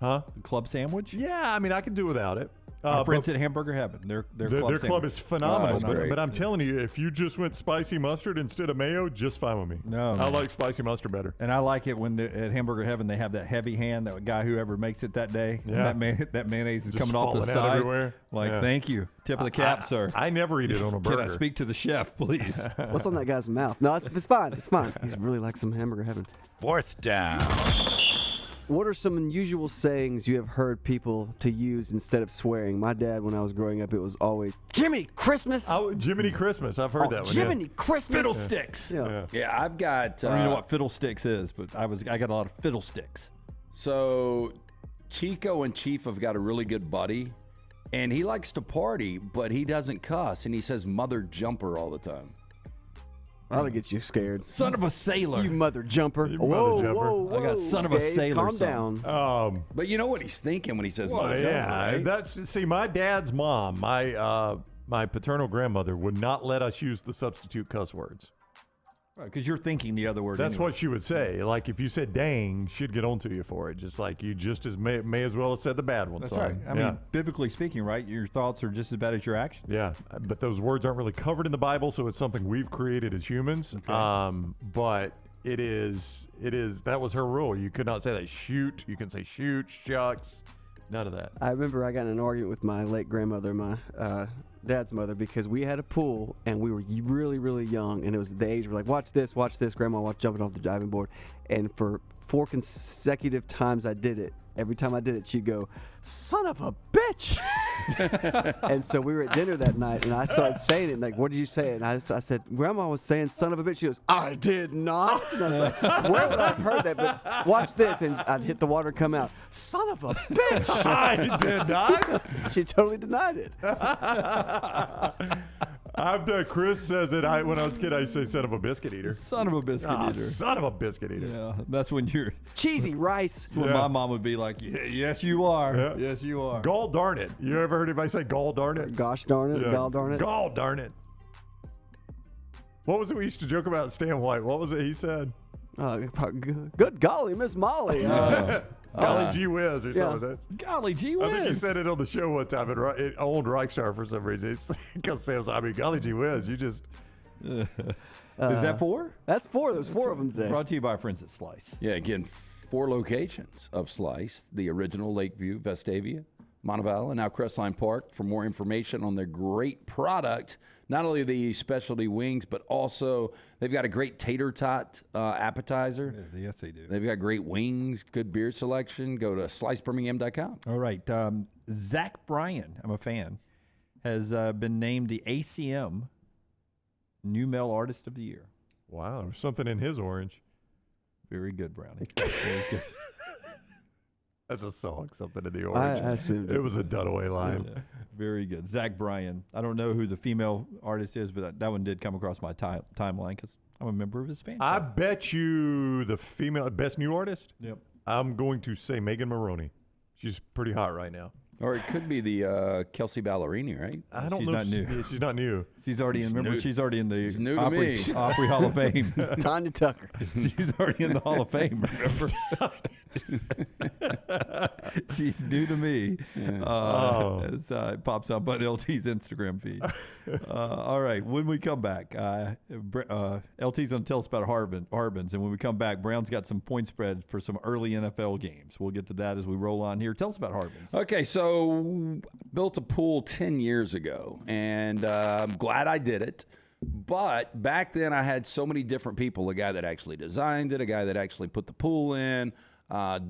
of Club sandwich? Yeah, I mean, I can do without it. Our friends at Hamburger Heaven, their club is phenomenal. Oh, but I'm telling you, if you just went spicy mustard instead of mayo, just fine with me. No, I like spicy mustard better. And I like it when at Hamburger Heaven they have that heavy hand, that guy whoever makes it that day. Yeah. That mayonnaise is Just coming off the falling out side. everywhere. Like, Yeah. thank you. Tip of the cap, sir. I never eat it on a burger. Can I speak to the chef, please? What's on that guy's mouth? No, it's fine. It's fine. He's really like some Hamburger Heaven. 4th down. What are some unusual sayings you have heard people to use instead of swearing? My dad, when I was growing up, it was always Jiminy Christmas. Oh, Jiminy Christmas. I've heard that one. Jiminy Christmas. Fiddlesticks. Yeah. I've got. I don't even know what fiddlesticks is, but I got a lot of fiddlesticks. So Chico and Chief have got a really good buddy, and he likes to party, but he doesn't cuss, and he says "mother jumper" all the time. That'll get you scared. Son of a sailor. You mother jumper. Mother jumper. Whoa. I got son of a Dave, sailor. Calm son. down. But you know what he's thinking when he says Well, "mother yeah, jumper," right? my dad's mom, my paternal grandmother would not let us use the substitute cuss words. Because you're thinking the other word. That's anyway. what she would say. Like if you said "dang," she'd get onto you for it. Just like you may as well have said the bad one. That's son. right. I mean, biblically speaking, right? Your thoughts are just as bad as your actions. Yeah, but those words aren't really covered in the Bible, so it's something we've created as humans. Okay. But it is. That was her rule. You could not say that. Shoot. You can say shoot, shucks. None of that. I remember I got in an argument with my late grandmother, my dad's mother, because we had a pool and we were really, really young, and it was the age we're like, watch this, Grandma, watch jumping off the diving board. And for 4 consecutive times I did it, every time I did it, she'd go, son of a bitch. And so we were at dinner that night, and I started saying it, like, what did you say? And I said, Grandma was saying son of a bitch. She goes, I did not. And I was like, where would I have heard that? But watch this. And I'd hit the water and come out, son of a bitch. I did not. She totally denied it. Chris says it. When I was a kid, I used to say son of a biscuit eater. Son of a biscuit eater. Son of a biscuit eater. Yeah, that's when you're cheesy rice. When my mom would be like, yes, you are. Yeah. Yes, you are. Gall darn it. You ever heard anybody say gall darn it? Gosh darn it. Yeah. Gall darn it. Gall darn it. What was it we used to joke about Stan White? What was it he said? Good golly, Miss Molly. Golly gee whiz or something. That's, golly gee whiz. I think he said it on the show one time. It owned Reichstar for some reason. It's because Sam's. I mean, golly gee whiz. You just. Is that 4? That's 4. There's 4 of them today. Brought to you by our friends at Slice. Yeah, again, 4 locations of Slice: the original Lakeview, Vestavia, Montevallo, and now Crestline Park. For more information on their great product, not only the specialty wings, but also they've got a great tater tot appetizer. Yes, they do. They've got great wings, good beer selection. Go to slicebirmingham.com. All right. Zach Bryan, I'm a fan, has been named the ACM New Male Artist of the Year. Wow, there's something in his orange. Very good, Brownie. Very good. That's a song, something in the orange. I assumed it was a Dunaway line. Yeah, very good. Zach Bryan. I don't know who the female artist is, but that one did come across my timeline because I'm a member of his fan I club. bet you the female best new artist. Yep. I'm going to say Megan Maroney. She's pretty hot right now. Or it could be the Kelsey Ballerini, right? I don't She's know. not new. Yeah, she's not new. She's already in. Remember, she's already in the new to Opry, me. Opry Hall of Fame. Tanya Tucker. She's already in the Hall of Fame. Remember? She's new to me. As it pops up on LT's Instagram feed. All right, when we come back, LT's going to tell us about Harbin's, and when we come back, Brown's got some point spread for some early NFL games. We'll get to that as we roll on here. Tell us about Harbin's. Okay, so built a pool 10 years ago, and I'm glad I did it. But back then, I had so many different people, a guy that actually designed it, a guy that actually put the pool in,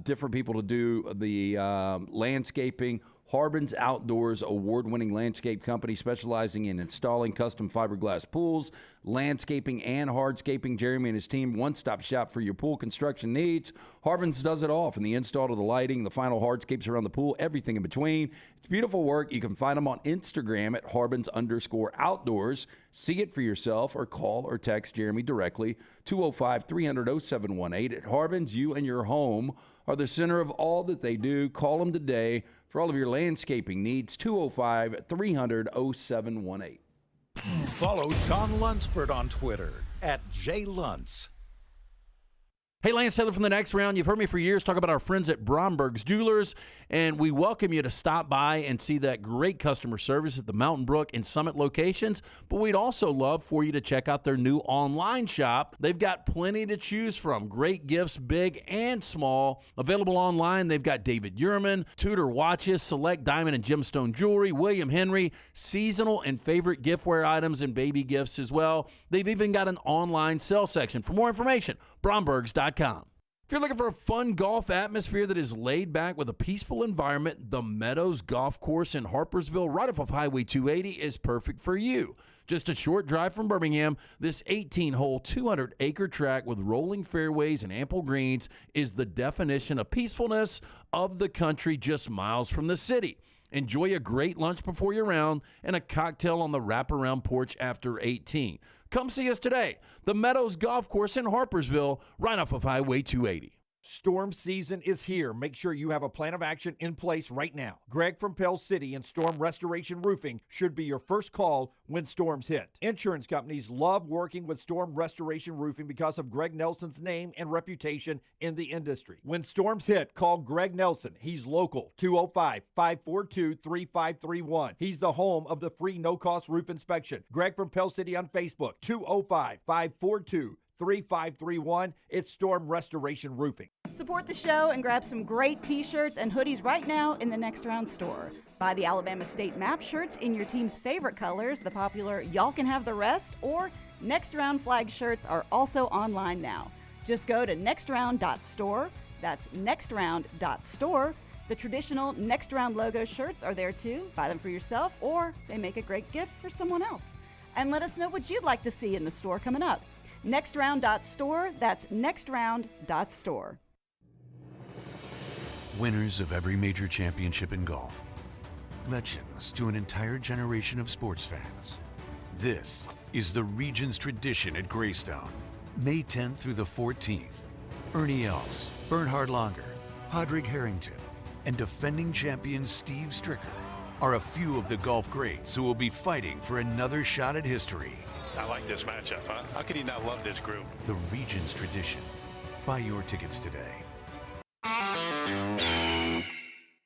different people to do the landscaping. Harbin's Outdoors, award-winning landscape company specializing in installing custom fiberglass pools, landscaping, and hardscaping. Jeremy and his team, one-stop shop for your pool construction needs. Harbin's does it all, from the install to the lighting, the final hardscapes around the pool, everything in between. It's beautiful work. You can find them on Instagram at Harbins_outdoors. See it for yourself, or call or text Jeremy directly, 205-300-0718. At Harbin's, you and your home are the center of all that they do. Call them today for all of your landscaping needs, 205-300-0718. Follow John Lunsford on Twitter at JLuntz. Hey, Lance Taylor from The Next Round. You've heard me for years talk about our friends at Bromberg's Jewelers, and we welcome you to stop by and see that great customer service at the Mountain Brook and Summit locations. But we'd also love for you to check out their new online shop. They've got plenty to choose from. Great gifts, big and small. Available online, they've got David Yurman, Tudor watches, select diamond and gemstone jewelry, William Henry, seasonal and favorite giftware items, and baby gifts as well. They've even got an online sale section. For more information, Brombergs.com. If you're looking for a fun golf atmosphere that is laid back with a peaceful environment, the Meadows Golf Course in Harpersville, right off of Highway 280, is perfect for you. Just a short drive from Birmingham, this 18-hole, 200-acre track with rolling fairways and ample greens is the definition of peacefulness of the country, just miles from the city. Enjoy a great lunch before your round and a cocktail on the wraparound porch after 18. Come see us today. The Meadows Golf Course in Harpersville, right off of Highway 280. Storm season is here. Make sure you have a plan of action in place right now. Greg from Pell City and Storm Restoration Roofing should be your first call when storms hit. Insurance companies love working with Storm Restoration Roofing because of Greg Nelson's name and reputation in the industry. When storms hit, call Greg Nelson. He's local, 205-542-3531. He's the home of the free no-cost roof inspection. Greg from Pell City on Facebook, 205-542-3531. It's Storm Restoration Roofing. Support the show and grab some great t-shirts and hoodies right now in the Next Round store. Buy the Alabama State map shirts in your team's favorite colors, the popular Y'all Can Have the Rest, or Next Round flag shirts are also online now. Just go to nextround.store. That's nextround.store. The traditional Next Round logo shirts are there too. Buy them for yourself, or they make a great gift for someone else. And let us know what you'd like to see in the store coming up. Nextround.store, that's nextround.store. Winners of every major championship in golf. Legends to an entire generation of sports fans. This is the region's tradition at Greystone. May 10th through the 14th. Ernie Els, Bernhard Langer, Padraig Harrington, and defending champion Steve Stricker are a few of the golf greats who will be fighting for another shot at history. I like this matchup, huh? How could you not love this group? The region's tradition. Buy your tickets today.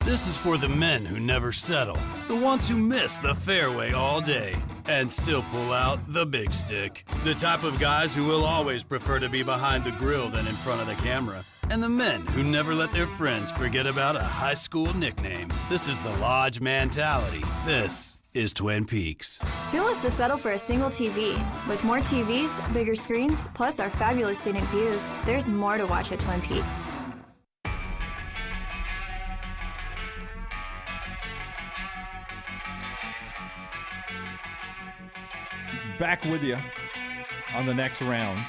This is for the men who never settle, the ones who miss the fairway all day and still pull out the big stick, the type of guys who will always prefer to be behind the grill than in front of the camera, and the men who never let their friends forget about a high school nickname. This is the Lodge mentality. This is Twin Peaks. Who wants to settle for a single TV? With more TVs, bigger screens, plus our fabulous scenic views, there's more to watch at Twin Peaks. Back with you on the next round.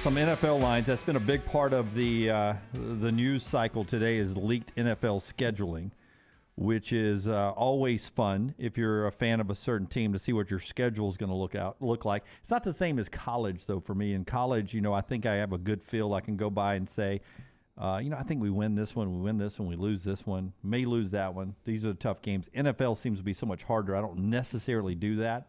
Some NFL lines. That's been a big part of the news cycle today is leaked NFL scheduling, which is always fun if you're a fan of a certain team to see what your schedule is going to look like. It's not the same as college, though, for me. In college, I think I have a good feel. I can go by and say, I think we win this one, we lose this one, may lose that one. These are the tough games. NFL seems to be so much harder. I don't necessarily do that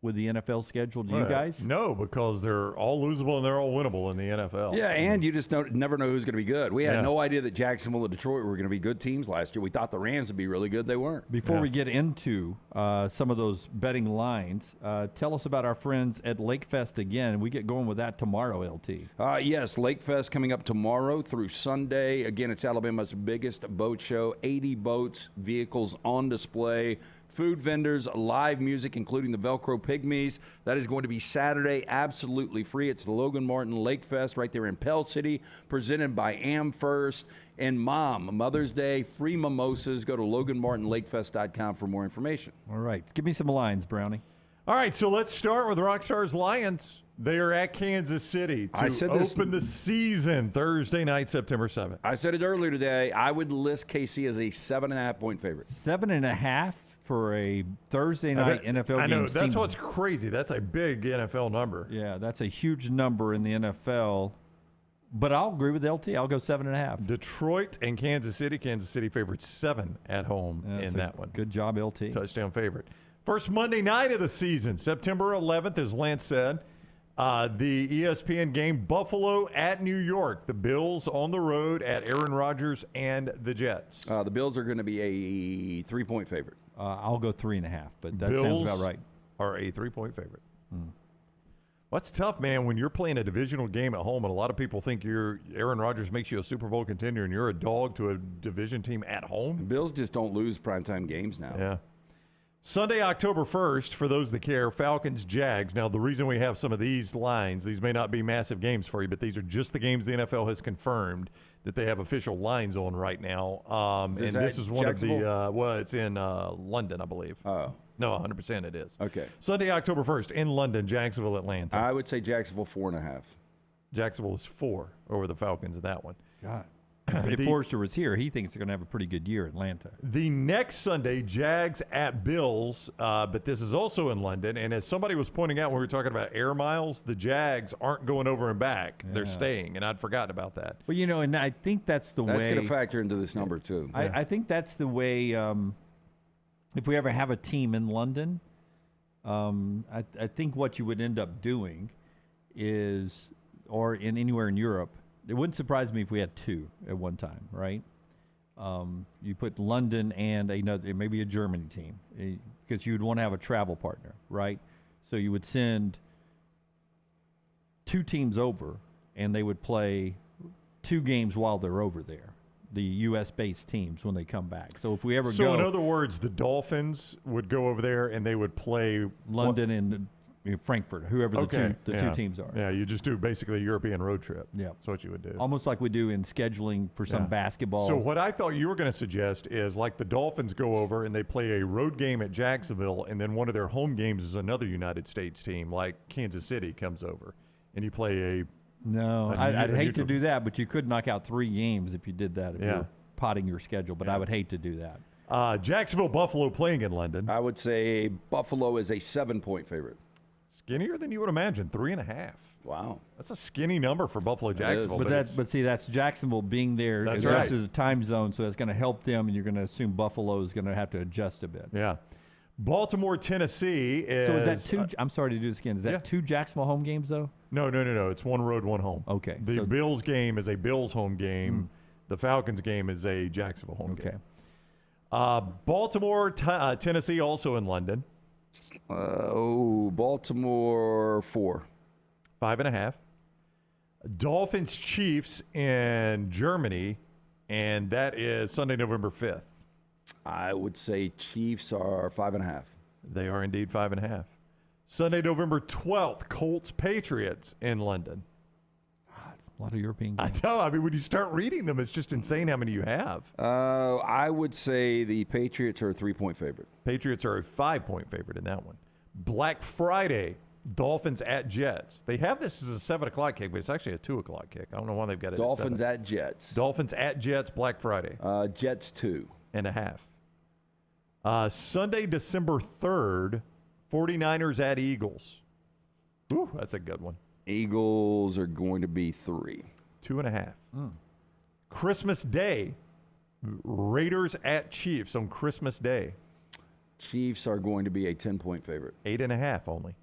with the NFL schedule. Do you guys? No, because they're all losable and they're all winnable in the NFL. Yeah, and you just never know who's going to be good. We had no idea that Jacksonville and Detroit were going to be good teams last year. We thought the Rams would be really good. They weren't. Before we get into some of those betting lines, tell us about our friends at Lake Fest again. We get going with that tomorrow, LT. Yes, Lake Fest coming up tomorrow through Sunday. Again, it's Alabama's biggest boat show. 80 boats, vehicles on display. Food vendors, live music, including the Velcro Pygmies. That is going to be Saturday, absolutely free. It's the Logan Martin Lake Fest right there in Pell City, presented by AmFirst. And Mother's Day, free mimosas. Go to LoganMartinLakeFest.com for more information. All right. Give me some lines, Brownie. All right, so let's start with Rockstars Lions. They are at Kansas City to open the season Thursday night, September 7th. I said it earlier today. I would list KC as a 7.5-point favorite. 7.5? For a Thursday night NFL game. I know, that's what's crazy. That's a big NFL number. Yeah, that's a huge number in the NFL. But I'll agree with LT. I'll go 7.5. Detroit and Kansas City. Kansas City favored 7 at home in that one. Good job, LT. Touchdown favorite. First Monday night of the season, September 11th, as Lance said. The ESPN game, Buffalo at New York. The Bills on the road at Aaron Rodgers and the Jets. The Bills are going to be a 3-point favorite. I'll go 3.5, but that Bills sounds about right. Are a 3-point favorite. What's tough, man, when you're playing a divisional game at home, and a lot of people think Aaron Rodgers makes you a Super Bowl contender, and you're a dog to a division team at home. The Bills just don't lose primetime games now. Yeah. Sunday, October 1st, for those that care, Falcons, Jags. Now, the reason we have some of these lines, these may not be massive games for you, but these are just the games the NFL has confirmed that they have official lines on right now. This is one of the, it's in London, I believe. Oh. No, 100% it is. Okay. Forty October 1st in London, Jacksonville, Atlanta. I would say Jacksonville 4.5. Jacksonville is 4 over the Falcons in that one. God. If Forrester was here, he thinks they're going to have a pretty good year, Atlanta. The next Sunday, Jags at Bills, but this is also in London. And as somebody was pointing out when we were talking about air miles, the Jags aren't going over and back. They're staying, and I'd forgotten about that. Well, and I think that's the way. That's going to factor into this number, too. I think that's the way, if we ever have a team in London, I think what you would end up doing is, or in anywhere in Europe, it wouldn't surprise me if we had 2 at one time, right? You put London and maybe a Germany team, because you would want to have a travel partner, right? So you would send 2 teams over, and they would play 2 games while they're over there, the U.S.-based teams when they come back. So if we ever go... So in other words, the Dolphins would go over there, and they would play... London and... Frankfurt, whoever the two teams are. Yeah, you just do basically a European road trip. Yeah. That's what you would do. Almost like we do in scheduling for some basketball. So what I thought you were going to suggest is like the Dolphins go over and they play a road game at Jacksonville, and then one of their home games is another United States team, like Kansas City comes over, and you play a... No, I'd hate to do that, but you could knock out 3 games if you did that, if you're potting your schedule, but I would hate to do that. Jacksonville, Buffalo playing in London. I would say Buffalo is a 7-point favorite. Skinnier than you would imagine, 3.5. Wow, that's a skinny number for Buffalo Jacksonville. But see, that's Jacksonville being there. That's right. right. To the time zone, so that's going to help them, and you're going to assume Buffalo is going to have to adjust a bit. Yeah. Baltimore, Tennessee is. So is that 2? I'm sorry to do this again. Is that 2 Jacksonville home games though? No. It's 1 road, 1 home. Okay. The Bills game is a Bills home game. The Falcons game is a Jacksonville home game. Baltimore, Tennessee, also in London. Baltimore 4. 5.5. Dolphins, Chiefs in Germany, and that is Sunday, November 5th. I would say Chiefs are 5.5. They are indeed 5.5. Sunday, November 12th, Colts, Patriots in London. A lot of European games. I know. I mean, when you start reading them, it's just insane how many you have. I would say the Patriots are a 3-point favorite. Patriots are a 5-point favorite in that one. Black Friday, Dolphins at Jets. They have this as a 7 o'clock kick, but it's actually a 2 o'clock kick. I don't know why they've got it Dolphins at 7. at Jets. Dolphins at Jets, Black Friday. Jets 2.5. Sunday, December 3rd, 49ers at Eagles. Ooh, that's a good one. Eagles are going to be 3. 2.5. Christmas Day, Raiders at Chiefs on Christmas Day. Chiefs are going to be a 10-point favorite. 8.5 only.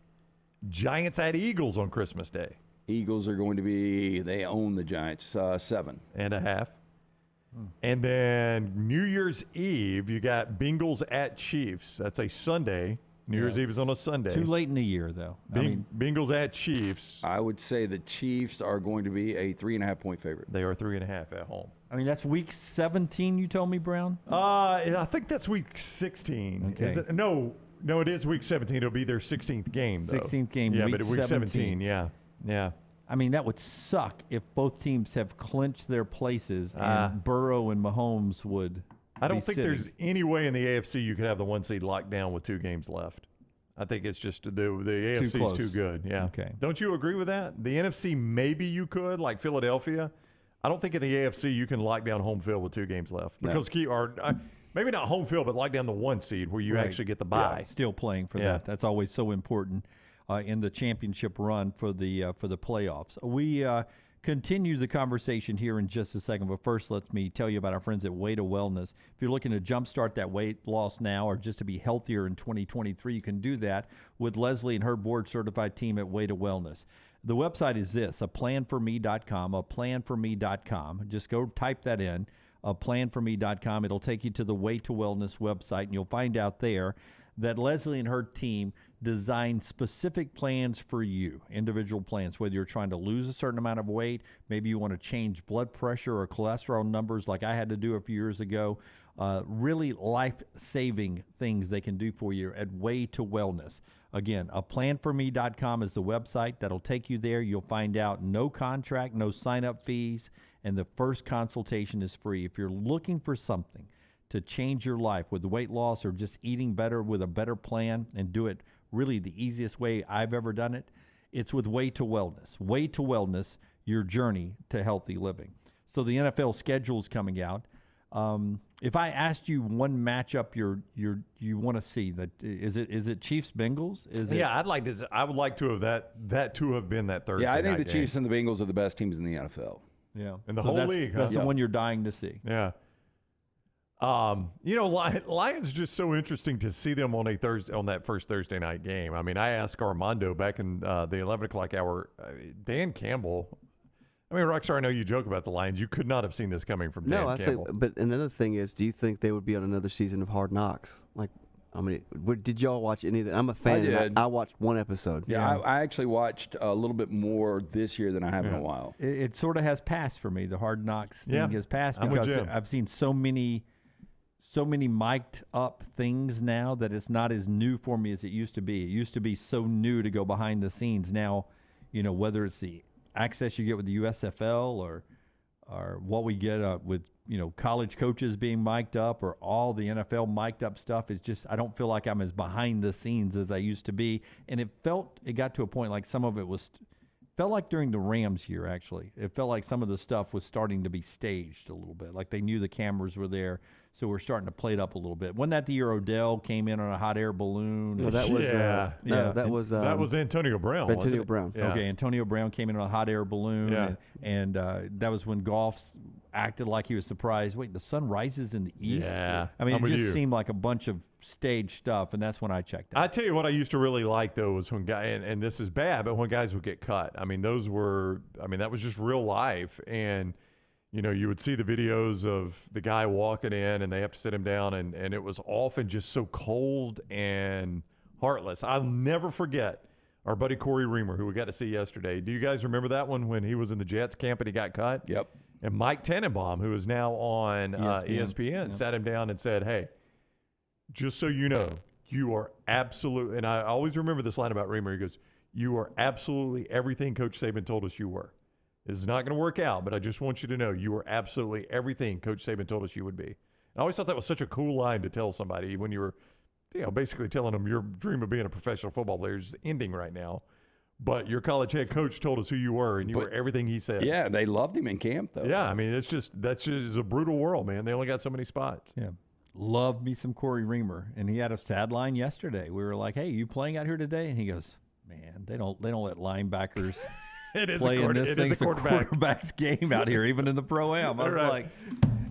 Giants at Eagles on Christmas Day. Eagles are going to be, they own the Giants, 7.5. And then New Year's Eve, you got Bengals at Chiefs. That's a Sunday. New Year's Eve is on a Sunday. Too late in the year, though. Bengals at Chiefs. I would say the Chiefs are going to be a 3.5-point favorite. They are 3.5 at home. I mean, that's week 17, you told me, Brown? I think that's week 16. Okay. Is it? No, it is week 17. It'll be their 16th game, though. 16th game, Yeah, week but week 17, yeah. I mean, that would suck if both teams have clinched their places and Burrow and Mahomes would I don't be think sitting. there's any way in the AFC you could have the 1 seed locked down with 2 games left. I think it's just the AFC is too good. Yeah. Okay. Don't you agree with that? The NFC, maybe you could, like Philadelphia. I don't think in the AFC you can lock down home field with 2 games left. Because maybe not home field, but lock down the 1 seed where you actually get the bye. Yeah, still playing for that. That's always so important in the championship run for the playoffs. We continue the conversation here in just a second, but first let me tell you about our friends at Way to Wellness. If you're looking to jumpstart that weight loss now or just to be healthier in 2023, you can do that with Leslie and her board-certified team at Way to Wellness. The website is this, aplanforme.com, aplanforme.com. Just go type that in, aplanforme.com. It'll take you to the Way to Wellness website, and you'll find out there that Leslie and her team design specific plans for you, individual plans, whether you're trying to lose a certain amount of weight, maybe you want to change blood pressure or cholesterol numbers like I had to do a few years ago. Really life-saving things they can do for you at Way to Wellness. Again, aplanforme.com is the website. That'll take you there. You'll find out no contract, no sign-up fees, and the first consultation is free. If you're looking for something to change your life with weight loss or just eating better with a better plan and do it really the easiest way I've ever done it, it's with Way to Wellness. Way to Wellness, your journey to healthy living. So the NFL schedule is coming out. If I asked you one matchup you want to see, that is it Chiefs Bengals? I would like to have that to have been that Thursday. Yeah, I think night the Chiefs and the Bengals are the best teams in the NFL. Yeah, in the whole league. That's the one you're dying to see. Yeah. Lions just so interesting to see them on that first Thursday night game. I mean, I asked Armando back in the 11 o'clock hour, Dan Campbell. I mean, Rockstar, I know you joke about the Lions. You could not have seen this coming from Dan Campbell. But another thing is, do you think they would be on another season of Hard Knocks? Did y'all watch any of that? I'm a fan. I did. I watched one episode. Yeah, I actually watched a little bit more this year than I have in a while. It sort of has passed for me. The Hard Knocks thing has passed I'm with because Jim. I've seen so many mic'd up things now that it's not as new for me as it used to be. It used to be so new to go behind the scenes. Now, whether it's the access you get with the USFL or what we get with college coaches being mic'd up or all the NFL mic'd up stuff, it's just I don't feel like I'm as behind the scenes as I used to be. And it got to a point like some of it felt like during the Rams year, actually. It felt like some of the stuff was starting to be staged a little bit. Like they knew the cameras were there, so we're starting to play it up a little bit. Wasn't that the year Odell came in on a hot air balloon? No, that was that was Antonio Brown. Antonio Brown. Yeah. Okay, Antonio Brown came in on a hot air balloon, Yeah. and that was when Goff acted like he was surprised. Wait, the sun rises in the east? Yeah, I mean, I'm it with just you. seemed like a bunch of stage stuff, and that's when I checked out. I tell you what I used to really like, though, was when guys, and this is bad, but when guys would get cut. I mean, that was just real life. And, you would see the videos of the guy walking in and they have to sit him down, and it was often just so cold and heartless. I'll never forget our buddy Corey Reamer, who we got to see yesterday. Do you guys remember that one when he was in the Jets camp and he got cut? Yep. And Mike Tannenbaum, who is now on ESPN, sat him down and said, hey, just so you know, you are absolute, and I always remember this line about Reamer. He goes, you are absolutely everything Coach Saban told us you were. This is not going to work out, but I just want you to know you are absolutely everything Coach Saban told us you would be. And I always thought that was such a cool line to tell somebody when you were, basically telling them your dream of being a professional football player is ending right now. But your college head coach told us who you were, and you were everything he said. Yeah, they loved him in camp, though. Yeah, I mean, that's just a brutal world, man. They only got so many spots. Yeah. Love me some Corey Reamer, and he had a sad line yesterday. We were like, "Hey, you playing out here today?" And he goes, "Man, they don't let linebackers It is playing this it is thing's a quarterback. quarterback's game out here, even in the Pro-Am. I was like,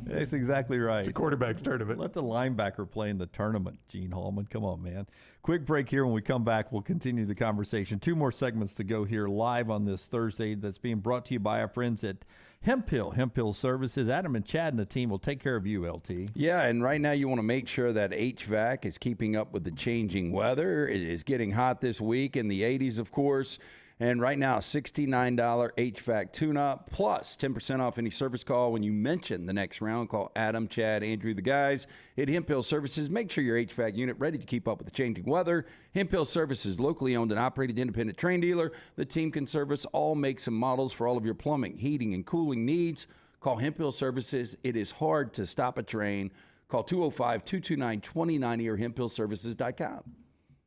that's exactly right. It's a quarterback's tournament. Let the linebacker play in the tournament, Gene Hallman. Come on, man. Quick break here. When we come back, we'll continue the conversation. 2 more segments to go here live on this Thursday that's being brought to you by our friends at Hemp Hill Services. Adam and Chad and the team will take care of you, LT. Yeah, and right now you want to make sure that HVAC is keeping up with the changing weather. It is getting hot this week in the 80s, of course. And right now, $69 HVAC tune-up plus 10% off any service call. When you mention the next round, call Adam, Chad, Andrew, the guys at Hemp Hill Services. Make sure your HVAC unit ready to keep up with the changing weather. Hemp Hill Services, locally owned and operated independent train dealer. The team can service all makes and models for all of your plumbing, heating, and cooling needs. Call Hemp Hill Services. It is hard to stop a train. Call 205-229-2090 or hemphillservices.com.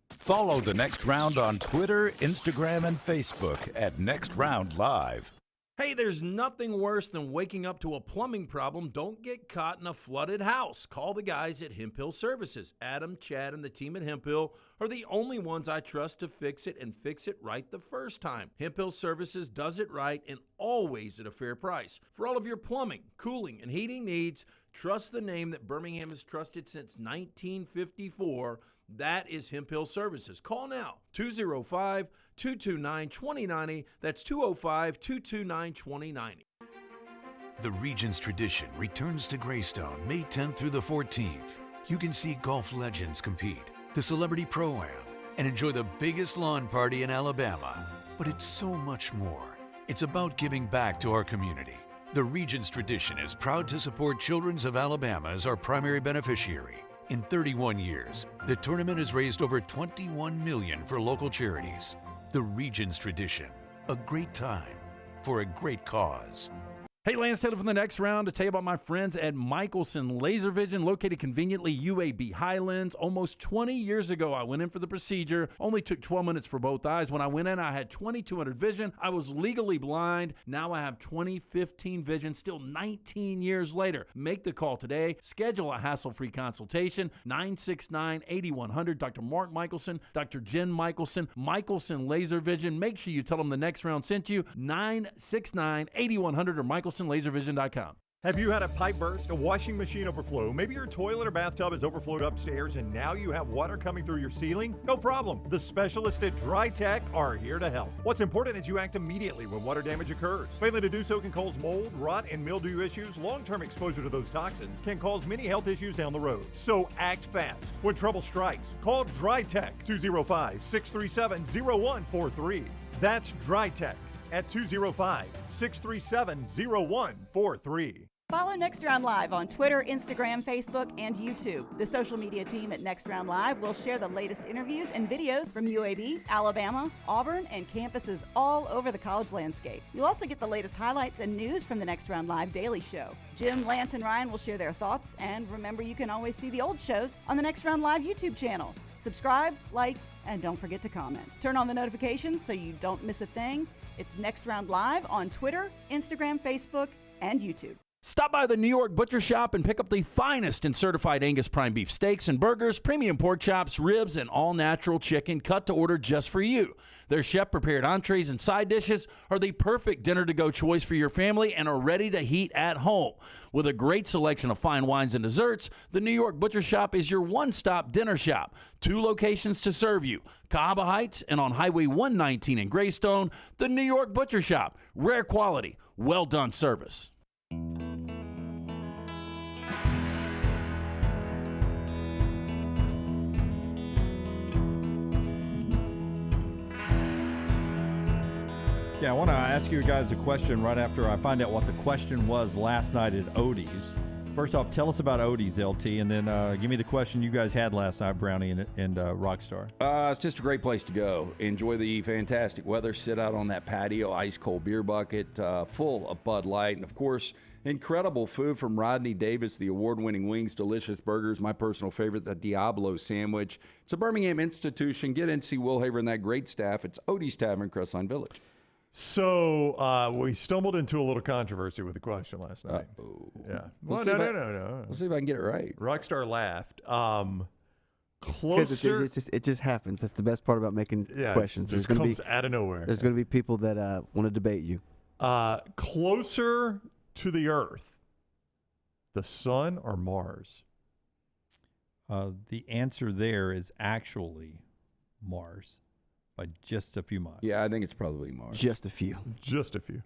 Follow The Next Round on Twitter, Instagram, and Facebook at Next Round Live. Hey, there's nothing worse than waking up to a plumbing problem. Don't get caught in a flooded house. Call the guys at Hemp Hill Services. Adam, Chad, and the team at Hemp Hill are the only ones I trust to fix it and fix it right the first time. Hemp Hill Services does it right and always at a fair price. For all of your plumbing, cooling, and heating needs, trust the name that Birmingham has trusted since 1954. That is Hemp Hill Services. Call now, 205-229-2090. That's 205-229-2090. The Region's tradition returns to Greystone May 10th through the 14th. You can see golf legends compete, the Celebrity Pro-Am, and enjoy the biggest lawn party in Alabama. But it's so much more. It's about giving back to our community. The Region's tradition is proud to support Children's of Alabama as our primary beneficiary. In 31 years, the tournament has raised over $21 million for local charities. The Region's tradition, a great time for a great cause. Hey, Lance Taylor from The Next Round to tell you about my friends at Michelson Laser Vision, located conveniently UAB Highlands. Almost 20 years ago, I went in for the procedure. Only took 12 minutes for both eyes. When I went in, I had 20/200 vision. I was legally blind. Now I have 20/15 vision, still 19 years later. Make the call today. Schedule a hassle-free consultation, 969-8100. Dr. Mark Michelson, Dr. Jen Michelson, Michelson Laser Vision. Make sure you tell them The Next Round sent you, 969-8100 or MichelsonLaserVision.com. Have you had a pipe burst, a washing machine overflow? Maybe your toilet or bathtub has overflowed upstairs and now you have water coming through your ceiling? No problem. The specialists at Dry Tech are here to help. What's important is you act immediately when water damage occurs. Failing to do so can cause mold, rot, and mildew issues. Long-term exposure to those toxins can cause many health issues down the road. So act fast. When trouble strikes, call Dry Tech 205-637-0143. That's Dry Tech at 205-637-0143. Follow Next Round Live on Twitter, Instagram, Facebook, and YouTube. The social media team at Next Round Live will share the latest interviews and videos from UAB, Alabama, Auburn, and campuses all over the college landscape. You'll also get the latest highlights and news from the Next Round Live Daily Show. Jim, Lance, and Ryan will share their thoughts, and remember you can always see the old shows on the Next Round Live YouTube channel. Subscribe, like, and don't forget to comment. Turn on the notifications so you don't miss a thing. It's Next Round Live on Twitter, Instagram, Facebook, and YouTube. Stop by the New York Butcher Shop and pick up the finest in certified Angus prime beef steaks and burgers, premium pork chops, ribs, and all-natural chicken cut to order just for you. Their chef-prepared entrees and side dishes are the perfect dinner-to-go choice for your family and are ready to heat at home. With a great selection of fine wines and desserts, the New York Butcher Shop is your one-stop dinner shop. 2 locations to serve you, Cahaba Heights and on Highway 119 in Greystone. The New York Butcher Shop, rare quality, well-done service. Yeah, I want to ask you guys a question right after I find out what the question was last night at Odie's. First off, tell us about Odie's, LT, and then give me the question you guys had last night, Brownie and Rockstar. It's just a great place to go. Enjoy the fantastic weather. Sit out on that patio, ice-cold beer bucket full of Bud Light. And, of course, incredible food from Rodney Davis, the award-winning wings, delicious burgers, my personal favorite, the Diablo sandwich. It's a Birmingham institution. Get in, see Will Haver and that great staff. It's Odie's Tavern, Crestline Village. So we stumbled into a little controversy with the question last night. Yeah. No. We'll see if I can get it right. Rockstar laughed. Closer. It just happens. That's the best part about making questions. It just comes out of nowhere. There's going to be people that want to debate you. Closer to the Earth, the sun or Mars? The answer there is actually Mars by just a few miles. Yeah, I think it's probably Mars. Just a few. Just a few.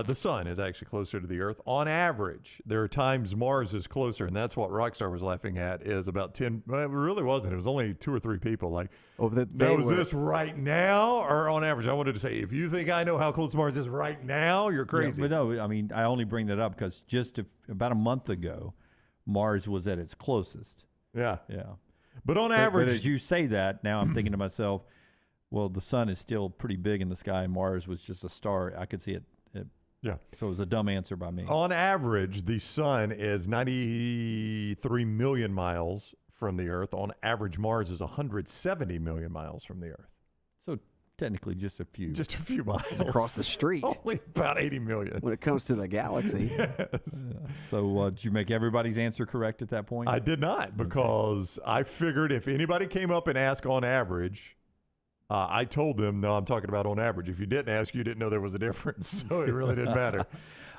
The sun is actually closer to the Earth. On average, there are times Mars is closer, and that's what Rockstar was laughing at, is about 10. Well, it really wasn't. It was only 2 or 3 people. Like, was this right now or on average? I wanted to say, if you think I know how close Mars is right now, you're crazy. Yeah, but no, I mean, I only bring that up because about a month ago, Mars was at its closest. Yeah. Yeah. But on average. But as you say that, now I'm thinking to myself, well, the sun is still pretty big in the sky. Mars was just a star. I could see it. Yeah. So it was a dumb answer by me. On average, the sun is 93 million miles from the Earth. On average, Mars is 170 million miles from the Earth. So technically just a few. Just a few miles. Across the street. Only about 80 million. When it comes to the galaxy. Yes. So did you make everybody's answer correct at that point? I did not, because I figured if anybody came up and asked on average, I told them, no, I'm talking about on average. If you didn't ask, you didn't know there was a difference. So it really didn't matter.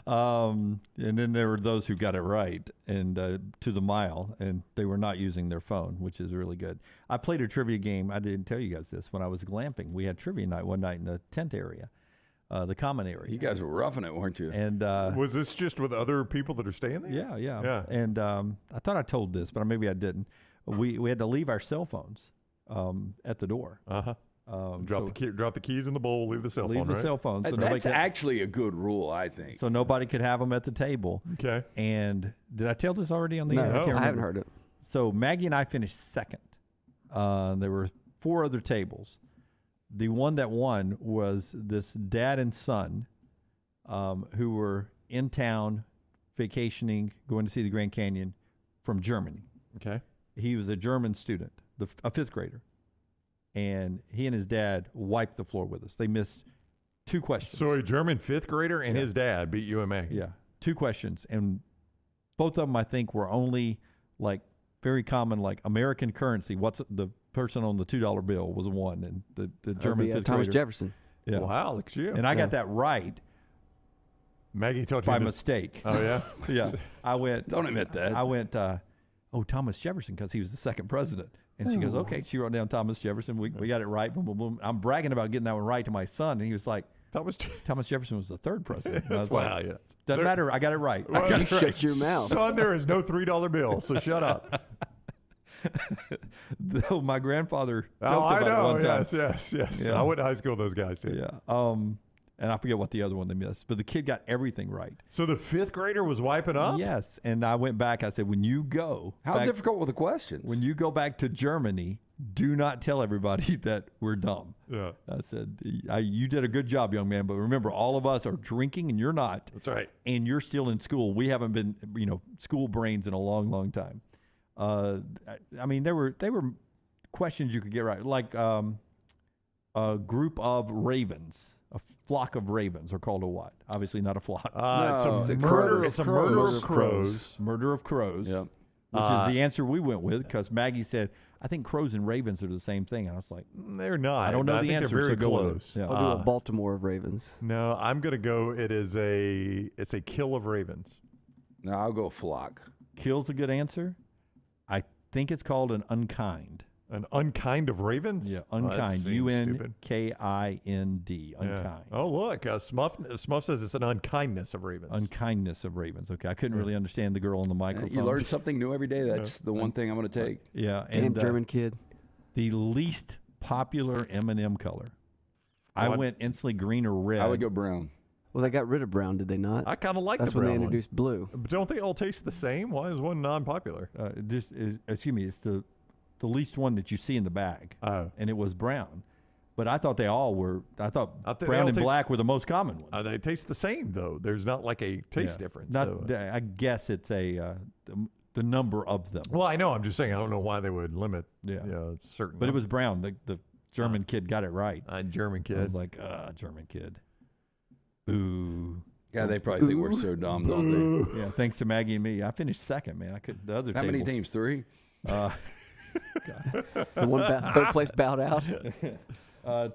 And then there were those who got it right and to the mile, and they were not using their phone, which is really good. I played a trivia game. I didn't tell you guys this. When I was glamping, we had trivia night one night in the tent area, the common area. You guys were roughing it, weren't you? And was this just with other people that are staying there? Yeah. And I thought I told this, but maybe I didn't. We had to leave our cell phones at the door. Uh-huh. Drop the keys in the bowl, leave the cell phone, Leave the right? cell phone. So that's actually a good rule, I think. So nobody could have them at the table. Okay. And did I tell this already on the No, air? I haven't heard it. So Maggie and I finished second. There were 4 other tables. The one that won was this dad and son who were in town vacationing, going to see the Grand Canyon from Germany. Okay. He was a German student, a 5th grader. And he and his dad wiped the floor with us. They missed 2 questions. So a German 5th grader and his dad beat you and Maggie. Yeah, 2 questions. And both of them, I think, were only like very common, like American currency. What's the person on the $2 bill was one, and the German 5th Thomas grader. Jefferson. Yeah. Wow, look at you. And I got that right. Maggie taught you by to- mistake. Oh, yeah? Yeah. I went. Don't admit that. I went, Thomas Jefferson, because he was the 2nd president. And she goes, okay. She wrote down Thomas Jefferson. We got it right. Boom, boom, boom. I'm bragging about getting that one right to my son. And he was like, Thomas Jefferson was the 3rd president. And I was Wow, like, yes. doesn't matter. I got it right. Well, I got You it right. shut your mouth. Son, there is no $3 bill, so shut up. Though my grandfather joked Oh, I about it know. one time. Yes. Yeah. I went to high school with those guys, too. Yeah. And I forget what the other one they missed, but the kid got everything right. So the 5th grader was wiping up? Yes. And I went back. I said, when you go. How difficult were the questions? When you go back to Germany, do not tell everybody that we're dumb. Yeah. I said, you did a good job, young man. But remember, all of us are drinking and you're not. That's right. And you're still in school. We haven't been, school brains in a long, long time. I mean, they were questions you could get right. Like a group of ravens. A flock of ravens are called a what? Obviously not a flock. It's a murder of crows. Murder of crows. Yep. Which is the answer we went with, because Maggie said, I think crows and ravens are the same thing. And I was like, they're not. I don't know I the think answer. They're very so go with it. close. Yeah. I'll do a Baltimore of ravens. No, I'm going to go. It's a kill of ravens. No, I'll go flock. Kill's a good answer. I think it's called an unkind. An unkind of ravens? Yeah, Oh, that unkind. seems stupid. UNKIND. Yeah. Unkind. Oh, look. Smuff says it's an unkindness of ravens. Unkindness of ravens. Okay, I couldn't really understand the girl on the microphone. You learn something new every day. That's the one thing I'm going to take. Yeah. Damn And German kid. the least popular M&M color. I What? went instantly green or red. I would go brown. Well, they got rid of brown, did they not? I kind of like That's the when brown they one. introduced blue. But don't they all taste the same? Why is one non-popular? Excuse me, it's the least one that you see in the bag. Oh. And it was brown. But I thought they all were. I thought think they brown all and taste- black were the most common ones. They taste the same, though. There's not like a taste difference. Not, so. I guess it's the number of them. Well, I know. I'm just saying. I don't know why they would limit. Yeah. Certain. But it was brown. The German kid got it right. German kid. I was like, German kid. Boo. Yeah, they probably think we're so dumb, don't they? Yeah, thanks to Maggie and me. I finished second, man. I could. The other How many tables- teams? 3? The third place bowed out.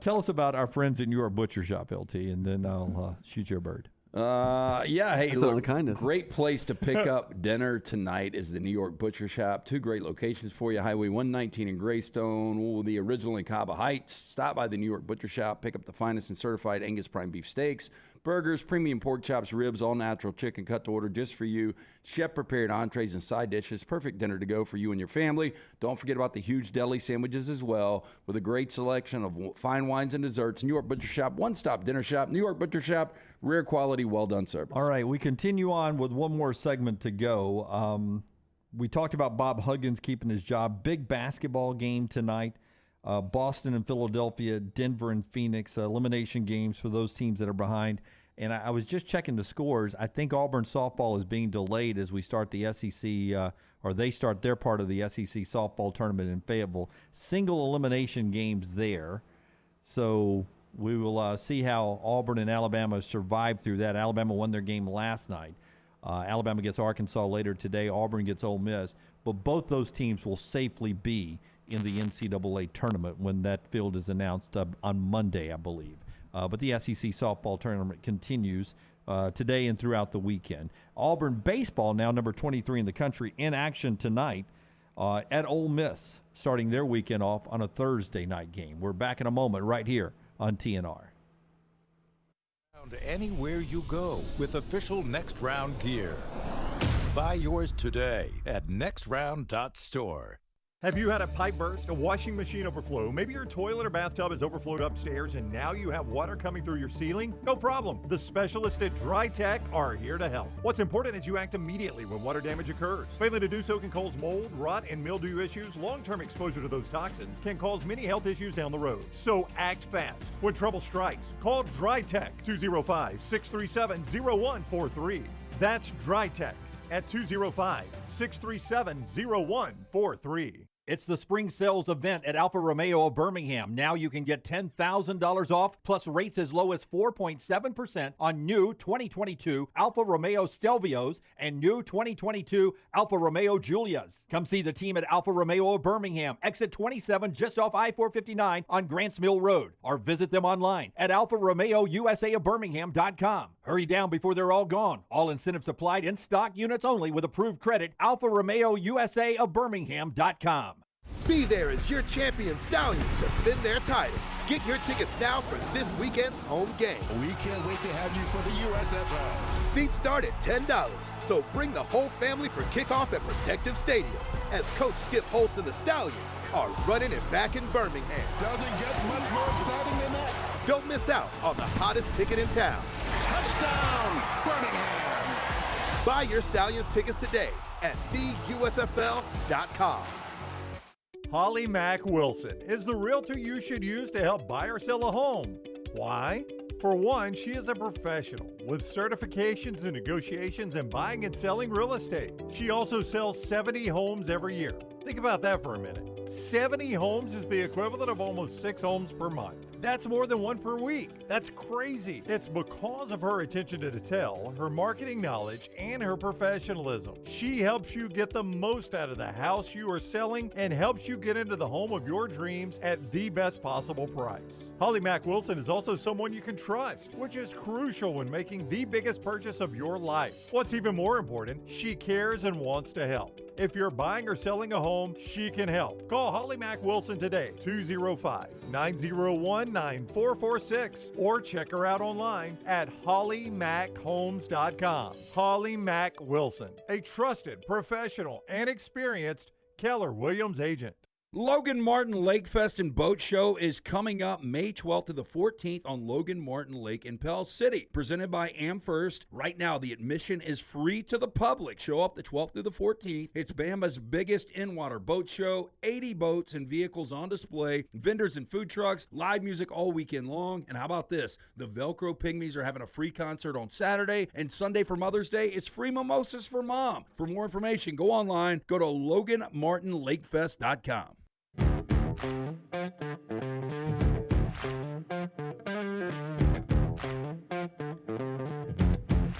Tell us about our friends in your butcher shop, LT, and then I'll shoot you a bird. Yeah, hey, That's look, kindness. great place to pick up dinner tonight is the New York Butcher Shop. 2 great locations for you, Highway 119 in Greystone, the original in Cabo Heights. Stop by the New York Butcher Shop, pick up the finest and certified Angus prime beef steaks, burgers, premium pork chops, ribs, all natural chicken cut to order just for you, chef-prepared entrees and side dishes, perfect dinner to go for you and your family. Don't forget about the huge deli sandwiches as well, with a great selection of fine wines and desserts. New York Butcher Shop, one-stop dinner shop. New York Butcher Shop, rare quality, well-done service. All right, we continue on with one more segment to go. We talked about Bob Huggins keeping his job. Big basketball game tonight. Boston and Philadelphia, Denver and Phoenix, elimination games for those teams that are behind. And I was just checking the scores. I think Auburn softball is being delayed as we start the SEC, or they start their part of the SEC softball tournament in Fayetteville. Single elimination games there. So we will see how Auburn and Alabama survive through that. Alabama won their game last night. Alabama gets Arkansas later today. Auburn gets Ole Miss. But both those teams will safely be in the NCAA tournament when that field is announced on Monday, I believe. But the SEC softball tournament continues today and throughout the weekend. Auburn baseball, now number 23 in the country, in action tonight at Ole Miss, starting their weekend off on a Thursday night game. We're back in a moment right here on TNR. Anywhere you go with official Next Round gear. Buy yours today at nextround.store. Have you had a pipe burst, a washing machine overflow? Maybe your toilet or bathtub has overflowed upstairs and now you have water coming through your ceiling? No problem. The specialists at Dry Tech are here to help. What's important is you act immediately when water damage occurs. Failing to do so can cause mold, rot, and mildew issues. Long-term exposure to those toxins can cause many health issues down the road. So act fast. When trouble strikes, call Dry Tech 205-637-0143. That's Dry Tech at 205-637-0143. It's the spring sales event at Alfa Romeo of Birmingham. Now you can get $10,000 off, plus rates as low as 4.7% on new 2022 Alfa Romeo Stelvios and new 2022 Alfa Romeo Giulias. Come see the team at Alfa Romeo of Birmingham, exit 27 just off I-459 on Grants Mill Road, or visit them online at alfaromeo.usa.birmingham.com. Hurry down before they're all gone. All incentives applied, in stock units only with approved credit. alfaromeo.usa.birmingham.com. Be there as your champion Stallions defend their title. Get your tickets now for this weekend's home game. We can't wait to have you for the USFL. Seats start at $10, so bring the whole family for kickoff at Protective Stadium as Coach Skip Holtz and the Stallions are running it back in Birmingham. Doesn't get much more exciting than that. Don't miss out on the hottest ticket in town. Touchdown, Birmingham! Buy your Stallions tickets today at theusfl.com. Holly Mack Wilson is the realtor you should use to help buy or sell a home. Why? For one, she is a professional with certifications in negotiations and buying and selling real estate. She also sells 70 homes every year. Think about that for a minute. 70 homes is the equivalent of almost 6 homes per month. That's more than 1 per week. That's crazy. It's because of her attention to detail, her marketing knowledge, and her professionalism. She helps you get the most out of the house you are selling and helps you get into the home of your dreams at the best possible price. Holly Mack Wilson is also someone you can trust, which is crucial when making the biggest purchase of your life. What's even more important, she cares and wants to help. If you're buying or selling a home, she can help. Call Holly Mack Wilson today, 205-901-9446, or check her out online at hollymackhomes.com. Holly Mack Wilson, a trusted, professional, and experienced Keller Williams agent. Logan Martin Lake Fest and Boat Show is coming up May 12th to the 14th on Logan Martin Lake in Pell City. Presented by AmFirst. Right now, the admission is free to the public. Show up the 12th through the 14th. It's Bama's biggest in-water boat show. 80 boats and vehicles on display. Vendors and food trucks. Live music all weekend long. And how about this? The Velcro Pygmies are having a free concert on Saturday. And Sunday for Mother's Day, it's free mimosas for mom. For more information, go online. Go to LoganMartinLakeFest.com.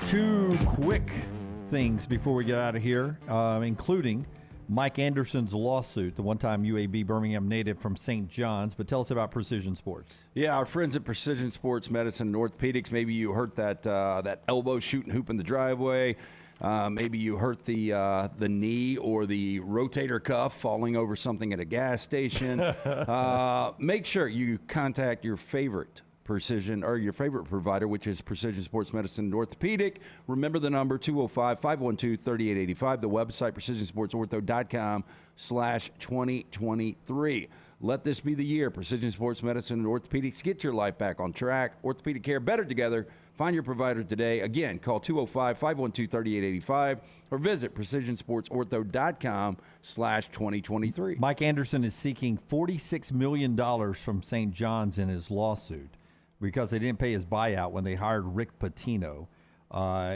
2 quick things before we get out of here, including Mike Anderson's lawsuit, the one-time UAB Birmingham native from St. John's. But tell us about Precision Sports. Yeah, our friends at Precision Sports Medicine and Orthopedics. Maybe you hurt that elbow shooting hoop in the driveway. Maybe you hurt the knee or the rotator cuff falling over something at a gas station. Make sure you contact your favorite precision or your favorite provider, which is Precision Sports Medicine and Orthopedic. Remember the number 205-512-3885. The website precisionsportsortho.com/2023. Let this be the year. Precision Sports Medicine and Orthopedics. Get your life back on track. Orthopedic care better together. Find your provider today. Again, call 205-512-3885 or visit precisionsportsortho.com/2023. Mike Anderson is seeking $46 million from St. John's in his lawsuit because they didn't pay his buyout when they hired Rick Pitino.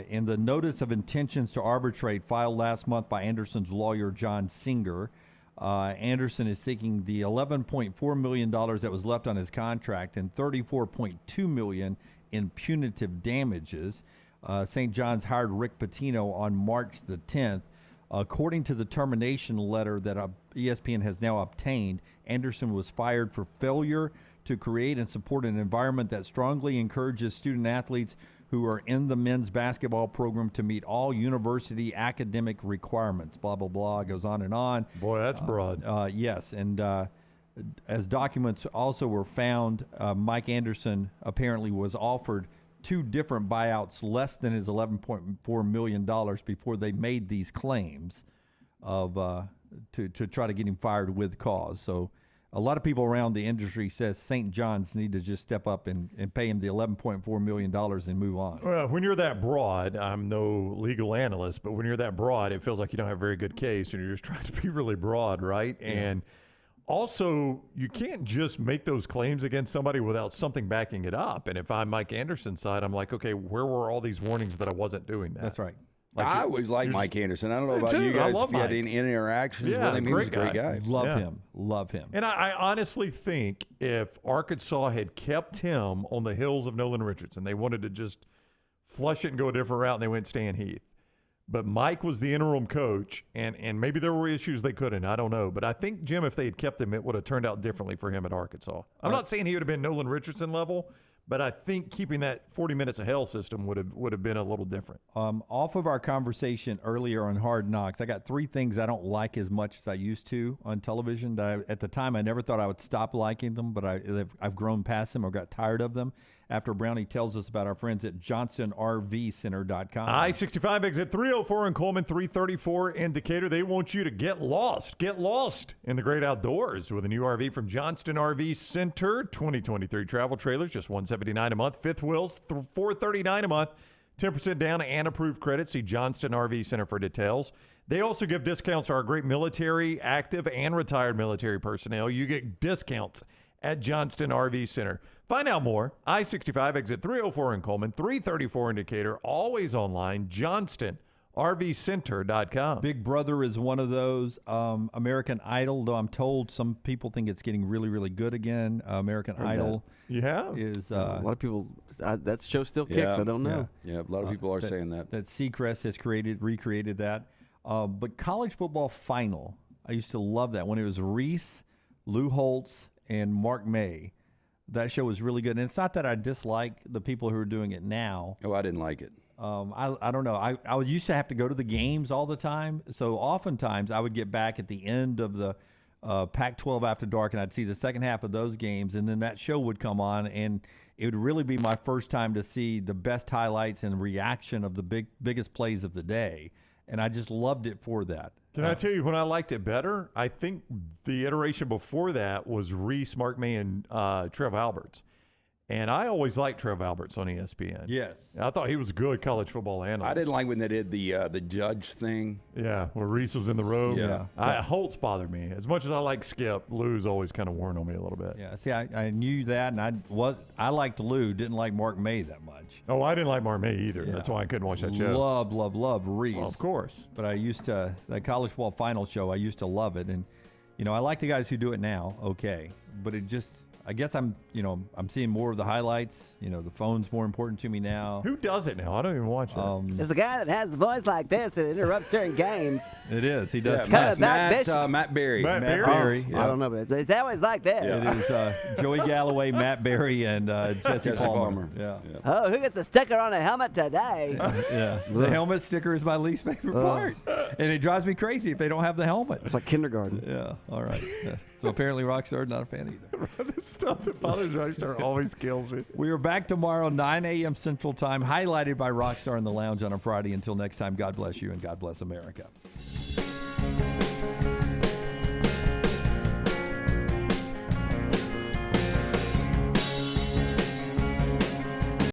In the notice of intentions to arbitrate filed last month by Anderson's lawyer, John Singer, Anderson is seeking the $11.4 million that was left on his contract and $34.2 million in punitive damages. St. John's hired Rick Pitino on March the 10th. According to the termination letter that ESPN has now obtained, Anderson was fired for failure to create and support an environment that strongly encourages student athletes who are in the men's basketball program to meet all university academic requirements. Blah, blah, blah, goes on and on. Boy, that's broad. Yes, and as documents also were found, Mike Anderson apparently was offered 2 different buyouts less than his $11.4 million before they made these claims of to try to get him fired with cause. So a lot of people around the industry says St. John's need to just step up and pay him the $11.4 million and move on. Well, when you're that broad, I'm no legal analyst, but when you're that broad, it feels like you don't have a very good case and you're just trying to be really broad, right? Yeah. And also, you can't just make those claims against somebody without something backing it up. And if I'm Mike Anderson's side, I'm like, okay, where were all these warnings that I wasn't doing that? That's right. Like I always liked Mike Anderson. I don't know about you guys if you had any interactions with him. He was a great guy. Love him. And I honestly think if Arkansas had kept him on the heels of Nolan Richardson, they wanted to just flush it and go a different route, and they went Stan Heath. But Mike was the interim coach, and maybe there were issues they couldn't. I don't know. But I think, Jim, if they had kept him, it would have turned out differently for him at Arkansas. I'm not saying he would have been Nolan Richardson level, but I think keeping that 40 minutes of hell system would have been a little different. Off of our conversation earlier on Hard Knocks, I got 3 things I don't like as much as I used to on television. That at the time I never thought I would stop liking them, but I've grown past them or got tired of them after Brownie tells us about our friends at JohnstonRVCenter.com. I-65 exit 304 in Coleman, 334 in Decatur. They want you to get lost in the great outdoors with a new RV from Johnston RV Center. 2023 travel trailers, just $179 a month. Fifth wheels, $439 a month. 10% down and approved credit. See Johnston RV Center for details. They also give discounts to our great military, active, and retired military personnel. You get discounts at Johnston RV Center. Find out more. I-65 exit 304 in Coleman, 334 in Decatur. Always online, JohnstonRVCenter.com. Big Brother is one of those. American Idol, though I'm told some people think it's getting really, really good again. American Idol is a lot of people. That show still kicks. I don't know. Yeah, a lot of people are saying that. That Seacrest has recreated that. But College Football Final, I used to love that when it was Reese, Lou Holtz, and Mark May. That show was really good. And it's not that I dislike the people who are doing it now. Oh, I didn't like it. I don't know. I used to have to go to the games all the time. So oftentimes I would get back at the end of the Pac-12 After Dark, and I'd see the second half of those games, and then that show would come on, and it would really be my first time to see the best highlights and reaction of the biggest plays of the day. And I just loved it for that. Can I tell you when I liked it better? I think the iteration before that was Reese, Mark May, and Trev Alberts. And I always liked Trev Alberts on ESPN. Yes. I thought he was a good college football analyst. I didn't like when they did the judge thing. Yeah, where Reese was in the robe. Yeah. Holtz bothered me. As much as I like Skip, Lou's always kind of worn on me a little bit. Yeah, see, I knew that, and I liked Lou, didn't like Mark May that much. Oh, I didn't like Mark May either. Yeah. That's why I couldn't watch that show. Love Reese. Well, of course. But I used to, that college football final show, I used to love it. And, I like the guys who do it now, okay. But it just, I guess I'm seeing more of the highlights. The phone's more important to me now. Who does it now? I don't even watch that. It's the guy that has the voice like this that interrupts during games. It is. He does. Matt Berry. Matt Berry. Matt Berry. I don't know, but it's always like this. It is Joey Galloway, Matt Berry, and Jesse Palmer. Yeah. Oh, who gets a sticker on a helmet today? Yeah. The helmet sticker is my least favorite part. And it drives me crazy if they don't have the helmet. It's like kindergarten. Yeah. All right. Yeah. So apparently Rockstar not a fan either. The stuff that bothers Rockstar always kills me. We are back tomorrow, 9 a.m. Central Time, highlighted by Rockstar in the Lounge on a Friday. Until next time, God bless you and God bless America.